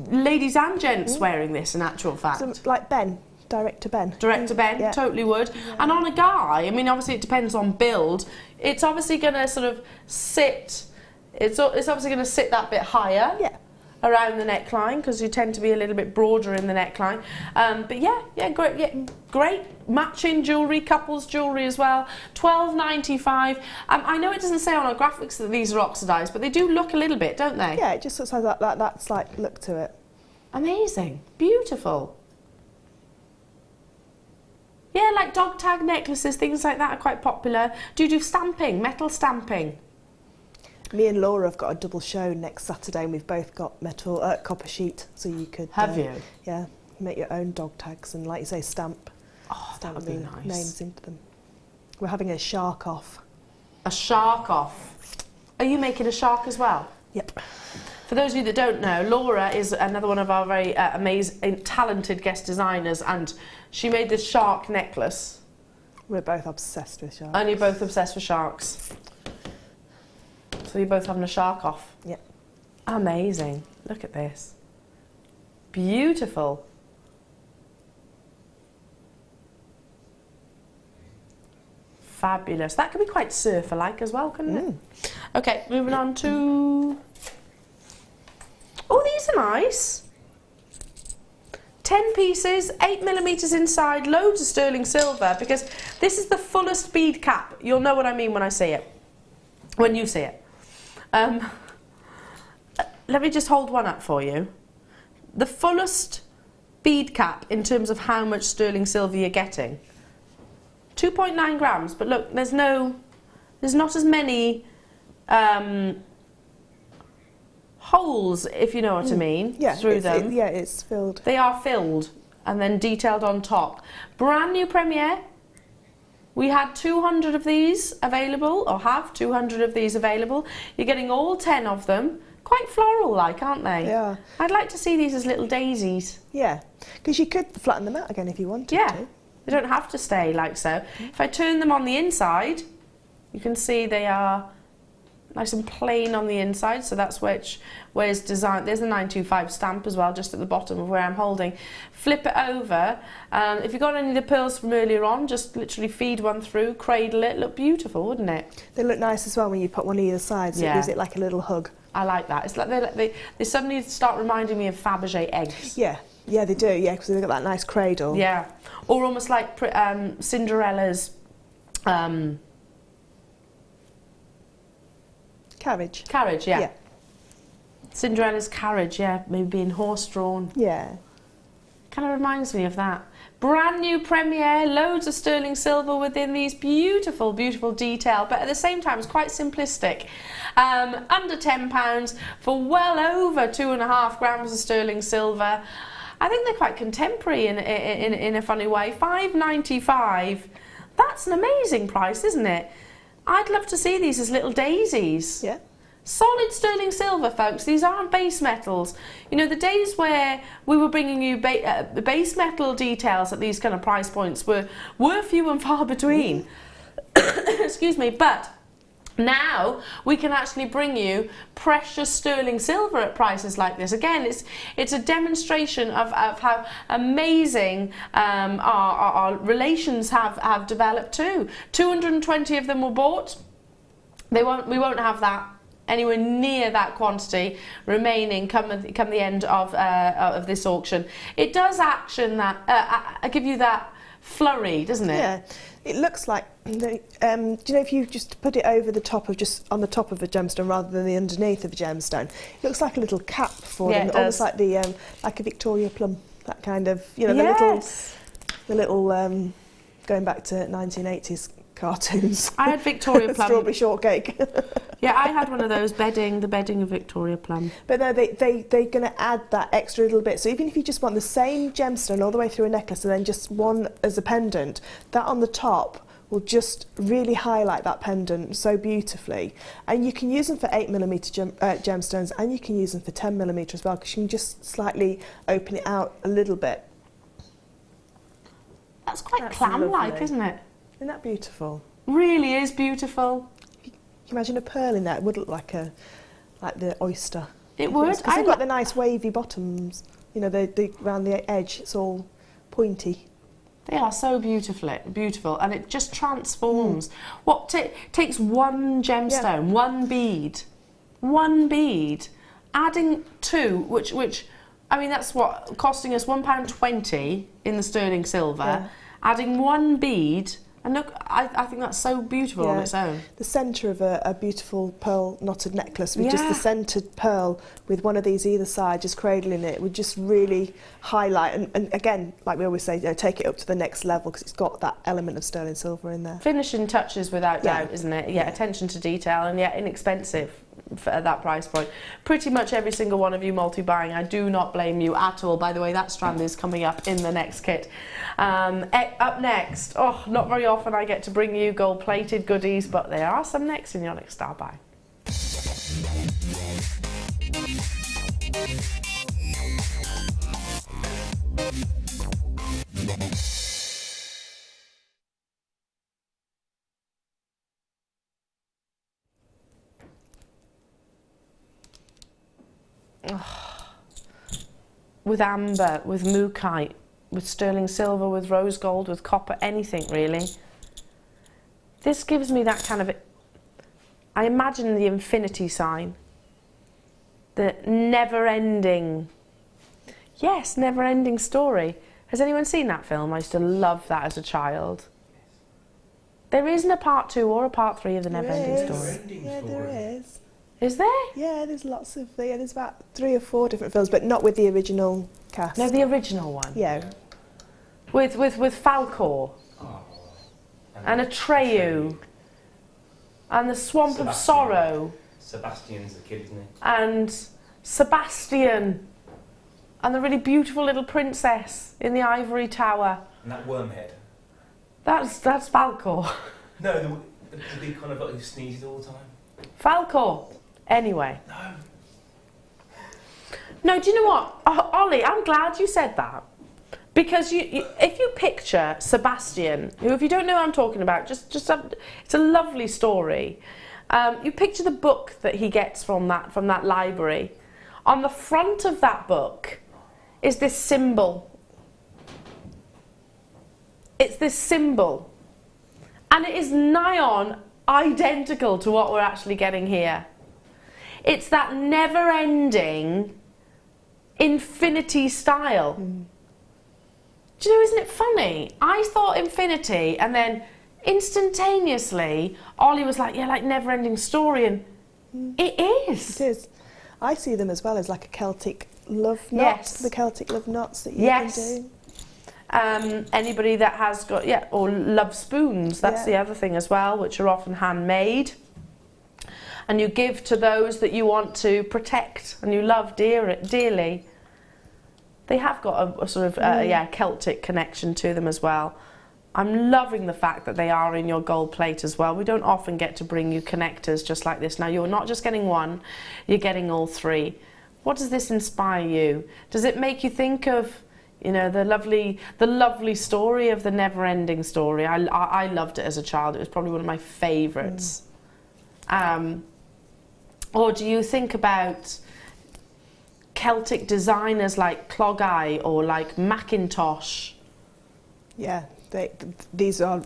ladies and gents wearing this. In actual fact,
so, like Ben, Director Ben.
Director Ben, totally would. Yeah. And on a guy, I mean, obviously it depends on build. It's obviously going to sort of sit. It's obviously going to sit that bit higher. Yeah. Around the neckline, because you tend to be a little bit broader in the neckline. But great matching jewellery, couples jewellery as well. $12.95. I know it doesn't say on our graphics that these are oxidised, but they do look a little bit, don't they?
Yeah, it just looks like that slight look to it.
Amazing, beautiful. Yeah, like dog tag necklaces, things like that are quite popular. Do you do stamping, metal stamping?
Me and Laura have got a double show next Saturday, and we've both got metal copper sheet, so you could
have you?
Yeah, make your own dog tags and, like you say, stamp
that would be nice.
Names into them. We're having a shark off.
A shark off. Are you making a shark as well?
Yep.
For those of you that don't know, Laura is another one of our very amazing, talented guest designers, and she made this shark necklace.
We're both obsessed with sharks.
And you're both obsessed with sharks. So you're both having a shark off?
Yep.
Amazing. Look at this. Beautiful. Fabulous. That could be quite surfer-like as well, couldn't it? Okay, moving on to... Oh, these are nice. 10 pieces, 8mm inside, loads of sterling silver, because this is the fullest bead cap. You'll know what I mean when I say it. When you see it. Let me just hold one up for you. The fullest bead cap in terms of how much sterling silver you're getting. 2.9 grams, but look, there's not as many holes, if you know what I mean, through them.
It's filled.
They are filled and then detailed on top. Brand new premiere. We had 200 of these available, or have 200 of these available. You're getting all 10 of them. Quite floral-like, aren't they?
Yeah.
I'd like to see these as little daisies.
Yeah, because you could flatten them out again if you wanted to.
Yeah, they don't have to stay like so. If I turn them on the inside, you can see they are nice and plain on the inside, so that's where it's designed. There's the 925 stamp as well, just at the bottom of where I'm holding. Flip it over. If you've got any of the pearls from earlier on, just literally feed one through, cradle it. Look beautiful, wouldn't it?
They look nice as well when you put one either side, so it gives it like a little hug.
I like that. It's like they suddenly start reminding me of Fabergé eggs.
Yeah, they do. Yeah, because they've got that nice cradle.
Yeah, or almost like Cinderella's.
Carriage.
Carriage, yeah. Cinderella's carriage, maybe being horse-drawn.
Yeah.
Kind of reminds me of that. Brand new premiere, loads of sterling silver within these, beautiful, beautiful detail, but at the same time it's quite simplistic. Under £10 for well over 2.5 grams of sterling silver. I think they're quite contemporary in a funny way. $5.95 That's an amazing price, isn't it? I'd love to see these as little daisies.
Yeah.
Solid sterling silver, folks. These aren't base metals. You know, the days where we were bringing you base metal details at these kind of price points were few and far between. Excuse me, but now we can actually bring you precious sterling silver at prices like this. Again, it's a demonstration of how amazing our relations have developed too. 220 of them were bought. We won't have that anywhere near that quantity remaining come the end of this auction. It does give you that flurry, doesn't it?
Yeah. It looks like, do you know, if you just put it over the top of, just on the top of a gemstone rather than the underneath of a gemstone, it looks like a little cap for them, almost like like a Victoria plum, that kind of, you know, the little going back to 1980s cartoons.
I had Victoria plum.
Strawberry shortcake.
Yeah, I had one of those the bedding of Victoria plum.
But no, they're going to add that extra little bit. So even if you just want the same gemstone all the way through a necklace and then just one as a pendant, that on the top will just really highlight that pendant so beautifully. And you can use them for 8mm gemstones, and you can use them for 10mm as well, because you can just slightly open it out a little bit.
That's quite clam-like, isn't it?
Isn't that beautiful?
Really is beautiful.
Can you imagine a pearl in that? It would look like the oyster.
It would.
Because they've got the nice wavy bottoms. You know, around the edge, it's all pointy.
They are so beautiful, and it just transforms. What takes one gemstone, one bead, adding two, which I mean, that's what costing us £1.20 in the sterling silver. Yeah. Adding one bead. And look, I think that's so beautiful on its own. The centre of a beautiful pearl knotted necklace with just the centred pearl with one of these either side just cradling it would just really highlight and again, like we always say, you know, take it up to the next level because it's got that element of sterling silver in there. Finishing touches without doubt, isn't it? Yeah, attention to detail and yet inexpensive at that price point. Pretty much every single one of you multi-buying, I do not blame you at all. By the way, that strand is coming up in the next kit. Up next, not very often I get to bring you gold-plated goodies, but there are some next in your next Star Buy. With amber, with mookaite, with sterling silver, with rose gold, with copper, anything really. This gives me that kind of, I imagine the infinity sign, the never-ending, never-ending story. Has anyone seen that film? I used to love that as a child. There isn't a part 2 or a part 3 of the never-ending story.
Yeah, there is.
Is there?
Yeah, there's lots of, there's about 3 or 4 different films, but not with the original cast.
No, the original one.
Yeah.
With Falcor. And Atreyu. And the Swamp of Sorrow.
Sebastian's the kid, isn't he?
And Sebastian. And the really beautiful little princess in the ivory tower.
And that wormhead.
That's Falcor.
No, the big kind of like who sneezes all the time.
Falcor. Anyway. No, do you know what? Ollie, I'm glad you said that. Because if you picture Sebastian, who, if you don't know what I'm talking about, it's a lovely story. You picture the book that he gets from that library. On the front of that book is this symbol. It's this symbol. And it is nigh on identical to what we're actually getting here. It's that never-ending infinity style. Do you know, isn't it funny? I thought infinity, and then instantaneously, Ollie was like, yeah, like never-ending story, and it is. It is. I see them as well as like a Celtic love knot, the Celtic love knots that you can do. Anybody that has got, or love spoons, that's the other thing as well, which are often handmade. And you give to those that you want to protect and you love dearly. They have got a sort of Celtic connection to them as well. I'm loving the fact that they are in your gold plate as well. We don't often get to bring you connectors just like this. Now, you're not just getting one, you're getting all three. What does this inspire you? Does it make you think of, you know, the lovely story of the never-ending story? I loved it as a child. It was probably one of my favourites. Or do you think about Celtic designers like Clog-Eye or like Macintosh?
Yeah, these are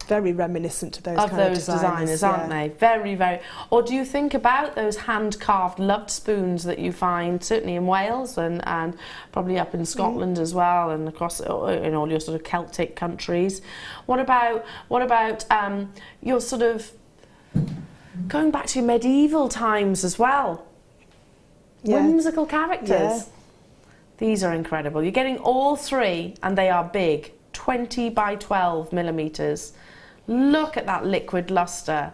very reminiscent to those
of
kind
those designers, aren't they? Very, very. Or do you think about those hand-carved loved spoons that you find certainly in Wales and probably up in Scotland as well, and across in all your sort of Celtic countries? What about your sort of going back to medieval times as well? Yeah. Whimsical characters. Yeah. These are incredible. You're getting all three, and they are big, 20 by 12 millimetres. Look at that liquid lustre.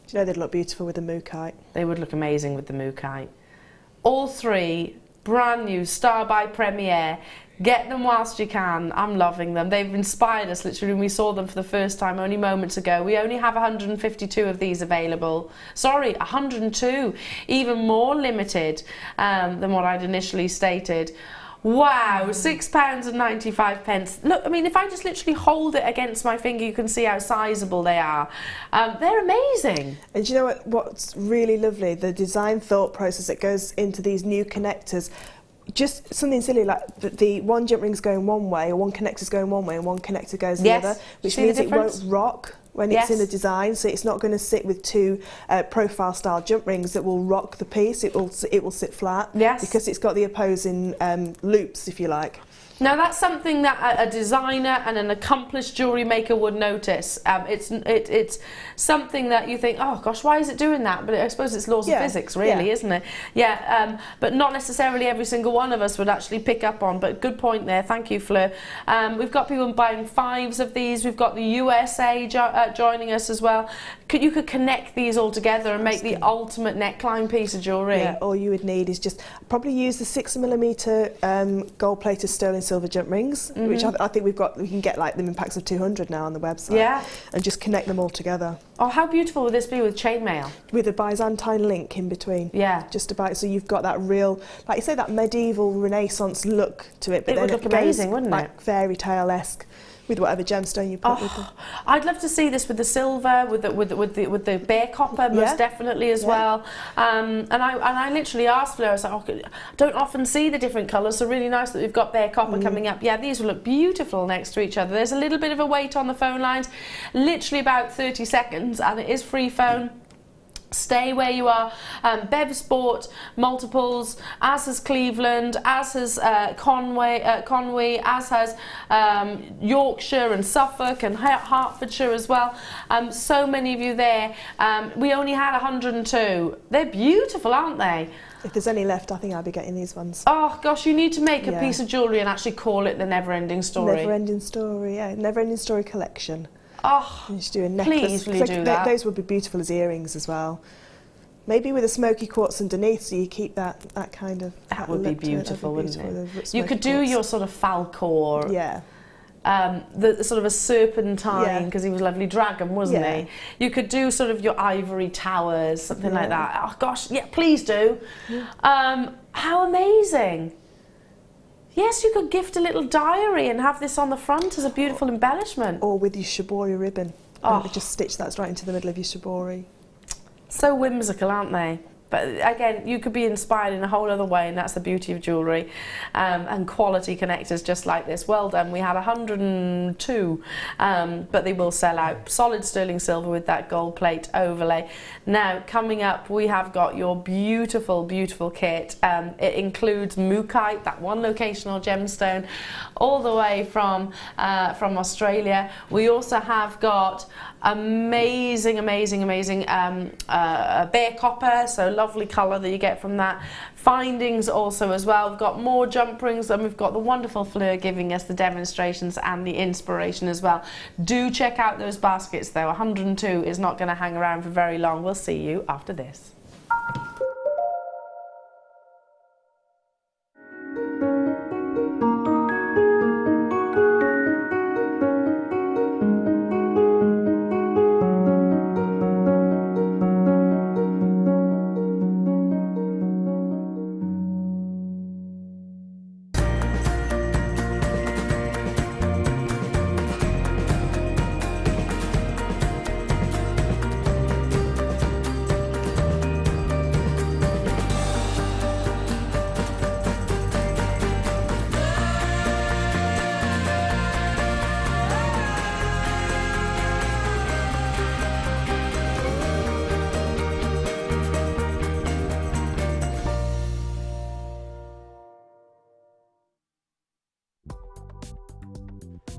Do you know they'd look beautiful with the mookaite?
They would look amazing with the mookaite. All three, brand new, Star by Premier. Get them whilst you can. I'm loving them. They've inspired us literally when we saw them for the first time only moments ago. We only have 152 of these available. Sorry, 102. Even more limited than what I'd initially stated. Wow, £6.95. Look, I mean, if I just literally hold it against my finger, you can see how sizable they are. They're amazing.
And do you know what's really lovely? The design thought process that goes into these new connectors. Just something silly like the one jump ring's going one way, or one connector's going one way, and one connector goes the other, which means it won't rock when it's in the design, so it's not going to sit with two profile style jump rings that will rock the piece. It will sit flat because it's got the opposing loops, if you like.
Now that's something that a designer and an accomplished jewellery maker would notice. It's something that you think, oh gosh, why is it doing that? But I suppose it's laws of physics, really, isn't it? Yeah, but not necessarily every single one of us would actually pick up on. But good point there, thank you, Fleur. We've got people buying 5s of these. We've got the USA joining us as well. You could connect these all together and make the ultimate neckline piece of jewellery.
Yeah, all you would need is just probably use the 6mm gold-plated sterling silver jump rings, which I think we can get like them in packs of 200 now on the website, and just connect them all together.
Oh, how beautiful would this be with chainmail?
With a Byzantine link in between.
Yeah.
Just about, so you've got that real, like you say, that medieval Renaissance look to it, but
it would look amazing, wouldn't it?
Like fairy tale-esque. With whatever gemstone you put with them.
I'd love to see this with the silver, with the bare copper, most definitely as well. And I literally asked Fleur, I was like, I don't often see the different colours, so really nice that we've got bare copper coming up. Yeah, these will look beautiful next to each other. There's a little bit of a wait on the phone lines, literally about 30 seconds, and it is free phone. Stay where you are. Bev Sport multiples, as has Cleveland, as has Conway, as has Yorkshire and Suffolk and Hertfordshire as well. So many of you there. We only had 102. They're beautiful, aren't they?
If there's any left, I think I'll be getting these ones.
Oh gosh, you need to make a piece of jewellery and actually call it the Never-Ending Story.
Never-Ending Story, yeah. Never-Ending Story collection.
Oh,
you should do a necklace.
Please, will you do that?
Those would be beautiful as earrings as well. Maybe with a smoky quartz underneath, so you keep that kind of.
That would be beautiful, wouldn't it? You could do your sort of Falcor.
Yeah.
The sort of a serpentine, because he was a lovely dragon, wasn't he? You could do sort of your ivory towers, something like that. Oh gosh, yeah, please do. How amazing! Yes, you could gift a little diary and have this on the front as a beautiful embellishment.
Or with your shibori ribbon. Oh. And just stitch that right into the middle of your shibori.
So whimsical, aren't they? But again, you could be inspired in a whole other way, and that's the beauty of jewellery and quality connectors just like this. Well done. We had 102, but they will sell out. Solid sterling silver with that gold plate overlay. Now, coming up, we have got your beautiful, beautiful kit. It includes mookaite, that one locational gemstone, all the way from Australia. We also have got amazing bare copper, so lovely colour that you get from that. Findings also as well. We've got more jump rings, and we've got the wonderful Fleur giving us the demonstrations and the inspiration as well. Do check out those baskets though. 102 is not going to hang around for very long. We'll see you after this.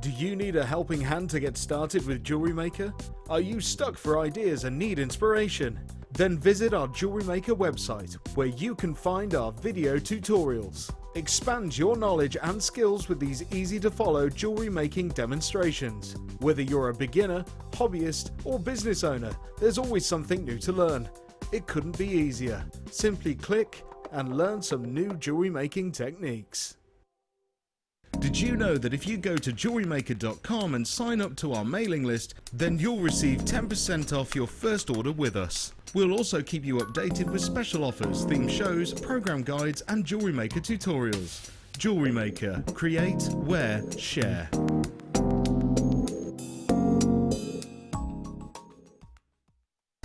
Do you need a helping hand to get started with JewelleryMaker? Are you stuck for ideas and need inspiration? Then visit our JewelleryMaker website, where you can find our video tutorials. Expand your knowledge and skills with these easy-to-follow jewellery making demonstrations. Whether you're a beginner, hobbyist, or business owner, there's always something new to learn. It couldn't be easier. Simply click and learn some new jewellery making techniques. Did you know that if you go to JewelleryMaker.com and sign up to our mailing list, then you'll receive 10% off your first order with us. We'll also keep you updated with special offers, theme shows, program guides and Jewellery Maker tutorials. Jewellery Maker. Create, wear, share.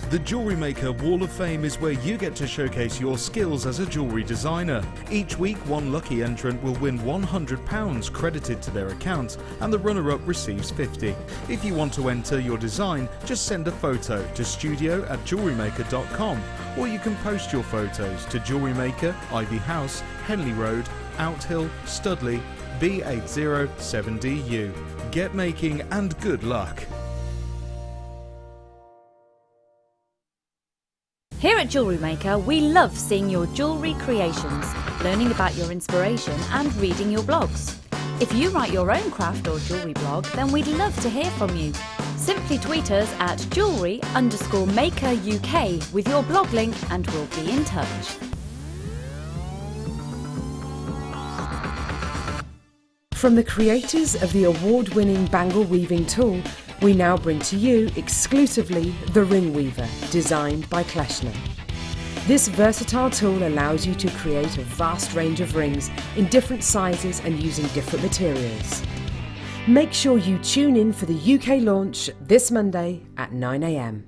The Jewellery Maker Wall of Fame is where you get to showcase your skills as a jewellery designer. Each week, one lucky entrant will win £100 credited to their account, and the runner-up receives £50. If you want to enter your design, just send a photo to studio@jewellerymaker.com, or you can post your photos to Jewellery Maker, Ivy House, Henley Road, Outhill, Studley, B807DU. Get making and good luck.
Here at Jewellery Maker, we love seeing your jewellery creations, learning about your inspiration and reading your blogs. If you write your own craft or jewellery blog, then we'd love to hear from you. Simply tweet us at jewellery_maker UK with your blog link and we'll be in touch.
From the creators of the award-winning bangle weaving tool, we now bring to you exclusively the Ring Weaver, designed by Kleshner. This versatile tool allows you to create a vast range of rings in different sizes and using different materials. Make sure you tune in for the UK launch this Monday at 9 AM.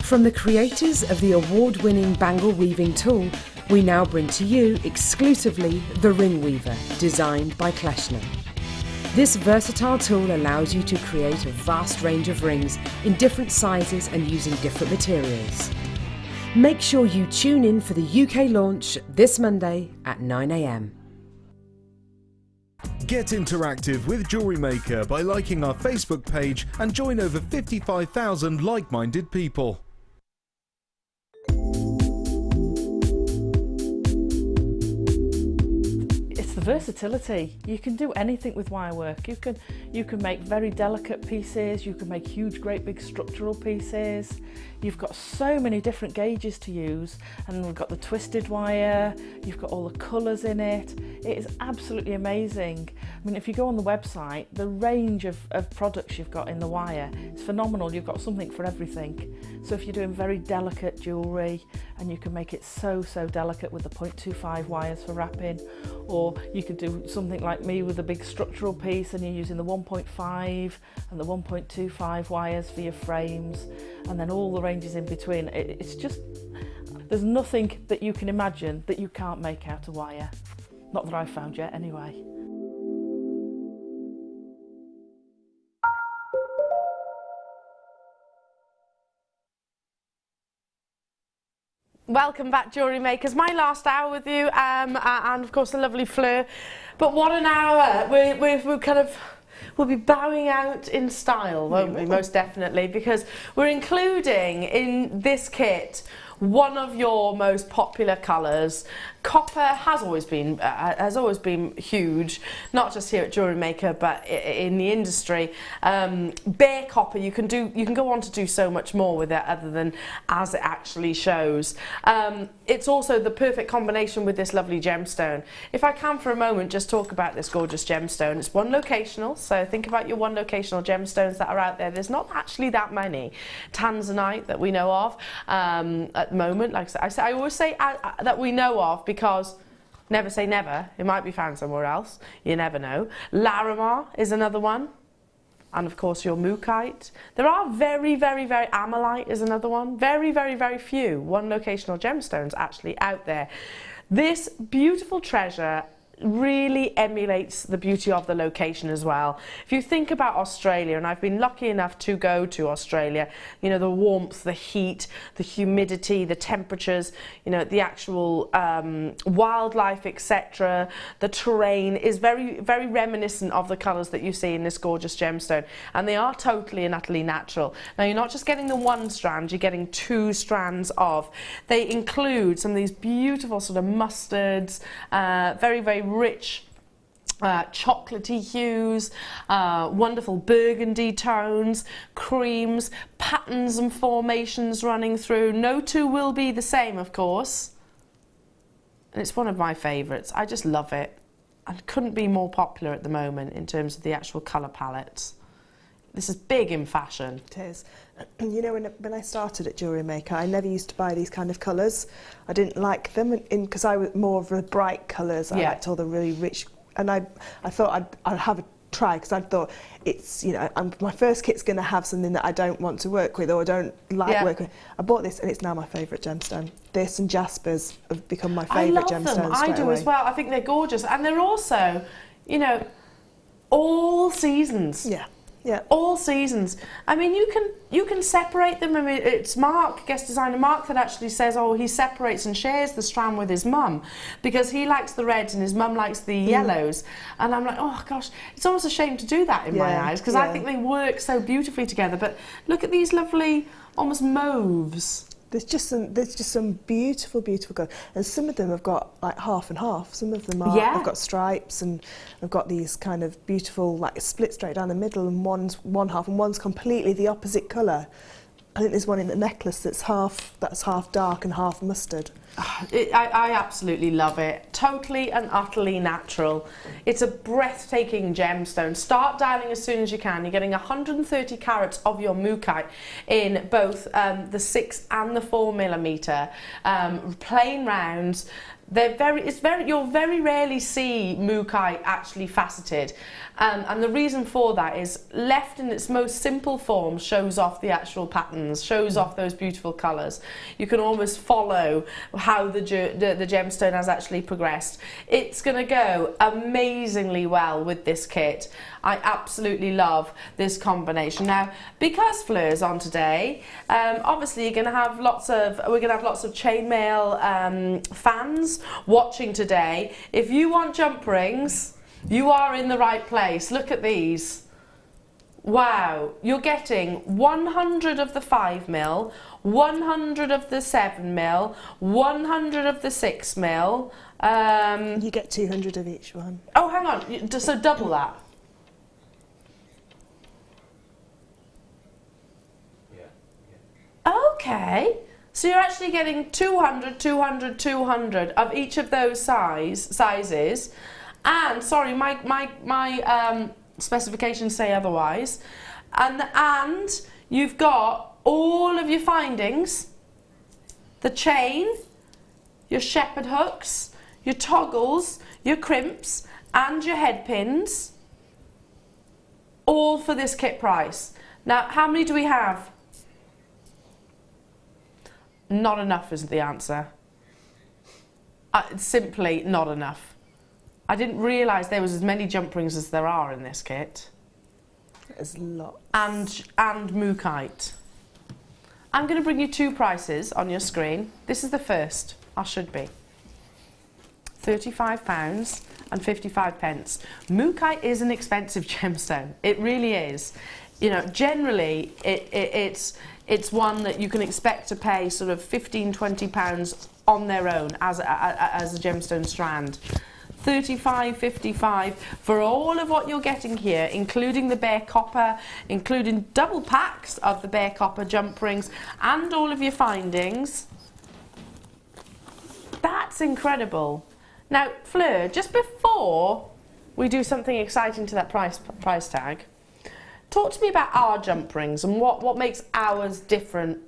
From the creators of the award-winning bangle weaving tool, we now bring to you exclusively the Ring Weaver, designed by Kleshner. This versatile tool allows you to create a vast range of rings in different sizes and using different materials. Make sure you tune in for the UK launch this Monday at 9 AM.
Get interactive with Jewellery Maker by liking our Facebook page and join over 55,000 like-minded people.
Versatility. You can do anything with wire work. You can make very delicate pieces, you can make huge great big structural pieces. You've got so many different gauges to use, and we've got the twisted wire, you've got all the colours in it. It is absolutely amazing. I mean, if you go on the website, the range of products you've got in the wire is phenomenal. You've got something for everything. So if you're doing very delicate jewellery, and you can make it so delicate with the 0.25 wires for wrapping, or you could do something like me with a big structural piece and you're using the 1.5 and the 1.25 wires for your frames, and then all the ranges in between. It's just, there's nothing that you can imagine that you can't make out of wire. Not that I've found yet anyway.
Welcome back, Jewellery Makers. My last hour with you, and of course the lovely Fleur. But what an hour! We'll be bowing out in style, won't we? Most definitely, because we're including in this kit one of your most popular colours. Copper has always been huge, not just here at Jewellery Maker, but in the industry. Bare copper, you can go on to do so much more with it other than as it actually shows. It's also the perfect combination with this lovely gemstone. If I can for a moment just talk about this gorgeous gemstone. It's one locational, so think about your one locational gemstones that are out there. There's not actually that many. Tanzanite that we know of at the moment, like I always say that we know of, because never say never, it might be found somewhere else, you never know. Larimar is another one, and of course your Mookite. There are very Amalite is another one. Very few one locational gemstones actually out there. This beautiful treasure really emulates the beauty of the location as well. If you think about Australia, and I've been lucky enough to go to Australia, you know, the warmth, the heat, the humidity, the temperatures, you know, the actual wildlife, etc., the terrain is very, very reminiscent of the colours that you see in this gorgeous gemstone, and they are totally and utterly natural. Now, you're not just getting the one strand, you're getting 2 strands of. They include some of these beautiful sort of mustards, very, very rich chocolatey hues, wonderful burgundy tones, creams, patterns and formations running through. No two will be the same, of course. And it's one of my favourites. I just love it. And couldn't be more popular at the moment in terms of the actual colour palettes. This is big in fashion.
It is. You know, when I started at JewelleryMaker, I never used to buy these kind of colours. I didn't like them because I was more of the bright colours. I liked all the really rich, and I thought I'd have a try, because I thought it's, you know, my first kit's going to have something that I don't want to work with or I don't like working with. I bought this and it's now my favourite gemstone. This and Jaspers have become my favourite gemstones.
I love them. I do as well. I think they're gorgeous, and they're also, you know, all seasons.
Yeah. Yeah.
All seasons. I mean, you can separate them. I mean, it's Mark, guest designer Mark, that actually says, oh, he separates and shares the strand with his mum because he likes the reds and his mum likes the yellows. And I'm like, oh gosh, it's almost a shame to do that in my eyes, because I think they work so beautifully together. But look at these lovely, almost mauves.
There's just some beautiful, beautiful colours, and some of them have got like half and half. Some of them are have got stripes, and have got these kind of beautiful like split straight down the middle, and one's one half and one's completely the opposite colour. I think there's one in the necklace that's half dark and half mustard.
I absolutely love it. Totally and utterly natural. It's a breathtaking gemstone. Start dialing as soon as you can. You're getting 130 carats of your mookaite in both the 6 and the 4mm plain rounds. You'll very rarely see mookaite actually faceted, and the reason for that is left in its most simple form shows off the actual patterns, shows off those beautiful colours. You can almost follow how the gemstone has actually progressed. It's going to go amazingly well with this kit. I absolutely love this combination. Now, because Fleur's on today, obviously we're going to have lots of chainmail fans watching today. If you want jump rings, you are in the right place. Look at these. Wow, you're getting 100 of the 5mm, 100 of the 7mm, 100 of the 6mm.
You get 200 of each one.
Oh, hang on, so double that. Okay, so you're actually getting 200, 200, 200 of each of those sizes. And, sorry, my specifications say otherwise. And you've got all of your findings, the chain, your shepherd hooks, your toggles, your crimps, and your head pins, all for this kit price. Now, how many do we have? Not enough is the answer. Simply not enough. I didn't realise there was as many jump rings as there are in this kit.
There's lots.
And mookaite. I'm going to bring you 2 prices on your screen. This is the first. I should be. £35 and 55 pence. Mookaite is an expensive gemstone. It really is. You know, generally it's one that you can expect to pay sort of £15–20 on their own as a gemstone strand. 35, 55 for all of what you're getting here, including the bare copper, including double packs of the bare copper jump rings and all of your findings. That's incredible. Now, Fleur, just before we do something exciting to that price tag, talk to me about our jump rings and what makes ours different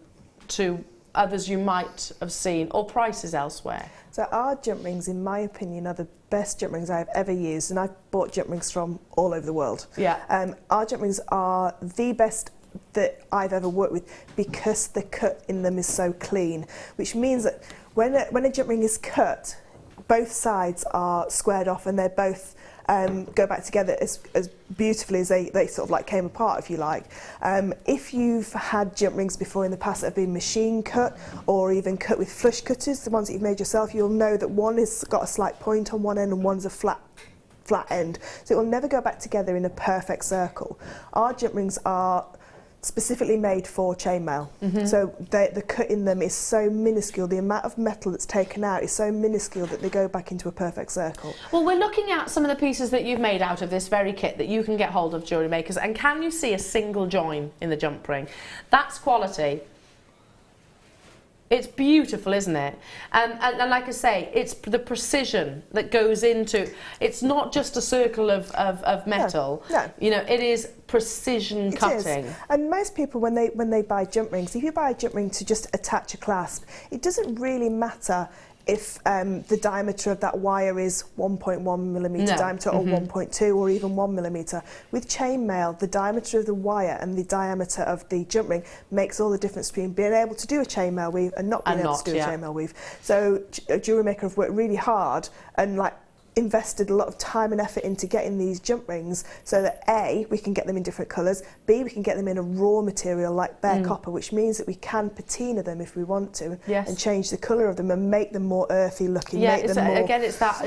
to others you might have seen, or prices elsewhere.
So our jump rings, in my opinion, are the best jump rings I've ever used, and I've bought jump rings from all over the world.
Yeah.
Our jump rings are the best that I've ever worked with because the cut in them is so clean, which means that when a jump ring is cut, both sides are squared off, and they're both go back together as beautifully as they sort of like came apart, if you like. If you've had jump rings before in the past that have been machine cut or even cut with flush cutters, the ones that you've made yourself, you'll know that one has got a slight point on one end and one's a flat end, so it will never go back together in a perfect circle. Our jump rings are specifically made for chainmail, so the cut in them is so minuscule, the amount of metal that's taken out is so minuscule that they go back into a perfect circle.
Well, we're looking at some of the pieces that you've made out of this very kit that you can get hold of, Jewellery Makers, and can you see a single join in the jump ring? That's quality. It's beautiful, isn't it? And like I say, it's the precision that goes into, it's not just a circle of metal.
No.
You know, it is precision cutting.
Is. And most people, when they buy jump rings, if you buy a jump ring to just attach a clasp, it doesn't really matter if the diameter of that wire is 1.1 millimetre diameter or 1.2 or even 1 millimetre. With chainmail, the diameter of the wire and the diameter of the jump ring makes all the difference between being able to do a chainmail weave and not being able to do a chainmail weave. So Jewellery Maker have worked really hard and like invested a lot of time and effort into getting these jump rings so that A, we can get them in different colours, B, we can get them in a raw material like bare copper, which means that we can patina them if we want to and change the colour of them and make them more earthy looking.
Yeah,
make them more,
again, it's that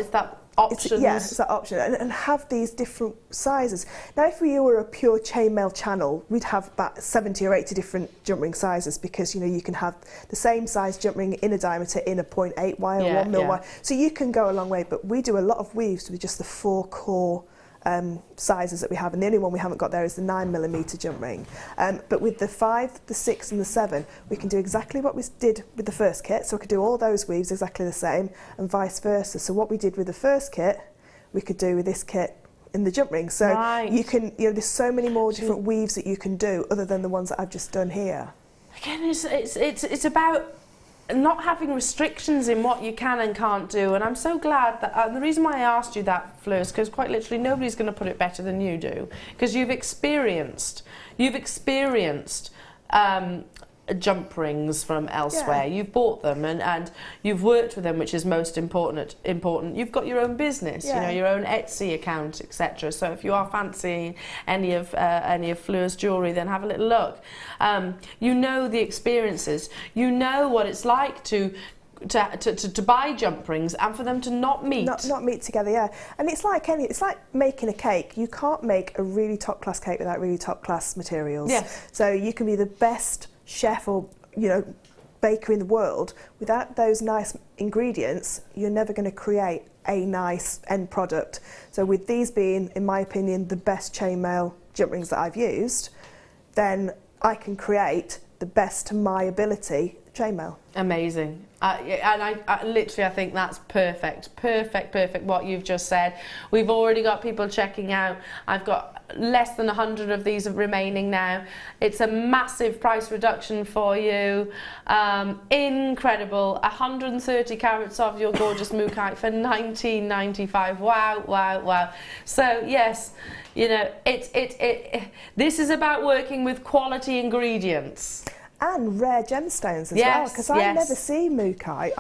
options.
It's that option, and have these different sizes. Now, if we were a pure chainmail channel, we'd have about 70 or 80 different jump ring sizes, because you know you can have the same size jump ring in a diameter in a 0.8 wire or 1 mil wire, so you can go a long way. But we do a lot of weaves with just the 4 core sizes that we have, and the only one we haven't got there is the 9 millimetre jump ring. But with the 5, the 6 and the 7, we can do exactly what we did with the first kit, so we could do all those weaves exactly the same and vice versa. So what we did with the first kit, we could do with this kit in the jump ring. So you can, you know, there's so many more different weaves that you can do other than the ones that I've just done here.
Again, it's about not having restrictions in what you can and can't do, and I'm so glad that the reason why I asked you that, Fleur, is because quite literally nobody's going to put it better than you do, because you've experienced jump rings from elsewhere. You've bought them and you've worked with them, which is most important. You've got your own business, you know, your own Etsy account, etc. So if you are fancying any of Fleur's jewellery, then have a little look. You know the experiences. You know what it's like to buy jump rings and for them to not meet.
Not meet together, And it's like making a cake. You can't make a really top class cake without really top class materials. So you can be the best chef or, you know, baker in the world, without those nice ingredients, you're never going to create a nice end product. So with these being, in my opinion, the best chainmail jump rings that I've used, then I can create the best to my ability chainmail.
Amazing. And I literally, I think that's perfect what you've just said. We've already got people checking out. I've got less than 100 of these remaining now. It's a massive price reduction for you. Incredible. 130 carats of your gorgeous mookaite for $19.95. Wow. So yes, you know, this is is about working with quality ingredients.
And rare gemstones as well, because I never see mookaite.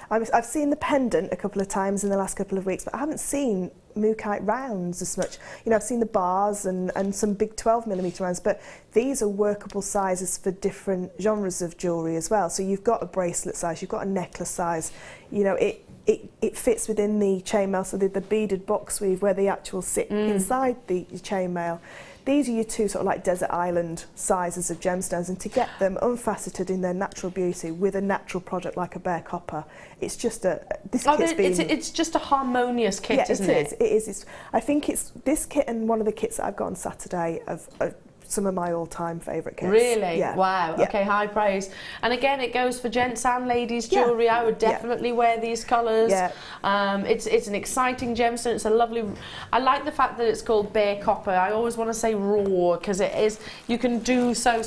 I've seen the pendant a couple of times in the last couple of weeks, but I haven't seen mookaite rounds as much. You know, I've seen the bars and some big 12mm rounds, but these are workable sizes for different genres of jewellery as well. So you've got a bracelet size, you've got a necklace size. You know, it fits within the chainmail, so the beaded box weave where they actually sit inside the chainmail. These are your two sort of like desert island sizes of gemstones, and to get them unfaceted in their natural beauty with a natural product like a bare copper, it's just it's
just a harmonious kit, isn't it?
It is. I think it's this kit and one of the kits that I've got on Saturday of some of my all-time favourite kits.
Really?
Yeah.
Wow. Yeah. Okay, high praise. And again, it goes for gents and ladies jewellery. Yeah. I would definitely wear these colours. Yeah. It's an exciting gemstone. It's a lovely. I like the fact that it's called bare copper. I always want to say raw because it is. You can do so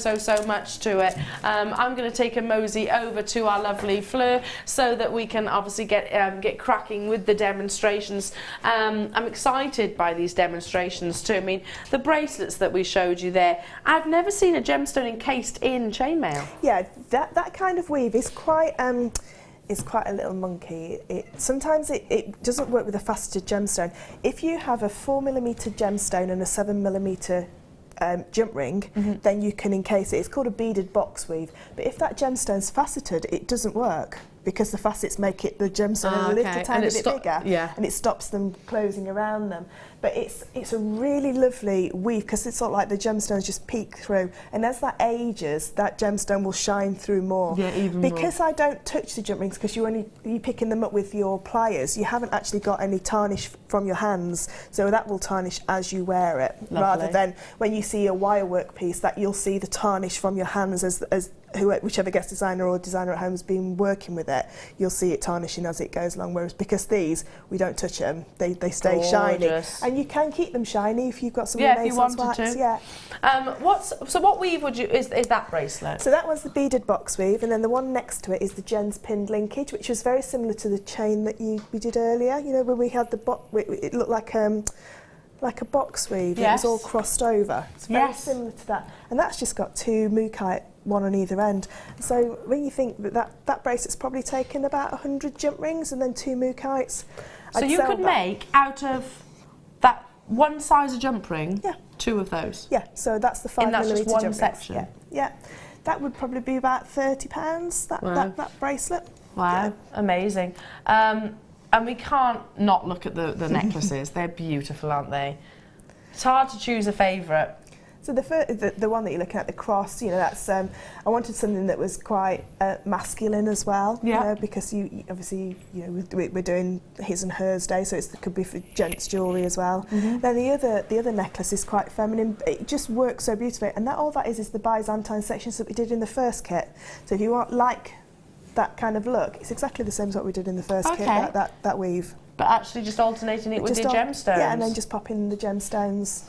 much to it. I'm going to take a mosey over to our lovely Fleur so that we can obviously get cracking with the demonstrations. I'm excited by these demonstrations too. I mean, the bracelets that we showed you there. I've never seen a gemstone encased in chainmail.
Yeah, that kind of weave is quite is quite a little monkey. Sometimes it doesn't work with a faceted gemstone. If you have a 4mm gemstone and a 7mm jump ring, then you can encase it. It's called a beaded box weave. But if that gemstone's faceted, it doesn't work because the facets make it the gemstone a little tiny bit bigger, and it stops them closing around them. But it's a really lovely weave because it's sort of like the gemstones just peek through, and as that ages, that gemstone will shine through more.
Yeah, even
because
more.
I don't touch the jump rings because you're picking them up with your pliers. You haven't actually got any tarnish from your hands, so that will tarnish as you wear it, rather than when you see a wire work piece that you'll see the tarnish from your hands as whichever guest designer or designer at home has been working with it, you'll see it tarnishing as it goes along. Whereas because these, we don't touch them, they stay shiny, and you can keep them shiny if you've got some Renaissance wax. What
weave is that bracelet?
So that one's the beaded box weave, and then the one next to it is the Jen's pinned linkage, which was very similar to the chain that we did earlier. You know, where we had it looked like a box weave.
Yes.
It was all crossed over. It's very similar to that, and that's just got 2 mookaite, one on either end. So when you think that bracelet's probably taken about 100 jump rings and then 2 mookites.
So you could make out of that one size of jump ring, 2 of those.
Yeah, so that's the 5mm
just one
jump
section.
rings. Yeah, that would probably be about £30. That bracelet.
Wow, amazing. And we can't not look at the necklaces. They're beautiful, aren't they? It's hard to choose a favourite.
So the one that you're looking at, the cross, you know, that's I wanted something that was quite masculine as well, you know, because you obviously, you know, we're doing his and hers day, so it could be for gents jewellery as well. Then the other necklace is quite feminine. It just works so beautifully, and all that is the Byzantine sections that we did in the first kit. So if you want that kind of look, it's exactly the same as what we did in the first kit. That weave,
but actually just alternating it with the gemstones.
Yeah, and then just pop in the gemstones.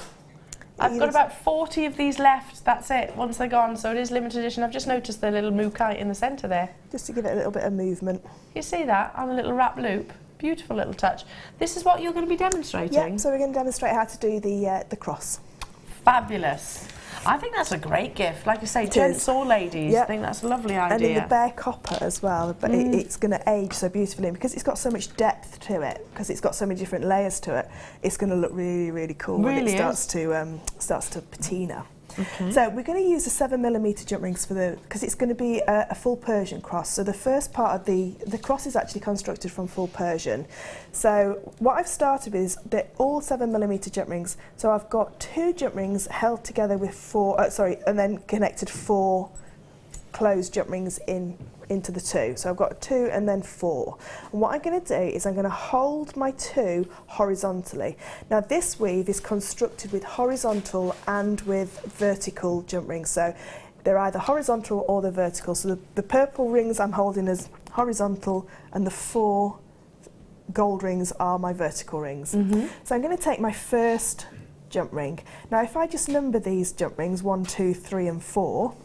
I've got about 40 of these left, that's it, once they're gone, so it is limited edition. I've just noticed the little mookaite in the centre there.
Just to give it a little bit of movement.
You see that on a little wrap loop? Beautiful little touch. This is what you're going to be demonstrating?
Yeah, so we're going to demonstrate how to do the cross.
Fabulous. I think that's a great gift. Like you say, gents or ladies, I think that's a lovely idea.
And in the bare copper as well, but it's going to age so beautifully. And because it's got so much depth to it, because it's got so many different layers to it, it's going to look really, really cool when it starts to patina. Okay. So we're going to use the 7mm jump rings because it's going to be a full Persian cross. So the first part of the cross is actually constructed from full Persian. So what I've started with is they're all 7mm jump rings. So I've got 2 jump rings held together with 4, and then connected 4 closed jump rings into the 2. So I've got 2 and then 4. And what I'm going to do is I'm going to hold my 2 horizontally. Now this weave is constructed with horizontal and with vertical jump rings. So they're either horizontal or they're vertical. So the purple rings I'm holding as horizontal, and the 4 gold rings are my vertical rings. So I'm going to take my first jump ring. Now if I just number these jump rings 1, 2, 3 and 4,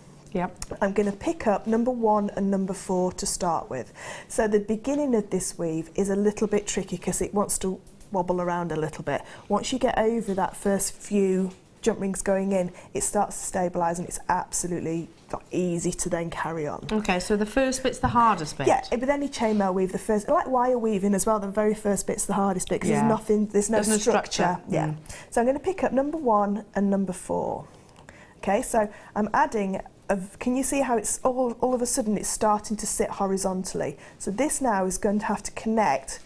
I'm going to pick up number 1 and number 4 to start with. So the beginning of this weave is a little bit tricky because it wants to wobble around a little bit. Once you get over that first few jump rings going in, it starts to stabilise and it's absolutely easy to then carry on. Okay, so the first bit's the hardest bit? Yeah, with any chainmail weave, the first, like wire weaving as well, the very first bit's the hardest bit because there's no structure. Yeah. So I'm going to pick up number 1 and number 4. Okay, so I'm adding can you see how it's all of a sudden it's starting to sit horizontally? So this now is going to have to connect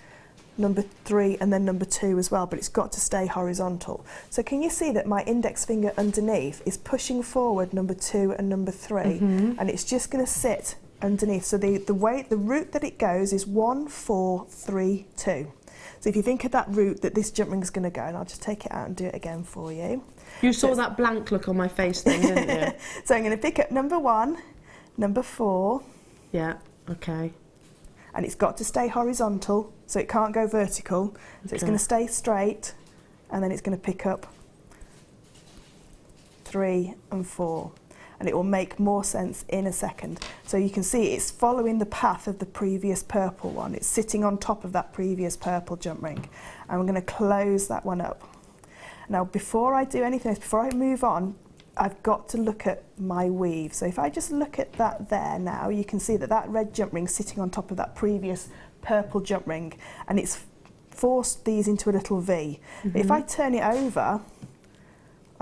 number 3 and then number 2 as well, but it's got to stay horizontal. So can you see that my index finger underneath is pushing forward number 2 and number 3, and it's just going to sit underneath. So the route that it goes is 1, 4, 3, 2. So if you think of that route that this jump ring is going to go, and I'll just take it out and do it again for you.
You saw that blank look on my face then, didn't you?
So I'm going to pick up number 1, number 4.
Yeah, okay.
And it's got to stay horizontal, so it can't go vertical. So it's going to stay straight, and then it's going to pick up 3 and 4. And it will make more sense in a second. So you can see it's following the path of the previous purple one. It's sitting on top of that previous purple jump ring. And we're going to close that one up. Now, before I do anything else, before I move on, I've got to look at my weave. So if I just look at that there now, you can see that that red jump ring's sitting on top of that previous purple jump ring, and it's forced these into a little V. If I turn it over,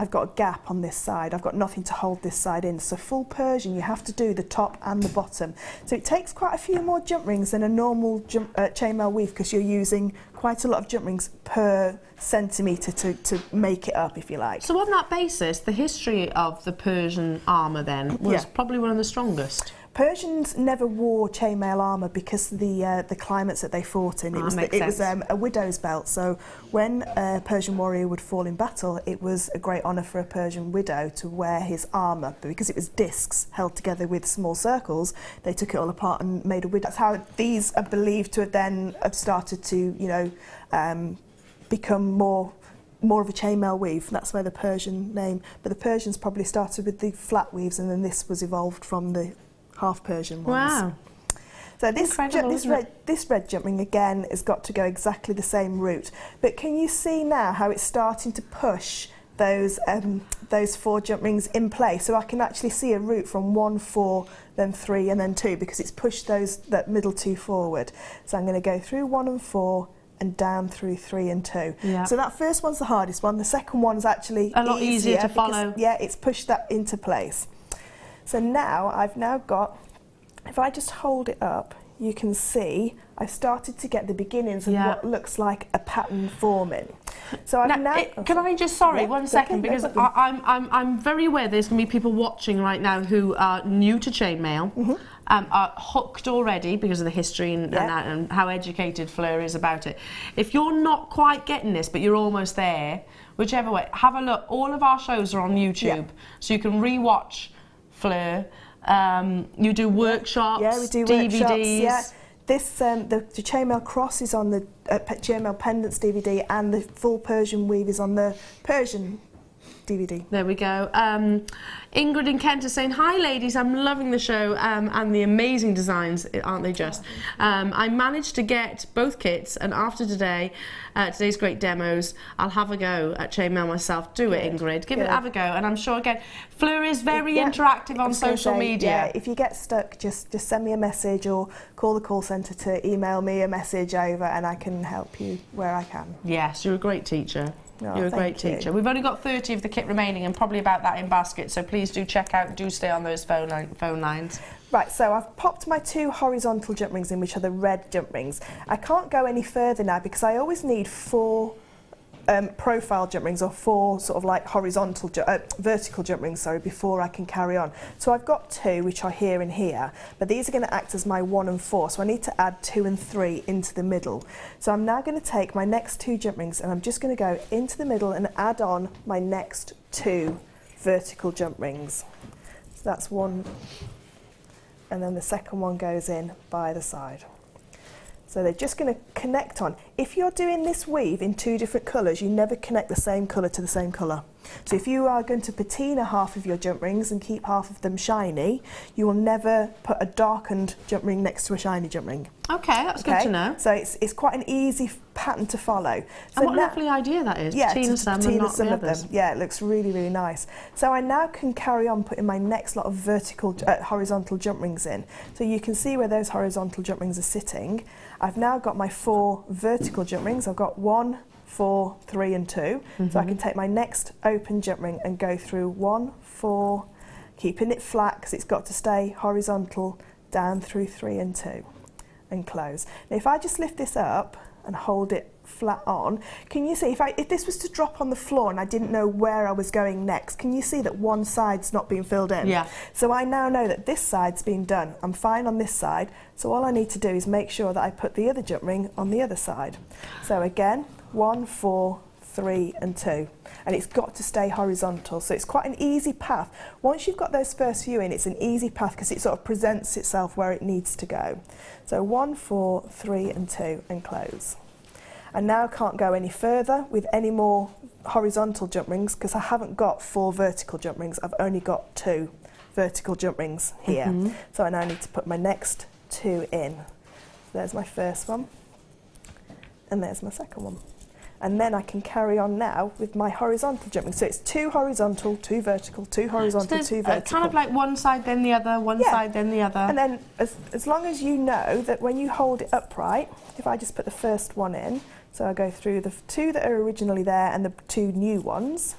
I've got a gap on this side. I've got nothing to hold this side in. So full Persian, you have to do the top and the bottom. So it takes quite a few more jump rings than a normal chainmail weave, because you're using quite a lot of jump rings per centimetre to make it up, if you like.
So on that basis, the history of the Persian armour then was probably one of the strongest.
Persians never wore chainmail armour because of the climates that they fought in. It was a widow's belt, so when a Persian warrior would fall in battle, it was a great honour for a Persian widow to wear his armour. But because it was discs held together with small circles, they took it all apart and made a widow. That's how these are believed to have started to, you know, become more of a chainmail weave. That's where the Persian name. But the Persians probably started with the flat weaves, and then this was evolved from the half Persian ones.
Wow.
So this red jump ring again has got to go exactly the same route. But can you see now how it's starting to push those 4 jump rings in place? So I can actually see a route from 1, 4, then 3, and then 2, because it's pushed that middle 2 forward. So I'm going to go through 1 and 4 and down through 3 and 2. Yeah. So that first one's the hardest one. The second one's actually
a lot easier to follow.
Yeah, it's pushed that into place. So now I've got, if I just hold it up, you can see I've started to get the beginnings of what looks like a pattern forming. So
can I just, one second, because I'm very aware there's going to be people watching right now who are new to chainmail, are hooked already because of the history and how educated Fleur is about it. If you're not quite getting this, but you're almost there, whichever way, have a look. All of our shows are on YouTube, so you can re-watch Fleur. You do workshops,
we do
DVDs.
Workshops, This the chainmail cross is on the chainmail pendants DVD, and the full Persian weave is on the Persian DVD.
There we go. Ingrid and Kent are saying, hi ladies, I'm loving the show and the amazing designs, aren't they just? I managed to get both kits, and after today's great demos, I'll have a go at chainmail myself. Do it, Ingrid. Have a go. And I'm sure, again, Fleur is very interactive on social media.
Yeah, if you get stuck, just send me a message or call the call centre to email me a message over, and I can help you where I can.
Yes, you're a great teacher.
Oh,
you're a great teacher. We've only got 30 of the kit remaining, and probably about that in basket, so please do check out, do stay on those phone lines.
Right, so I've popped my 2 horizontal jump rings in, which are the red jump rings. I can't go any further now because I always need 4 profile jump rings, or 4 sort of like vertical jump rings, before I can carry on. So I've got 2 which are here and here, but these are going to act as my 1 and 4, so I need to add 2 and 3 into the middle. So I'm now going to take my next 2 jump rings, and I'm just going to go into the middle and add on my next 2 vertical jump rings. So that's 1, and then the second one goes in by the side. So they're just going to connect on. If you're doing this weave in 2 different colours, you never connect the same colour to the same colour. So if you are going to patina half of your jump rings and keep half of them shiny, you will never put a darkened jump ring next to a shiny jump ring.
Okay, that's good to know.
So it's quite an easy pattern to follow. So
and what a lovely idea that is.
Yeah,
patina some and not the others.
Yeah, it looks really, really nice. So I now can carry on putting my next lot of horizontal jump rings in. So you can see where those horizontal jump rings are sitting. I've now got my 4 vertical jump rings. I've got 1, 4, 3 and 2. So I can take my next open jump ring and go through 1, 4, keeping it flat because it's got to stay horizontal, down through 3 and 2 and close. Now if I just lift this up and hold it flat on, can you see if this was to drop on the floor and I didn't know where I was going next, can you see that one side's not being filled in?
Yeah.
So I now know that this side's been done. I'm fine on this side, so all I need to do is make sure that I put the other jump ring on the other side. So again, 1, 4, 3 and 2, and it's got to stay horizontal, so it's quite an easy path. Once you've got those first few in, it's an easy path because it sort of presents itself where it needs to go. So 1, 4, 3 and 2 and close. And now I can't go any further with any more horizontal jump rings because I haven't got 4 vertical jump rings, I've only got 2 vertical jump rings here. So I now need to put my next 2 in. So there's my first one, and there's my second one. and then I can carry on now with my horizontal jump ring. So it's 2 horizontal, 2 vertical, 2 horizontal,
so
2 vertical.
Kind of like one side then the other, one side then the other.
And then as long as you know that when you hold it upright, if I just put the first one in, so I go through the 2 that are originally there and the 2 new ones,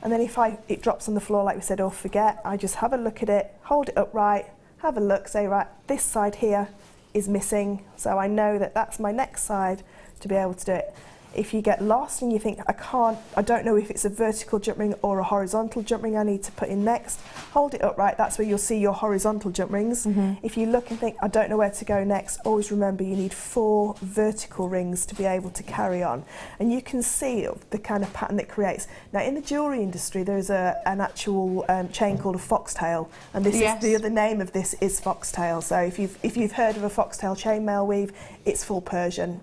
and then if it drops on the floor like we said, or forget, I just have a look at it, hold it upright, have a look, say right, this side here is missing, so I know that that's my next side to be able to do it. If you get lost and you think, I don't know if it's a vertical jump ring or a horizontal jump ring I need to put in next, hold it upright, that's where you'll see your horizontal jump rings. If you look and think, I don't know where to go next, always remember you need 4 vertical rings to be able to carry on. And you can see the kind of pattern it creates. Now in the jewellery industry there's an actual chain called a foxtail, and this is the other name of this is foxtail. So if you've heard of a foxtail chainmail weave, it's full Persian.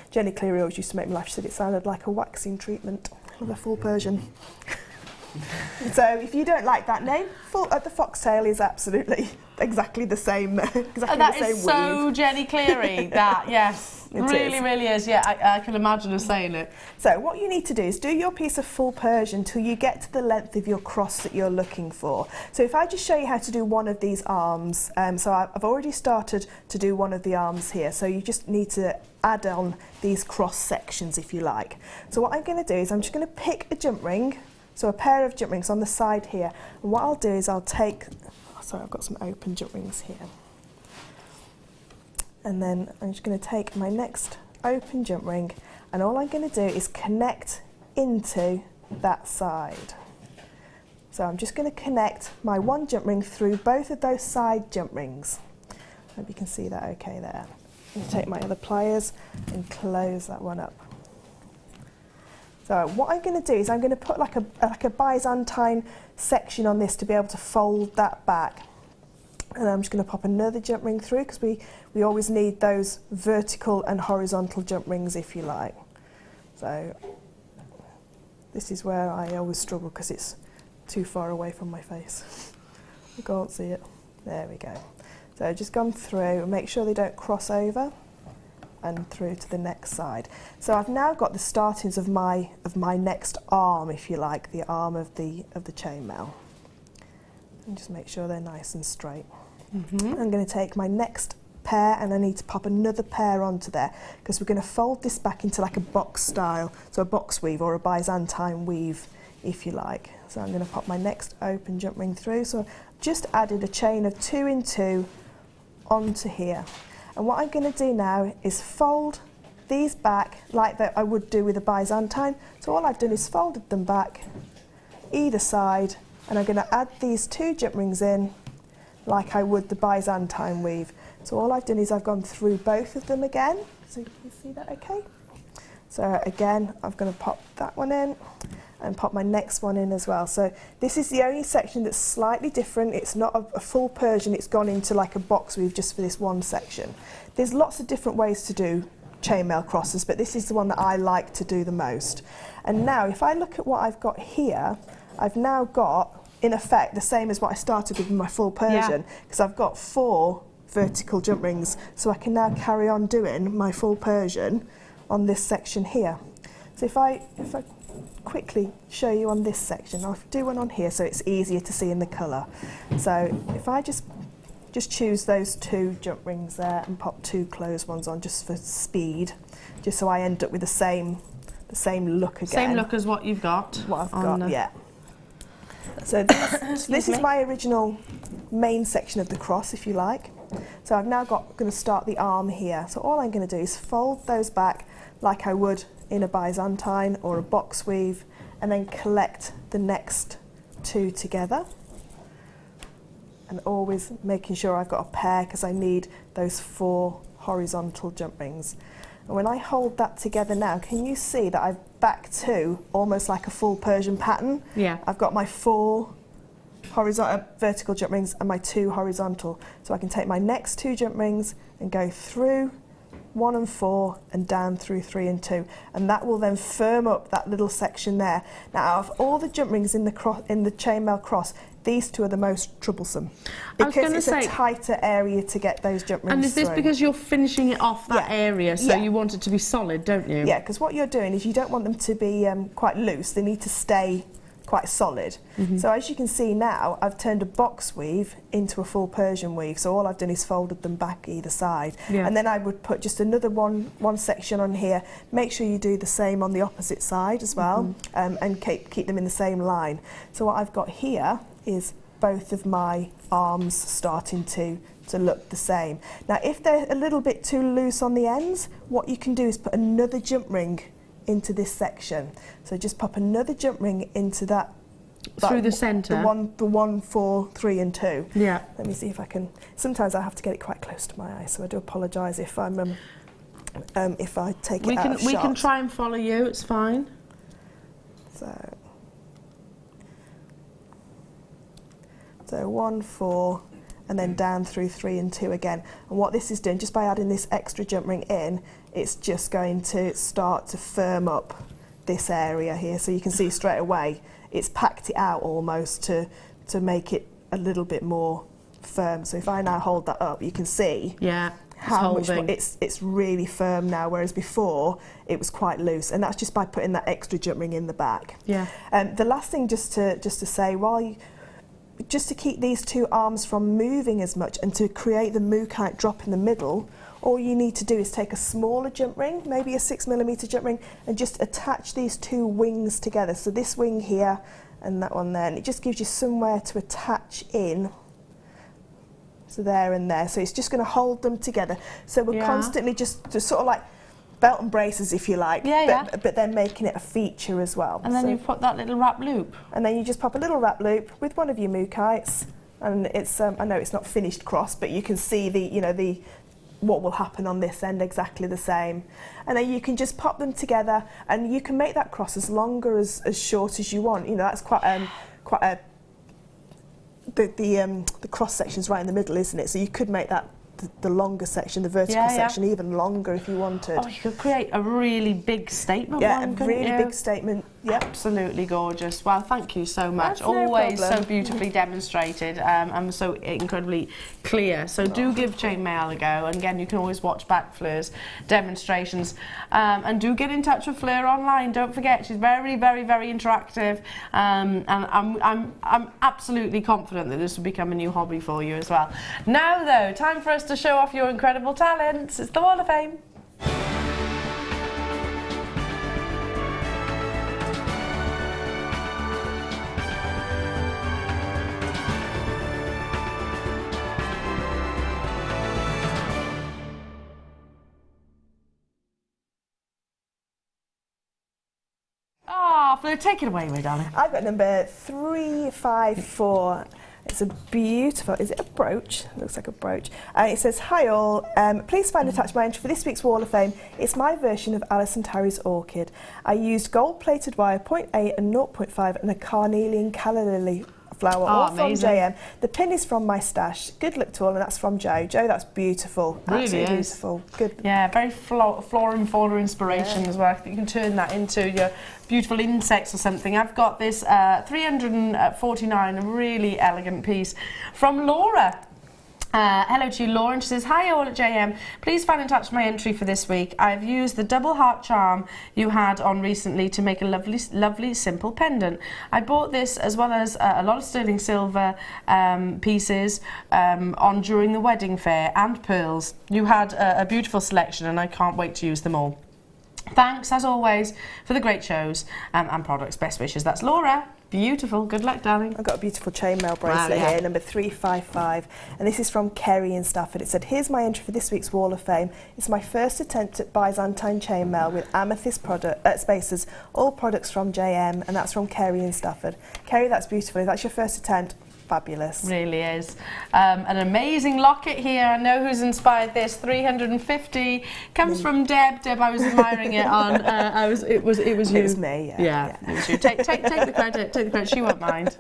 Jenny Cleary always used to make me laugh. She said it sounded like a waxing treatment of a full Persian. So if you don't like that name, the foxtail is absolutely exactly the same.
That is so
weave.
Jenny Cleary. That really is. Yeah, I can imagine her saying it.
So what you need to do is do your piece of full Persian till you get to the length of your cross that you're looking for. So if I just show you how to do one of these arms, so I've already started to do one of the arms here. So you just need to add on these cross sections if you like. So what I'm going to do is I'm just going to pick a jump ring. So a pair of jump rings on the side here, and what I'll do is I'll take, sorry, I've got some open jump rings here, and then I'm just going to take my next open jump ring, and all I'm going to do is connect into that side. So I'm just going to connect my one jump ring through both of those side jump rings. Hope you can see that okay there. I'm going to take my other pliers and close that one up. So what I'm going to do is I'm going to put like a Byzantine section on this to be able to fold that back. And I'm just going to pop another jump ring through because we always need those vertical and horizontal jump rings if you like. So this is where I always struggle because it's too far away from my face. I can't see it. There we go. So just gone through and make sure they don't cross over, and through to the next side. So I've now got the startings of my next arm, if you like, the arm of the chainmail. And just make sure they're nice and straight. I'm going to take my next pair and I need to pop another pair onto there because we're going to fold this back into like a box style, so a box weave or a Byzantine weave if you like. So I'm going to pop my next open jump ring through. So I've just added a chain of 2 in 2 onto here. And what I'm going to do now is fold these back like that I would do with a Byzantine. So all I've done is folded them back either side, and I'm going to add these 2 jump rings in like I would the Byzantine weave. So all I've done is I've gone through both of them again. So you can see that okay? So again, I'm going to pop that one in and pop my next one in as well. So this is the only section that's slightly different. It's not a full Persian, it's gone into like a box weave just for this one section. There's lots of different ways to do chainmail crosses, but this is the one that I like to do the most. And now if I look at what I've got here, I've now got, in effect, the same as what I started with my full Persian, because I've got 4 vertical jump rings, so I can now carry on doing my full Persian on this section here. So if I quickly show you on this section, I'll do one on here so it's easier to see in the colour. So if I just choose those 2 jump rings there and pop 2 closed ones on just for speed, just so I end up with the same look again.
Same look as what you've got.
What I've got, yeah. So this is my original main section of the cross, if you like. So I've now going to start the arm here. So all I'm going to do is fold those back like I would in a Byzantine or a box weave, and then collect the next 2 together. And always making sure I've got a pair because I need those 4 horizontal jump rings. And when I hold that together now, can you see that I've back to almost like a full Persian pattern?
Yeah.
I've got my 4 vertical jump rings and my 2 horizontal. So I can take my next 2 jump rings and go through 1 and 4 and down through 3 and 2, and that will then firm up that little section there. Now, out of all the jump rings in the chainmail cross, these two are the most troublesome because it's a tighter area to get those jump rings.
And is this
through.
Because you're finishing it off that area, so you want it to be solid, don't you?
Yeah, because what you're doing is you don't want them to be quite loose. They need to stay quite solid. So as you can see now, I've turned a box weave into a full Persian weave. So all I've done is folded them back either side. And then I would put just another one section on here. Make sure you do the same on the opposite side as well, and keep them in the same line. So what I've got here is both of my arms starting to look the same. Now, if they're a little bit too loose on the ends, what you can do is put another jump ring into this section. So just pop another jump ring into that
through the centre.
The 1, 4, 3 and 2.
Yeah.
Let me see if I can. Sometimes I have to get it quite close to my eye, so I do apologise if I'm if I take it out of shot.
We can try and follow you. It's fine.
So 1, 4, and then down through 3 and 2 again. And what this is doing, just by adding this extra jump ring in, it's just going to start to firm up this area here. So you can see straight away, it's packed it out almost to make it a little bit more firm. So if I now hold that up, you can see how much more it's really firm now, whereas before it was quite loose, and that's just by putting that extra jump ring in the back. The last thing just to say, just to keep these two arms from moving as much and to create the mookaite drop in the middle, all you need to do is take a smaller jump ring, maybe a 6mm jump ring, and just attach these two wings together. So this wing here and that one there, and it just gives you somewhere to attach in. So there and there. So it's just going to hold them together. So we're constantly just sort of like belt and braces, if you like, but then making it a feature as well.
And then you put that little wrap loop.
And then you just pop a little wrap loop with one of your mookites, and it's I know it's not finished cross, but you can see the what will happen on this end exactly the same. And then you can just pop them together, and you can make that cross as long or as short as you want. You know, that's quite a the cross section's right in the middle, isn't it? So you could make that the longer section, the vertical section, even longer if you wanted.
Oh, you could create a really big statement.
Yeah, a really big statement. Yep.
Absolutely gorgeous. Well, thank you so much.
That's
always
no problem.
So beautifully demonstrated and so incredibly clear. So do give chainmail a go, and again, you can always watch back Fleur's demonstrations, and do get in touch with Fleur online. Don't forget, she's very, very, very interactive, and I'm absolutely confident that this will become a new hobby for you as well. Now, though, time for us to show off your incredible talents. It's the Wall of Fame. Fleur, take it away, my darling.
I've got number 354. It's a beautiful, is it a brooch? It looks like a brooch. It says, hi all, please find attached my entry for this week's Wall of Fame. It's my version of Alison Terry's orchid. I used gold-plated wire 0.8 and 0.5 and a carnelian calla lily flower, all from JM. The pin is from my stash. Good luck to all, and that's from Jo. Jo, that's beautiful.
Really
absolutely
is.
Beautiful. Good.
Yeah, very flora and fauna inspiration as well. You can turn that into your beautiful insects or something. I've got this 349, a really elegant piece from Laura. Hello to you, Laura, and she says, hi all at JM, please find and touch my entry for this week. I've used the double heart charm you had on recently to make a lovely simple pendant. I bought this as well as a lot of sterling silver pieces on during the wedding fair, and pearls. You had a beautiful selection, and I can't wait to use them all. Thanks, as always, for the great shows and products. Best wishes. That's Laura. Beautiful. Good luck, darling.
I've got a beautiful chainmail bracelet here, number 355, and this is from Kerry in Stafford. It said, here's my entry for this week's Wall of Fame. It's my first attempt at Byzantine chainmail with amethyst spacers, all products from JM, and that's from Kerry in Stafford. Kerry, that's beautiful. If that's your first attempt, fabulous.
Really is. An amazing locket here. I know who's inspired this. 350 comes from Deb. Deb, I was admiring it on. It was you.
It was me. Yeah.
It was you. Take the credit. Take the credit. She won't mind.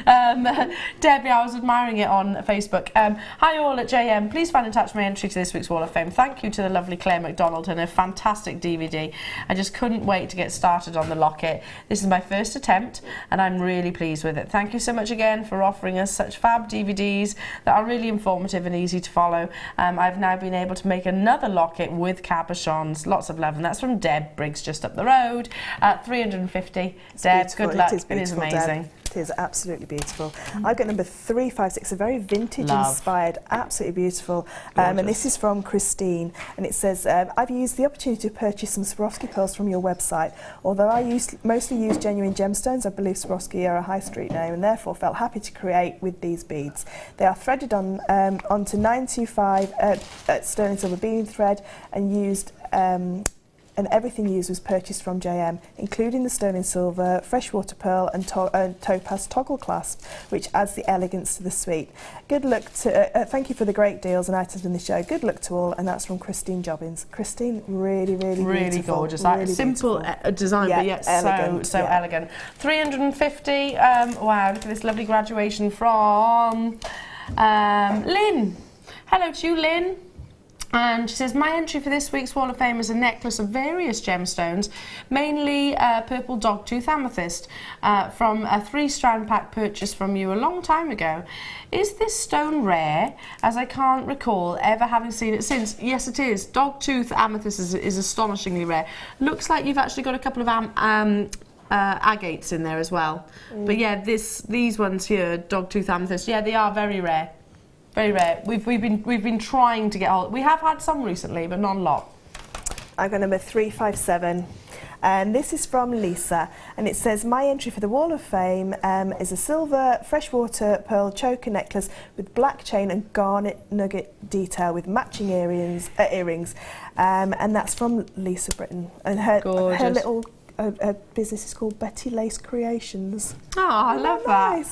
Debbie, I was admiring it on Facebook. Hi all at JM, please find and attach my entry to this week's Wall of Fame. Thank you to the lovely Claire MacDonald and her fantastic DVD. I just couldn't wait to get started on the locket. This is my first attempt and I'm really pleased with it. Thank you so much again for offering us such fab DVDs that are really informative and easy to follow. I've now been able to make another locket with cabochons. Lots of love, and that's from Deb Briggs just up the road. 350.
It's
Deb,
beautiful.
good luck.
It is amazing.
Deb.
It is absolutely beautiful. I've got number 356, a very vintage inspired, absolutely beautiful. And this is from Christine, and it says, I've used the opportunity to purchase some Swarovski pearls from your website. Although I mostly use genuine gemstones, I believe Swarovski are a high street name, and therefore felt happy to create with these beads. They are threaded onto 925 sterling silver beading thread and used and everything used was purchased from JM, including the sterling silver, freshwater pearl and topaz toggle clasp, which adds the elegance to the suite. Good luck to, thank you for the great deals and items in the show. Good luck to all, and that's from Christine Jobbins. Christine, really beautiful.
Gorgeous.
Really
simple design, but yet elegant, so elegant. 350, wow, look at this lovely graduation from Lynn. Hello to you, Lynn. And she says, my entry for this week's Wall of Fame is a necklace of various gemstones, mainly purple dogtooth amethyst, from a 3-strand pack purchased from you a long time ago. Is this stone rare, as I can't recall ever having seen it since? Yes, it is. Dogtooth amethyst is astonishingly rare. Looks like you've actually got a couple of agates in there as well. But yeah, these ones here, dogtooth amethyst, yeah, they are very rare. Very rare. We've been trying to get hold. We have had some recently, but not a lot.
I've got number 357, and this is from Lisa, and it says, my entry for the Wall of Fame is a silver freshwater pearl choker necklace with black chain and garnet nugget detail with matching earrings, and that's from Lisa Britton, and her little her business is called Betty Lace Creations.
Oh, I love that.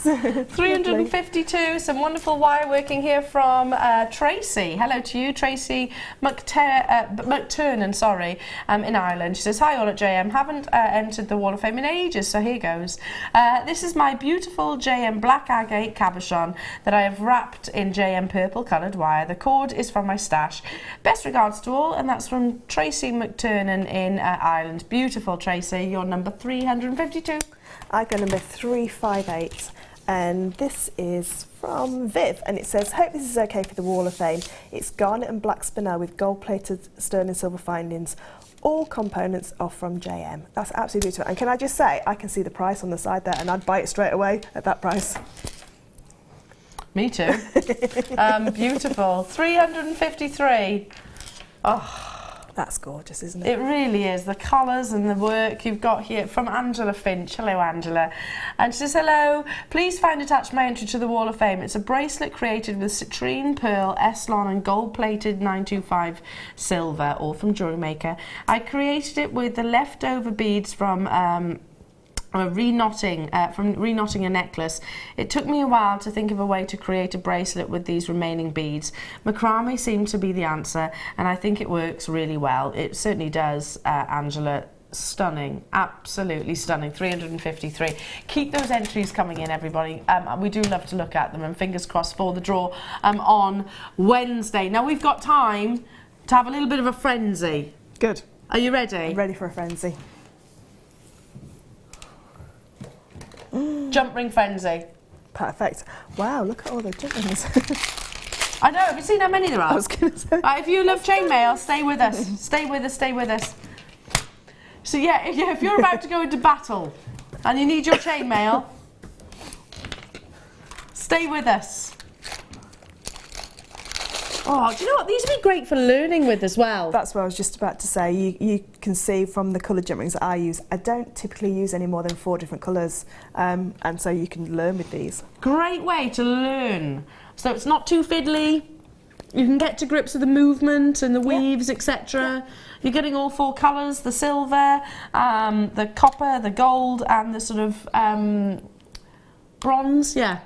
352, some wonderful wire working here from Tracy. Hello to you, Tracy McTurnan, sorry, in Ireland. She says, hi all at JM, haven't entered the Wall of Fame in ages, so here goes. This is my beautiful JM black agate cabochon that I have wrapped in JM purple coloured wire. The cord is from my stash. Best regards to all, and that's from Tracy McTurnan in Ireland. Beautiful, Tracy. You're number 352.
I got number 358, and this is from Viv, and it says, hope this is okay for the Wall of Fame. It's garnet and black spinel with gold-plated sterling silver findings. All components are from JM. That's absolutely beautiful. And can I just say, I can see the price on the side there, and I'd buy it straight away at that price.
Me too. Beautiful. 353. Oh.
That's gorgeous, isn't it?
It really is. The colours and the work you've got here from Angela Finch. Hello, Angela. And she says, hello. Please find attached my entry to the Wall of Fame. It's a bracelet created with citrine, pearl, Eslon and gold-plated 925 silver, all from JewelleryMaker. I created it with the leftover beads from reknotting a necklace. It took me a while to think of a way to create a bracelet with these remaining beads. Macrame seemed to be the answer, and I think it works really well. It certainly does, Angela. Stunning, absolutely stunning. 353. Keep those entries coming in, everybody. We do love to look at them, and fingers crossed for the draw on Wednesday. Now we've got time to have a little bit of a frenzy.
Good.
Are you ready?
I'm ready for a frenzy.
Jump ring frenzy.
Perfect. Wow, look at all the jump rings.
I know, have you seen how many there are?
I was going to say.
If you love chainmail, stay with us. Stay with us, stay with us. So yeah, if you're about to go into battle and you need your chainmail, stay with us. Oh, do you know what? These would be great for learning with as well.
That's what I was just about to say. You can see from the coloured jump rings that I use, I don't typically use any more than 4 different colours, and so you can learn with these.
Great way to learn. So it's not too fiddly. You can get to grips with the movement and the weaves, etc. You're getting all 4 colours, the silver, the copper, the gold, and the sort of bronze, yeah.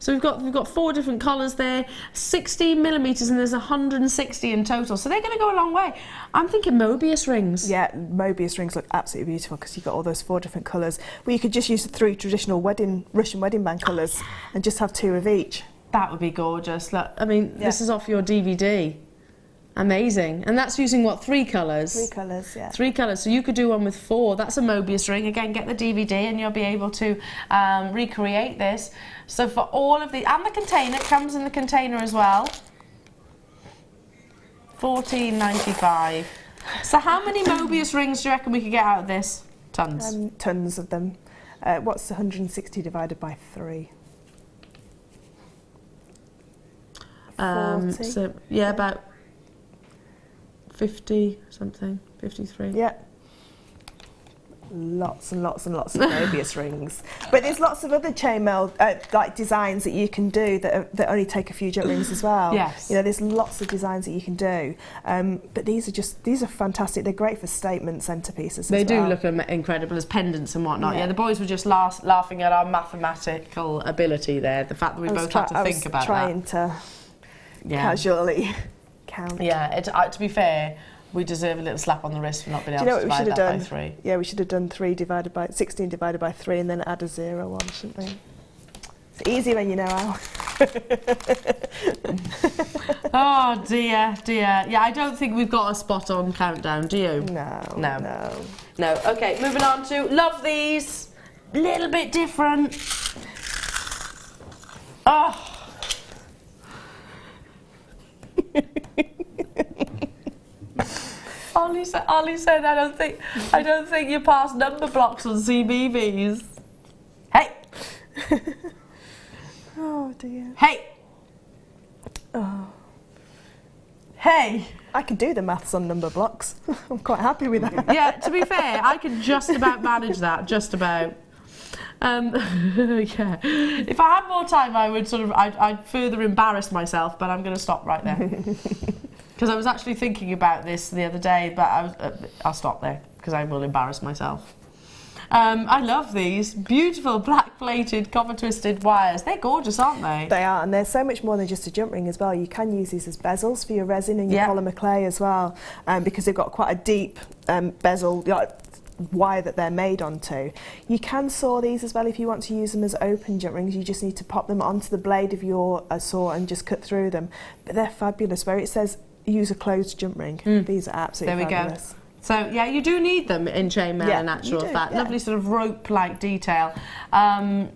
So we've got 4 different colours there, 16 millimetres, and there's 160 in total. So they're going to go a long way. I'm thinking Mobius rings.
Yeah, Mobius rings look absolutely beautiful because you've got all those 4 different colours. Well, you could just use the 3 traditional Russian wedding band colours and just have 2 of each.
That would be gorgeous. Look, I mean, this is off your DVD. Amazing. And that's using what, 3 colours?
3 colours, yeah.
3 colours. So you could do one with 4. That's a Mobius ring. Again, get the DVD and you'll be able to recreate this. So for all of the, and the container, it comes in the container as well. $14.95. So how many Mobius rings do you reckon we could get out of this? Tons.
Tons of them. What's 160 divided by 3? 40?
So yeah, about 50 something, 53.
Yeah. Lots and lots and lots of Mobius rings. But there's lots of other chainmail like designs that you can do that only take a few jet rings as well.
Yes.
You know, there's lots of designs that you can do. But these are fantastic. They're great for statement centerpieces.
They do look incredible as pendants and whatnot. Yeah, the boys were just laughing at our mathematical ability there. The fact that we both had to think about that.
I was trying to casually count.
Yeah, to be fair, we deserve a little slap on the wrist for not being able to divide that by 3.
Yeah, we should have done 16 divided by 3 and then add a 0 on, shouldn't we? It's easy when you know how.
Oh dear. Yeah, I don't think we've got a spot on countdown, do you? No. Okay, moving on to love these. Little bit different. Oh. Ollie said, I don't think you pass number blocks on CBBS. Hey.
Oh dear.
Hey.
Oh.
Hey.
I could do the maths on number blocks. I'm quite happy with that.
Yeah, to be fair, I can just about manage that, just about. Yeah. If I had more time, I would I'd further embarrass myself, but I'm going to stop right there. Because I was actually thinking about this the other day, but I'll stop there because I will embarrass myself. I love these beautiful black plated copper twisted wires. They're gorgeous, aren't they?
They are, and they're so much more than just a jump ring as well. You can use these as bezels for your resin and your polymer clay as well, because they've got quite a deep bezel wire that they're made onto. You can saw these as well if you want to use them as open jump rings. You just need to pop them onto the blade of your saw and just cut through them. But they're fabulous. Where it says use a closed jump ring, these are absolutely fabulous.
Go. So yeah, you do need them in chainmail in actual fact. Lovely sort of rope-like detail.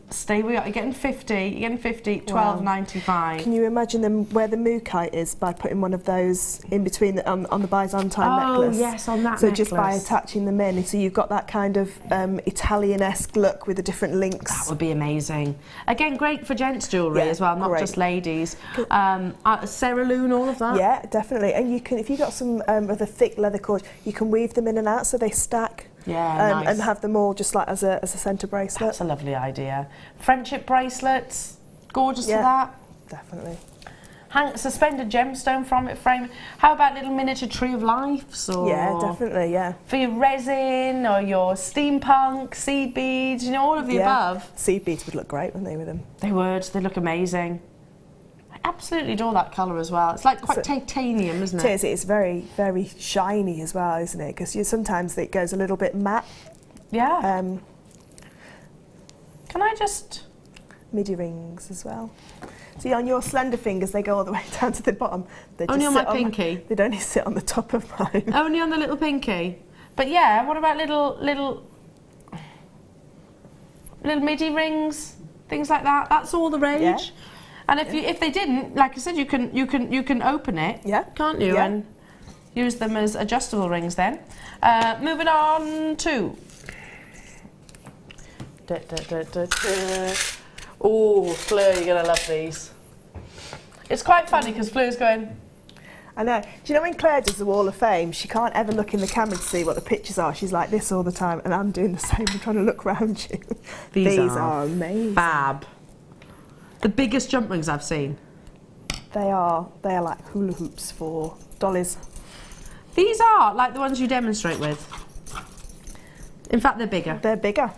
Stay with you're getting 50. You're getting 50. $12.95.
Can you imagine them where the moo kite is by putting one of those in between on the Byzantine necklace?
Oh yes, on that.
So
necklace.
Just by attaching them in, so you've got that kind of Italian-esque look with the different links.
That would be amazing. Again, great for gents jewellery as well, not just ladies. Cerulean, all of that.
Yeah, definitely. And you can, if you've got some of the thick leather cord, you can weave them in and out so they stack.
Yeah, nice.
And have them all just like as a centre bracelet.
That's a lovely idea. Friendship bracelets, gorgeous for that.
Definitely.
Suspended gemstone from it, frame. How about little miniature tree of lives? Or
yeah, definitely, yeah.
For your resin or your steampunk, seed beads, you know, all of the above.
Seed beads would look great, wouldn't they, with them?
They would, they look amazing. I absolutely adore that colour as well. It's like quite titanium, isn't it?
It is. It's very, very shiny as well, isn't it? Because sometimes it goes a little bit matte.
Yeah. Can I just...
Midi rings as well. See, on your slender fingers, they go all the way down to the bottom. They
only
just
on my pinky?
They'd only sit on the top of mine.
Only on the little pinky? But yeah, what about little midi rings? Things like that? That's all the rage? Yeah. And if they didn't, like I said, you can open it, can't you? And use them as adjustable rings then. Moving on to... Oh, Fleur, you're going to love these. It's quite funny because Fleur's going...
I know. Do you know when Claire does the Wall of Fame, she can't ever look in the camera to see what the pictures are. She's like this all the time, and I'm doing the same. I'm trying to look round you. These are amazing.
Fab. The biggest jump rings I've seen.
They are like hula hoops for dollies.
These are like the ones you demonstrate with. In fact, they're bigger.
They're bigger.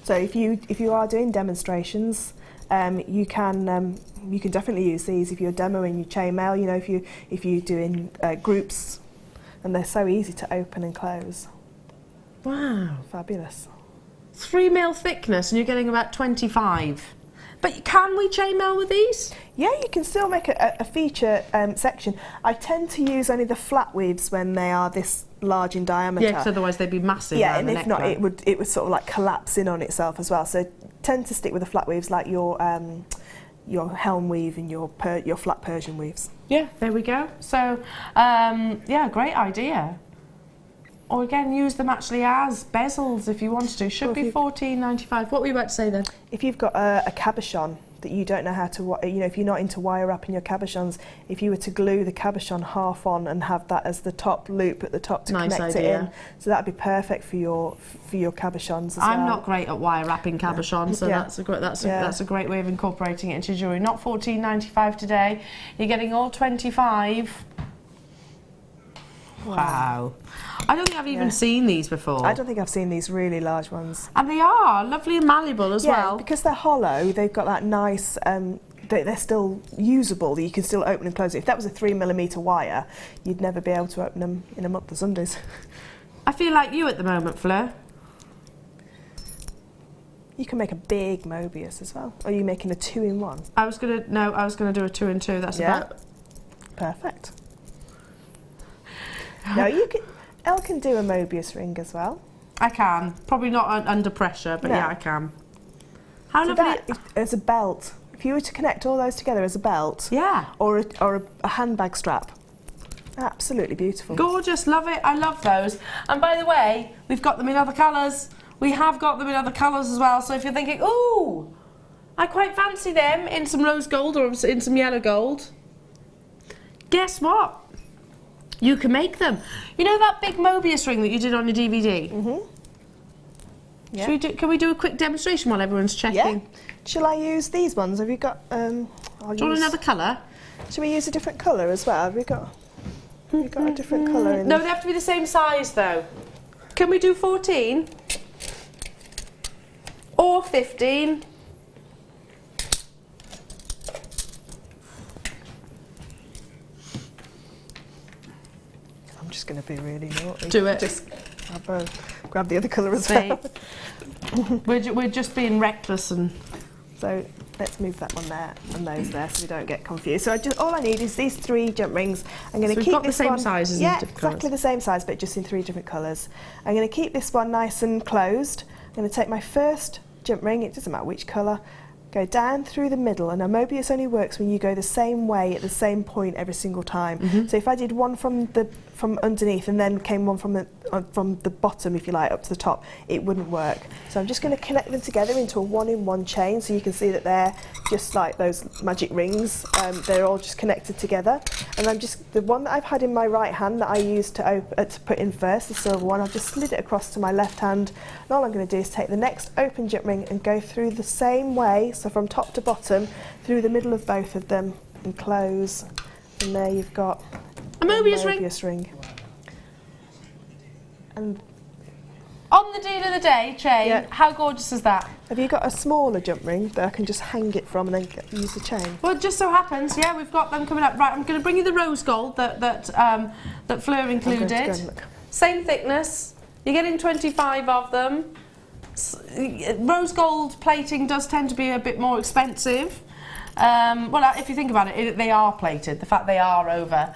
So if you are doing demonstrations, you can definitely use these if you're demoing your chainmail. You know, if you're doing groups, and they're so easy to open and close.
Wow,
fabulous!
3 mil thickness, and you're getting about 25. But can we chainmail with these?
Yeah, you can still make a feature section. I tend to use only the flat weaves when they are this large in diameter.
Yeah, because otherwise they'd be massive.
Yeah, and if not, it would sort of like collapse in on itself as well. So tend to stick with the flat weaves, like your helm weave and your flat Persian weaves.
Yeah, there we go. So yeah, great idea. Or again, use them actually as bezels if you wanted to. Should be $14.95. What were you about to say then?
If you've got a cabochon that you don't know how to, you know, if you're not into wire wrapping your cabochons, if you were to glue the cabochon half on and have that as the top loop at the top to connect it in, so that'd be perfect for your cabochons as well.
I'm not great at wire wrapping cabochons, so that's a great way of incorporating it into jewellery. Not $14.95 today. You're getting all 25. Wow. I don't think I've even seen these before.
I don't think I've seen these really large ones.
And they are lovely and malleable as well.
Because they're hollow, they've got that nice, they're still usable, you can still open and close it. If that was a 3mm wire, you'd never be able to open them in a month of Sundays.
I feel like you at the moment, Fleur.
You can make a big Mobius as well. Or are you making a 2-in-1?
I was gonna do a 2-in-2. That's about
perfect. No, you can. Elle can do a Mobius ring as well.
I can. Probably not under pressure, but yeah, I can. How
so
lovely!
As a belt, if you were to connect all those together as a belt, or a handbag strap, absolutely beautiful.
Gorgeous, love it. I love those. And by the way, we've got them in other colours. We have got them in other colours as well. So if you're thinking, ooh, I quite fancy them in some rose gold or in some yellow gold, guess what? You can make them. You know that big Mobius ring that you did on your DVD?
Mm-hmm. Yeah.
Can we do a quick demonstration while everyone's checking?
Yeah. Shall I use these ones? Have you got...
do you want another colour?
Shall we use a different colour as well? Have we got a different colour in
No, they have to be the same size though. Can we do 14? Or 15?
I'm just going to be really naughty.
Do it.
Just grab the other colour as well.
We're just being reckless and...
So let's move that one there and those there so we don't get confused. So all I need is these 3 jump rings. I'm going to keep this one...
the same sizes
yeah,
in different colours.
Exactly the same size, but just in 3 different colours. I'm going to keep this one nice and closed. I'm going to take my first jump ring, it doesn't matter which colour, go down through the middle, and a Mobius only works when you go the same way at the same point every single time. Mm-hmm. So if I did one from underneath and then came one from the bottom, if you like, up to the top, it wouldn't work. So I'm just going to connect them together into a 1-in-1 chain, so you can see that they're just like those magic rings. They're all just connected together. And I'm just, the one that I've had in my right hand that I used to put in first, the silver one, I've just slid it across to my left hand. And all I'm going to do is take the next open jump ring and go through the same way, so from top to bottom, through the middle of both of them, and close. And there you've got
a Mobius ring.
And
on the deal of the day chain, how gorgeous is that?
Have you got a smaller jump ring that I can just hang it from and then use the chain?
Well, it just so happens, we've got them coming up. Right, I'm going to bring you the rose gold that Fleur included. Same thickness. You're getting 25 of them. Rose gold plating does tend to be a bit more expensive. Well, if you think about it, they are plated. The fact they are over,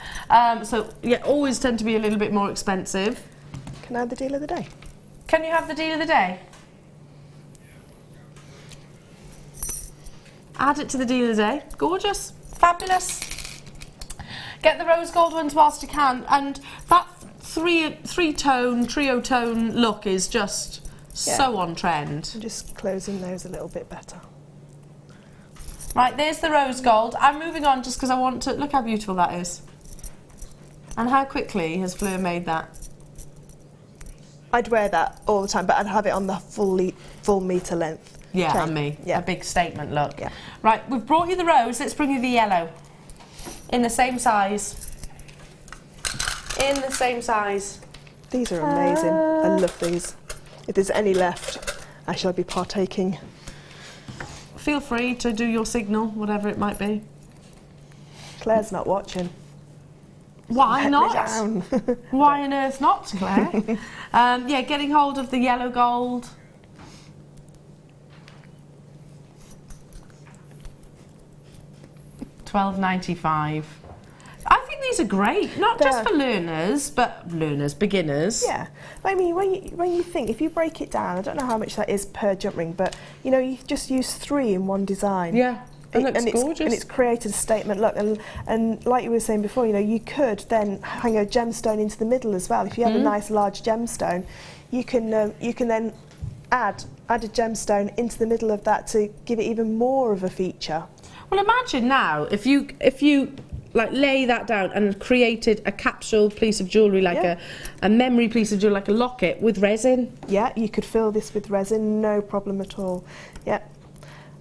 so always tend to be a little bit more expensive.
Can I have the deal of the day?
Can you have the deal of the day? Add it to the deal of the day. Gorgeous, fabulous. Get the rose gold ones whilst you can, and that three-tone, trio tone look is just so on trend.
I'm just closing those a little bit better.
Right, there's the rose gold. I'm moving on just because I want to... Look how beautiful that is. And how quickly has Fleur made that?
I'd wear that all the time, but I'd have it on the full metre length.
Yeah,
chain.
and me. Yeah. A big statement look.
Yeah.
Right, we've brought you the rose. Let's bring you the yellow. In the same size. In the same size.
These are amazing. I love these. If there's any left, I shall be partaking
feel free to do your signal, whatever it might be.
Claire's not watching.
Why
Let me
not?
down.
Why on earth not, Claire? Yeah, getting hold of the yellow gold. $12.95. I think these are great, not just for learners, but beginners.
Yeah, I mean, when you think, if you break it down, I don't know how much that is per jump ring, but you know, you just use 3 in one design.
Yeah, it looks gorgeous.
And it's created a statement look, and like you were saying before, you know, you could then hang a gemstone into the middle as well. If you have a nice large gemstone, you can then add a gemstone into the middle of that to give it even more of a feature.
Well, imagine now if you like lay that down and created a capsule piece of jewellery, like a memory piece of jewellery, like a locket with resin.
Yeah, you could fill this with resin, no problem at all. Yeah.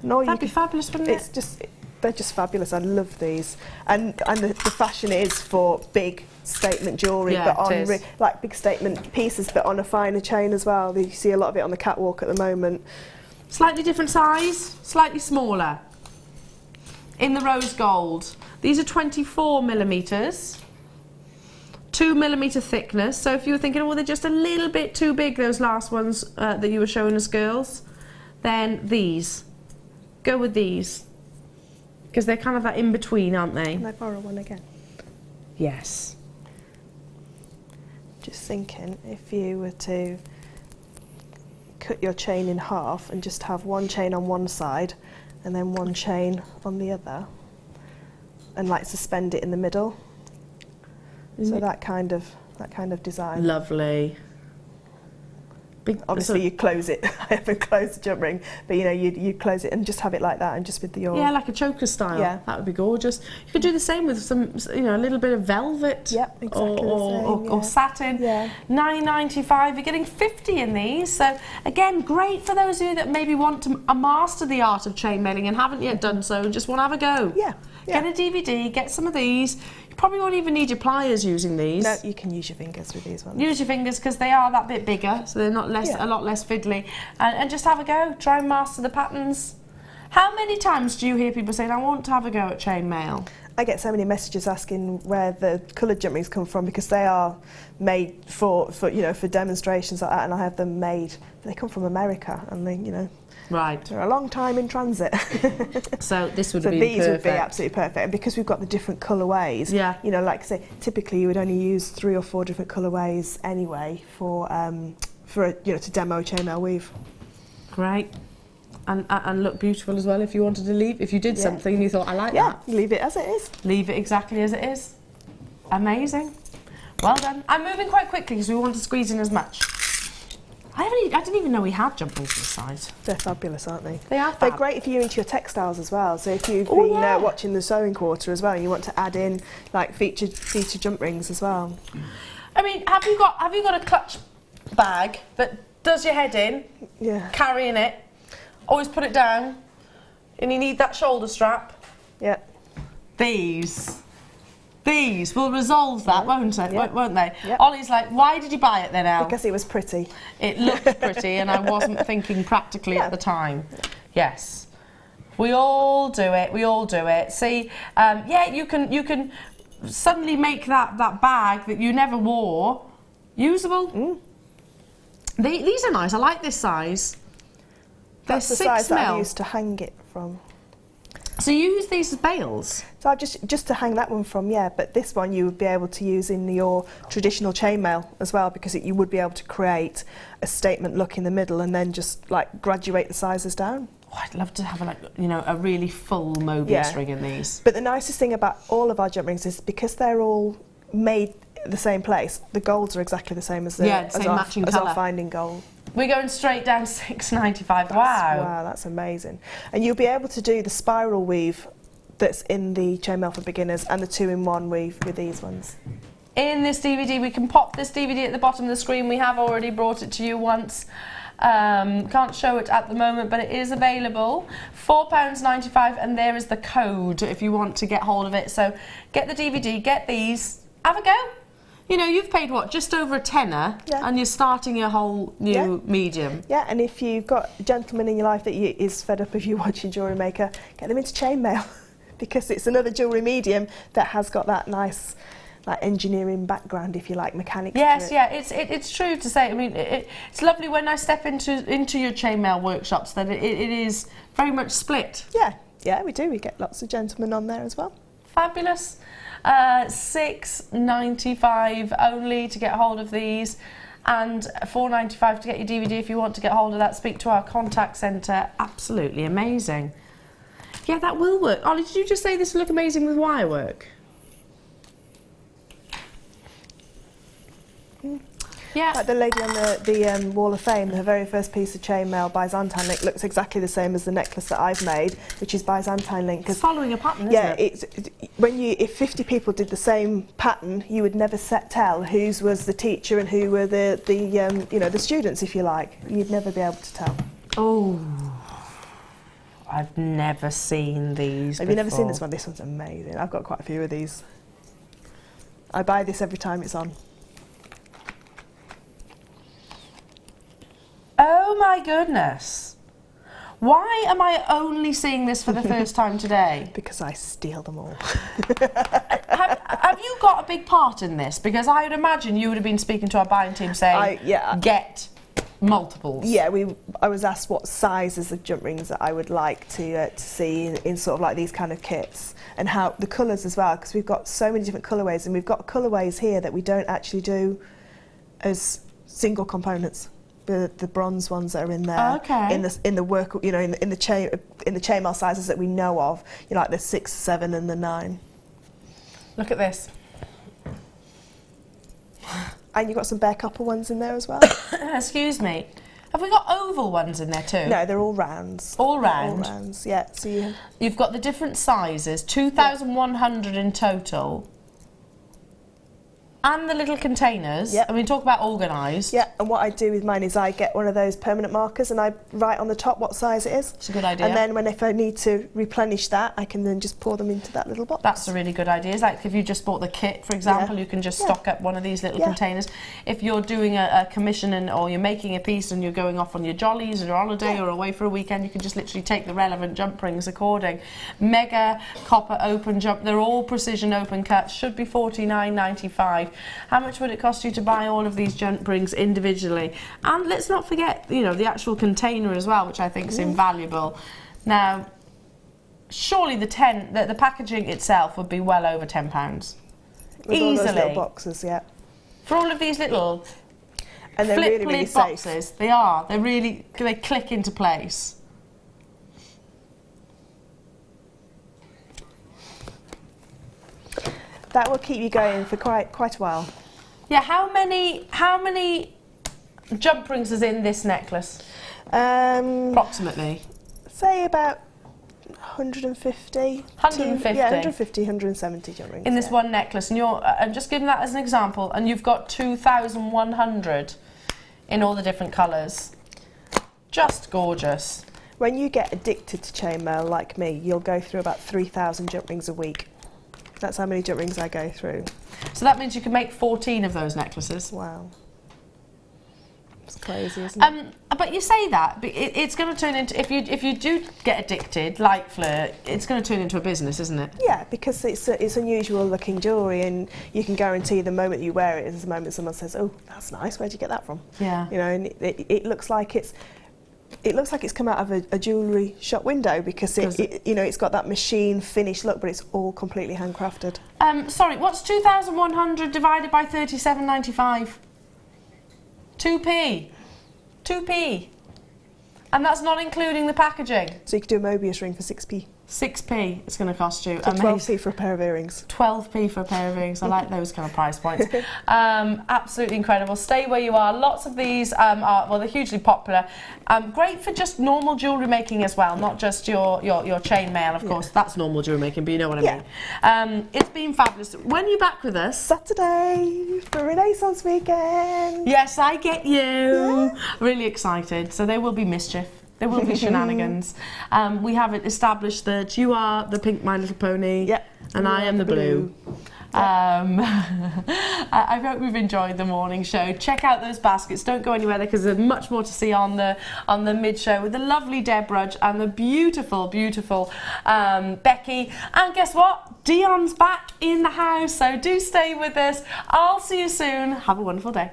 That'd be fabulous, wouldn't it?
They're just fabulous. I love these, and the fashion is for big statement jewellery, but on like big statement pieces, but on a finer chain as well. You see a lot of it on the catwalk at the moment.
Slightly different size, slightly smaller. In the rose gold, these are 24 millimeters, 2 millimeter thickness. So if you were thinking, oh, they're just a little bit too big, those last ones that you were showing us, girls, then these. Go with these, because they're kind of that in between, aren't they?
Can I borrow one again?
Yes.
Just thinking, if you were to cut your chain in half and just have one chain on one side and then one chain on the other, and like suspend it in the middle. So that kind of design.
Lovely.
Obviously you close it. I haven't closed the jump ring, but you know, you close it and just have it like that, and just with your
like a choker style. Yeah, that would be gorgeous. You could do the same with some, you know, a little bit of velvet.
Yep, exactly
or satin. Yeah. $9.95. You're getting 50 in these. So again, great for those of you that maybe want to master the art of chainmailing and haven't yet done so, and just want to have a go.
Yeah.
Get a DVD. Get some of these. You probably won't even need your pliers using these.
No, you can use your fingers with these ones.
Use your fingers, because they are that bit bigger, so they're not a lot less fiddly. And just have a go. Try and master the patterns. How many times do you hear people saying, I want to have a go at chainmail?
I get so many messages asking where the coloured jump rings come from, because they are made for demonstrations like that, and I have them made. They come from America, and they, you know, they're a long time in transit.
So this would
be
these
perfect.
Would be
Absolutely perfect. And because we've got the different colourways, you know, like I say, typically you would only use 3 or 4 different colourways anyway for to demo chainmail weave.
Great. And look beautiful as well if you wanted to leave. If you did something and you thought, I like that.
Leave it as it is.
Leave it exactly as it is. Amazing. Well done. I'm moving quite quickly because we want to squeeze in as much. I didn't even know we had jump rings this size.
They're fabulous, aren't they?
They are fab.
They're great if you're into your textiles as well. So if you've been watching the sewing quarter as well, and you want to add in like featured jump rings as well.
I mean, have you got a clutch bag that does your head in?
Yeah.
Carrying it. Always put it down, and you need that shoulder strap.
Yeah.
These will resolve that, won't they? Yep. Ollie's like, why did you buy it then, Al?
Because it was pretty.
It looked pretty, and I wasn't thinking practically at the time. Yes. We all do it. See, you can suddenly make that bag that you never wore usable. These are nice. I like this size.
That's the size that I used to hang it from.
So you use these as bails?
So I've just to hang that one from, but this one you would be able to use in your traditional chainmail as well, because you would be able to create a statement look in the middle and then just like graduate the sizes down.
Oh, I'd love to have a really full Mobius ring in these.
But the nicest thing about all of our jump rings is because they're all made the same place, the golds are exactly the same as
matching colour.
Our finding gold.
We're going straight down to $6.95.
Wow, that's amazing. And you'll be able to do the spiral weave that's in the chainmail for beginners and the 2-in-1 weave with these ones.
In this DVD, we can pop this DVD at the bottom of the screen. We have already brought it to you once. Can't show it at the moment, but it is available. £4.95, and there is the code if you want to get hold of it. So get the DVD, get these, have a go. You know, you've paid what, just over a tenner, and you're starting a whole new medium.
Yeah, and if you've got a gentleman in your life that is fed up of you watching Jewellery Maker, get them into chainmail because it's another jewellery medium that has got that nice engineering background, if you like, mechanics.
Yes, yeah, it's true to say. I mean, it's lovely when I step into your chainmail workshops that it is very much split.
Yeah, we do. We get lots of gentlemen on there as well.
Fabulous. $6.95 only to get hold of these, and $4.95 to get your DVD if you want to get hold of that. Speak to our contact centre. Absolutely amazing. Yeah, that will work. Ollie, did you just say this will look amazing with wire work? Yeah.
Like the lady on the Wall of Fame, her very first piece of chainmail Byzantine link looks exactly the same as the necklace that I've made, which is Byzantine link.
It's following a pattern, isn't it?
If 50 people did the same pattern, you would never tell whose was the teacher and who were the students, if you like. You'd never be able to tell.
Oh, I've never seen these.
Have you never seen this one? This one's amazing. I've got quite a few of these. I buy this every time it's on.
Oh my goodness. Why am I only seeing this for the first time today?
Because I steal them all.
have you got a big part in this? Because I would imagine you would have been speaking to our buying team saying, get multiples.
Yeah, I was asked what sizes of jump rings that I would like to see in sort of like these kind of kits, and how the colours as well, because we've got so many different colourways, and we've got colourways here that we don't actually do as single components. The bronze ones that are in there, in the work, you know, in the chainmail sizes that we know of, you know, like the 6, 7, and the 9.
Look at this.
And you've got some bare copper ones in there as well.
Excuse me. Have we got oval ones in there too?
No, they're all rounds.
All round?
All rounds, yeah. So
you've got the different sizes, 2,100 in total. And the little containers.
Yep.
I mean, talk about organised.
Yeah, and what I do with mine is I get one of those permanent markers and I write on the top what size it is.
It's a good idea.
And then if I need to replenish that, I can then just pour them into that little box.
That's a really good idea. It's like if you just bought the kit, for example, you can just stock up one of these little containers. If you're doing a commission or you're making a piece and you're going off on your jollies or your holiday or away for a weekend, you can just literally take the relevant jump rings according. Mega copper open jump. They're all precision open cuts. Should be $49.95. How much would it cost you to buy all of these jump rings individually? And let's not forget, you know, the actual container as well, which I think is invaluable. Now, surely the packaging itself would be well over £10.
With
easily.
All those little boxes, yeah.
For all of these little
and they're
flip
really, really
lid boxes,
safe.
they are. They click into place.
That will keep you going for quite a while.
Yeah, how many jump rings is in this necklace? Approximately.
Say about 150.
150?
Yeah, 150, 170 jump rings.
In this one necklace, and I'm just giving that as an example, and you've got 2,100 in all the different colours. Just gorgeous.
When you get addicted to chainmail like me, you'll go through about 3,000 jump rings a week. That's how many jump rings I go through.
So that means you can make 14 of those necklaces.
Wow. It's crazy, isn't it?
But you say that, but it's going to turn into, if you do get addicted, like Fleur, it's going to turn into a business, isn't it?
Yeah, because it's unusual looking jewellery, and you can guarantee the moment you wear it is the moment someone says, "Oh, that's nice. Where'd you get that from?"
Yeah.
You know, and it looks like it's come out of a jewellery shop window, because it's got that machine finished look, but it's all completely handcrafted.
Sorry, what's 2,100 divided by 37.95? 2p. 2p. And that's not including the packaging.
So you could do a Mobius ring for 6p.
6p it's going to cost you.
So 12p for a pair of earrings.
12p for a pair of earrings. I like those kind of price points. Absolutely incredible. Stay where you are. Lots of these they're hugely popular. Great for just normal jewellery making as well, not just your chainmail, of course. That's normal jewellery making, but you know what I mean. It's been fabulous. When are you back with us?
Saturday for Renaissance weekend.
Yes, I get you. Yeah. Really excited. So there will be mischief. There will be shenanigans. We have it established that you are the pink My Little Pony, and I am the blue. I hope you've enjoyed the morning show. Check out those baskets. Don't go anywhere there because there's much more to see on the mid-show with the lovely Deb Rudge and the beautiful, beautiful Becky. And guess what? Dion's back in the house, so do stay with us. I'll see you soon. Have a wonderful day.